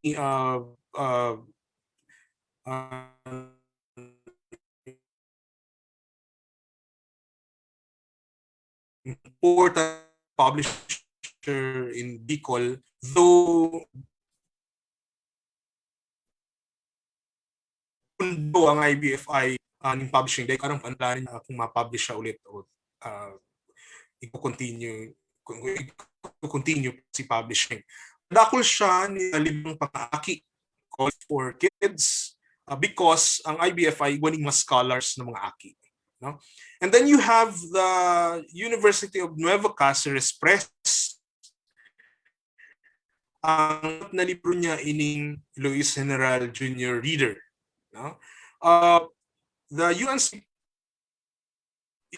important publisher in Bicol, though ang IBFI ng publishing day, karang panlanin kung ma-publish siya ulit o i-continue si publishing. Dakol siya ni libang pang-aki called for kids because ang IBFI waning mas scholars ng mga aki. No? And then you have the University of Nueva Cáceres Press. Ang na libro niya ining Luis General Jr. Reader. No? The UNC,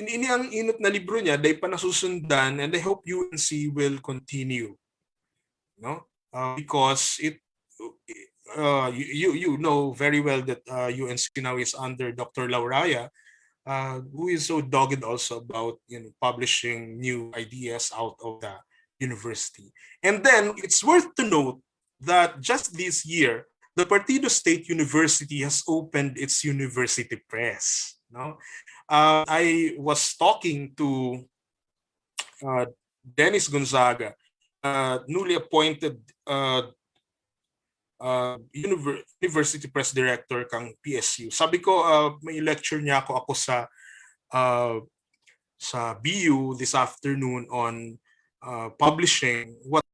ini ang inot na libro niya, dahil pa nasusundan, and I hope UNC will continue. No? Because you know very well that UNC now is under Dr. Lauraya, who is so dogged also about publishing new ideas out of the university. And then it's worth to note that just this year, the Partido State University has opened its university press. No, I was talking to Dennis Gonzaga, newly appointed University Press Director kang PSU. Sabi ko, may lecture niya ako sa BU this afternoon on publishing what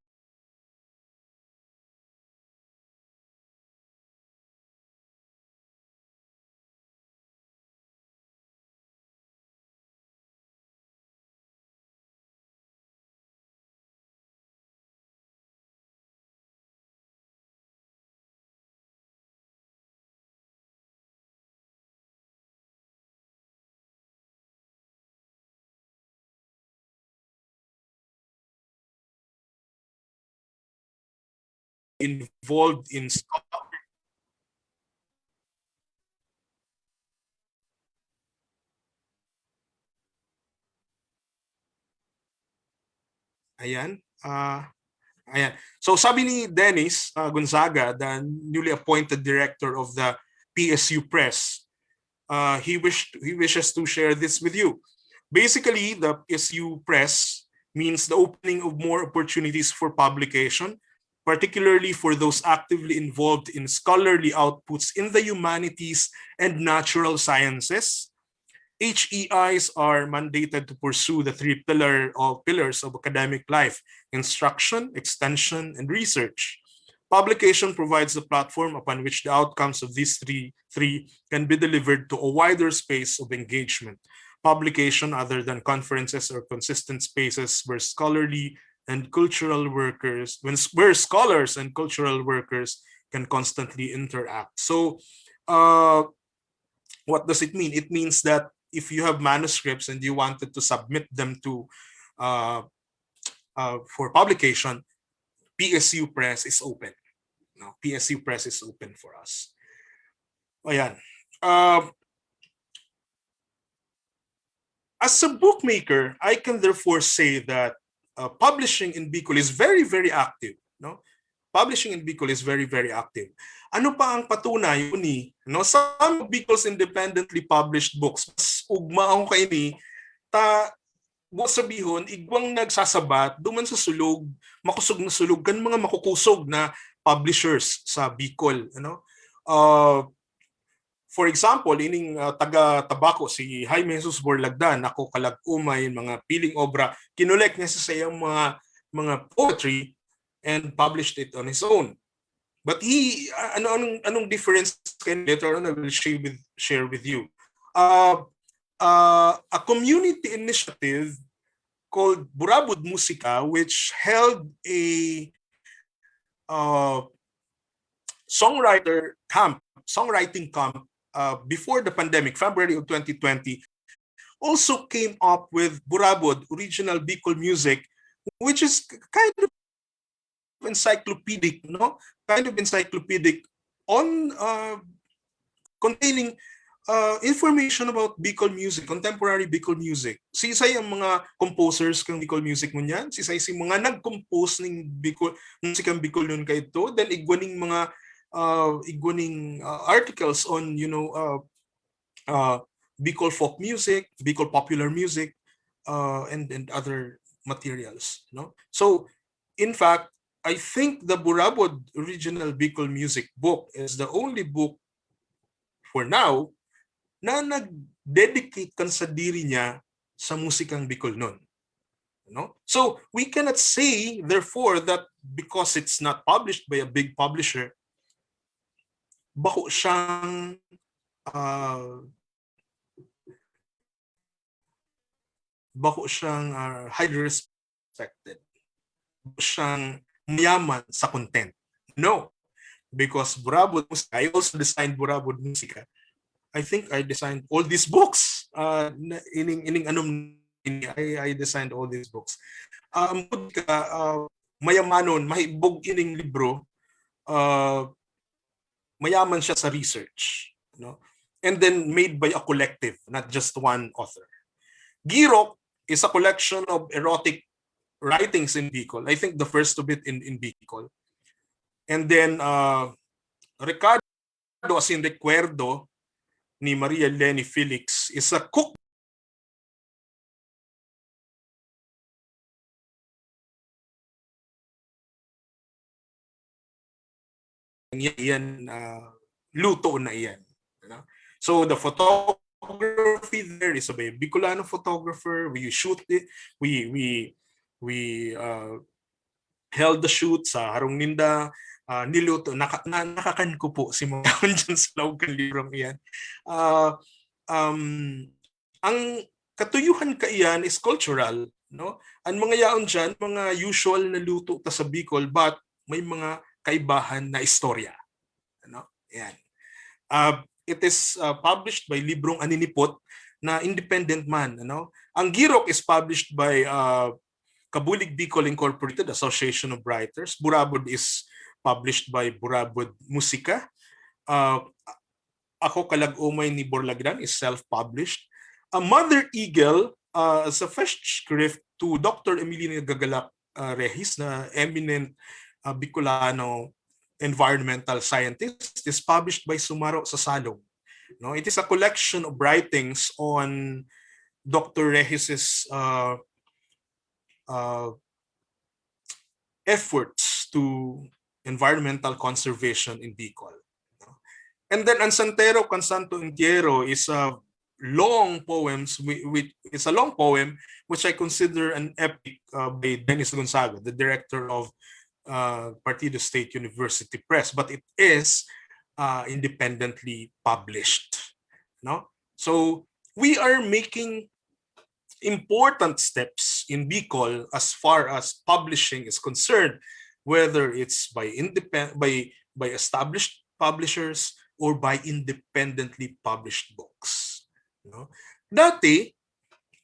involved in Ayan. Ayan. So sabi ni Dennis Gonzaga, the newly appointed director of the PSU Press, he wishes to share this with you. Basically, the PSU Press means the opening of more opportunities for publication, particularly for those actively involved in scholarly outputs in the humanities and natural sciences. HEIs are mandated to pursue the three pillars of academic life: instruction, extension, and research. Publication provides the platform upon which the outcomes of these three can be delivered to a wider space of engagement. Publication, other than conferences or consistent spaces where scholars and cultural workers can constantly interact. So what does it mean? It means that if you have manuscripts and you wanted to submit them to for publication, PSU Press is open. No, PSU Press is open for us. Ayan. As a bookmaker, I can therefore say that publishing in Bicol is very, very active. No? Publishing in Bicol is very, very active. Ano pa ang patunay ni? No, some of Bicol's independently published books, mas ugma ako kay ni, buong sabihon, igwang nagsasabat, duman sa sulog, makusog na sulog, kan mga makukusog na publishers sa Bicol. Ano? For example, ining taga-tabako, si Jaime Jesus Borlagdan, ako kalag-umay, mga piling obra, kinolek niya sa iyang mga poetry and published it on his own. But anong difference can later on I will share with you. A community initiative called Burabod Musika, which held a songwriting camp before the pandemic, February of 2020, also came up with Burabod, original Bicol music, which is kind of encyclopedic, no? Kind of encyclopedic on containing information about Bicol music, contemporary Bicol music. Sisay ang mga composers kang Bicol music mo niyan, sisay si mga nag-compose ng Bicol, musikang Bicol nun kayo to, then igwaning mga articles on Bicol folk music, Bicol popular music, and other materials. No, so in fact, I think the Burabod original Bicol music book is the only book for now na nag-dedicate kan sa diri niya sa musikang Bicol nun. No, so we cannot say therefore that because it's not published by a big publisher, bako siyang highly respected, bako siyang mayaman sa content. No, because Burabod Musika, I also designed Burabod Musika. I think I designed all these books. I designed all these books. Mayamanon, mahibog ining libro. Mayaman siya sa research, no? And then made by a collective, not just one author. Girok is a collection of erotic writings in Bicol. I think the first of it in Bicol. And then Ricardo as in Recuerdo ni Maria Leni Felix is a cook. Yan, luto na yan. So the photography there is a Bicolano photographer. We shoot it. We held the shoot sa Harong Ninda. Niluto. Nakakan ko po si mga dyan sa loob ng librong iyan. Ang katuyuhan ka iyan is cultural. No? Ang mga yaon dyan, mga usual na luto ta sa Bicol, but may mga kaibahan na istorya. Ano? Yan. It is published by Librong Aninipot na independent man. Ano? Ang Girok is published by Kabulig Bicol Incorporated, Association of Writers. Burabod is published by Burabod Musika. Ako kalag-umay ni Borlagdan is self-published. Mother Eagle is a first script to Dr. Emilio Gagalak Rehis, na eminent Bicolano environmental scientist, is published by Sumaro sa Salog. No, it is a collection of writings on Dr. Rehis's efforts to environmental conservation in Bicol. And then Ang Santero con Santo Entierro is a long poem which I consider an epic by Dennis Gonzaga, the director of Partido State University Press, but it is independently published. No? So we are making important steps in Bicol as far as publishing is concerned, whether it's by established publishers or by independently published books. No? Dati,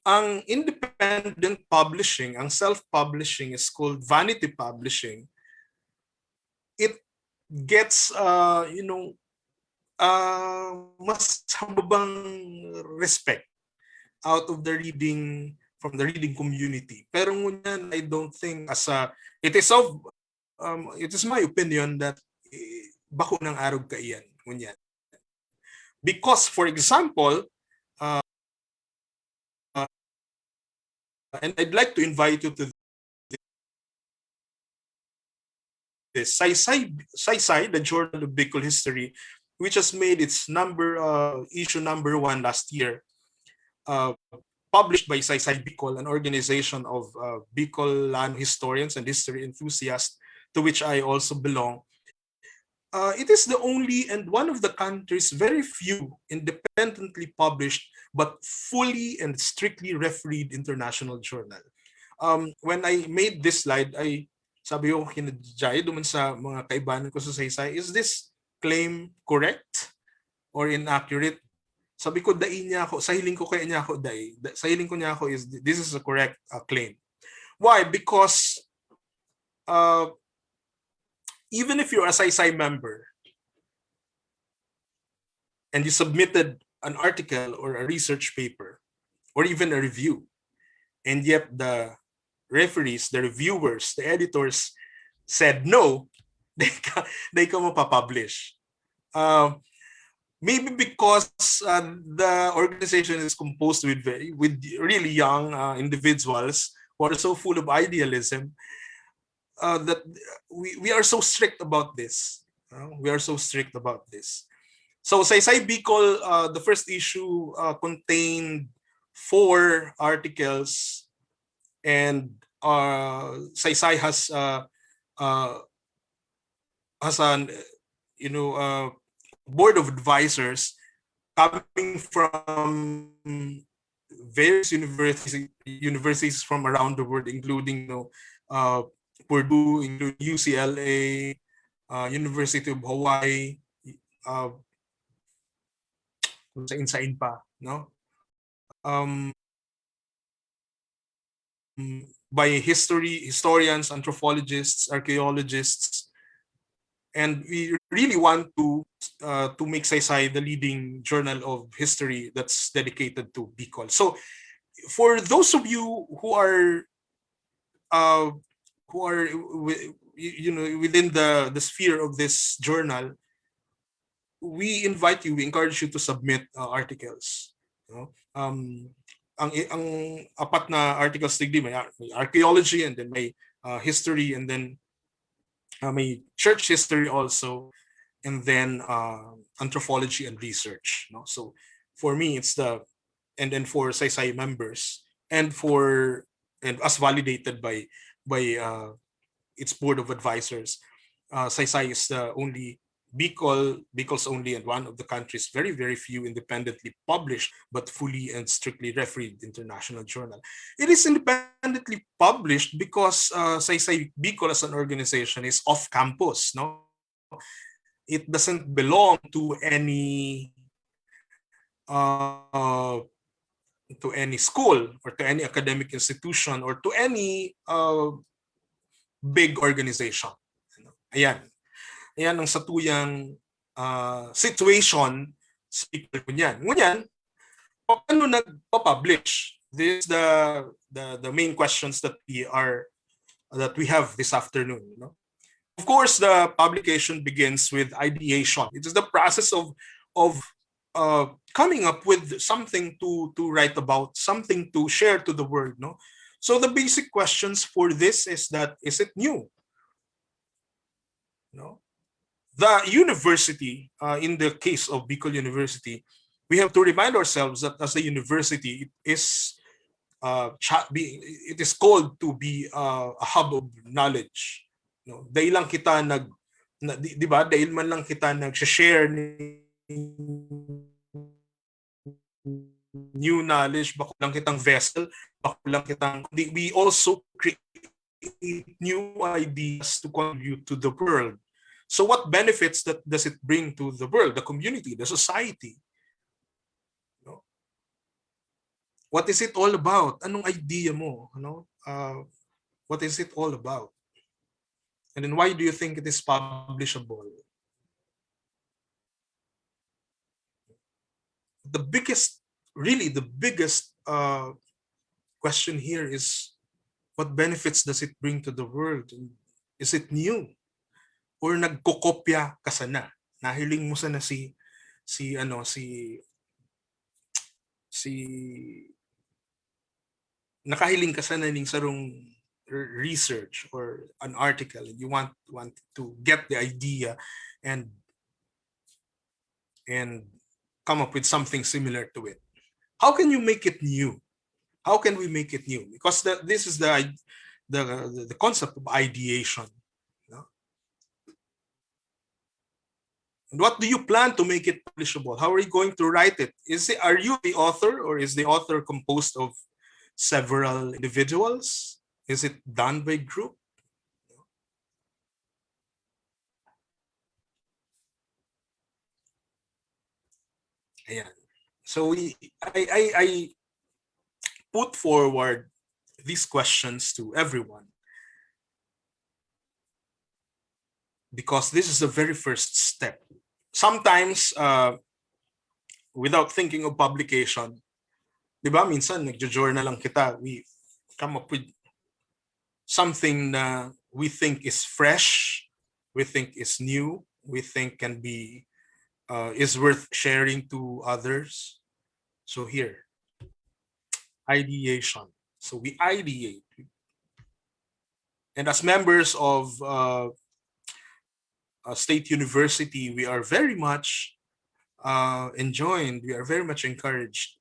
ang independent publishing, ang self-publishing is called vanity publishing. It gets, mas habang respect out of the reading, from the reading community. Pero ngunyan, I don't think it is my opinion that bako ng arog ka iyan, ngunyan. Because, for example, and I'd like to invite you to this Saysay, the Journal of Bicol History, which has made its issue number 1 last year, published by Saysay Bicol, an organization of Bicolano historians and history enthusiasts, to which I also belong. It is the only and one of the country's very few independently published but fully and strictly refereed international journal. When I made this slide, sabi ko kinadjay duman sa mga kaibanan ko sa Saysay, is this claim correct or inaccurate? Sabi ko, dain niya ako, sa hiling ko kaya niya ako sa hiling ko niya ako is this is a correct claim. Why? Because even if you're a Saysay member and you submitted an article or a research paper or even a review, and yet the referees, the reviewers, the editors said no, they ka mapapublish. Maybe because the organization is composed with really young individuals who are so full of idealism, that we are so strict about this. We are so strict about this. So Saysay Bicol, the first issue contained 4 articles, and Saysay has an board of advisors coming from various universities from around the world, including Purdue, including UCLA, University of Hawaii, sa pa, no? By historians, anthropologists, archaeologists, and we really want to make Saysay the leading journal of history that's dedicated to Bicol. So, for those of you who are within the sphere of this journal, we encourage you to submit articles. Ang 4 na articles digdi, may archaeology, and then may history, and then may church history also, and then anthropology and research. No? So for me, it's and then for Saysay members, and as validated by its board of advisors, Saysay is the only Bicol's only and one of the country's very, very few independently published but fully and strictly refereed international journal. It is independently published because Saysay Bicol as an organization is off campus. No, it doesn't belong to any school or to any academic institution or to any big organization. Ayan. Ayan ang satuyang situation sa Bicol. Ngunyan, paano nagpa-publish? This is the main questions that we are that we have this afternoon. Of course, the publication begins with ideation. It is the process of coming up with something to write about, something to share to the world. So the basic questions for this is that, is it new? The university, in the case of Bicol University, we have to remind ourselves that as a university, it is called to be a hub of knowledge. Dahil lang kita di ba? Dahil man lang kita nag-share new knowledge, bako lang kitang vessel, bako lang kitang, we also create new ideas to contribute to the world. So what benefits does it bring to the world, the community, the society? What is it all about? Anong idea mo? What is it all about? And then why do you think it is publishable? The biggest question here is, what benefits does it bring to the world? Is it new? Or nagkokopya ka sana? Nahiling mo sana nakahiling ka sana ning sarong research or an article, and you want to get the idea and come up with something similar to it. How can you make it new? How can we make it new? Because this is the concept of ideation. And what do you plan to make it publishable? How are you going to write it? Are you the author, or is the author composed of several individuals? Is it done by group? Ayan. So I put forward these questions to everyone because this is the very first step. Sometimes, without thinking of publication, di ba, minsan nagjo-journal lang kita, we come up with something na we think is fresh, we think is new, we think can be is worth sharing to others. So here, ideation. So we ideate. And as members of State University, we are very much enjoined, we are very much encouraged.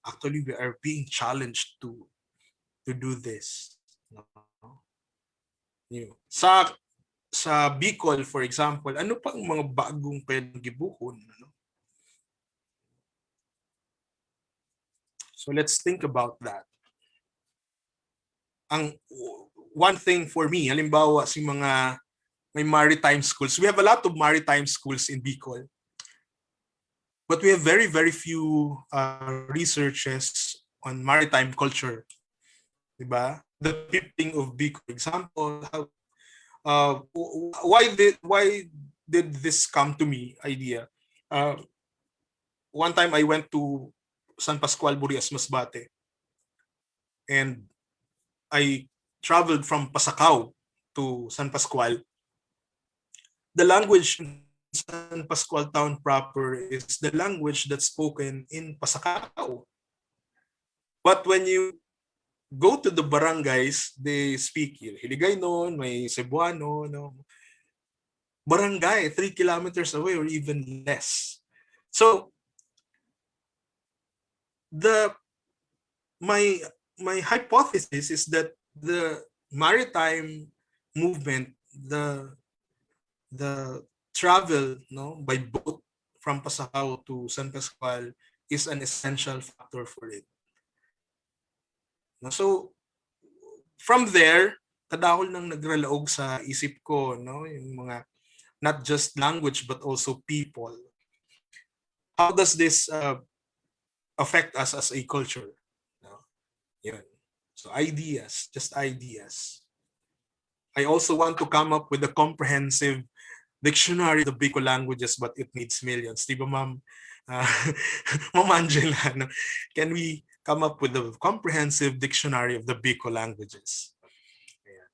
Actually, we are being challenged to do this. Sa Bicol, for example, ano pang mga bagong pwedeng gibuhon? So let's think about that. One thing for me, halimbawa si mga may maritime schools. We have a lot of maritime schools in Bicol. But we have very, very few researches on maritime culture. Diba? The Piping of Bicol, for example, why did this come to me idea? One time I went to San Pascual, Burias, Masbate, and I traveled from Pasacao to San Pascual. The language in San Pascual town proper is the language that's spoken in Pasacao. But when you go to the barangays, they speak Hiligaynon, may Cebuano, barangay 3 kilometers away or even less. So my hypothesis is that the maritime movement, the travel by boat from Pasacao to San Pascual is an essential factor for it. So from there, kadahol nang nagralaog sa isip ko, yung mga not just language but also people. How does this affect us as a culture? Yun. So ideas, just ideas. I also want to come up with a comprehensive dictionary of the Bicol languages, but it needs millions. Di ba, Ma'am? Ma'am Angela, can we come up with a comprehensive dictionary of the Bicol languages? Ayan.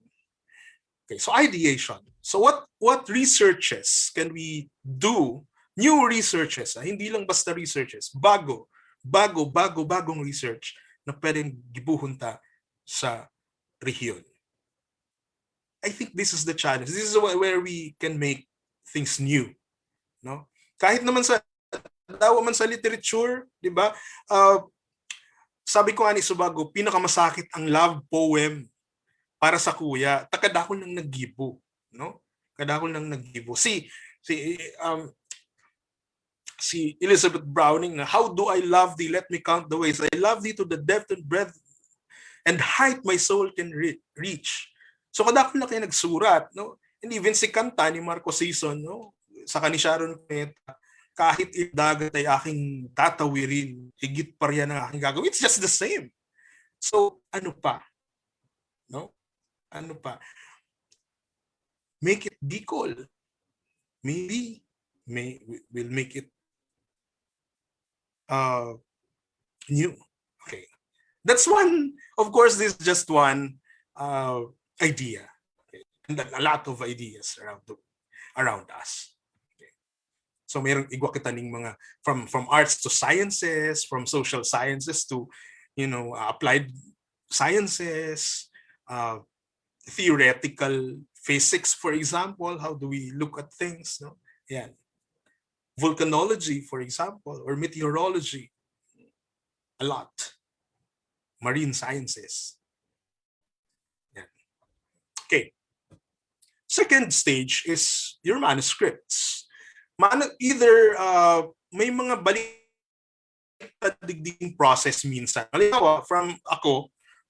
Okay, so ideation. So what researches can we do? New researches, hindi lang basta researches, bagong research na pwedeng gibuhunta sa rehiyon. I think this is the challenge. This is where we can make things new, no? Kahit naman sa literature, 'di ba? Sabi ko nga ni Subago, pinakamasakit ang love poem para sa kuya. Kadakol nang naggibo, no? Kadakol nang naggibo. Si Elizabeth Browning na, how do I love thee? Let me count the ways. I love thee to the depth and breadth and height my soul can reach. So kadakol na kayo nagsurat, no? And even si kanta ni Marco Sison, no? Sa ni Sharon Cuneta, kahit idagat ay aking tatawirin, higit pa riyan ang aking gagawin. It's just the same. So ano pa? No? Ano pa? Make it Bicol. Maybe we'll make it new. Okay. That's one, of course, this is just one idea. Okay. And a lot of ideas around us. Okay. So mayroong igwa kita ning mga from arts to sciences, from social sciences to applied sciences, theoretical physics, for example. How do we look at things? No? Yeah. Volcanology, for example, or meteorology. A lot. Marine sciences. Yeah. Okay. Second stage is your manuscripts. Either may mga baliktad-digding process minsan. Halimbawa,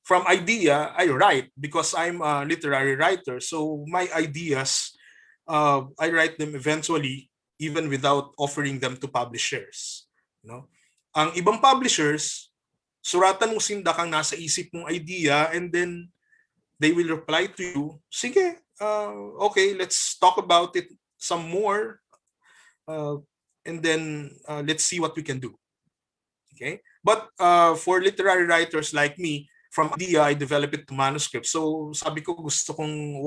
from idea, I write because I'm a literary writer. So my ideas, I write them eventually even without offering them to publishers. No? Ang ibang publishers, suratan mo sindakang nasa isip mong idea and then they will reply to you, sige, okay, let's talk about it some more and then let's see what we can do. Okay? But for literary writers like me, from idea, I develop it to manuscript. So sabi ko, gusto kong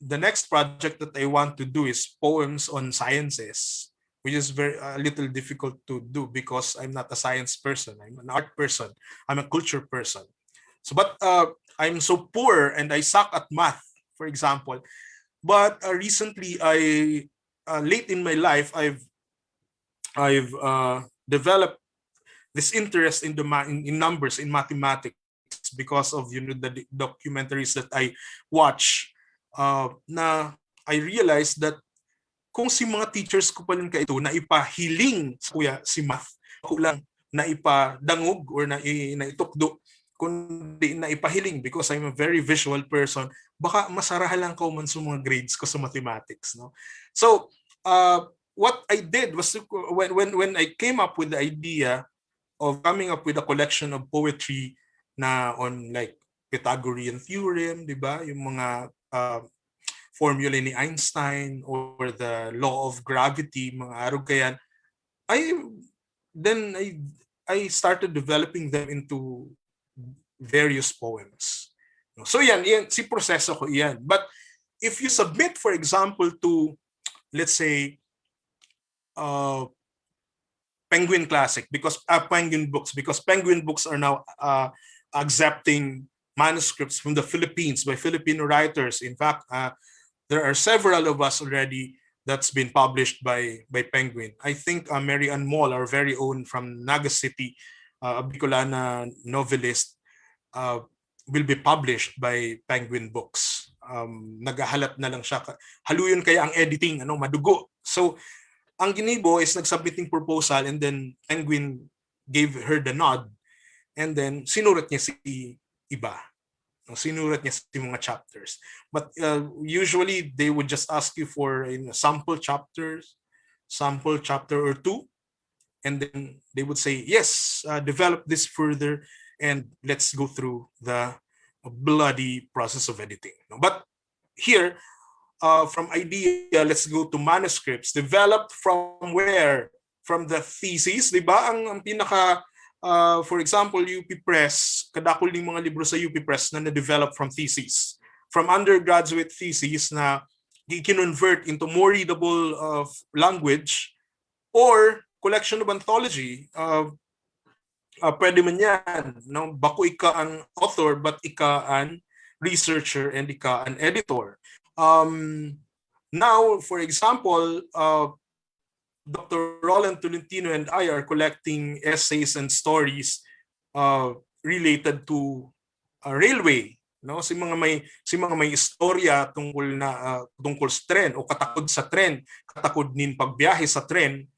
the next project that I want to do is poems on sciences, which is a little difficult to do because I'm not a science person. I'm an art person. I'm a culture person. So, but I'm so poor and I suck at math, for example. But recently, late in my life, I've developed this interest in numbers, in mathematics, because of the documentaries that I watch. Na I realized that kung si mga teachers ko pa rin ito na ipahiling sa kuya si math, ako lang na ipadangog or na itukdo, kundi na ipahiling because I'm a very visual person, baka masarahalan ko man sa mga grades ko sa mathematics. No? So, what I did was when I came up with the idea of coming up with a collection of poetry na on like Pythagorean theorem, di ba? Yung mga formula ni Einstein or the law of gravity, mga araw kayan, I started developing them into various poems. So yan si proseso ko yan. But if you submit, for example, to, let's say, Penguin Classic, because Penguin Books are now accepting manuscripts from the Philippines by Filipino writers. In fact, there are several of us already that's been published by Penguin. I think Mary Ann Moll, our very own from Naga City, a Bicolana novelist, will be published by Penguin Books. Naghahalap na lang siya. Haluyon kaya ang editing, madugo. So, ang ginibo is nagsubmitting proposal and then Penguin gave her the nod and then sinurat niya si iba. Sinurat niya si mga chapters. But usually they would just ask you for a sample chapter or two, and then they would say, yes, develop this further and let's go through the bloody process of editing. But here, from idea, let's go to manuscripts. Developed from where? From the thesis, di ba? Ang pinaka for example, UP Press, kadakol ng mga libro sa UP Press na na-develop from thesis. From undergraduate thesis na i-convert into more readable language, or collection of anthology. Pwede man yan. No? Bako ika ang author, but ika an researcher and ika an editor. Now, for example, Dr. Roland Tolentino and I are collecting essays and stories related to railway. No, si mga may istorya tungkol sa tren o katakod sa tren, katakod nin pagbiyahe sa tren.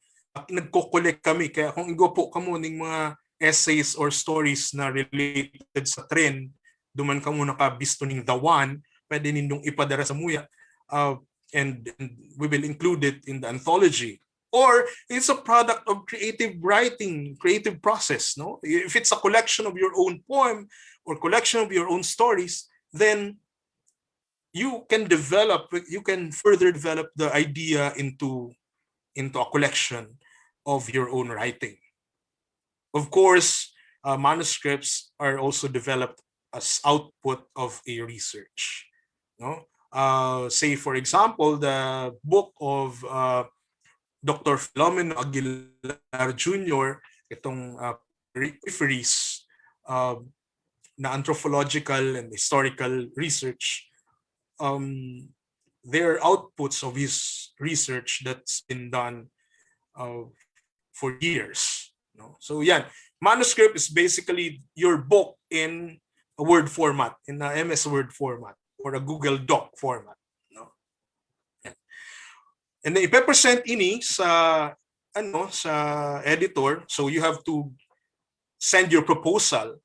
Nagko-collect kami, kaya kung igo po kamo ning mga essays or stories na related sa tren, duman ka muna ka bisto ning dawan, pwede nindong ipadara sa muya, and we will include it in the anthology. Or it's a product of creative writing, creative process. No, if it's a collection of your own poem or collection of your own stories, then you can further develop the idea into a collection of your own writing. Of course, manuscripts are also developed as output of a research. No, say for example, the book of Dr. Filomeno Aguilar Jr., itong peripheries na anthropological and historical research, they're outputs of his research that's been done for years. No? So yan, manuscript is basically your book in a Word format, in a MS Word format, or a Google Doc format. And then ipe-present ini sa editor, so you have to send your proposal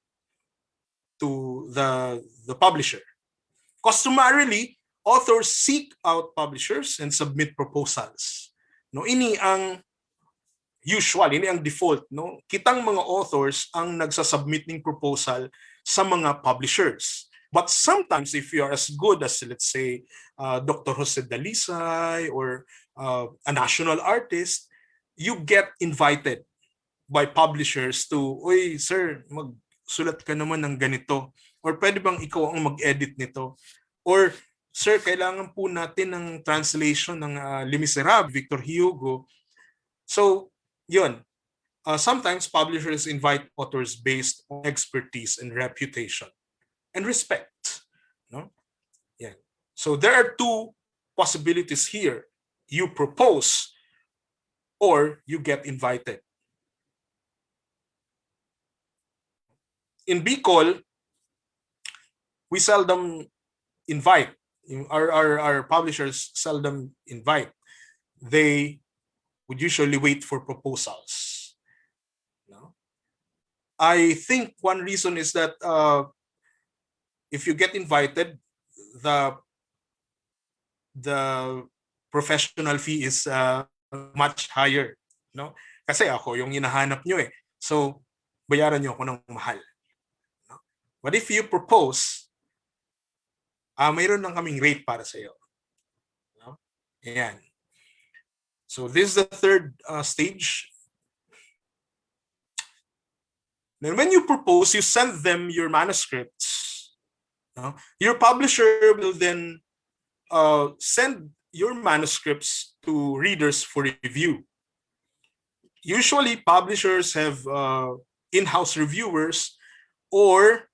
to the publisher. Customarily, authors seek out publishers and submit proposals. No, ini ang usual, ini ang default, no. Kitang mga authors ang nagsasubmit ng proposal sa mga publishers. But sometimes, if you are as good as, let's say, Dr. Jose Dalisay or a national artist, you get invited by publishers to, "Oy, sir, magsulat ka naman ng ganito." Or pwede bang ikaw ang mag-edit nito? Or, "Sir, kailangan po natin ng translation ng Les Miserables, Victor Hugo." So, yun. Sometimes publishers invite authors based on expertise and reputation and respect. No? Yeah. So there are two possibilities here. You propose or you get invited. In Bicol, we seldom invite. Our publishers seldom invite. They would usually wait for proposals. No? I think one reason is that if you get invited, the professional fee is much higher, no? Kasi ako yung hinahanap nyo eh. So, bayaran nyo ako ng mahal. No? But if you propose, mayroon lang kaming rate para sa iyo. No? Ayan. So, this is the third stage. Then when you propose, you send them your manuscripts. No? Your publisher will then send your manuscripts to readers for review. Usually, publishers have in-house reviewers, or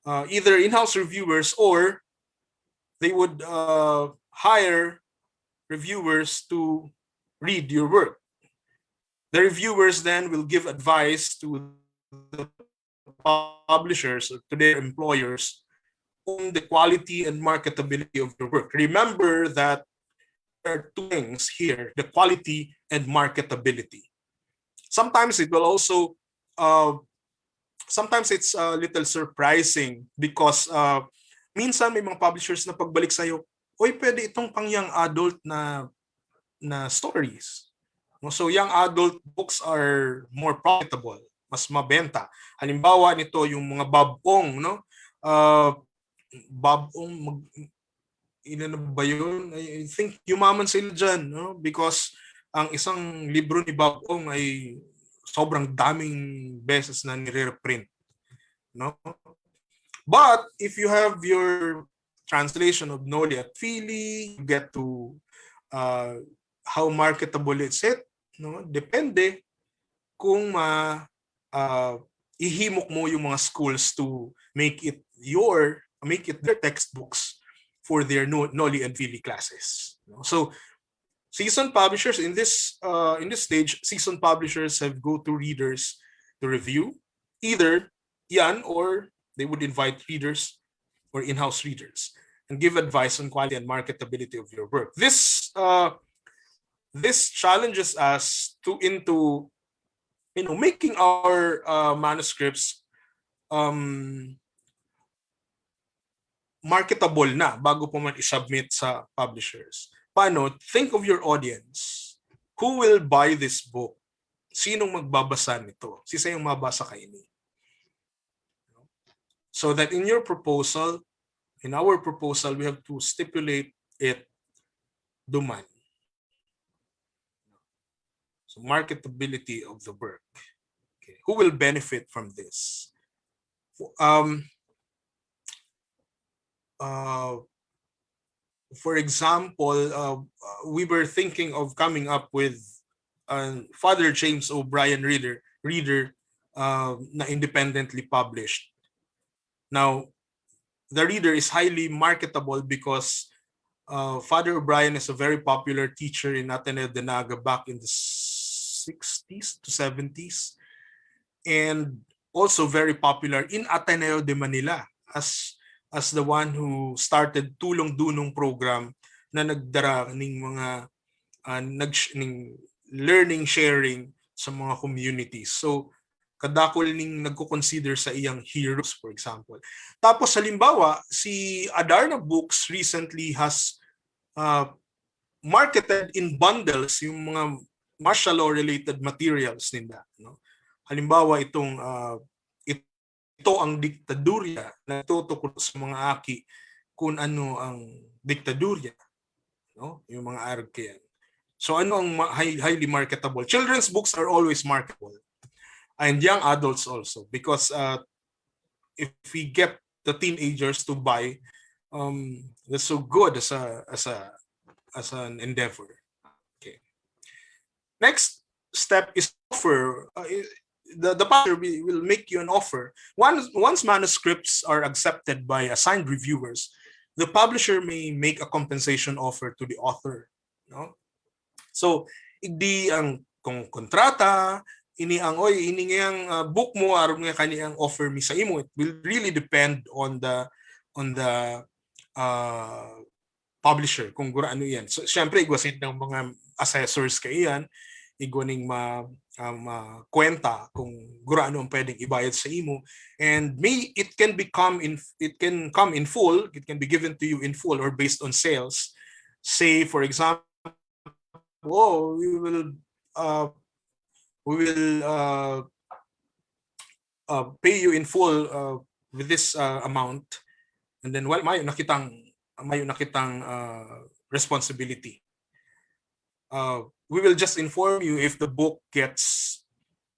either in-house reviewers, or they would hire reviewers to read your work. The reviewers then will give advice to the publishers, or to their employers, on the quality and marketability of your work. Remember that there are two things here: the quality and marketability. Sometimes it will also, sometimes it's a little surprising because minsan may mga publishers na pagbalik sa'yo, "Oy, pwede itong pang young adult na stories." So young adult books are more profitable, mas mabenta. Halimbawa nito yung mga babong, no? Babong, ilan ba yun? I think yumaman sila dyan, no? Because ang isang libro ni Babong ay sobrang daming beses na nire-reprint, no? But if you have your translation of Noli at Fili, you get to how marketable is it, no? Depende kung ihimok mo yung mga schools to make it their textbooks for their Noli and Fili classes. So seasoned publishers in this stage, seasoned publishers have go-to readers to review either yan, or they would invite readers or in-house readers and give advice on quality and marketability of your work. This challenges us into making our manuscripts marketable na bago po man i-submit sa publishers. Paano? Think of your audience. Who will buy this book? Sinong magbabasa nito? Sisa yung mabasa kay ini. So that in our proposal, we have to stipulate it duman. So marketability of the work. Okay. Who will benefit from this? For example, we were thinking of coming up with Father James O'Brien reader na independently published. Now, the reader is highly marketable because Father O'Brien is a very popular teacher in Ateneo de Naga back in the 60s to 70s, and also very popular in Ateneo de Manila as the one who started Tulong Dunong program na nagdara ng mga learning sharing sa mga communities. So kadakol ning nagko-consider sa iyang heroes, for example. Tapos halimbawa, si Adarna Books recently has marketed in bundles yung mga martial law related materials nila, no? Halimbawa itong ito ang diktadurya na tutukol sa mga aki kung ano ang diktadurya, no? Yung mga arke yan. So ano ang highly marketable? Children's books are always marketable, and young adults also, because if we get the teenagers to buy, that's so good as an endeavor. Okay. Next step is offer. The publisher will make you an offer. Once manuscripts are accepted by assigned reviewers, the publisher may make a compensation offer to the author, no? So idi ang kung kontrata ini ang book mo aron nga kaniyang offer mi sa imo, it will really depend on the publisher kung ano yan. So syempre igwasit ng mga assessors kay yan, igwaning kwenta kung ano ang pwedeng ibayad sa imo, and it can come in full, it can be given to you in full or based on sales. Say for example, we will pay you in full with this amount, and then mayo nakitang responsibility. We will just inform you if the book gets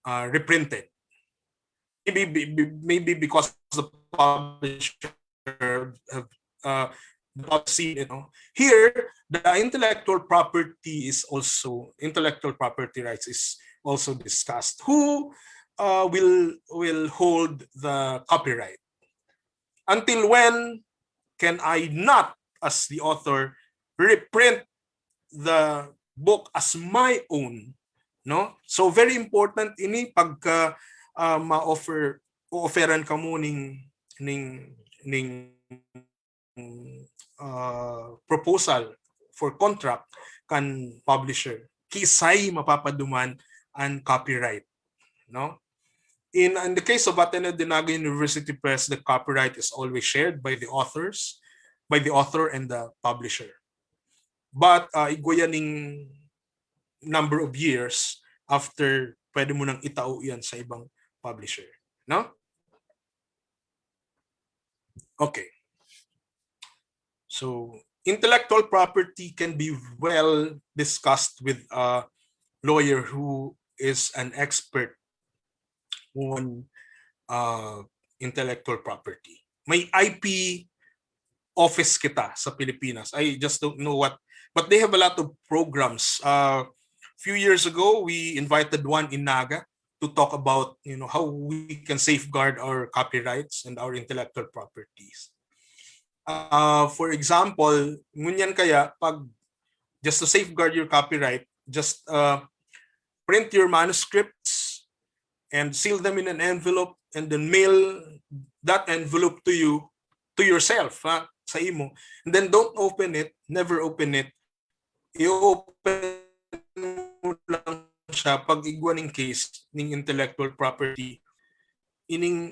reprinted. Maybe because the publisher have seen it. Here, the intellectual property rights is also discussed. Who will hold the copyright? Until when can I not, as the author, reprint the book as my own, no? So very important ini pagka offeran ka mo ning proposal for contract kan publisher, kisay mapapaduman ang copyright, no? In the case of Ateneo de Naga University Press, the copyright is always shared by the author and the publisher. But iguya ning number of years after pwede mo nang itao yan sa ibang publisher, no? Okay. So intellectual property can be well discussed with a lawyer who is an expert on intellectual property. May IP office kita sa Pilipinas. I just don't know what, but they have a lot of programs. Few years ago, we invited one in Naga to talk about, you know, how we can safeguard our copyrights and our intellectual properties. For example, ngunyan kaya pag just to safeguard your copyright, just print your manuscripts and seal them in an envelope and then mail that envelope to you, to yourself, sa imo. And then don't open it, never open it. I-open mo lang siya pag igwaning case ng intellectual property. Ining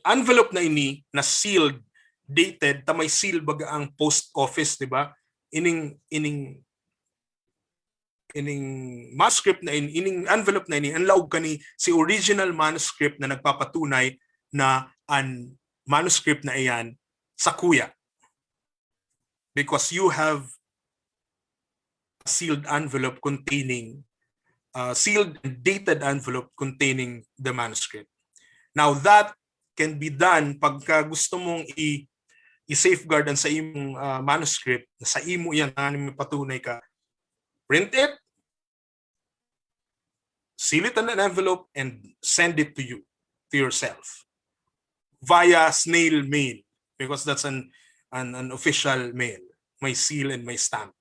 envelope na ini na sealed, dated, ta may seal baga ang post office, di ba? Ining manuscript na ining envelope na ini, ang laog kani si original manuscript na nagpapatunay na an manuscript na iyan sa kuya. Because you have a sealed envelope containing, sealed and dated envelope containing the manuscript. Now that can be done pagka gusto mong i-safeguard ang sa imong manuscript, sa imo yan, may patunay ka, print it, seal it in an envelope, and send it to you, to yourself, via snail mail, because that's an official mail, may seal and may stamp.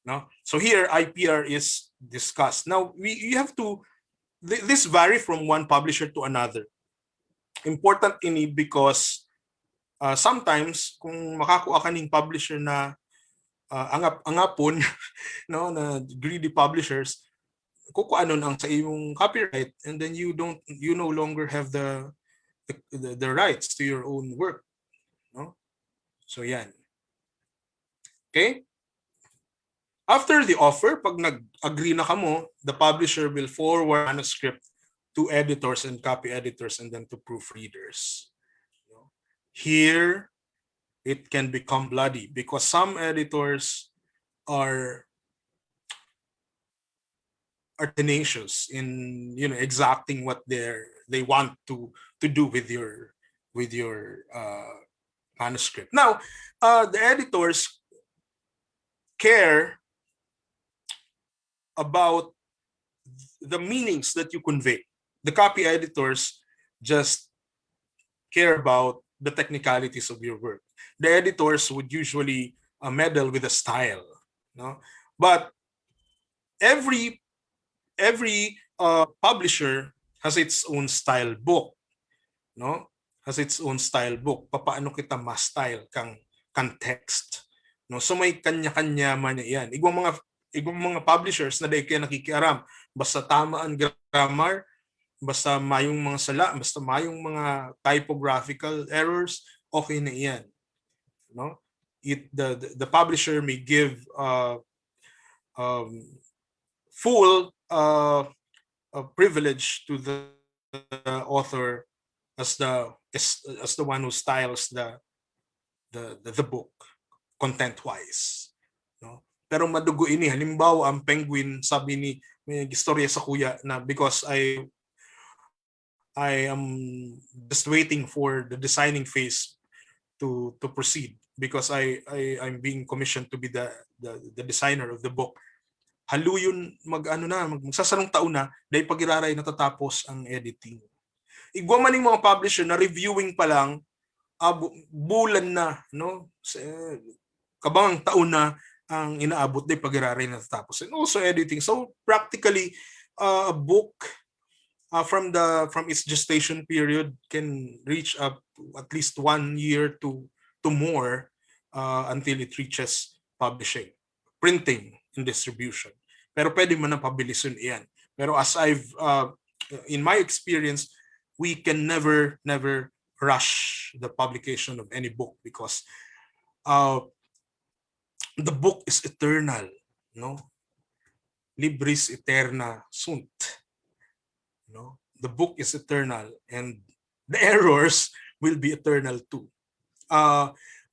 No? So here, IPR is discussed. Now, we have to, this vary from one publisher to another. Important ini because sometimes, kung makakuha ka ng publisher na angapon, no, na greedy publishers, kukuanon ang sa imong copyright, and then you no longer have the rights to your own work, no? So yan. Okay? After the offer, pag nag-agree na kamo, the publisher will forward manuscript to editors and copy editors and then to proofreaders. Here, it can become bloody because some editors are tenacious in, you know, exacting what they want to do with your manuscript. Now, the editors care about the meanings that you convey. The copy editors just care about the technicalities of your work. The editors would usually meddle with the style, no? But every publisher has its own style book, no? Has its own style book. Papaano kita ma-style kang text, no? So may kanya-kanya man yan. Igwang mga publishers na dahil kaya nakikiaram, basta tama ang grammar, basta mayong mga sala, basta mayong mga typographical errors, okay na yan, no? The publisher may give full privilege to the author as the one who styles the book content wise, no? Pero madugo ini, halimbawa ang Penguin, sabi ni may istorya sa kuya na because I am just waiting for the designing phase to proceed because I'm being commissioned to be the designer of the book. Haluyon magsasarong taon na dahil pag-iraray natatapos ang editing. Igwa man yung mga publisher na reviewing pa lang bulan na, no? Kabang taon na ang inaabot dahil pag-iraray natatapos. And also editing. So practically a book from its gestation period can reach up to at least 1 year to more until it reaches publishing, printing, and distribution. Pero pwede man na pabilisun iyan. Pero as in my experience, we can never rush the publication of any book because the book is eternal, no? Libris eterna sunt. No? The book is eternal and the errors will be eternal too.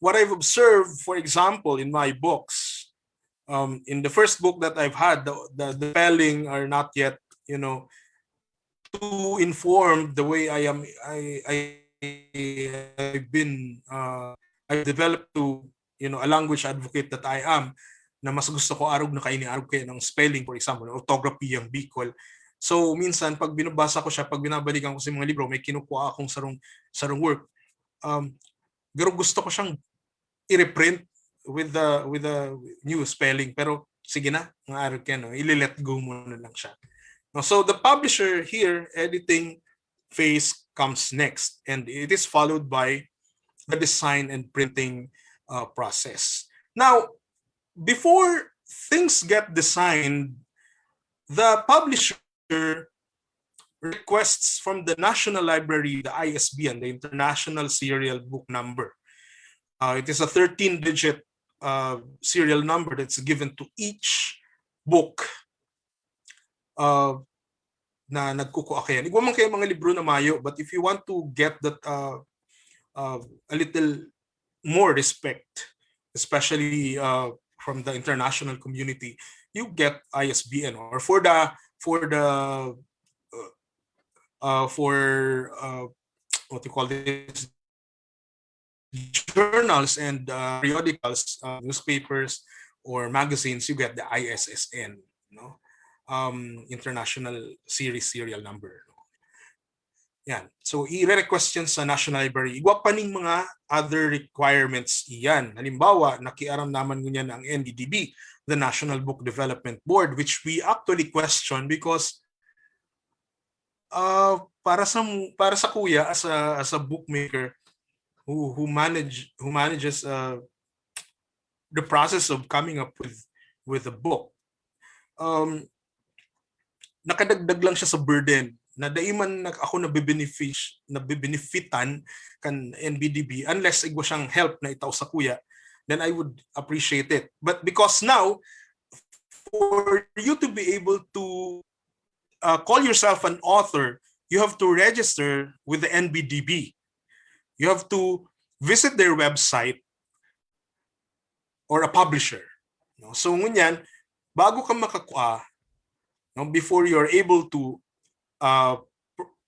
What I've observed, for example, in my books, in the first book that I've had, the spelling are not yet, you know, too informed the way I've developed to, a language advocate that I am, na mas gusto ko arog na kaini-arog kayo ng spelling, for example, orthography ang Bicol. So minsan pag binabasa ko siya, pag binabalikan ko sa mga libro, may kinukuha akong sarong work. Pero gusto ko siyang i-reprint with the new spelling, pero sige na, ng arog yan, i-let go muna lang siya. So the publisher here, editing phase comes next, and it is followed by the design and printing process. Now, before things get designed, the publisher requests from the National Library the ISBN, the International Serial Book Number. It is a 13-digit serial number that's given to each book na nagkukuha kayo. Igwa man kayo mga libro na mayo, but if you want to get that a little more respect, especially from the international community, you get ISBN, or for what you call this, journals and periodicals, newspapers or magazines, you get the ISSN, International Series Serial Number. Yan. So i-request yan sa National Library. Igwa pa ning mga other requirements iyan. Halimbawa, nakiaram naman ngunyan ang NBDB, the National Book Development Board, which we actually question because para sa kuya as a bookmaker who manages the process of coming up with a book, nakadagdag lang siya sa burden na daiman ako nabibenefitan kan NBDB unless igwa siyang help na itaw sa kuya, then I would appreciate it. But because now, for you to be able to call yourself an author, you have to register with the NBDB. You have to visit their website or a publisher. So ngunyan, bago ka makakuha, before you're able to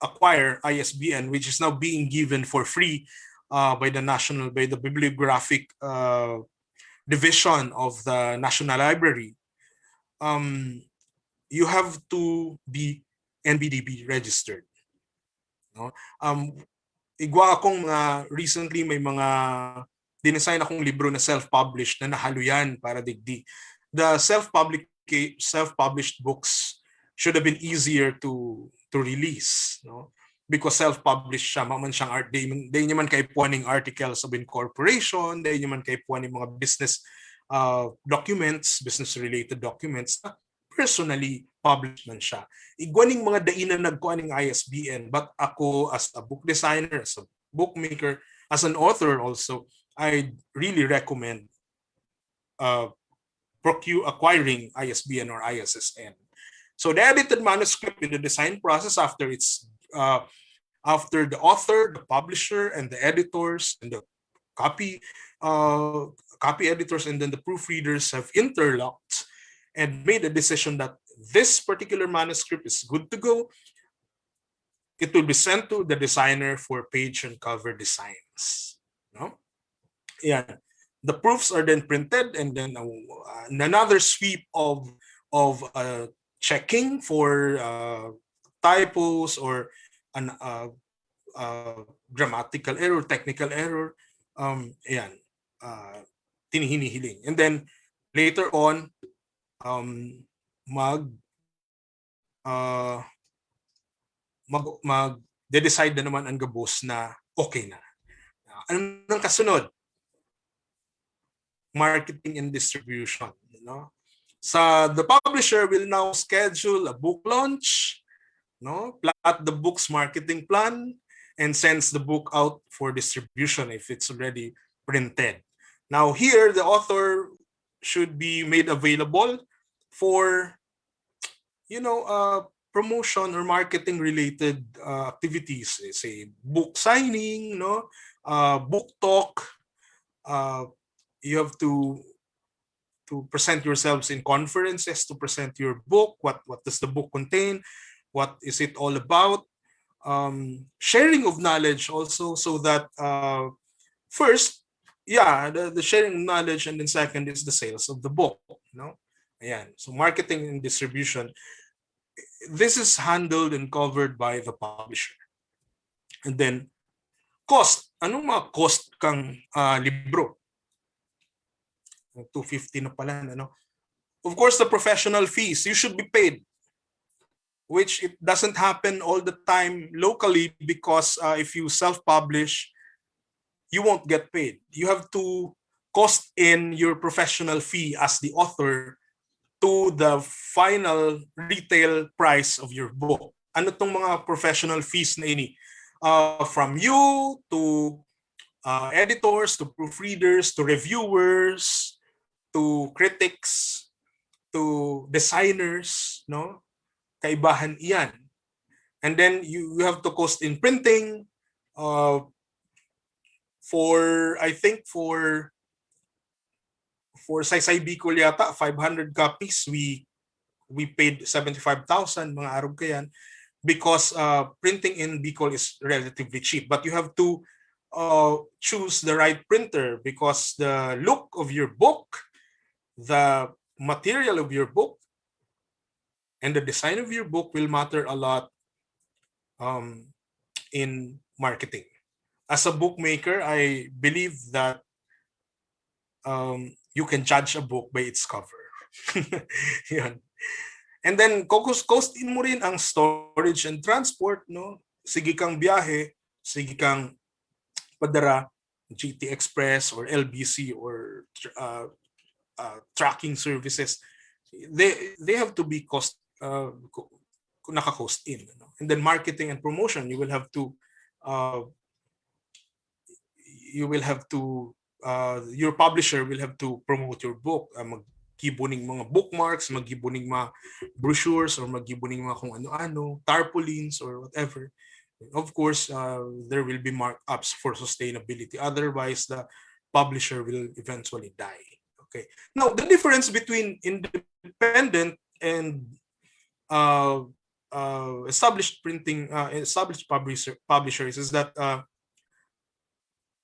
acquire ISBN, which is now being given for free by the bibliographic division of the National Library, you have to be NBDB registered. Igwa akong recently may mga dinesign akong libro na self-published na nahaluyan para digdi. The self-published books should have been easier to release, because self-published siya, maman siyang art, di niya man kay puwaning articles of incorporation, di niya man kay puwaning mga business documents, business-related documents, personally published man siya. Igwaning mga dainan nagkuhaning ISBN, but ako as a book designer, as a bookmaker, as an author also, I really recommend acquiring ISBN or ISSN. So the edited manuscript in the design process, after the author, the publisher, and the editors, and the copy editors, and then the proofreaders have interlocked and made a decision that this particular manuscript is good to go, it will be sent to the designer for page and cover designs. Yeah. The proofs are then printed, and then another sweep of checking for typos or an grammatical error, technical error. Tinihinihiling. And then later on, mag-decide na naman ang gabos na okay na. Anong kasunod? Marketing and distribution. So the publisher will now schedule a book launch, plot the book's marketing plan, and sends the book out for distribution if it's already printed. Now here, the author should be made available for, promotion or marketing related activities, say book signing, book talk. You have to present yourselves in conferences to present your book. What does the book contain? what is it all about, sharing of knowledge also, so that first, yeah, the sharing of knowledge, and then second is the sales of the book, no? Ayan. So marketing and distribution, this is handled and covered by the publisher. And then cost, anong mga cost kang libro? 250 na pala, ano? Of course, the professional fees, you should be paid, which it doesn't happen all the time locally, because if you self-publish, you won't get paid. You have to cost in your professional fee as the author to the final retail price of your book. Ano tong mga professional fees na ini? From you to editors, to proofreaders, to reviewers, to critics, to designers, no? Kaibahan iyan. And then you have to cost in printing, I think for Saysay Bicol yata, 500 copies, we paid 75,000, mga arog kayan, because printing in Bicol is relatively cheap. But you have to choose the right printer, because the look of your book, the material of your book, and the design of your book will matter a lot in marketing. As a bookmaker, I believe that you can judge a book by its cover. Yan. And then cost in mo rin ang storage and transport, no? Sige kang biyahe, sige kang padara, GT Express or LBC or tracking services. They have to be naka-cost in, no? And then marketing and promotion, your publisher will have to promote your book, maggibuning mga bookmarks, maggibuning mga brochures, or maggibuning mga kung ano-ano, tarpaulins or whatever. Of course, there will be markups for sustainability. Otherwise, the publisher will eventually die. Okay. Now, the difference between independent and established publishers is that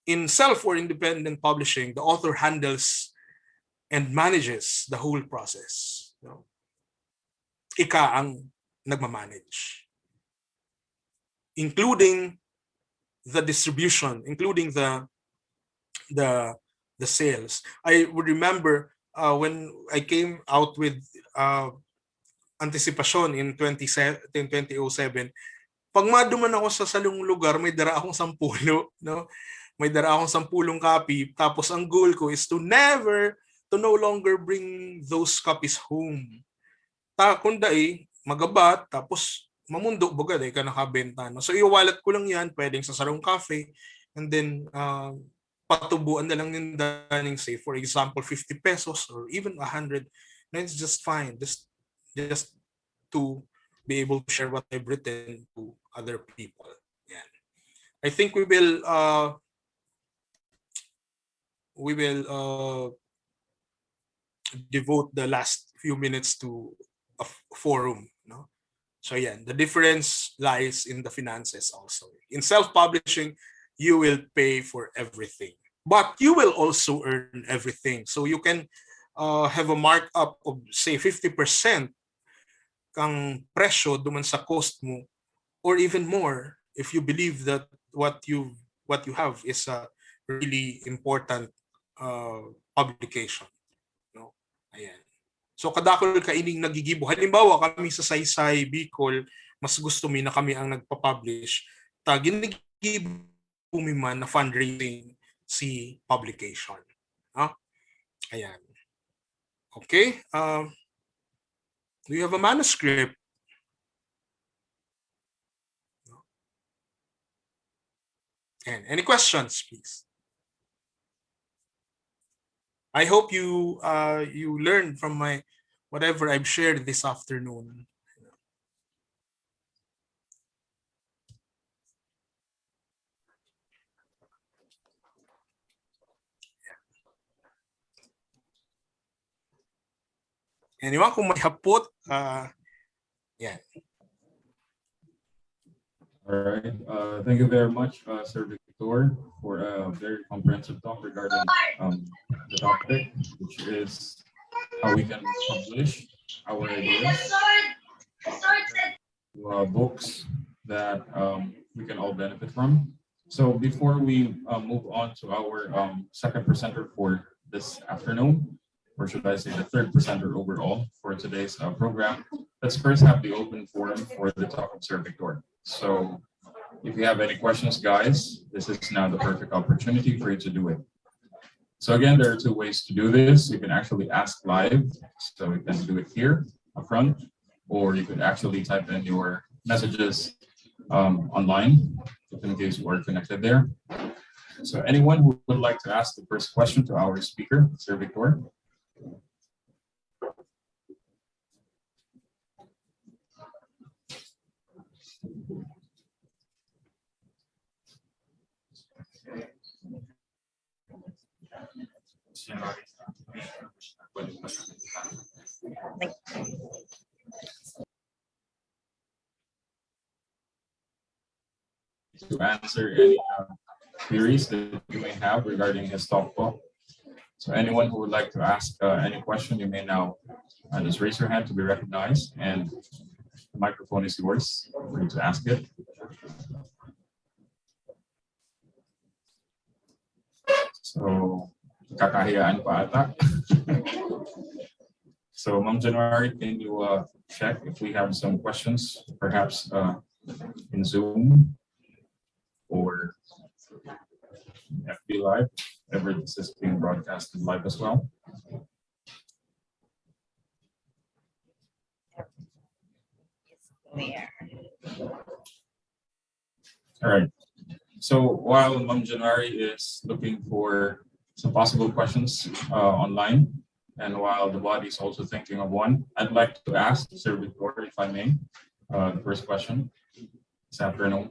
in self or independent publishing, the author handles and manages the whole process. No? Ika ang nagmamanage, including the distribution, including the sales. I would remember when I came out with Antisipasyon in 2007, pag maduman ako sa salong lugar, may dara akong 10, no? May dara akong 10 copy, tapos ang goal ko is to no longer bring those copies home. Kunday, magabat, tapos mamundo, baga, ka nakabenta. No? So, iwalat ko lang yan, pwedeng sa Sarong Cafe, and then patubuan na lang ng say, for example, 50 pesos or even 100, no, it's just fine. Just to be able to share what I've written to other people. Yeah. I think we will devote the last few minutes to a forum. No? So yeah, the difference lies in the finances also. In self-publishing, you will pay for everything, but you will also earn everything. So you can have a markup of say 50% kang presyo duman sa cost mo, or even more if you believe that what you have is a really important publication. No? Ayan. So kadakol ka ining nagigibo. Halimbawa kami sa Saysay Bicol, mas gusto mi na kami ang nagpa-publish. Ginigibo mi man na fundraising si publication. Ayan. Okay. Do you have a manuscript? And any questions, please? I hope you learned from whatever I've shared this afternoon. Anyone kung may hapot, yan. All right. Thank you very much, Sir Victor, for a very comprehensive talk regarding the topic, which is how we can publish our ideas to books that we can all benefit from. So before we move on to our second presenter for this afternoon, or should I say the third presenter overall for today's program, let's first have the open forum for the talk of Sir Victor. So if you have any questions, guys, this is now the perfect opportunity for you to do it. So again, there are two ways to do this. You can actually ask live, so you can do it here up front, or you could actually type in your messages online, if in case you are connected there. So anyone who would like to ask the first question to our speaker, Sir Victor? To answer any queries that you may have regarding his talk book. So anyone who would like to ask any question, you may now just raise your hand to be recognized, and the microphone is yours for you to ask it. So, kakahiyaan pa ata. So, Ma'am January, can you check if we have some questions, perhaps in Zoom or FB Live, ever this is being broadcasted live as well? All right. So while Ma'am January is looking for some possible questions online, and while the body is also thinking of one, I'd like to ask Sir Victor, if I may, the first question this afternoon.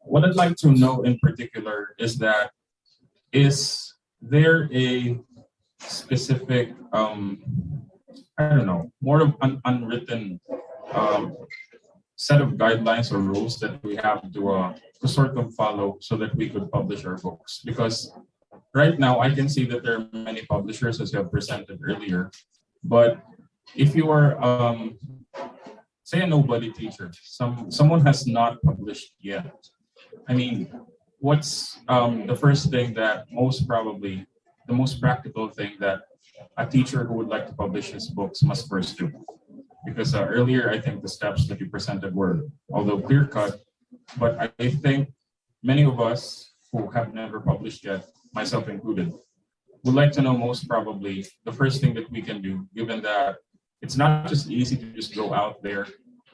What I'd like to know in particular is that, is there a specific, I don't know, more of an unwritten set of guidelines or rules that we have to sort of follow so that we could publish our books? Because right now I can see that there are many publishers, as you have presented earlier, but if you are, say, a nobody teacher, someone has not published yet, I mean, what's the first thing that the most practical thing that a teacher who would like to publish his books must first do? Because earlier, I think the steps that you presented were, although clear-cut, but I think many of us who have never published yet, myself included, would like to know most probably the first thing that we can do, given that it's not just easy to just go out there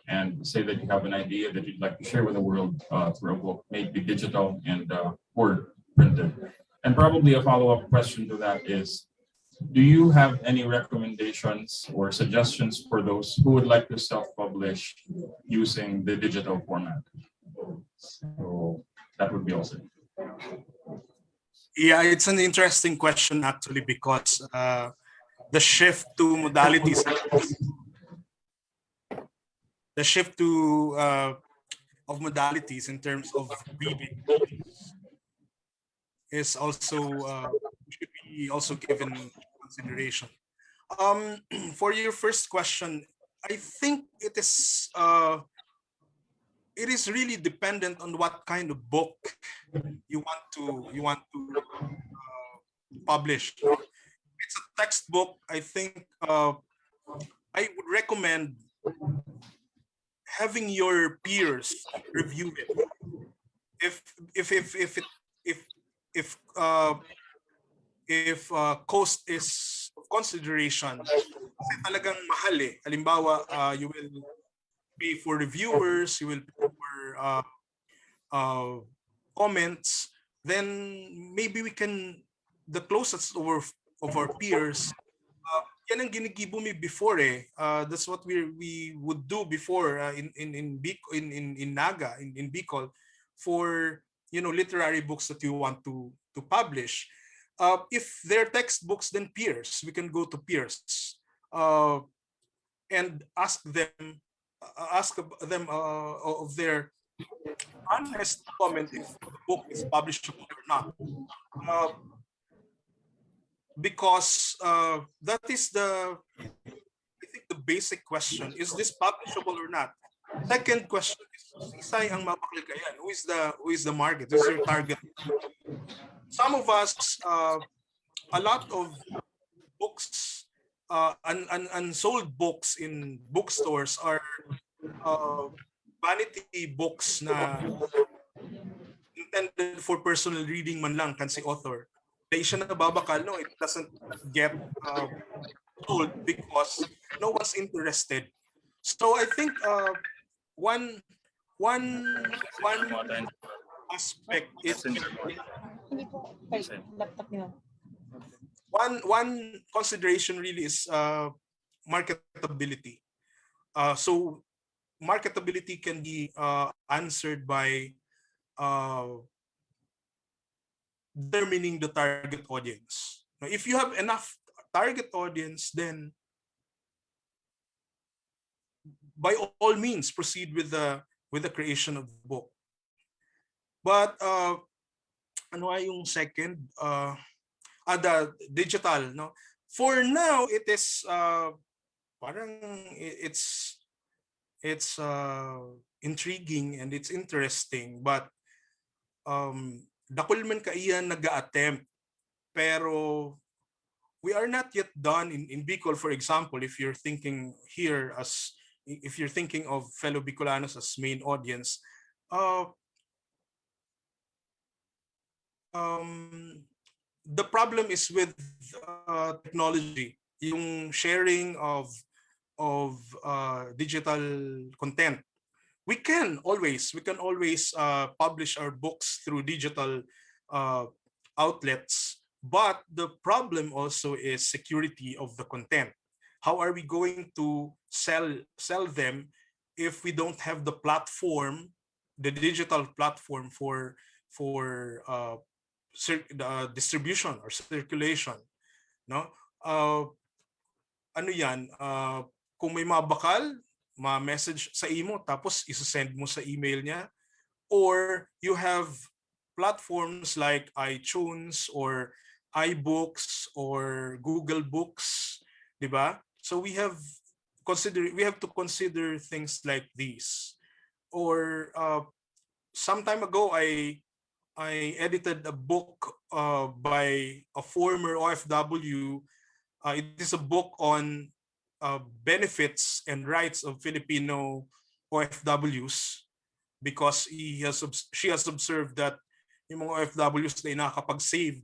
and say that you have an idea that you'd like to share with the world through a book, maybe digital and or printed. And probably a follow-up question to that is, do you have any recommendations or suggestions for those who would like to self-publish using the digital format? So that would be also. Yeah, it's an interesting question actually, because the shift to modalities, of modalities in terms of reading is also should be also given consideration. For your first question, I think it is really dependent on what kind of book you want to publish. If it's a textbook, I think I would recommend having your peers review it. If cost is of consideration, kasi talagang mahal eh. Halimbawa, you will pay for reviewers, you will pay for comments, then maybe we can, the closest of our peers, yan ang ginigibo me before eh. That's what we would do before in Naga, in Bicol, for literary books that you want to publish. If they're textbooks, then peers. We can go to peers and ask them ask them of their honest comment if the book is publishable or not. Because that is I think the basic question, is this publishable or not? Second question is, isay ang mapakligayan? Who is the market? Who is your target? Some of us, a lot of books, unsold books in bookstores are vanity books na intended for personal reading man lang kan si author. Dahil siya nababakal, no, it doesn't get sold because no one's interested. So I think one aspect is one consideration really is marketability. So marketability can be answered by determining the target audience. Now, if you have enough target audience, then by all means proceed with the creation of the book. But ano ay yung second? The digital, no? For now, it is parang it's intriguing and it's interesting, but dakul man kaiyan nag-attempt, pero we are not yet done in Bicol. For example, if you're thinking here if you're thinking of fellow Bicolanos as main audience, the problem is with technology, yung sharing of digital content. We can always publish our books through digital outlets, but the problem also is security of the content. How are we going to sell them if we don't have the platform, the digital platform for distribution or circulation, no? Ano yan? Kung may mabakal, ma-message sa imo tapos isa-send mo sa email niya, or you have platforms like iTunes or iBooks or Google Books, di ba? So we have to consider things like these. Or some time ago, I edited a book by a former OFW. It is a book on benefits and rights of Filipino OFWs, because she has observed that yung mga OFWs na nakakapag-save,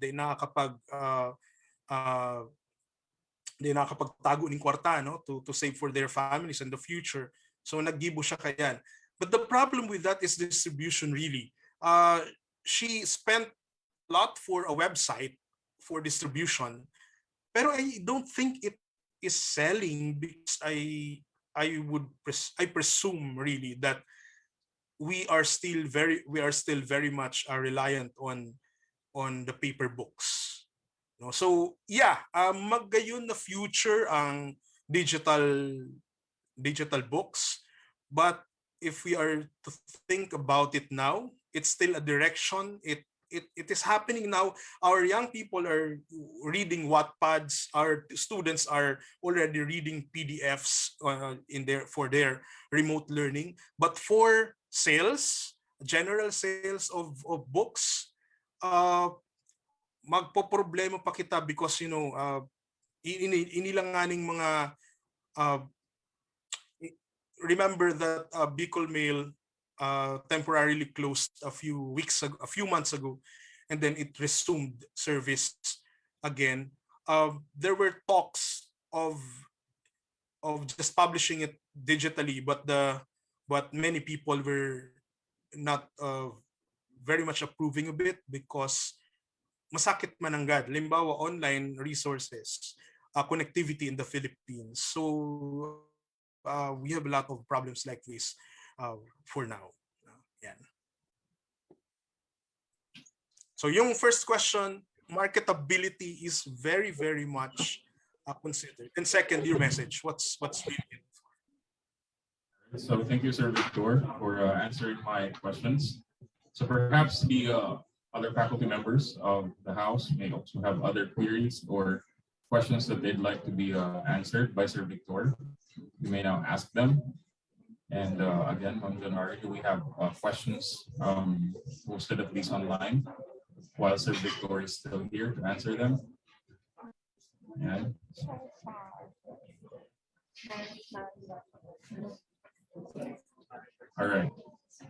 nakakapagtago ng kwarta, no, to save for their families in the future. So naggibo siya kayan. But the problem with that is distribution, really. She spent a lot for a website for distribution, pero I don't think it is selling, because I presume really that we are still very much reliant on the paper books. No? So yeah, maggayon na future ang digital books, but if we are to think about it now, it's still a direction. It is happening now. Our young people are reading Wattpads. Our students are already reading PDFs for their remote learning. But for sales, general sales of books, magpoproblema pa kita, because inilanganing mga remember that Bicol Mail temporarily closed a few months ago, and then it resumed service again. There were talks of just publishing it digitally, but many people were not very much approving of it, because masakit mananggad. Limbawa, online resources, connectivity in the Philippines. So we have a lot of problems like this for now. Yan. So yung first question, marketability is very, very much considered. And second, your message, what's really it? So thank you, Sir Victor, for answering my questions. So perhaps the other faculty members of the House may also have other queries or questions that they'd like to be answered by Sir Victor. You may now ask them. And again, Ma'am January, we have questions posted at least online while Sir Victor is still here to answer them. And all right.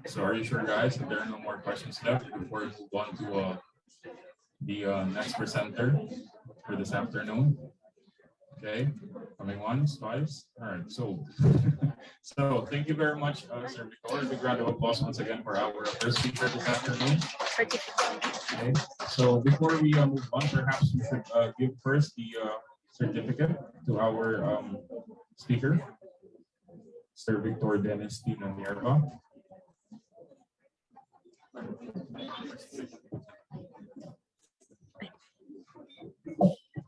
So are you sure, guys, that there are no more questions left before we move on to the next presenter for this afternoon? Okay, coming once, twice. All right, so so thank you very much, Sir Victor. A big round of applause once again for our first speaker this afternoon. Okay, so before we move on, perhaps we should give first the certificate to our speaker, Sir Victor Dennis Tino Nierva.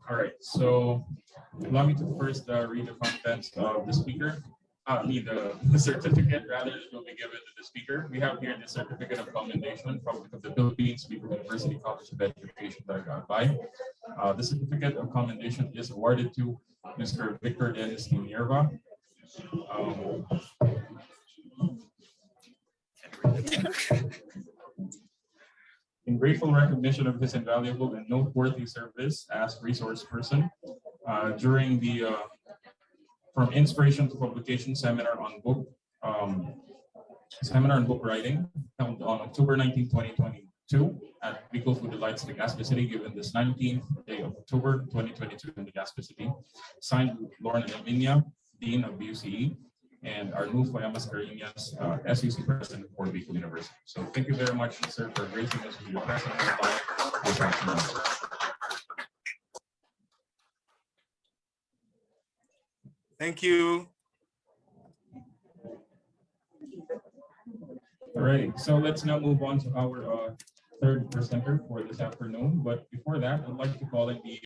All right, so allow me to first read the contents of the speaker. The certificate rather that will be given to the speaker. We have here the certificate of commendation, Republic of the Philippines, People University College of Education, Daragabay. The certificate of commendation is awarded to Mr. Victor Dennis Nierva. In grateful recognition of his invaluable and noteworthy service as resource person during the From Inspiration to Publication seminar on book writing held on October 19, 2022 at Bicol Food Delights, Legazpi City, given this 19th day of October 2022 in Legazpi City. Signed Lauren Alminia, Dean of BUCE, and Arnulfo Mascareñas, SUC President for Bicol University. So thank you very much, sir, for gracing us with your presence this afternoon. Thank you. All right, so let's now move on to our third presenter for this afternoon. But before that, I'd like to call in the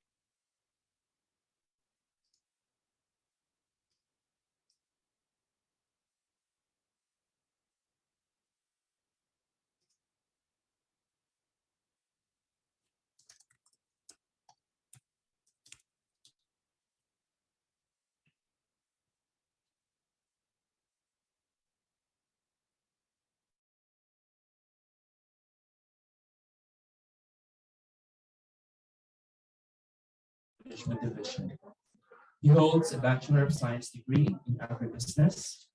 Management Division. He holds a Bachelor of Science degree in Agribusiness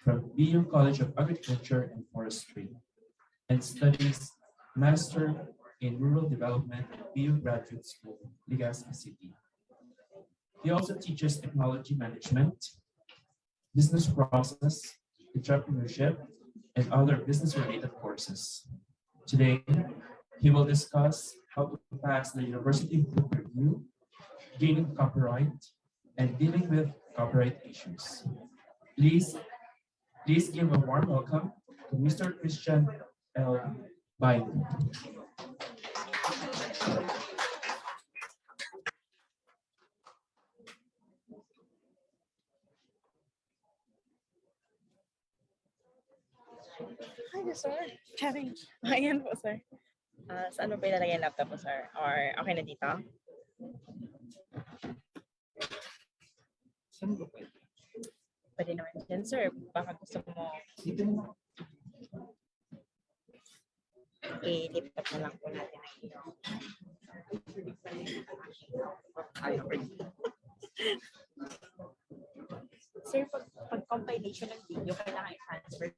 from BU College of Agriculture and Forestry and studies Master in Rural Development at BU Graduate School, Legazpi City. He also teaches Technology Management, Business Process, Entrepreneurship, and other business-related courses. Today, he will discuss how to pass the University Book Review, gaining copyright, and dealing with copyright issues. Please give a warm welcome to Mr. Christian L. Biden. Hi, sir. Charing. Ayan po, sir. Saan mo pa ilalagay yung laptop po, sir? Or okay na dito? Saan ba pwede? Pwede naman dyan, sir. Baka gusto mo ilipat na lang po natin ang iyong sir, pag compilation ng video, kailangan i-transfer.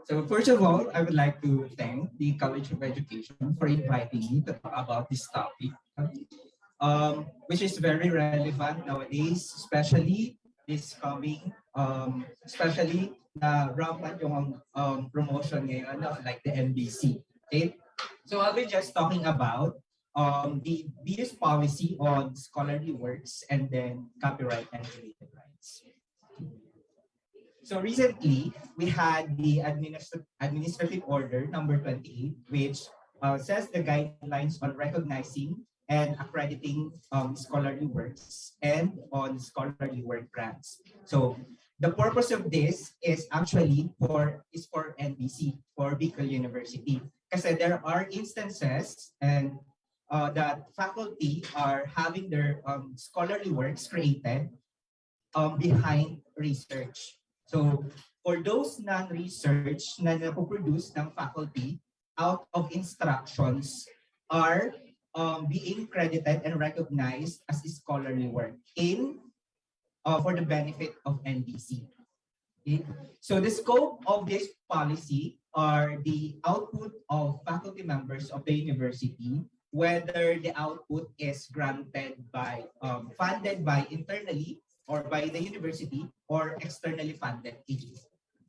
So first of all, I would like to thank the College of Education for inviting me to talk about this topic, which is very relevant nowadays, especially this coming, especially na rampant yung promotion ngayon of like the MBC. Okay, so I'll be just talking about the BU's policy on scholarly works and then copyright and related rights. So recently, we had the administrative order number 28, which says the guidelines on recognizing and accrediting scholarly works and on scholarly work grants. So the purpose of this is actually for NBC, for Bicol University. Kasi there are instances and that faculty are having their scholarly works created behind research. So for those non-research na napoproduce ng faculty out of instructions are being credited and recognized as scholarly work for the benefit of NBC. Okay? So the scope of this policy are the output of faculty members of the university, whether the output is granted by, funded by internally or by the university or externally funded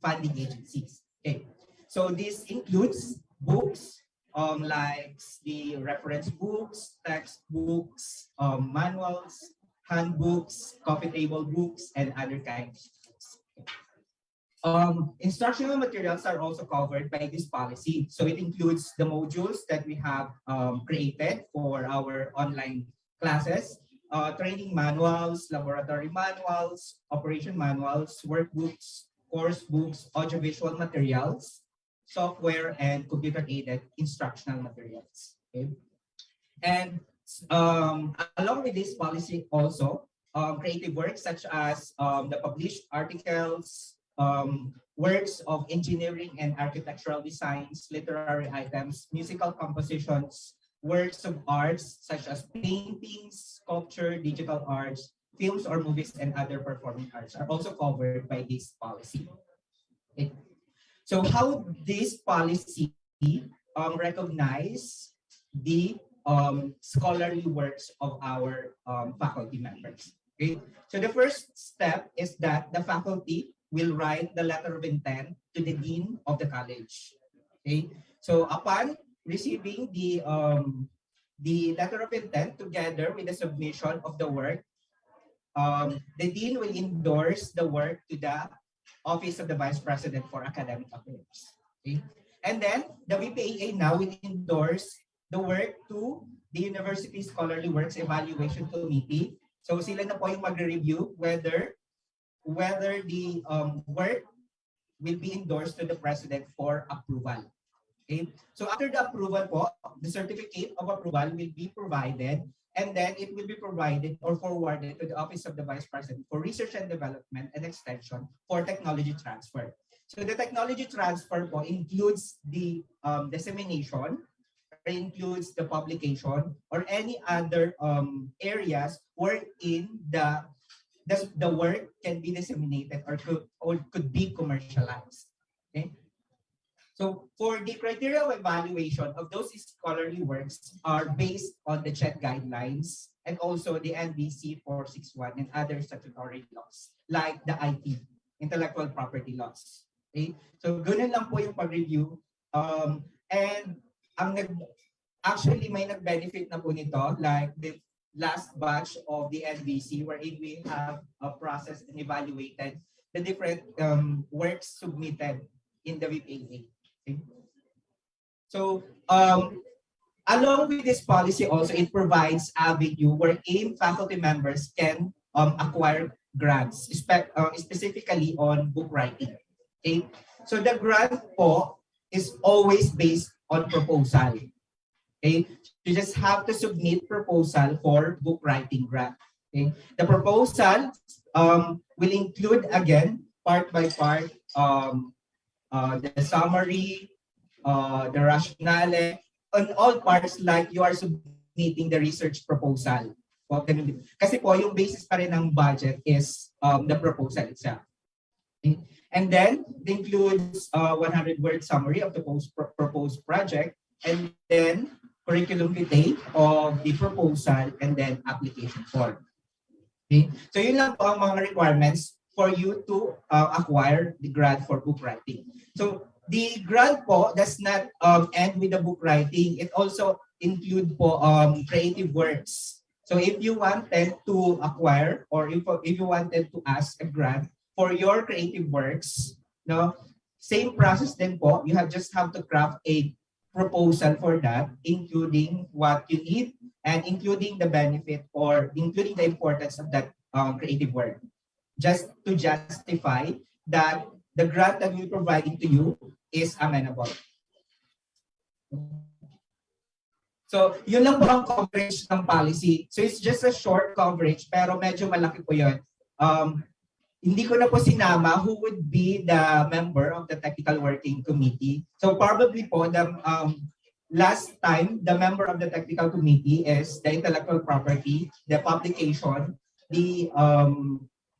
funding agencies. Okay. So this includes books, like the reference books, textbooks, manuals, handbooks, coffee table books, and other kinds of books. Instructional materials are also covered by this policy. So it includes the modules that we have created for our online classes, training manuals, laboratory manuals, operation manuals, workbooks, course books, audiovisual materials, software, and computer-aided instructional materials. Okay? And along with this policy also, creative works such as the published articles, works of engineering and architectural designs, literary items, musical compositions, works of arts such as paintings, sculpture, digital arts, films or movies, and other performing arts are also covered by this policy. Okay. So how this policy recognize the scholarly works of our faculty members? Okay. So the first step is that the faculty will write the letter of intent to the dean of the college. Okay. So upon receiving the letter of intent together with the submission of the work, the dean will endorse the work to the Office of the Vice President for Academic Affairs. Okay? And then the VPAA now will endorse the work to the University Scholarly Works Evaluation Committee. So sila na po yung magre-review whether the work will be endorsed to the President for approval. Okay? So after the approval po, the certificate of approval will be provided, and then it will be provided or forwarded to the Office of the Vice President for Research and Development and Extension for technology transfer. So the technology transfer po includes the dissemination, includes the publication, or any other areas wherein the work can be disseminated or could be commercialized. Okay? So for the criteria of evaluation of those scholarly works are based on the CHED guidelines and also the NBC 461 and other statutory laws like the IP, intellectual property laws. Okay? So ganun lang po yung pag-review. And actually may nag-benefit na po nito, like the last batch of the NBC wherein we have processed and evaluated the different works submitted in the VPAA. Okay. So, along with this policy also, it provides avenue where AIM faculty members can acquire grants, specifically on book writing. Okay. So the grant po is always based on proposal. Okay. You just have to submit proposal for book writing grant. Okay. The proposal will include again part by part the summary, the rationale, on all parts like you are submitting the research proposal. Kasi po yung basis pa rin ng budget is the proposal itself. Okay. And then it includes 100-word summary of the proposed project, and then curriculum vitae of the proposal, and then application form. Okay. So yun lang po ang mga requirements for you to acquire the grant for book writing. So the grant po does not end with the book writing. It also include po creative works. So if you wanted to acquire or if you wanted to ask a grant for your creative works, no, same process din po. You just have to craft a proposal for that, including what you need and including the benefit or including the importance of that creative work, just to justify that the grant that we're providing to you is amenable. So, yun lang po ang coverage ng policy. So, it's just a short coverage, pero medyo malaki po yun. Hindi ko na po sinama who would be the member of the Technical Working Committee. So, probably po, the last time, the member of the Technical Committee is the Intellectual Property, the Publication, the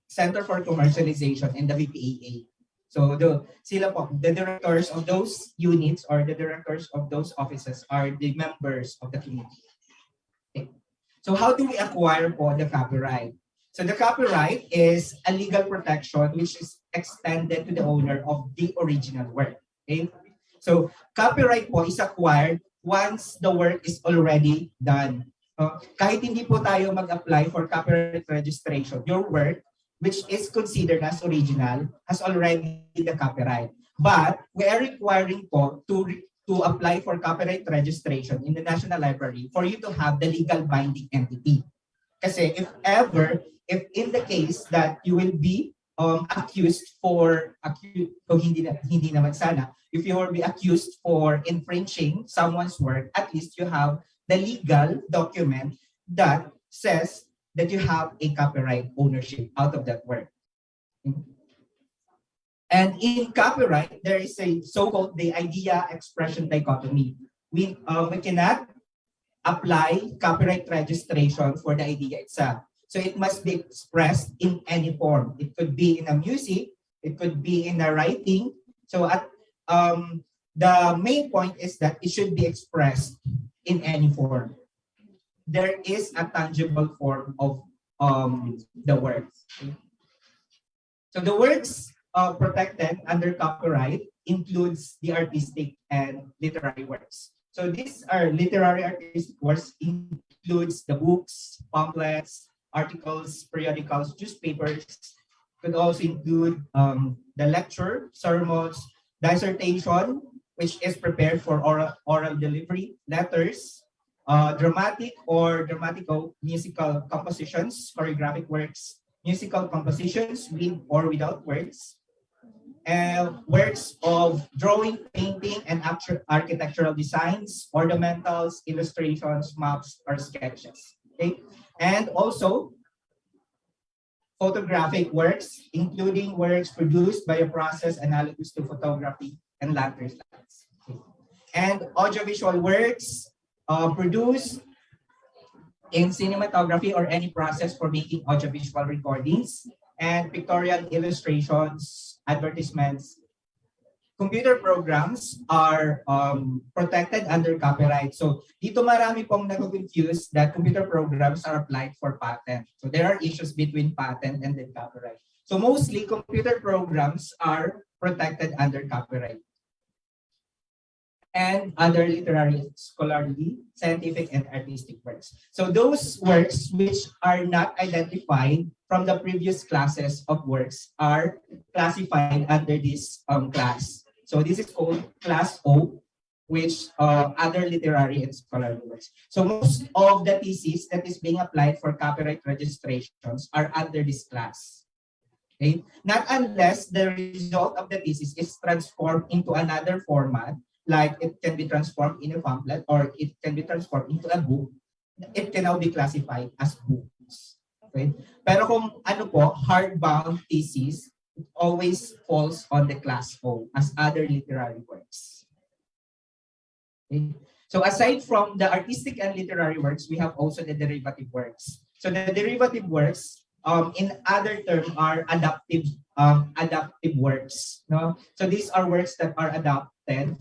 Center for Commercialization, and the VPAA. So sila po, the directors of those units or the directors of those offices are the members of the committee. Okay. So how do we acquire po the copyright? So the copyright is a legal protection which is extended to the owner of the original work. Okay. So copyright po is acquired once the work is already done. Kahit hindi po tayo mag-apply for copyright registration, your work which is considered as original, has already the copyright. But we are requiring po to apply for copyright registration in the National Library for you to have the legal binding entity. Kasi if in the case that you will be accused for, hindi naman sana, if you will be accused for infringing someone's work, at least you have the legal document that says that you have a copyright ownership out of that work. And in copyright, there is a so-called the idea-expression dichotomy. We cannot apply copyright registration for the idea itself. So it must be expressed in any form. It could be in a music, it could be in a writing. So the main point is that it should be expressed in any form. There is a tangible form of the works. So the works protected under copyright includes the artistic and literary works. So these are literary artistic works includes the books, pamphlets, articles, periodicals, newspapers. Could also include the lecture, sermons, dissertation, which is prepared for oral delivery, letters, dramatic or dramatico-musical compositions, choreographic works, musical compositions with or without words, works of drawing, painting, and architectural designs, ornamentals, illustrations, maps, or sketches. Okay? And also, photographic works, including works produced by a process analogous to photography and lantern slides. Okay? And audiovisual works, produced in cinematography or any process for making audiovisual recordings, and pictorial illustrations, advertisements. Computer programs are protected under copyright. So dito marami pong nag-confuse that computer programs are applied for patent. So there are issues between patent and then copyright. So mostly computer programs are protected under copyright. And other literary, scholarly, scientific, and artistic works. So those works which are not identified from the previous classes of works are classified under this class. So this is called Class O, which other literary and scholarly works. So most of the theses that is being applied for copyright registrations are under this class. Okay? Not unless the result of the thesis is transformed into another format, like it can be transformed in a pamphlet or it can be transformed into a book, it can now be classified as books. Okay? Pero kung ano po, hardbound thesis, it always falls on the class O as other literary works. Okay? So aside from the artistic and literary works, we have also the derivative works. So the derivative works, in other terms, are adaptive works. No? So these are works that are adapted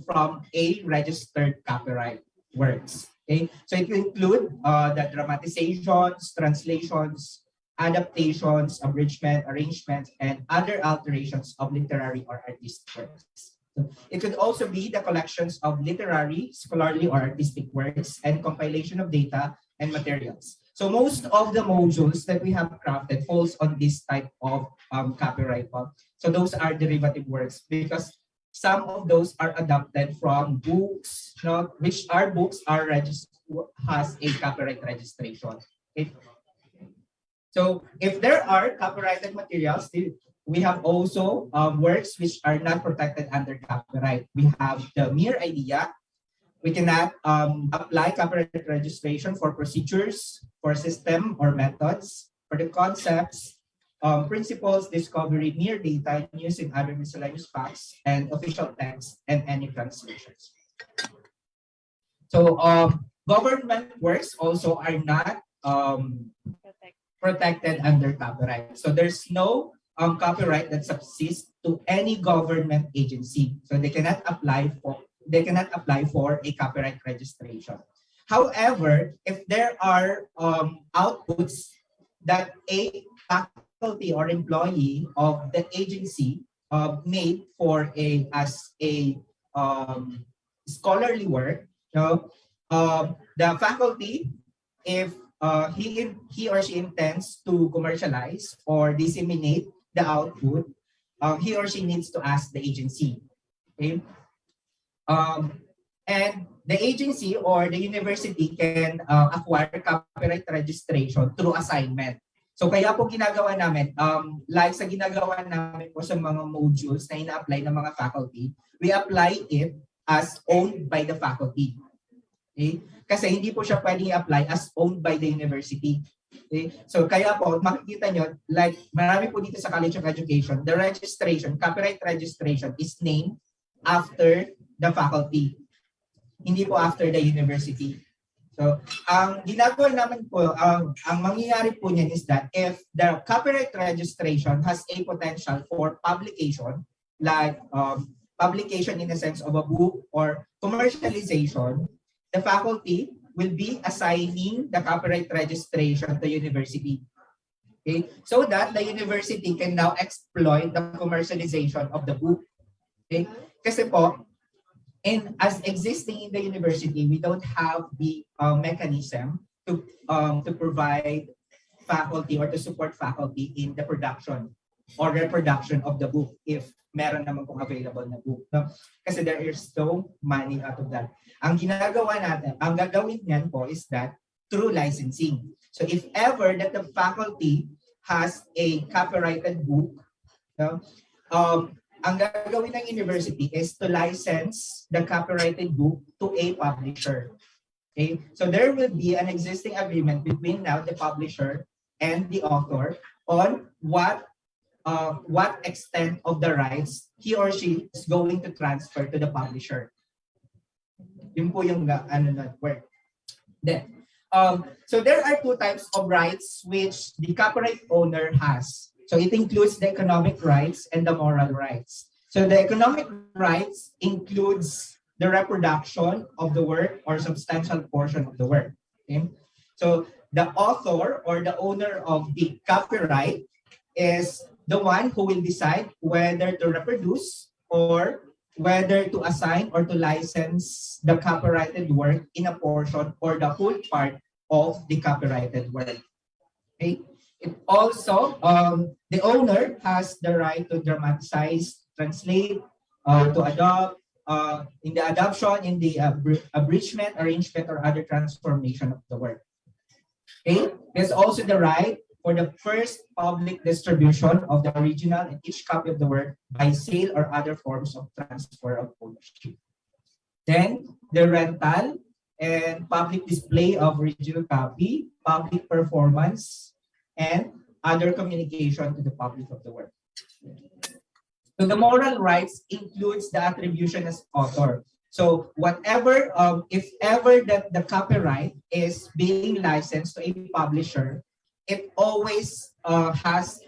from a registered copyright works. Okay? So it will include the dramatizations, translations, adaptations, abridgment, arrangements, and other alterations of literary or artistic works. So it could also be the collections of literary, scholarly, or artistic works and compilation of data and materials. So most of the modules that we have crafted falls on this type of copyright law. So those are derivative works because some of those are adapted from books, which are books are has a copyright registration. Okay? So if there are copyrighted materials, we have also works which are not protected under copyright. We have the mere idea. We cannot apply copyright registration for procedures, for system or methods, for the concepts, principles, discovery, mere data, news and other miscellaneous facts, and official text, and any translations. So government works also are not protected under copyright. So there's no copyright that subsists to any government agency. So they cannot apply for a copyright registration. However, if there are outputs that a faculty or employee of the agency made for as a scholarly work, the faculty, if he or she intends to commercialize or disseminate the output, he or she needs to ask the agency. Okay? And the agency or the university can acquire copyright registration through assignment. So kaya po ginagawa namin, like sa ginagawa namin po sa mga modules na ina-apply ng mga faculty, we apply it as owned by the faculty. Okay? Kasi hindi po siya pwedeng i-apply as owned by the university. Okay? So kaya po, makikita nyo, like marami po dito sa College of Education, the registration, copyright registration is named after the faculty, hindi po after the university. So, ang ginagawa naman po, ang mangyayari po niyan is that if the copyright registration has a potential for publication, like publication in the sense of a book or commercialization, the faculty will be assigning the copyright registration to university. Okay? So that the university can now exploit the commercialization of the book. Okay? Kasi po, and as existing in the university, we don't have the mechanism to provide faculty or to support faculty in the production or reproduction of the book if meron naman pong available na book. No? Kasi there is no money out of that. Ang ginagawa natin, ang gagawin niyan po is that through licensing. So if ever that the faculty has a copyrighted book, no, ang gagawin ng university is to license the copyrighted book to a publisher. Okay? So there will be an existing agreement between now the publisher and the author on what extent of the rights he or she is going to transfer to the publisher. Yun po yung work. Then, so there are two types of rights which the copyright owner has. So it includes the economic rights and the moral rights. So the economic rights includes the reproduction of the work or substantial portion of the work. Okay? So the author or the owner of the copyright is the one who will decide whether to reproduce or whether to assign or to license the copyrighted work in a portion or the whole part of the copyrighted work. Okay? It also, the owner has the right to dramatize, translate, to adopt, in the adoption, in the abridgment, arrangement, or other transformation of the work. Okay? There's also the right for the first public distribution of the original and each copy of the work by sale or other forms of transfer of ownership. Then, the rental and public display of original copy, public performance, and other communication to the public of the work. So the moral rights includes the attribution as author. So whatever, if ever that the copyright is being licensed to a publisher, it always has,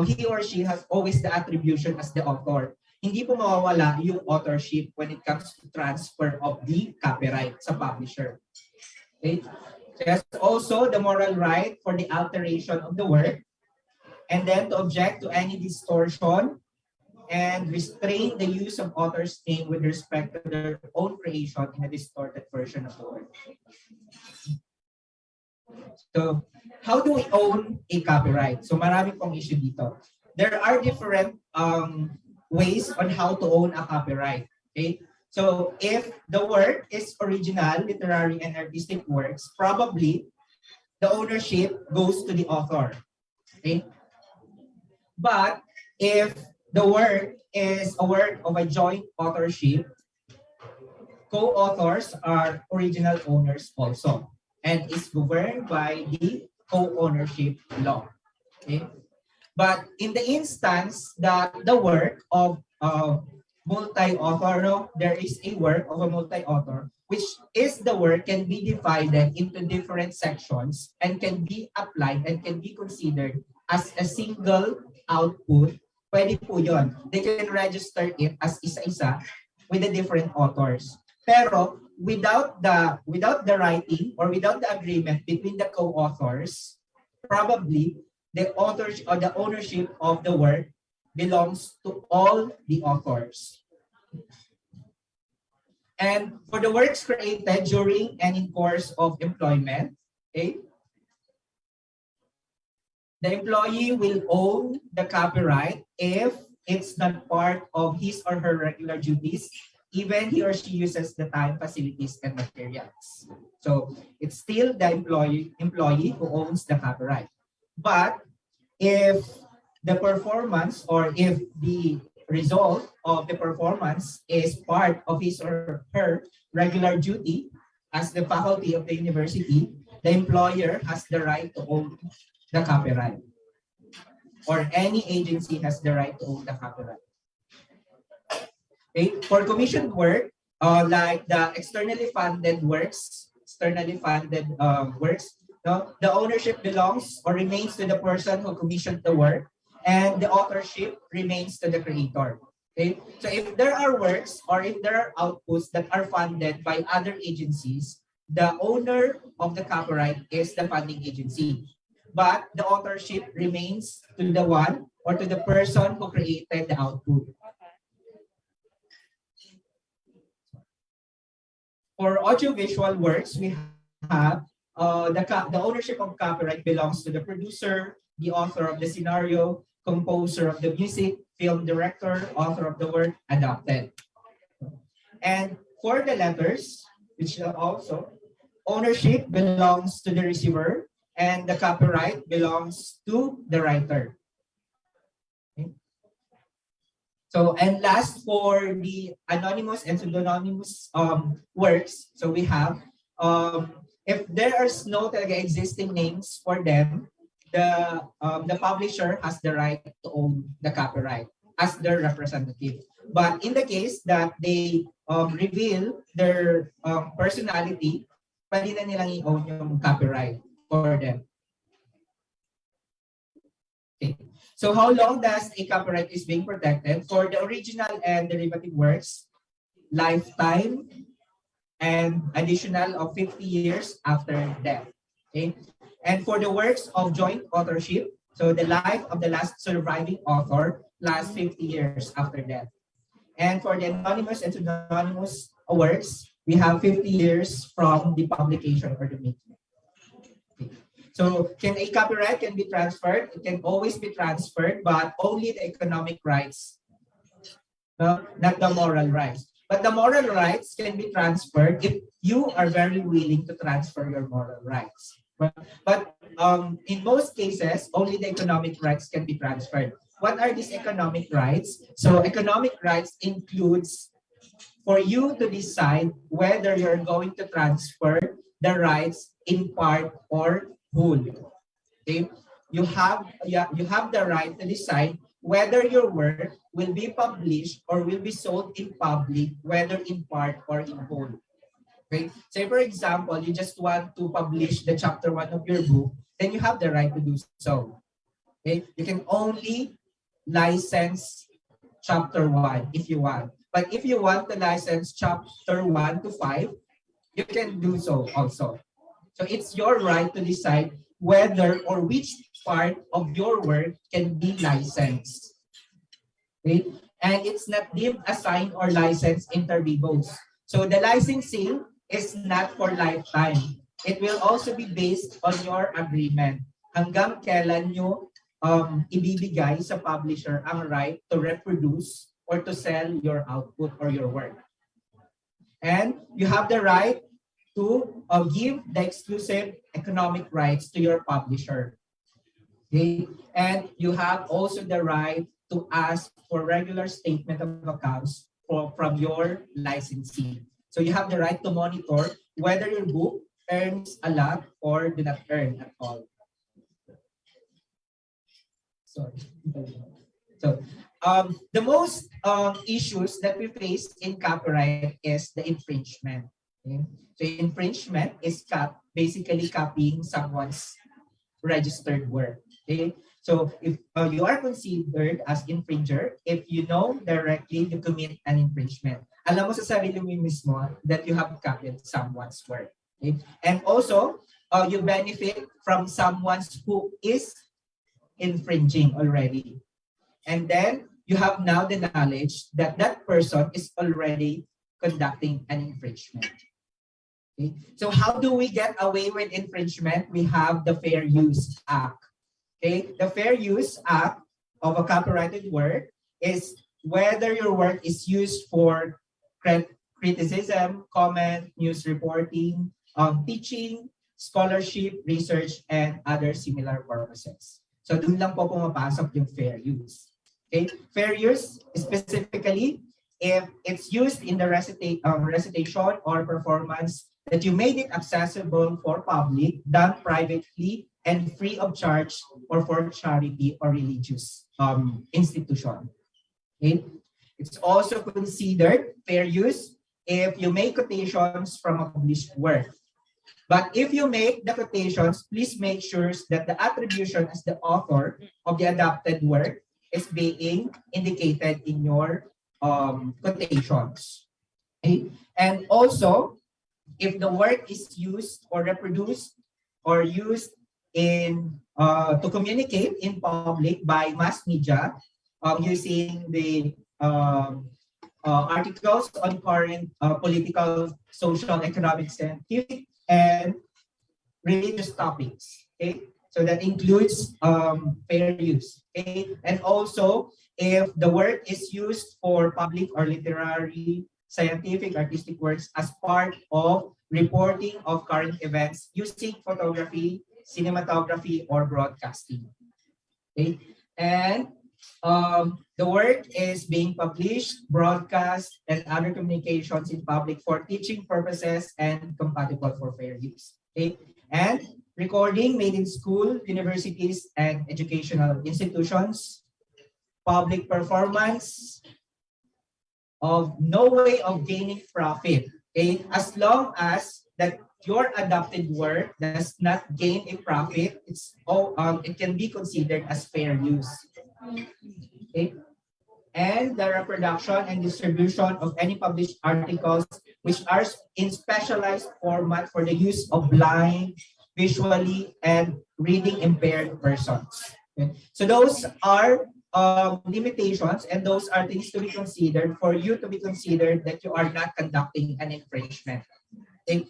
he or she has always the attribution as the author. Hindi po mawawala yung authorship when it comes to transfer of the copyright sa publisher. Okay? There's also the moral right for the alteration of the work, and then to object to any distortion and restrain the use of author's name with respect to their own creation in a distorted version of the work. So, how do we own a copyright? So, marami pong issue dito. There are different ways on how to own a copyright. Okay? So, if the work is original, literary, and artistic works, probably the ownership goes to the author. Okay? But if the work is a work of a joint authorship, co-authors are original owners also, and is governed by the co-ownership law. Okay? But in the instance that the work of multi-author, no, there is a work of a multi-author, which is the work can be divided into different sections and can be applied and can be considered as a single output, pwede po yun. They can register it as isa-isa with the different authors. Pero without the writing or without the agreement between the co-authors, probably the authors or the ownership of the work belongs to all the authors. And for the works created during and in course of employment, okay, the employee will own the copyright if it's not part of his or her regular duties, even he or she uses the time, facilities, and materials. So it's still the employee who owns the copyright. But if the performance or if the result of the performance is part of his or her regular duty as the faculty of the university, the employer has the right to own the copyright, or any agency has the right to own the copyright. Okay? For commissioned work, like the externally funded works, no, the ownership belongs or remains to the person who commissioned the work, and the authorship remains to the creator. Okay? So if there are works or if there are outputs that are funded by other agencies, the owner of the copyright is the funding agency. But the authorship remains to the one or to the person who created the output. For audiovisual works, we have the ownership of copyright belongs to the producer, the author of the scenario, composer of the music, film director, author of the work adapted. And for the letters, which also ownership belongs to the receiver, and the copyright belongs to the writer. Okay. So, and last, for the anonymous and pseudonymous works, so we have, if there is no existing names for them, the publisher has the right to own the copyright as their representative. But in the case that they reveal their personality, pwede na nilang i-own yung copyright for them. Okay. So how long does a copyright is being protected? For the original and derivative works, lifetime and additional of 50 years after death. Okay. And for the works of joint authorship, so the life of the last surviving author lasts 50 years after death. And for the anonymous and pseudonymous works, we have 50 years from the publication or the making. Okay. So can a copyright can be transferred? It can always be transferred, but only the economic rights, no? Not the moral rights. But the moral rights can be transferred if you are very willing to transfer your moral rights. But in most cases, only the economic rights can be transferred. What are these economic rights? So economic rights includes for you to decide whether you're going to transfer the rights in part or whole. Okay? You have the right to decide whether your work will be published or will be sold in public, whether in part or in whole. Okay? Say for example, you just want to publish the chapter 1 of your book, then you have the right to do so. Okay? You can only license chapter 1 if you want. But if you want to license chapter 1 to 5, you can do so also. So it's your right to decide whether or which part of your work can be licensed. Okay? And it's not deemed assigned or licensed inter vivos. So the licensing is not for lifetime. it will also be based on your agreement. Hanggang kailan nyo ibibigay sa publisher ang right to reproduce or to sell your output or your work. And you have the right to give the exclusive economic rights to your publisher. Okay? And you have also the right to ask for regular statement of accounts from your licensee. So you have the right to monitor whether your book earns a lot or do not earn at all. Sorry. So the most issues that we face in copyright is the infringement. Okay? So infringement is basically copying someone's registered work. Okay? So if you are considered as infringer, if you know directly you commit an infringement. Alam mo sa sarili mo mismo that you have copied someone's work. Okay? And also, you benefit from someone who is infringing already. And then you have now the knowledge that that person is already conducting an infringement. Okay? So how do we get away with infringement? We have the Fair Use Act. Okay? The Fair Use Act of a copyrighted work is whether your work is used for criticism, comment, news reporting, teaching, scholarship, research, and other similar purposes. So dun lang po pumapasok yung fair use. Okay? Fair use specifically if it's used in the recitation or performance that you made it accessible for public, done privately, and free of charge or for charity or religious institution. Okay? It's also considered fair use if you make quotations from a published work. But if you make the quotations, please make sure that the attribution as the author of the adapted work is being indicated in your quotations. Okay? And also, if the work is used or reproduced or used in to communicate in public by mass media using the articles on current political, social, economic, scientific, and religious topics. Okay, so that includes fair use. Okay, and also if the work is used for public or literary, scientific, artistic works as part of reporting of current events using photography, cinematography, or broadcasting. Okay, and the work is being published, broadcast, and other communications in public for teaching purposes and compatible for fair use. Okay? And recording made in school, universities, and educational institutions, public performance of no way of gaining profit. Okay? As long as that your adapted work does not gain a profit, it can be considered as fair use. Okay. And the reproduction and distribution of any published articles which are in specialized format for the use of blind, visually, and reading impaired persons. Okay. So those are limitations, and those are things to be considered for you to be considered that you are not conducting an infringement. Okay.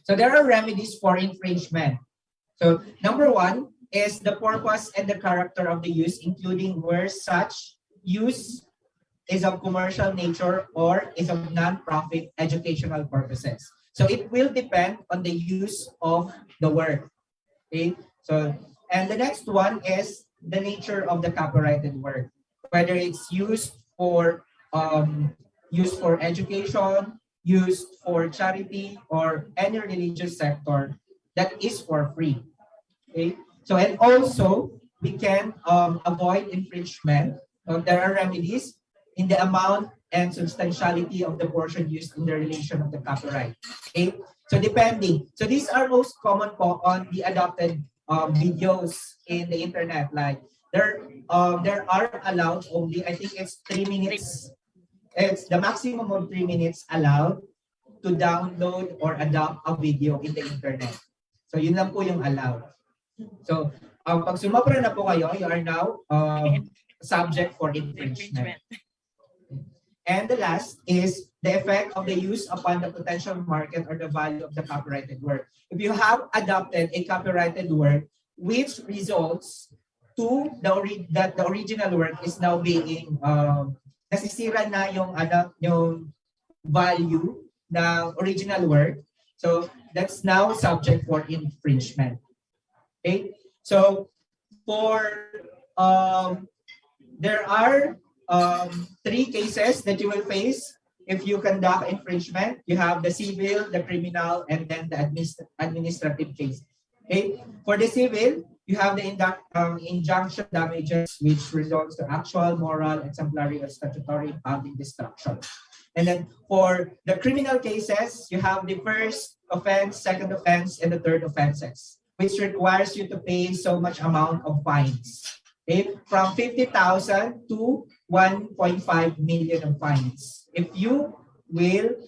So there are remedies for infringement. So number one is the purpose and the character of the use, including where such use is of commercial nature or is of non-profit educational purposes. So it will depend on the use of the work. Okay? So, and the next one is the nature of the copyrighted work, whether it's used for education, used for charity, or any religious sector that is for free. Okay? So, and also, we can avoid infringement. There are remedies in the amount and substantiality of the portion used in the relation of the copyright. Okay? So, depending. So, these are most common on the adopted videos in the internet. Like, there are allowed only, I think it's 3 minutes. It's the maximum of 3 minutes allowed to download or adopt a video in the internet. So, yun lang po yung allowed. So, pag sumobra na po kayo, you are now subject for infringement. And the last is the effect of the use upon the potential market or the value of the copyrighted work. If you have adopted a copyrighted work, which results to that the original work is now being nasisira na yung value ng original work, so that's now subject for infringement. Okay, so there are 3 cases that you will face if you conduct infringement. You have the civil, the criminal, and then the administrative case. Okay, for the civil, you have the injunction damages, which results to actual, moral, exemplary, or statutory impounding destruction. And then for the criminal cases, you have the first offense, second offense, and the third offenses, which requires you to pay so much amount of fines. Okay? From 50,000 to 1.5 million of fines. If you will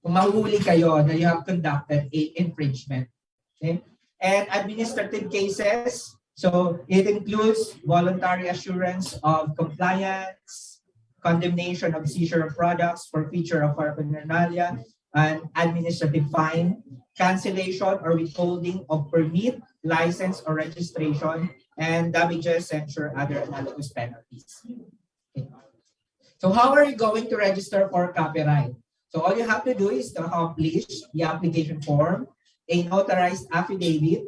mahuli kayo na you have conducted a infringement. Okay? And administrative cases, so it includes voluntary assurance of compliance, condemnation of seizure of products, forfeiture of paraphernalia, and administrative fine, cancellation or withholding of permit, license, or registration, and damages, censure, other analogous penalties. Okay. So how are you going to register for copyright? So all you have to do is to accomplish the application form, a notarized affidavit,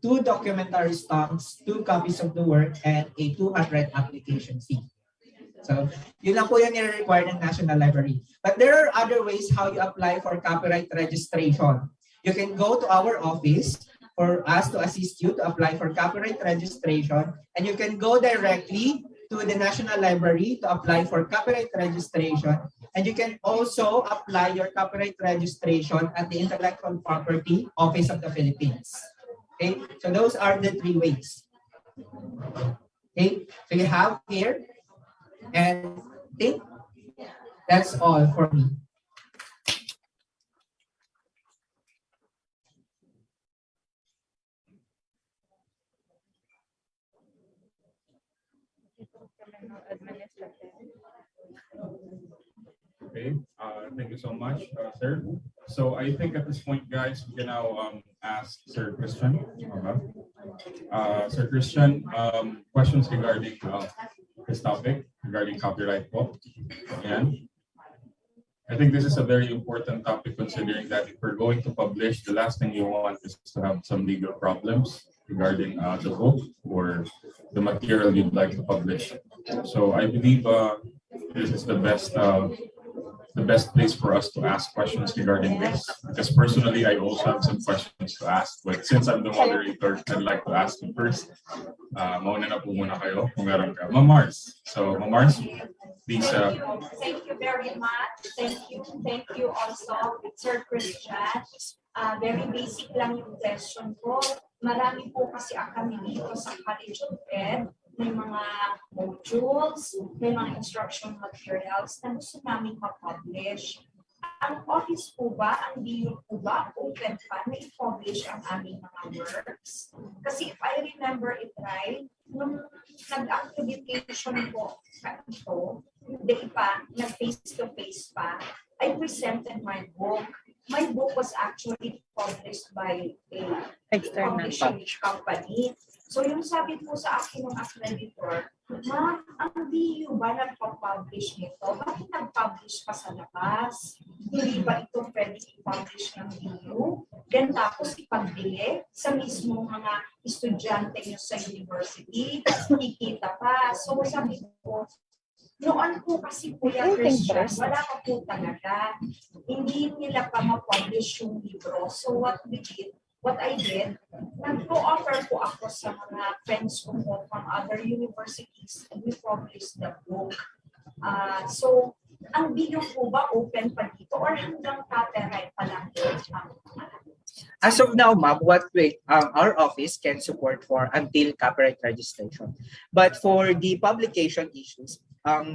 2 documentary stamps, 2 copies of the work, and a 200 application fee. So yun lang po yung nire-require ng National Library. But there are other ways how you apply for copyright registration. You can go to our office for us to assist you to apply for copyright registration, and you can go directly to the National Library to apply for copyright registration, and you can also apply your copyright registration at the Intellectual Property Office of the Philippines. Okay, so those are the 3 ways. Okay, so you have here, and I think that's all for me. Okay, thank you so much, sir. So I think at this point, guys, we can now ask Sir Christian. Sir Christian, questions regarding this topic, regarding copyright po. And I think this is a very important topic, considering that if we're going to publish, the last thing you want is to have some legal problems regarding the book or the material you'd like to publish. So I believe this is the best place for us to ask questions regarding this, because personally I also have some questions to ask, but since I'm the moderator, I'd like to ask you first. Mauna na po muna kayo kung meron ka. Ma'am Mars. So Ma'am Mars, please. Thank you very much. Thank you also, Sir Christian. Very basic lang yung question ko. Marami po kasi kami dito sa College of Ed. May mga modules, may mga instruction materials na gusto namin ma-publish. Ang office po ba, ang BU po ba, open pa na i-publish ang aming mga works? Kasi if I remember it right, nung nag-accreditation po ito, hindi pa, nag-face-to-face pa, I presented my book. My book was actually published by a publishing company. So yung sabi po sa akin ng accreditor, ma'am, ang BU ba nagpa-publish nito? Bakit nag-publish pa sa labas? Hindi ba ito pwede i-publish ng BU? Then tapos ipag-delay sa mismo mga estudyante nyo sa university, kikita pa. So sabi po, noon po kasi Kuya Christian, wala pa po talaga. Hindi nila pa ma-publish yung libro. So what I did, nag-offer po ako sa mga friends ko po from other universities and we published the book. So, ang video po ba open pa dito or hanggang copyright pa lang po? As of now, ma'am, our office can support for until copyright registration. But for the publication issues,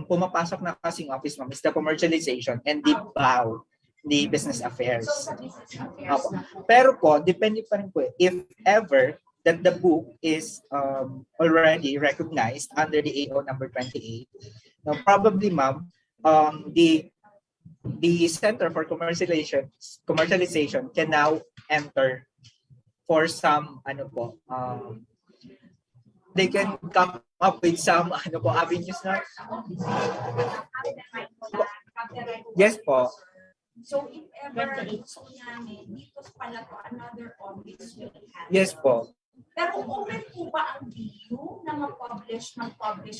pumapasok na kasing office, ma'am, is the commercialization and the BAU, the business affairs. Pero po, depende pa rin po, if ever that the book is already recognized under the AO number 28, Now, probably, ma'am, the Center for Commercialization can now enter for some they can come up with some avenues na. Yes po. So if ever gusto namin, dito pala to another office will have. Yes po. Pero open po ba ang BU na mag-publish?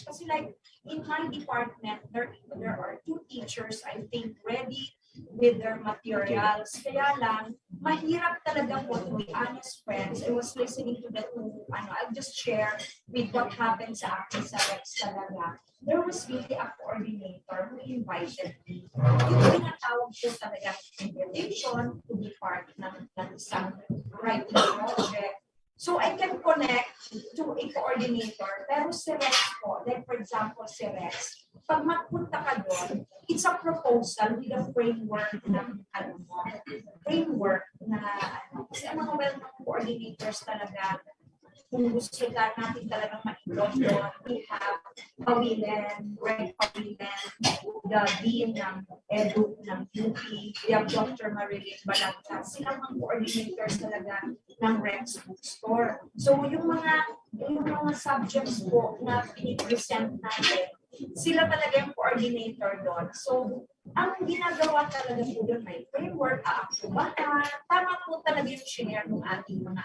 Kasi like in my department, there are 2 teachers, I think, ready with their materials. Kaya lang, mahirap talaga po, to be honest, friends. I was listening to the I'll just share with what happened sa akin sa Rex talaga. There was really a coordinator who invited me. Yung tinatawag po talaga invitation to be part ng isang writing project. So I can connect to a coordinator, pero si Rex po, like for example si Rex, pag magpunta ka doon, it's a proposal with a framework ng kasi ang mga well-known coordinators talaga, kung gusto natin talagang ma-involve doon, we have Pawilen, Greg Pawilen, the Dean ng Edu ng UP, we have Dr. Marilyn Balagta, silang mga coordinators talaga ng Rex Bookstore. So yung mga subjects po na pinipresent natin, sila talaga yung coordinator doon. So, ang ginagawa talaga po doon may framework, aaktubahan, tama po talaga yung share ng ating mga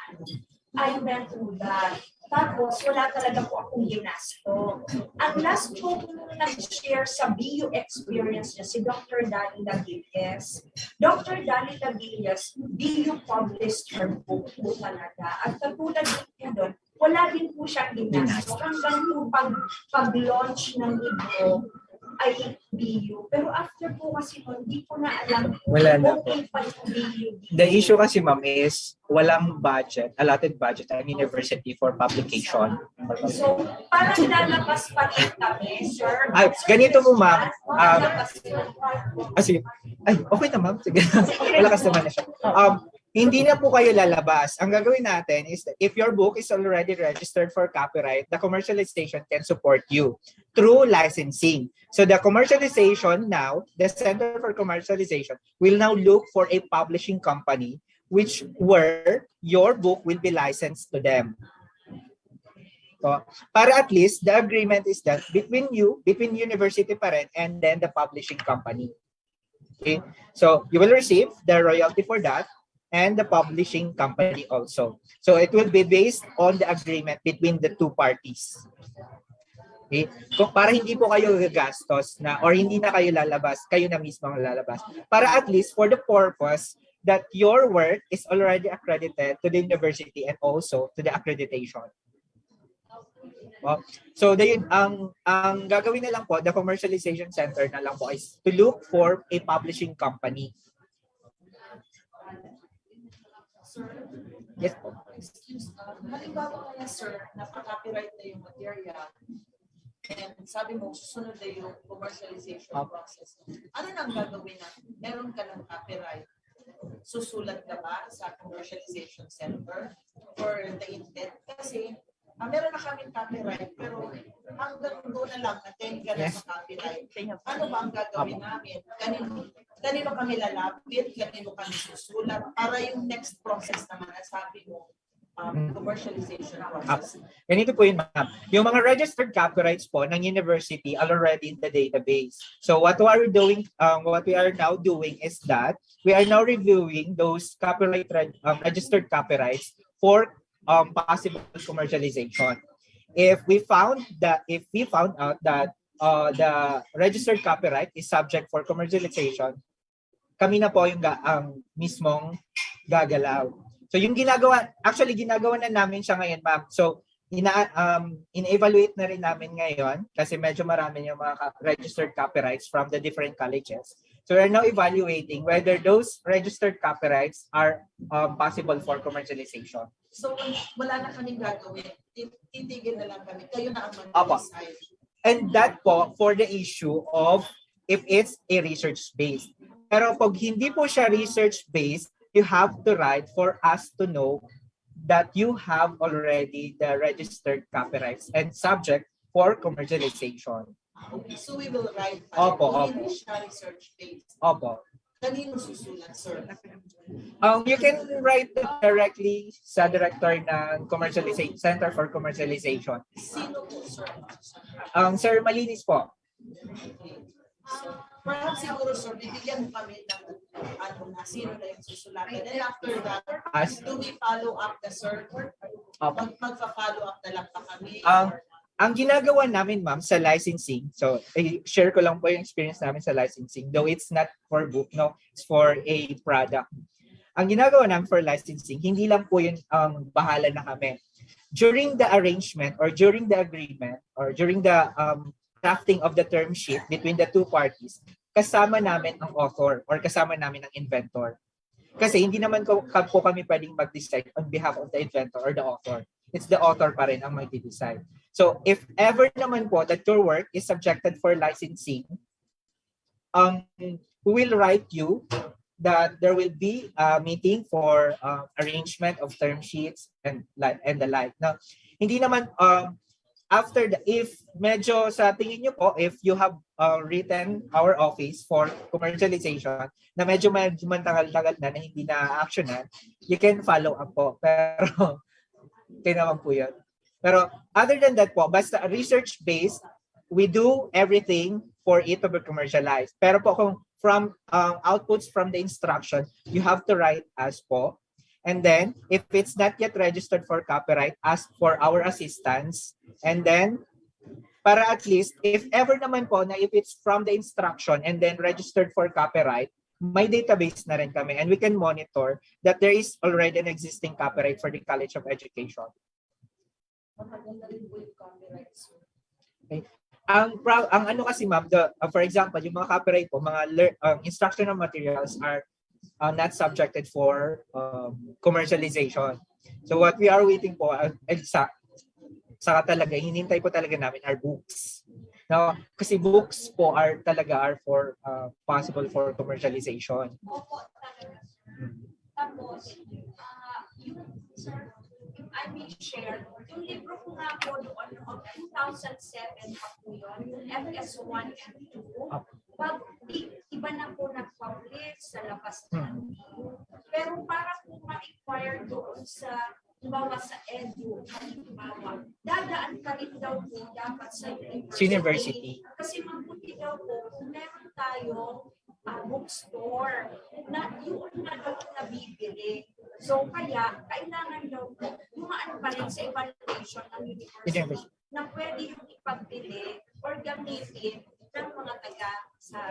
I went through that. Tapos, wala talaga po akong ginasto. Ang last po kung nag-share sa BU experience niya, si Dr. Dali Laguillas. Dr. Dali Laguillas, BU published her book po talaga. At katulad niya doon, wala din po siyang ginasto. Hanggang po pag-launch ng libro, ay BU. Pero after po kasi nun, hindi ko na alam Wala na okay pa yung BU. The issue kasi, ma'am, is walang budget, allotted budget ang university for publication. So, parang lalabas pa rin kami, sir. Ay, ganito mo, ma'am. Okay na, ma'am. Sige. Malakas naman na siya. Hindi na po kayo lalabas. Ang gagawin natin is that if your book is already registered for copyright, the commercialization can support you through licensing. So the commercialization now, the Center for Commercialization will now look for a publishing company where your book will be licensed to them. So, para at least the agreement is that between university pa rin and then the publishing company. Okay? So you will receive the royalty for that and the publishing company also. So it will be based on the agreement between the 2 parties. Okay? Para hindi po kayo gagastos na or hindi na kayo lalabas, kayo na mismo ang lalabas. Para at least for the purpose that your work is already accredited to the university and also to the accreditation. So ang gagawin na lang po, the commercialization center na lang po is to look for a publishing company. Sir, yes po. Excuse me. Halimbawa kaya, sir, napaka-copyright na yung material and sabi mo, susunod na yung commercialization process. Ano nang gagawin na meron ka ng copyright? Susulat ka ba sa commercialization center for the intent? Kasi meron na kaming copyright pero hanggang doon na lang natin ka na sa copyright. Ano ba ang gagawin namin? Kanino kami lalapit? Kanino kami susulat? Para yung next process naman, sabi mo, commercialization process. Ganito po yun, ma'am. Yung mga registered copyrights po ng university are already in the database. So what we are now doing is that we are now reviewing those registered copyrights for possible commercialization. If we found out that the registered copyright is subject for commercialization, kami na po yung mismong gagalaw. So yung ginagawa na namin siya ngayon, ma'am. So in-evaluate na rin namin ngayon kasi medyo marami yung mga registered copyrights from the different colleges. So we're now evaluating whether those registered copyrights are possible for commercialization. So wala na kaming gagawin. Titigil na lang kami. Kayo na ang mag-decide. And that po for the issue of if it's a research-based. Pero pag hindi po siya research-based, you have to write for us to know that you have already the registered copyrights and subject for commercialization. Okay, so we will write. Opo, Hindi opo. siya research-based. Opo. Kanino susulat, sir? You can write it directly sa director ng Commercialization Center for Commercialization. Sino po, sir? Sir Malinis po. Perhaps siguro, sir, bibigyan mo kami ng ano na sino na yung susulatan. And after that, do we follow up the sir? Magpa-follow up na lang pa kami? Ang ginagawa namin, ma'am, sa licensing, so share ko lang po yung experience namin sa licensing, though it's not for book, no, it's for a product. Ang ginagawa namin for licensing, hindi lang po yun bahala na kami. During the arrangement or during the agreement or during the drafting of the term sheet between the two parties, kasama namin ang author or kasama namin ang inventor. Kasi hindi naman po kami pwedeng mag-decide on behalf of the inventor or the author. It's the author pa rin ang mag-decide. So if ever naman po that your work is subjected for licensing, we will write you that there will be a meeting for arrangement of term sheets and the like. Now, hindi naman after if medyo sa tingin nyo po, if you have written our office for commercialization na medyo mantagal-tagal na hindi na actionan, you can follow up po. Pero okay naman po yun. Pero other than that po, basta research-based, we do everything for it to be commercialized. Pero po kung from outputs from the instruction, you have to write as po. And then, if it's not yet registered for copyright, ask for our assistance. And then, para at least, if ever naman po na if it's from the instruction and then registered for copyright, may database na rin kami and we can monitor that there is already an existing copyright for the College of Education. Okay. Ang ano kasi ma'am, for example, yung mga copyright po, mga instructional materials are not subjected for commercialization. So what we are waiting po, saka talaga, hinintay po talaga namin are books. No, kasi books po are for possible for commercialization. Tapos, sir, if I may share, yung libro ko nga po noon, noong 2007 pa po yun, yung FS1 and 2, pag iba na po nag-publish sa labas natin. Pero para po ma-acquire doon sa sa edu, dadaan ka rin daw po dapat sa university. Kasi mabuti daw po kung meron tayong bookstore na yung na daw nabibili. So kaya kailangan daw po dumaan pa rin sa evaluation ng university na pwede yung ipagbili or gamitin ng mga taga sa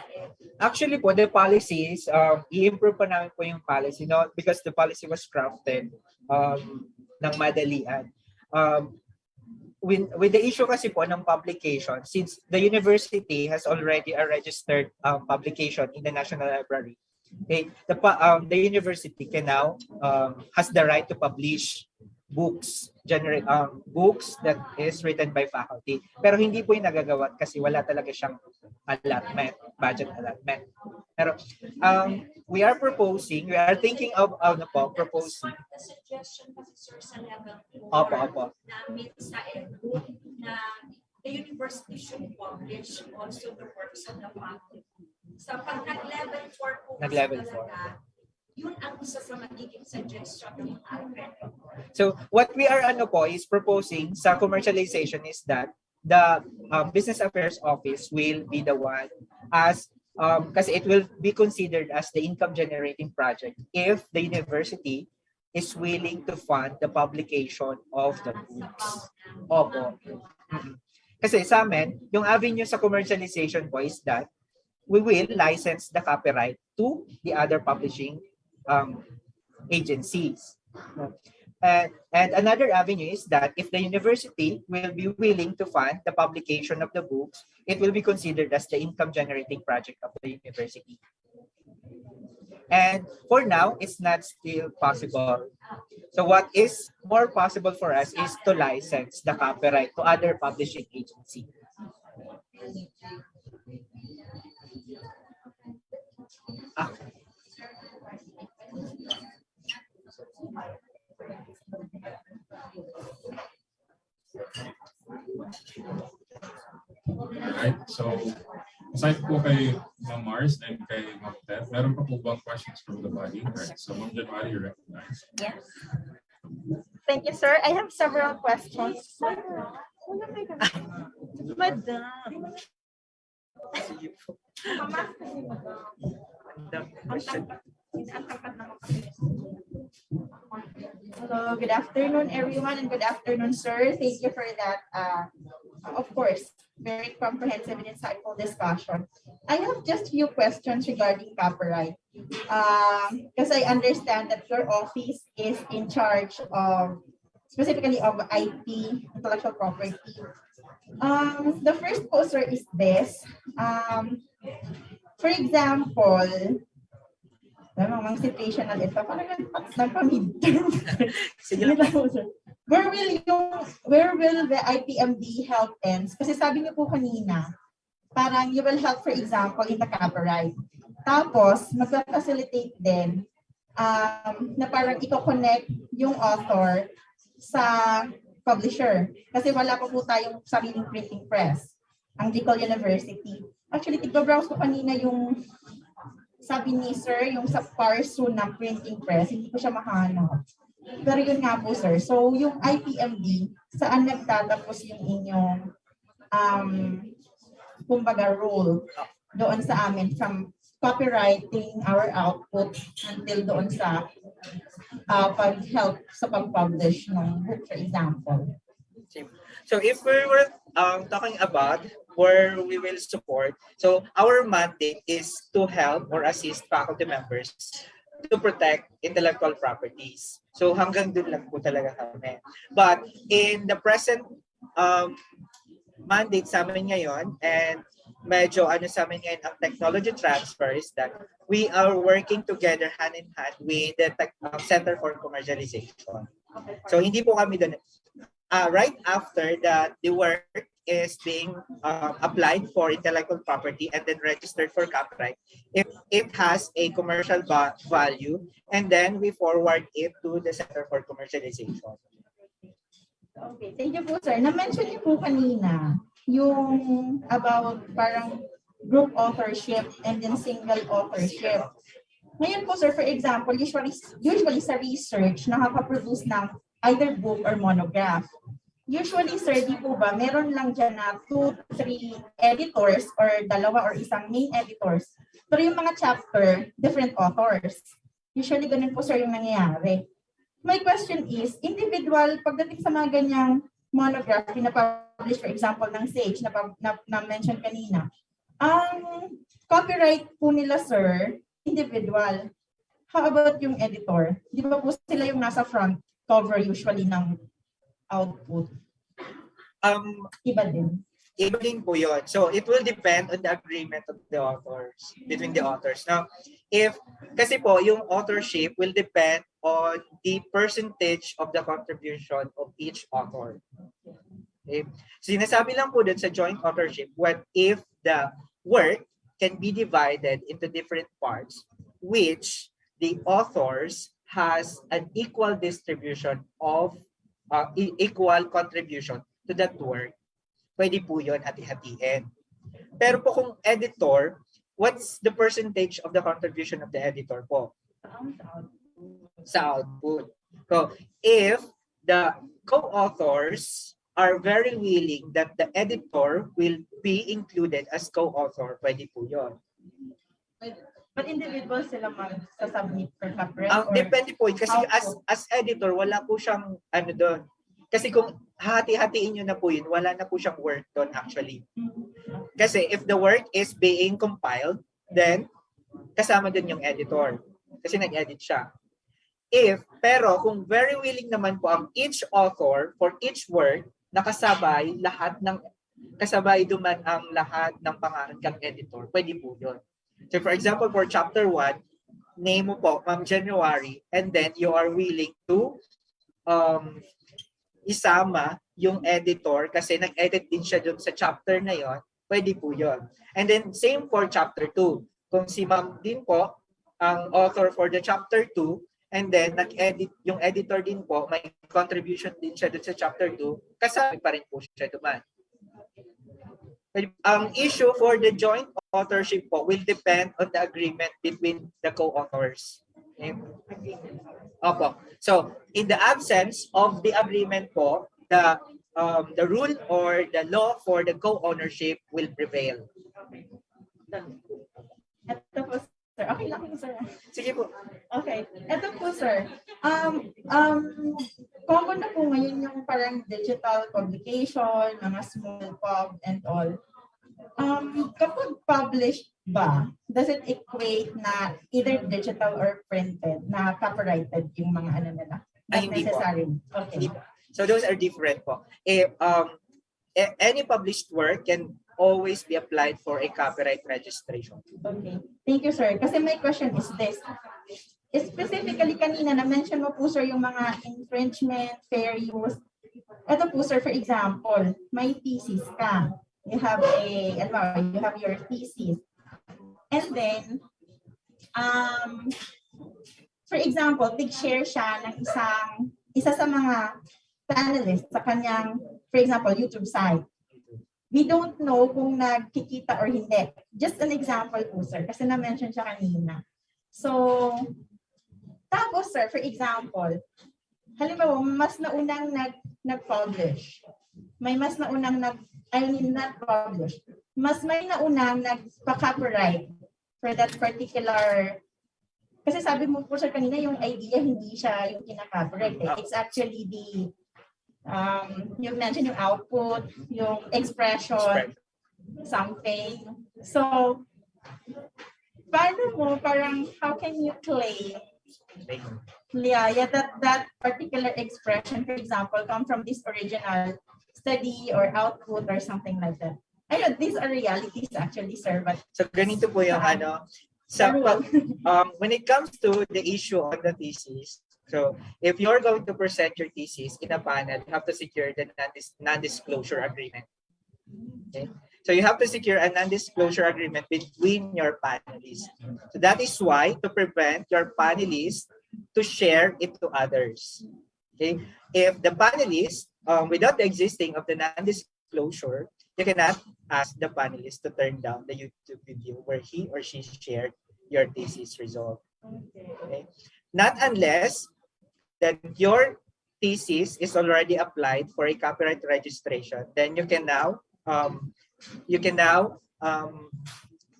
edu. Actually po, the policies, i-improve pa namin po yung policy, no? Because the policy was crafted ng madalian. With the issue kasi po ng publication, since the university has already a registered publication in the National Library, okay, the university can now has the right to publish books, books that is written by faculty. Pero hindi po yung nagagawa kasi wala talaga siyang allotment, budget allotment. Pero we are thinking of proposing. The suggestion kasi sir sa level 4 Opo. namin sa edu na the university should publish also the works of the faculty. So pag nag-level 4 po Nag-level talaga, yun ang isa sa magiging suggestion ng akin. So what we are is proposing sa commercialization is that the Business Affairs Office will be the one as kasi it will be considered as the income generating project if the university is willing to fund the publication of the books. Opo. Kasi sa amin, yung avenue sa commercialization po is that we will license the copyright to the other publishing agencies. And another avenue is that if the university will be willing to fund the publication of the books, it will be considered as the income generating project of the university. And for now, it's not still possible. So what is more possible for us is to license the copyright to other publishing agencies. Right? So, aside po kay Ma'am Mars and kay Ma'am Ted, meron pa po bang questions from the body? Right. So, Ma'am January, you're recognized. Yes. Thank you, sir. I have several questions. Madam. Hello, good afternoon, everyone, and good afternoon, sir. Thank you for that. Of course, very comprehensive and insightful discussion. I have just few questions regarding copyright. Because I understand that your office is in charge of specifically of IP, intellectual property. The first poster is this. For example, mga situational ito, parang nagpa-midterm. Where will the IPMD help ends? Kasi sabi niyo po kanina, parang you will help, for example, in the copyright. Tapos, mag-facilitate din na parang i-connect yung author sa publisher. Kasi wala pa po tayong sariling printing press, ang DeKalb University. Actually, tigba-browse ko kanina yung sabi ni sir, yung sa Parsu ng printing press, hindi ko siya mahanap. Pero yun nga po sir. So, yung IPMD, saan nagtatapos yung inyong kumbaga role doon sa amin from copywriting our output until doon sa pag-help sa pag-publish ng book, for example. So if we were talking about where we will support, so our mandate is to help or assist faculty members to protect intellectual properties. So hanggang dun lang po talaga kami. But in the present mandate sa amin ngayon, and medyo sa amin ngayon ang technology transfer is that we are working together hand in hand with the Center for Commercialization. So hindi po kami dun. Right after that, the work is being applied for intellectual property and then registered for copyright. If it has a commercial value, and then we forward it to the Center for Commercialization. Okay, thank you po sir. Na-mention niyo po kanina yung about parang group authorship and then single authorship. Ngayon po sir, for example, usually sa research, nakaka-produce ng either book or monograph. Usually, sir, di po ba, meron lang dyan na 2, 3 editors or dalawa or isang main editors. Pero yung mga chapter, different authors. Usually, ganun po, sir, yung nangyayari. My question is, individual, pagdating sa mga ganyang monograph na publish, for example, ng SAGE na mention kanina, ang copyright po nila, sir, individual. How about yung editor? Di ba po sila yung nasa front cover usually ng output? Iba din. Iba din po yun. So it will depend on the agreement of the authors, between the authors. Now, kasi po, yung authorship will depend on the percentage of the contribution of each author. Okay? Sinasabi lang po dun sa joint authorship, what if the work can be divided into different parts, which the authors has an equal distribution of equal contribution to that work, pwede po yun hati-hatiin. Pero po kung editor, what's the percentage of the contribution of the editor po? Sa output. So if the co-authors are very willing that the editor will be included as co-author, pwede po yun. But individual sila mag-submit per copyright? Depende po. Kasi as editor, wala po siyang doon. Kasi kung hati-hatiin nyo na po yun, wala na po siyang work doon actually. Kasi if the work is being compiled, then kasama din yung editor. Kasi nag-edit siya. Pero kung very willing naman po ang each author for each work, nakasabay kasabay duman ang lahat ng pangalan ng editor, pwede po yun. So for example, for chapter 1, name mo po, Ma'am January, and then you are willing to isama yung editor kasi nag-edit din siya dun sa chapter na yon, pwede po yun. And then same for chapter 2. Kung si Ma'am din po, ang author for the chapter 2, and then nag-edit, yung editor din po, may contribution din siya dun sa chapter 2, kasama pa rin po siya duman. Ang issue for the joint authorship po will depend on the agreement between the co-authors. Okay? Opo. So, in the absence of the agreement po, the rule or the law for the co-ownership will prevail. Ito po, sir. Okay lang po, sir. Sige po. Okay. Ito po, sir. Common na po ngayon yung parang digital publication, mga small pub and all. Kapag published ba, does it equate na either digital or printed na copyrighted yung mga ano nila? Ay, hindi po. Necessary. Okay. Hindi po. So those are different po. If any published work can always be applied for a copyright registration. Okay. Thank you, sir. Kasi my question is this. Specifically kanina na-mention mo po, sir, yung mga infringement, fair use. Ito po, sir, for example, may thesis ka. You have your thesis. And then, for example, tig-share siya ng isa sa mga panelists sa kanyang, for example, YouTube site. We don't know kung nagkikita or hindi. Just an example po, sir, kasi na-mention siya kanina. So, tapos, sir, for example, halimbawa, mas naunang nag-publish. May mas naunang not publish. Mas may naunang nagpa-copyright for that particular. Kasi sabi mo po, sir, kanina yung idea, hindi siya yung kinaka-copyright. It's actually the, you mentioned yung output, yung expression, something. So, paano mo, parang, how can you claim that particular expression, for example, come from this original study or output or something like that? I know these are realities actually, sir, but so ganito po yung when it comes to the issue on the thesis, so if you're going to present your thesis in a panel, you have to secure the non-disclosure agreement. Okay? So you have to secure a non-disclosure agreement between your panelists. So that is why, to prevent your panelists to share it to others. Okay? If the panelists, without the existing of the non-disclosure, you cannot ask the panelists to turn down the YouTube video where he or she shared your thesis result. Okay? Not unless that your thesis is already applied for a copyright registration, then you can now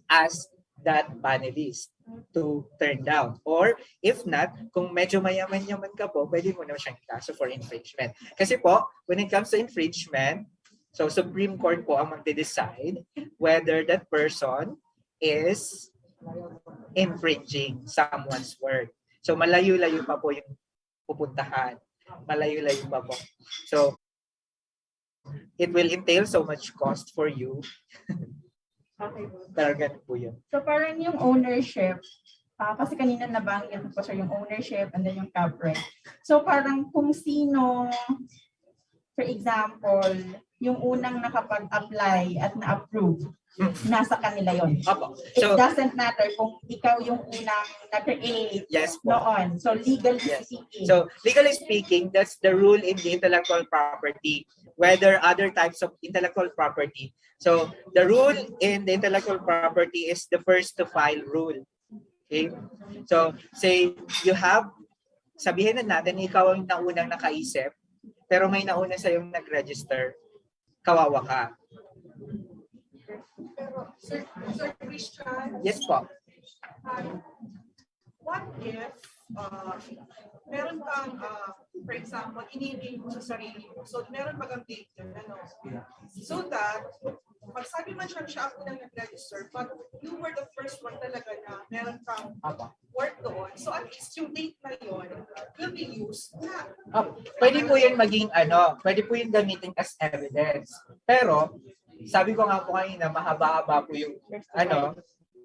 ask that panelist to turn down. Or if not, kung medyo mayaman-yaman ka po, pwede mo naman siyang ikaso for infringement. Kasi po, when it comes to infringement, so Supreme Court po ang magde-decide whether that person is infringing someone's work. So malayo-layo pa po yung pupuntahan. Malayo-layo pa po. So it will entail so much cost for you. Okay. Pero ganun po yun. So parang yung ownership, kasi kanina nabanggit po, sir, yung ownership and then yung copyright. So parang kung sino, for example, yung unang nakapag-apply at na-approve, nasa kanila yon. It doesn't matter kung ikaw yung unang na-create noon. So legally speaking. So legally speaking, that's the rule in the intellectual property. Whether other types of intellectual property. So the rule in the intellectual property is the first to file rule. Okay? So say you have, sabihin na natin ikaw ang naunang nakaisip, pero may nauna sa yung nag-register, kawawa ka. Sir Christian? Yes po. What if meron kang, for example, inilin mo sa sarili mo. So, meron bagang data, so that, pag sabi man siya ako nang nag-register, but you were the first one talaga na meron kang work doon. So, at least yung date na yun will be used na. Pwede po yun maging pwede po yun gamitin as evidence. Pero, sabi ko nga po kanina, mahaba-haba po yung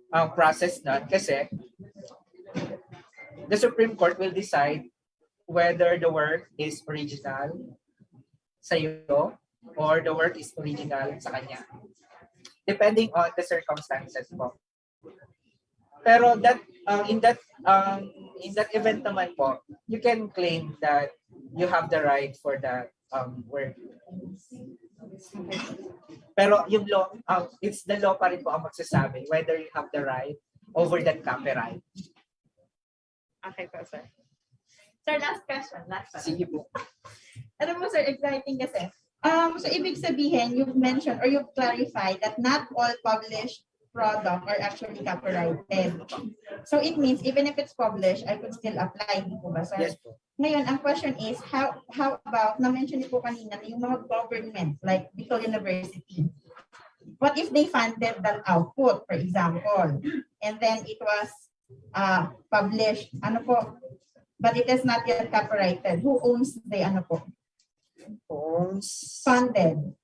ang process na kasi the Supreme Court will decide whether the work is original sa iyo or the work is original sa kanya. Depending on the circumstances po. Pero that in that event naman po, you can claim that you have the right for that work. Pero yung law, it's the law pa rin po ang magsasabi whether you have the right over that copyright. Okay po, sir. Sir, last question. Sige po. Ano mo, sir, exciting kasi. So, ibig sabihin, you've mentioned or you've clarified that not all published product are actually copyrighted. So, it means even if it's published, I could still apply, di po ba, sir? Yes po. Ngayon, ang question is, how about, na-mention niyo po kanina, yung mga government, like Bicol University, what if they funded that output, for example, and then it was published, ano po, but it is not yet copyrighted. Who owns the, ano po? Owns? Funded,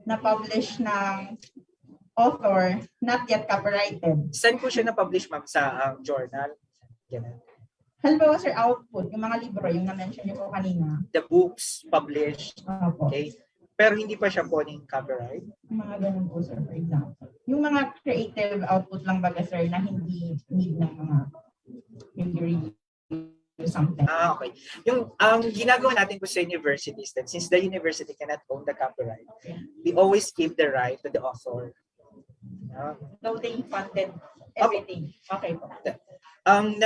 na-publish ng author, not yet copyrighted. Saan po siya na-publish, ma'am? Sa journal? Ganun. Halimbawa, sir, output, yung mga libro, yung na-mention niyo po kanina. The books published. Okay. Pero hindi pa siya po ng copyright. Mga ganun po, sir, for example. Yung mga creative output lang baga, sir, na hindi need ng mga hindi something. Okay. Yung ang ginagawa natin po sa universities, that since the university cannot own the copyright, we always give the right to the author. So they funded everything. Okay po. Ang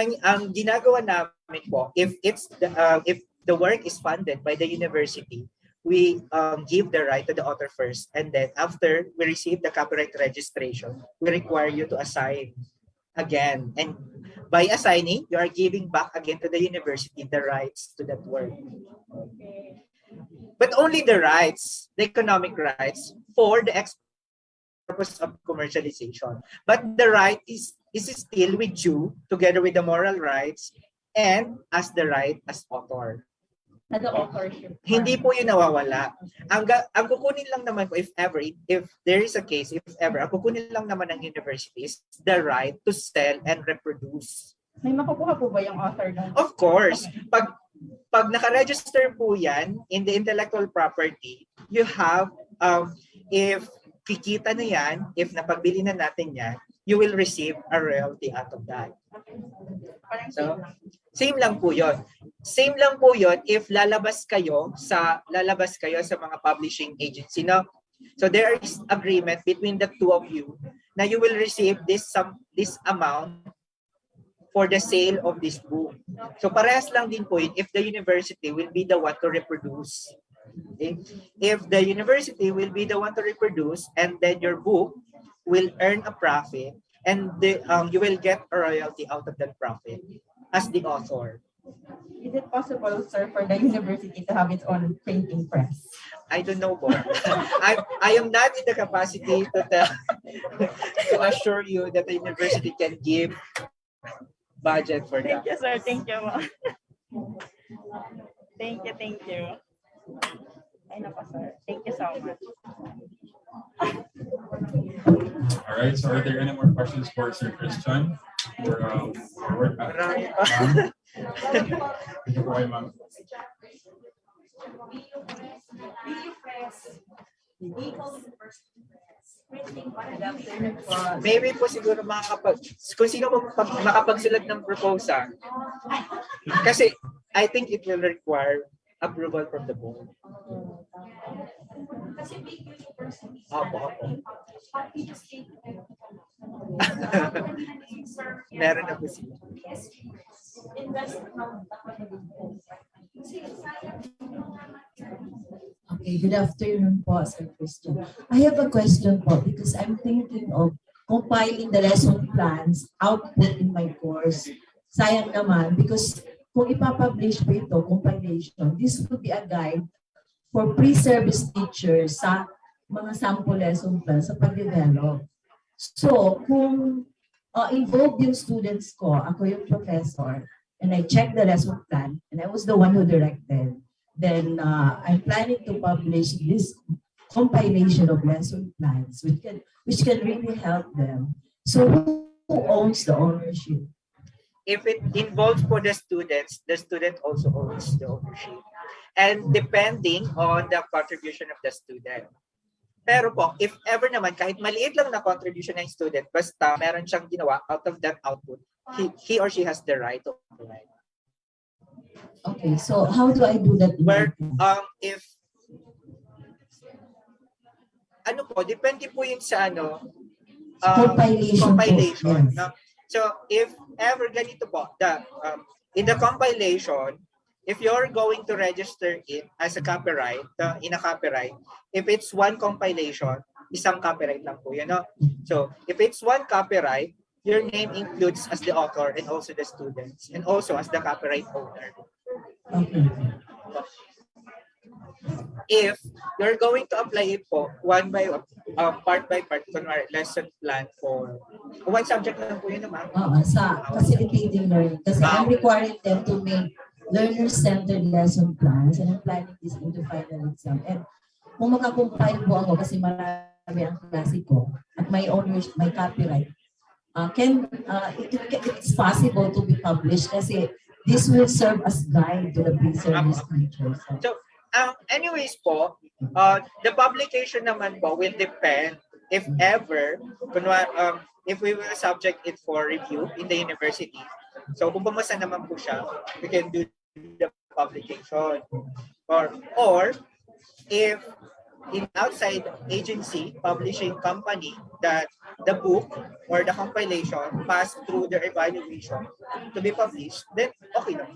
ginagawa namin po, if the work is funded by the university, we give the right to the author first, and then after we receive the copyright registration, we require you to assign again, and by assigning, you are giving back again to the university the rights to that work. But only the rights, the economic rights for the purpose of commercialization. But the right is still with you, together with the moral rights, and as the right as author. The authorship. Hindi po yun nawawala. Ang kukunin lang naman po, if there is a case, if ever, ang kukunin lang naman ng universities, the right to sell and reproduce. May makukuha po ba yung author doon? Of course. Pag naka-register po yan in the intellectual property, you have, if kikita na yan, if napagbili na natin yan, you will receive a royalty out of that. So, same lang po yun. Same lang po yun if lalabas kayo sa mga publishing agency. No? So there is agreement between the two of you na you will receive this amount for the sale of this book. So parehas lang din po yun if the university will be the one to reproduce. Okay? If the university will be the one to reproduce, and then your book will earn a profit, and you will get a royalty out of that profit as the author. Is it possible, sir, for the university to have its own printing press? I don't know, boy. I am not in the capacity to assure you that the university can give budget for that. Thank you, sir. Thank you. Thank you. Ay, nako, sir. Thank you so much. All right, so are there any more questions for Sir Christian? Or forward? Thank you po kayo, ma'am. Maybe po siguro kung sino makapagsulat ng proposal. Kasi I think it will require approval from the board. Opo. Meron na po sila. Okay, good afternoon po, Sir Christian. I have a question po because I'm thinking of compiling the lesson plans output in my course. Sayang naman because kung ipapublish po ito, compilation, this would be a guide for pre-service teachers sa mga sample lesson plans sa pag-develop. So, kung involved yung students ko, ako yung professor, and I checked the lesson plan, and I was the one who directed, then I'm planning to publish this compilation of lesson plans, which can really help them. So, who owns the ownership? If it involves for the student also owns the ownership. And depending on the contribution of the student. Pero po, if ever naman, kahit maliit lang na contribution ng student, basta meron siyang ginawa out of that output, he or she has the right to operate. Okay, so how do I do that? Where, ano po, depende po yun sa Compilation po, compilation. yes. No? So, if ever ganito po, in the compilation, if you're going to register it as a copyright, in a copyright, if it's one compilation, isang copyright lang po yun. No? So, if it's one copyright, your name includes as the author and also the students and also as the copyright owner. Okay. If you're going to apply it po, one by part by part, kunwari lesson plan for one subject lang po yun naman. Sa facilitating learning. Kasi I'm requiring them to make learner-centered lesson plans and I'm planning this into final exam. And kung makakompile po ako kasi marami ang klase ko at my owners, my copyright, it's possible to be published kasi this will serve as guide to the pre-service teachers. So, anyways po, the publication naman po will depend if ever, if we will subject it for review in the university. So kung pumasa naman po siya, we can do the publication. Or if in outside agency, publishing company, that the book or the compilation passed through their evaluation to be published, then okay na.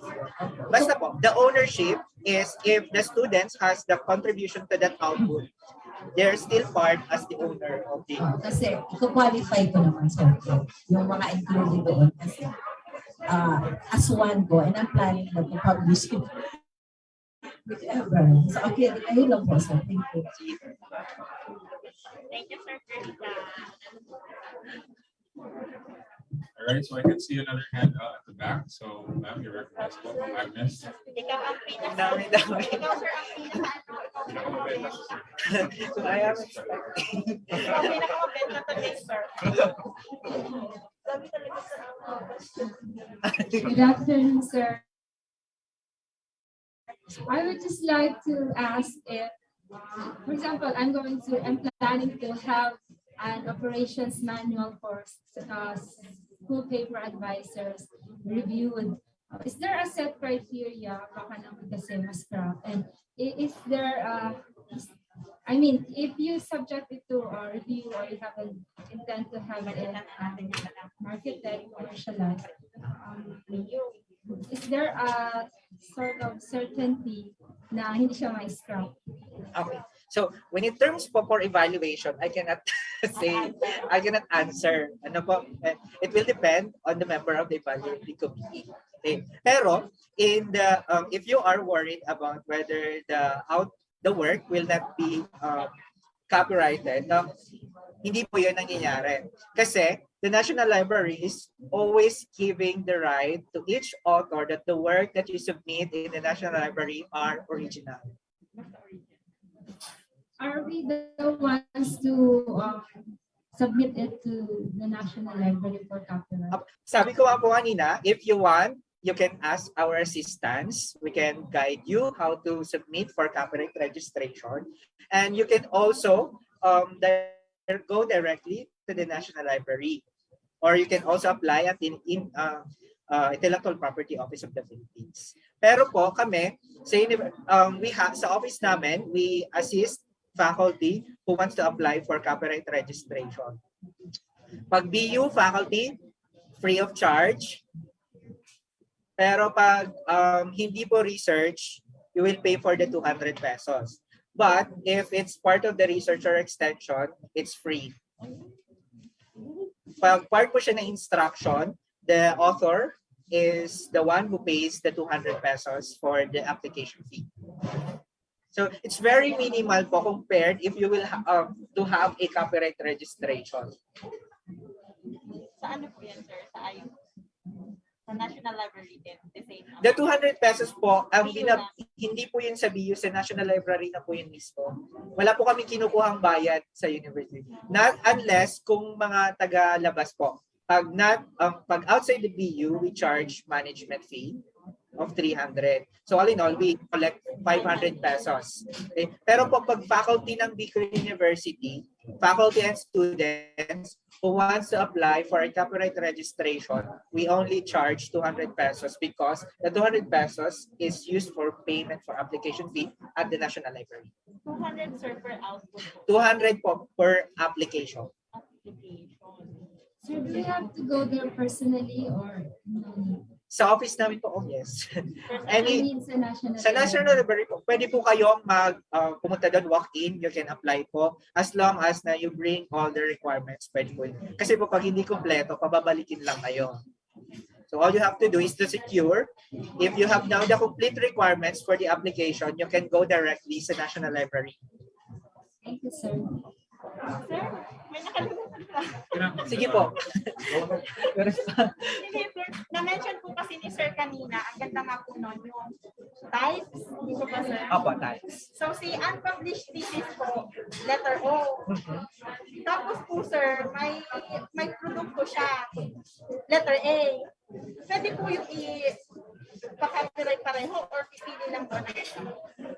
Basta po, the ownership is if the students has the contribution to that output, they're still part as the owner of the... Kasi iko-qualify ko naman sa yung mga included doon kasi as one go and I'm planning na to publish it. Whichever. So, okay, ayun lang po. So, thank you. Thank you, Sir Krista. All right, so I can see another hand at the back. So, ma'am, you're recognized. Welcome, Agnes. Ikaw ang pinaka. Dami. Ikaw, sir, ang pinaka. So, I am expecting. Ikaw ang pinakamabenta today, sir. Good afternoon, sir. I would just like to ask if, for example, I'm planning to have an operations manual for school paper advisors reviewed. Is there a set criteria? Baka naman kasi mas crap. And is there, I mean, if you subject it to a review or you have an intent to have it marketed, commercialized, is there a sort of certainty na hindi siya may scrap? Okay. So, when in terms po for evaluation, I cannot I cannot answer. Ano po? It will depend on the member of the evaluating committee. Okay. Pero, in the, if you are worried about whether the work will not be copyrighted, no, hindi po yun nangyayari. Kasi, the National Library is always giving the right to each author that the work that you submit in the National Library are original. Are we the ones to submit it to the National Library for copyright? Sabi ko nga po kanina, if you want, you can ask our assistants. We can guide you how to submit for copyright registration. And you can also go directly to the National Library. Or you can also apply at Intellectual Property Office of the Philippines. Pero po kami, sa office namin, we assist faculty who wants to apply for copyright registration. Pag BU faculty, free of charge. Pero pag hindi po research, you will pay for the 200 pesos. But if it's part of the research or extension, it's free. Pag part po siya ng instruction, the author is the one who pays the 200 pesos for the application fee. So it's very minimal po compared if you will to have a copyright registration. Sa ano po yan, sir? Sa IU? Sa National Library din, the same. The 200 pesos po, hindi po yun sa BU, sa National Library na po yun mismo. Wala po kami kinukuhang bayad sa university. Not unless kung mga taga-labas po. Pag outside the BU, we charge management fee of 300. So all in all, we collect 500 pesos. Okay? Pero po pag faculty ng Bicol University, faculty and students who wants to apply for a copyright registration, we only charge 200 pesos because the 200 pesos is used for payment for application fee at the National Library. 200 sir per output. 200 po per application. Sir, do you have to go there personally or? Sa office namin po, oh yes. I mean, Sa National Library po, pwede po kayong pumunta doon, walk-in, you can apply po. As long as na you bring all the requirements, pwede po yun. Kasi po pag hindi kompleto, pababalikin lang kayo. So all you have to do is to secure. If you have now the complete requirements for the application, you can go directly sa National Library. Thank you, sir. Sir, may nakalimutan pa. Sige po. Sige, sir. Na-mention po kasi ni sir kanina, ang ganda nga po nun, yung types. Hindi ko ba, sir? Opo, types. So, si unpublished thesis po, letter O. Tapos po, sir, may produkto siya, letter A. Pwede po yung i-copyright pareho or pipili lang po na ito?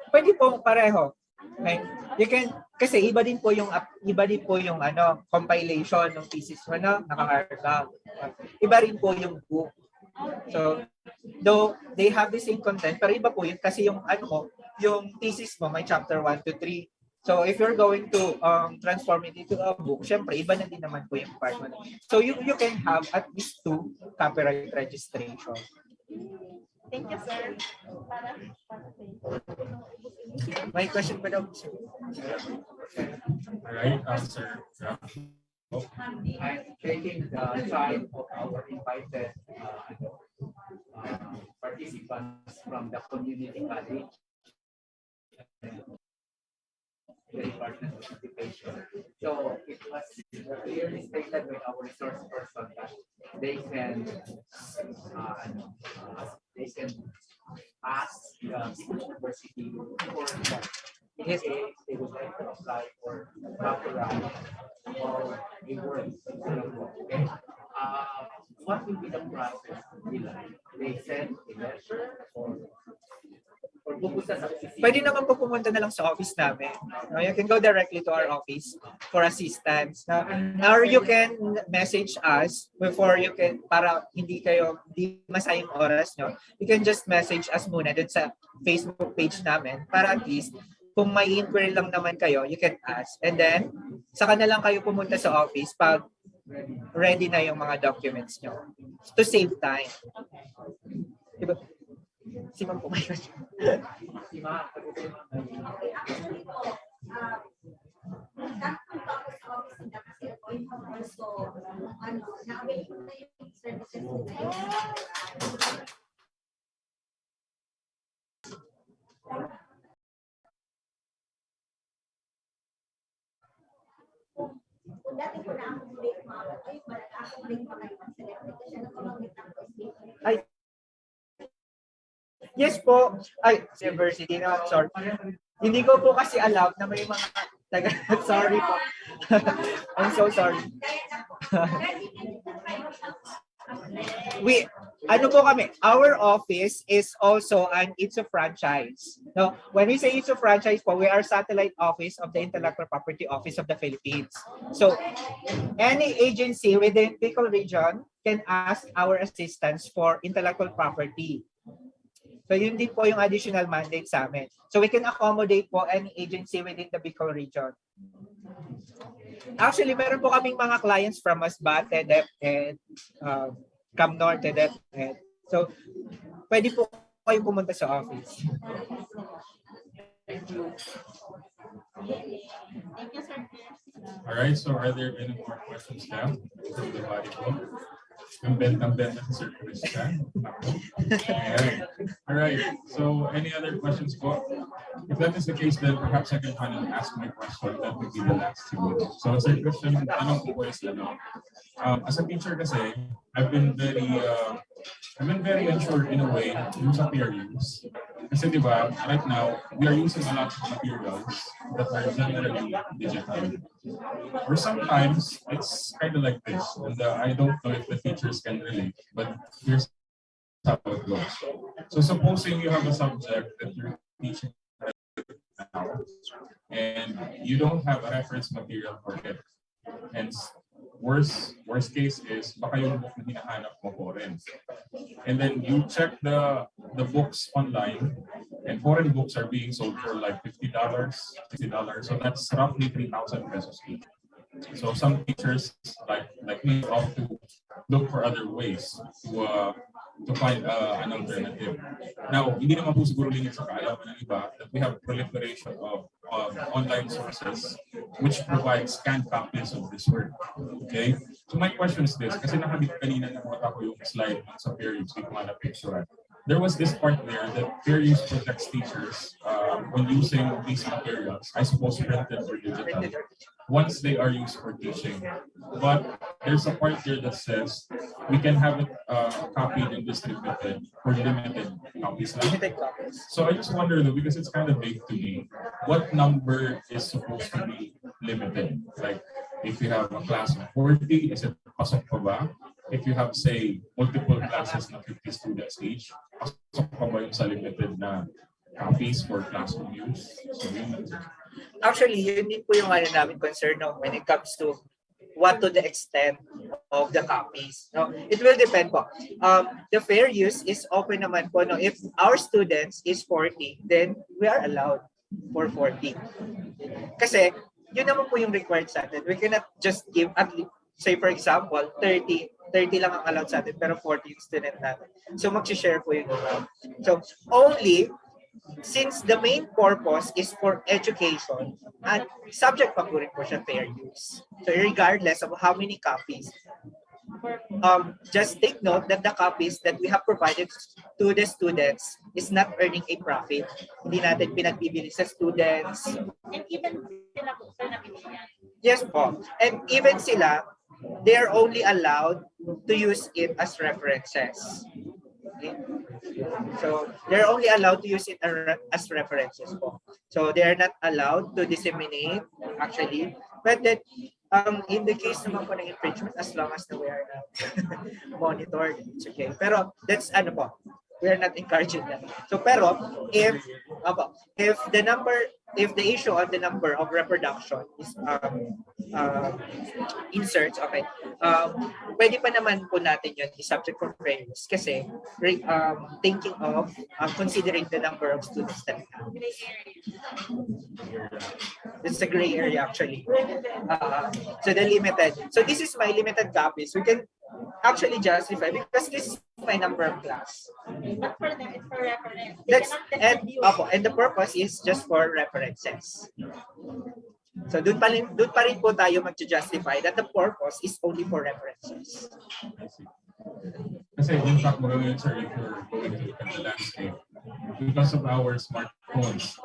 Pwede po pareho. Okay. You can kasi iba din po yung compilation ng thesis mo naka-hardback. Iba rin po yung book. So though they have the same content pero iba po yun kasi yung yung thesis mo may chapter 1 to 3. So if you're going to transform it into a book, syempre iba na din naman po yung part mo. So you can have at least 2 copyright registration. Thank you, sir. May question pa daw, sir? Alright, sir. I'm taking the time of our invited participants from the community college, the Department of Education. So it was clearly stated by our resource person that they can ask the university for that. In case they would like to apply for copyright or a work. Okay. What will be the process? They send a letter or pupunta sa office? Pwede naman po pumunta na lang sa office namin. You can go directly to our office for assistance. Or you can message us before you can, para hindi masayang oras nyo. You can just message us muna dun sa Facebook page namin para at least kung may inquiry lang naman kayo, you can ask. And then, saka na lang kayo pumunta sa office pag ready na yung mga documents nyo. To save time. Diba? Si Ma'am po may question. Si Ma'am. Ay. Yes po. Ay, university na. Sorry. Hindi ko po kasi alam na may mga sorry po. I'm so sorry. Our office is also it's a franchise. No, when we say it's a franchise po, we are satellite office of the Intellectual Property Office of the Philippines. So any agency within Bicol region can ask our assistance for intellectual property. So yun din po yung additional mandate sa amin. So we can accommodate po any agency within the Bicol region. Actually, meron po kaming mga clients from Masbate, DepEd, Cam Norte, DepEd. So pwede po kayong pumunta sa office. Thank you, sir. Alright, so are there any more questions now from the body po? Ang bentang-benta si Sir Christian. Alright, so any other questions po? If that is the case, then perhaps I can finally ask my question. That would be the last two. So Sir Christian, tanong ko po is, as a teacher kasi, I've been very unsure in a way yung sa peer use. Kasi di ba, right now, we are using a lot of materials that are generally digital. Or sometimes, it's kind of like this. And I don't know if the teachers can relate, but here's how it goes. So supposing you have a subject that you're teaching now, and you don't have a reference material for it. And worst case is baka yung book na hinahanap mo foreign. And then you check the books online, and foreign books are being sold for like $50, $60. So that's roughly 3,000 pesos each. So some teachers like me opt to look for other ways to find an alternative. Now, hindi naman po siguro linya sa kaalaman ng iba that we have proliferation of online sources which provide scanned copies of this work. Okay? So my question is this, kasi nakabit kanina na mga ko yung slide sa fair use, hindi ko nga na-picture. There was this part there that fair use protects teachers when using these materials, I suppose printed or digital, once they are used for teaching. But there's a part here that says we can have it copied and distributed for limited copies. So I just wonder though, because it's kind of vague to me, what number is supposed to be limited? Like if you have a class of 40, is it pasok pa ba? If you have, say, multiple classes na 50 students each, pasok pa ba yung sa limited na copies for classroom use? So yun. Actually, yun din po yung namin concern when it comes to what to the extent of the copies. No, it will depend po. The fair use is open naman po. No? If our students is 40, then we are allowed for 40. Kasi yun naman po yung required sa atin. We cannot just give, at least, say for example, 30 lang ang allowed sa atin, pero 40 yung student natin. So mag-share po yung iba. So only since the main purpose is for education and subject pa po rin po siya fair use. So regardless of how many copies, just take note that the copies that we have provided to the students is not earning a profit. Hindi natin pinagbibili sa students. And even sila po, sir, nabibili yan. Yes po. And even sila, they are only allowed to use it as references. Okay? So they're only allowed to use it as references po. So they are not allowed to disseminate actually. But that in the case naman po ng infringement, as long as we are not monitored, it's okay. Pero that's ano po, we are not encouraging that. So pero if the issue on the number of reproduction is inserts, okay, pwede pa naman po natin yun i-subject for fair use kasi thinking of considering the number of students that we have. It's a gray area actually. So the limited. So this is my limited copies. We can actually justify because this is my number of class. But for them, it's for reference. And the purpose is just for references. So dun pa rin po tayo mag-justify that the purpose is only for references. Kasi in fact, mga sir, if you're going to look at the landscape, because of our smartphones,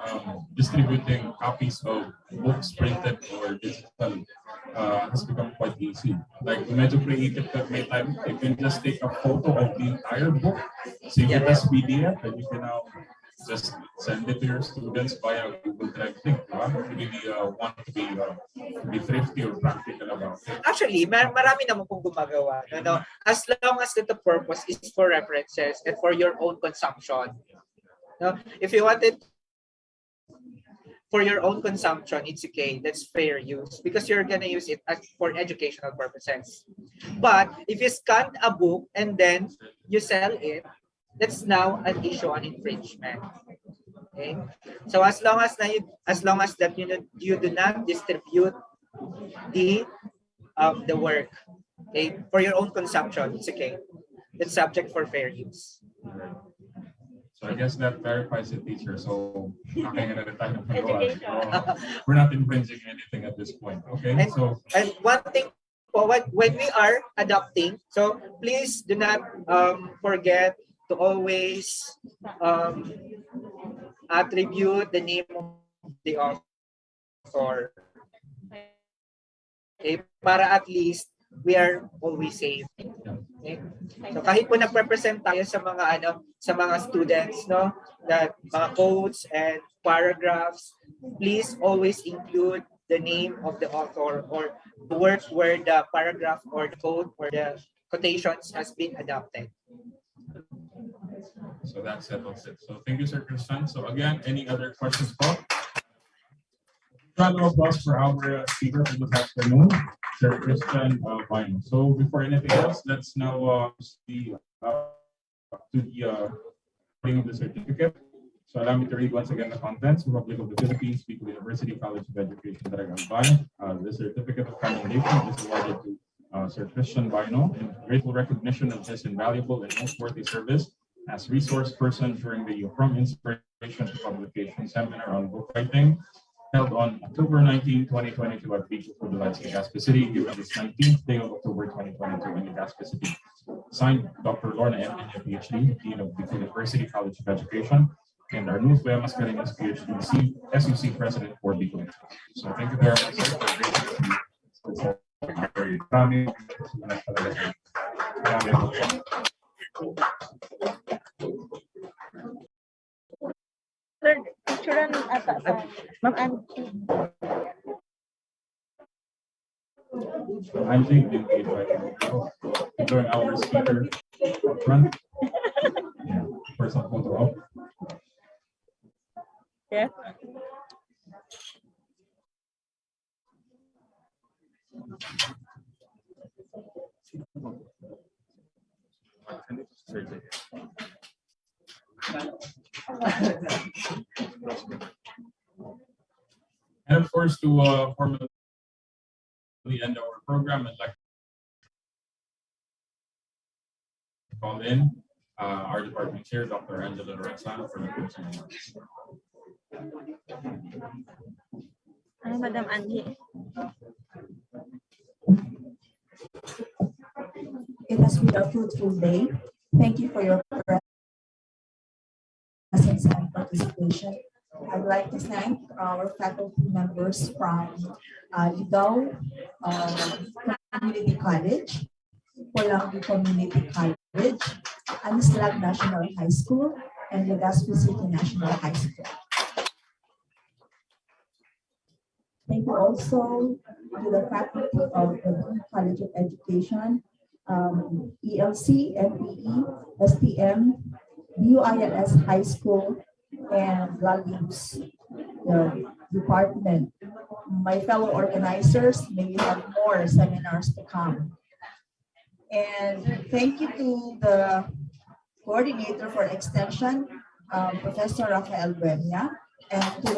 distributing copies of books printed or digital has become quite easy. Like, medyo creative that may time, you can just take a photo of the entire book, save it as PDF, and you can now just send it to your students via Google Drive link. Really want to be thrifty or practical about it. Actually, marami naman pong gumagawa. No? As long as the purpose is for references and for your own consumption. No? If you want it for your own consumption, it's okay. That's fair use because you're gonna use it for educational purposes. But if you scan a book and then you sell it, that's now an issue on infringement. Okay, so as long as that you do not distribute the work, okay, for your own consumption, it's okay. It's subject for fair use. So I guess that clarifies it, teacher. So we're not infringing anything at this point. Okay, and one thing. When we are adopting, so please do not forget to always attribute the name of the author. Okay, para at least we are always safe. Okay? So kahit po nagrepresent tayo sa mga students, no, that mga quotes and paragraphs, please always include the name of the author or the work where the paragraph or the quote or the quotations has been adopted. So that settles it. So thank you, Sir Christian. So again, any other questions, Paul? Round of applause for our speaker for this afternoon, Sir Christian Vino. So before anything else, let's now see to the reading of the certificate. So allow me to read once again the contents. Republic of the Philippines, Bicol University College of Education, Daraga Albay. The certificate of commendation is awarded to Sir Christian Vino in grateful recognition of his invaluable and noteworthy service as resource person during the From Inspiration to Publication seminar on book writing held on October 19, 2022 at Beach of the Lights, Legazpi City, given this 19th day of October 2022 in Legazpi City. Signed, Dr. Lorna M. Enya, PhD, Dean of Bicol University College of Education, and Arnulfo Mascareñas, PhD, SUC President for Bicol. So thank you very much, sir, for grace. Marami talaga. Marami po. Sir, picturean ata sa Ma'am Angie. Angie, did we invite you? Join our speaker up front. Yeah, for some photo op. Yeah. And of course, to formally end our program, I'd like to call in our department chair, Dr. Angela Lorenzano, for the closing remarks. Ano, Madam Angie? It has been a fruitful day. Thank you for your presence and participation. I'd like to thank our faculty members from Ligao Community College, Polangi Community College, Anislag National High School, and Legazpi City National High School. Thank you also to the faculty of the Dean College of Education, ELC, MPE, STM, BUILS High School, and LALIMS, the department. My fellow organizers, may we have more seminars to come. And thank you to the coordinator for extension, Professor Rafael Buenya, and to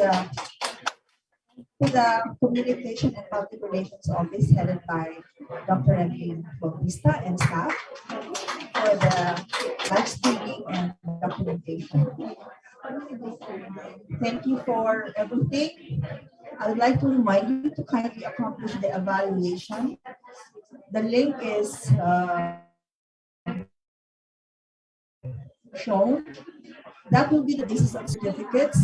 the Communication and Public Relations Office headed by Dr. Emily Bautista and staff for the live streaming and documentation. Thank you for everything. I would like to remind you to kindly accomplish the evaluation. The link is shown. That will be the basis of certificates.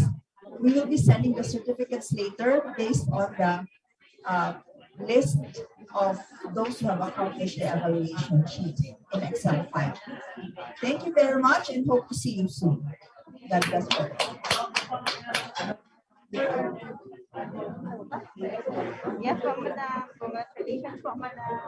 We will be sending the certificates later based on the list of those who have accomplished the evaluation sheet in Excel file. Thank you very much and hope to see you soon. God bless you. Yes, po, Madam. Congratulations po, Madam.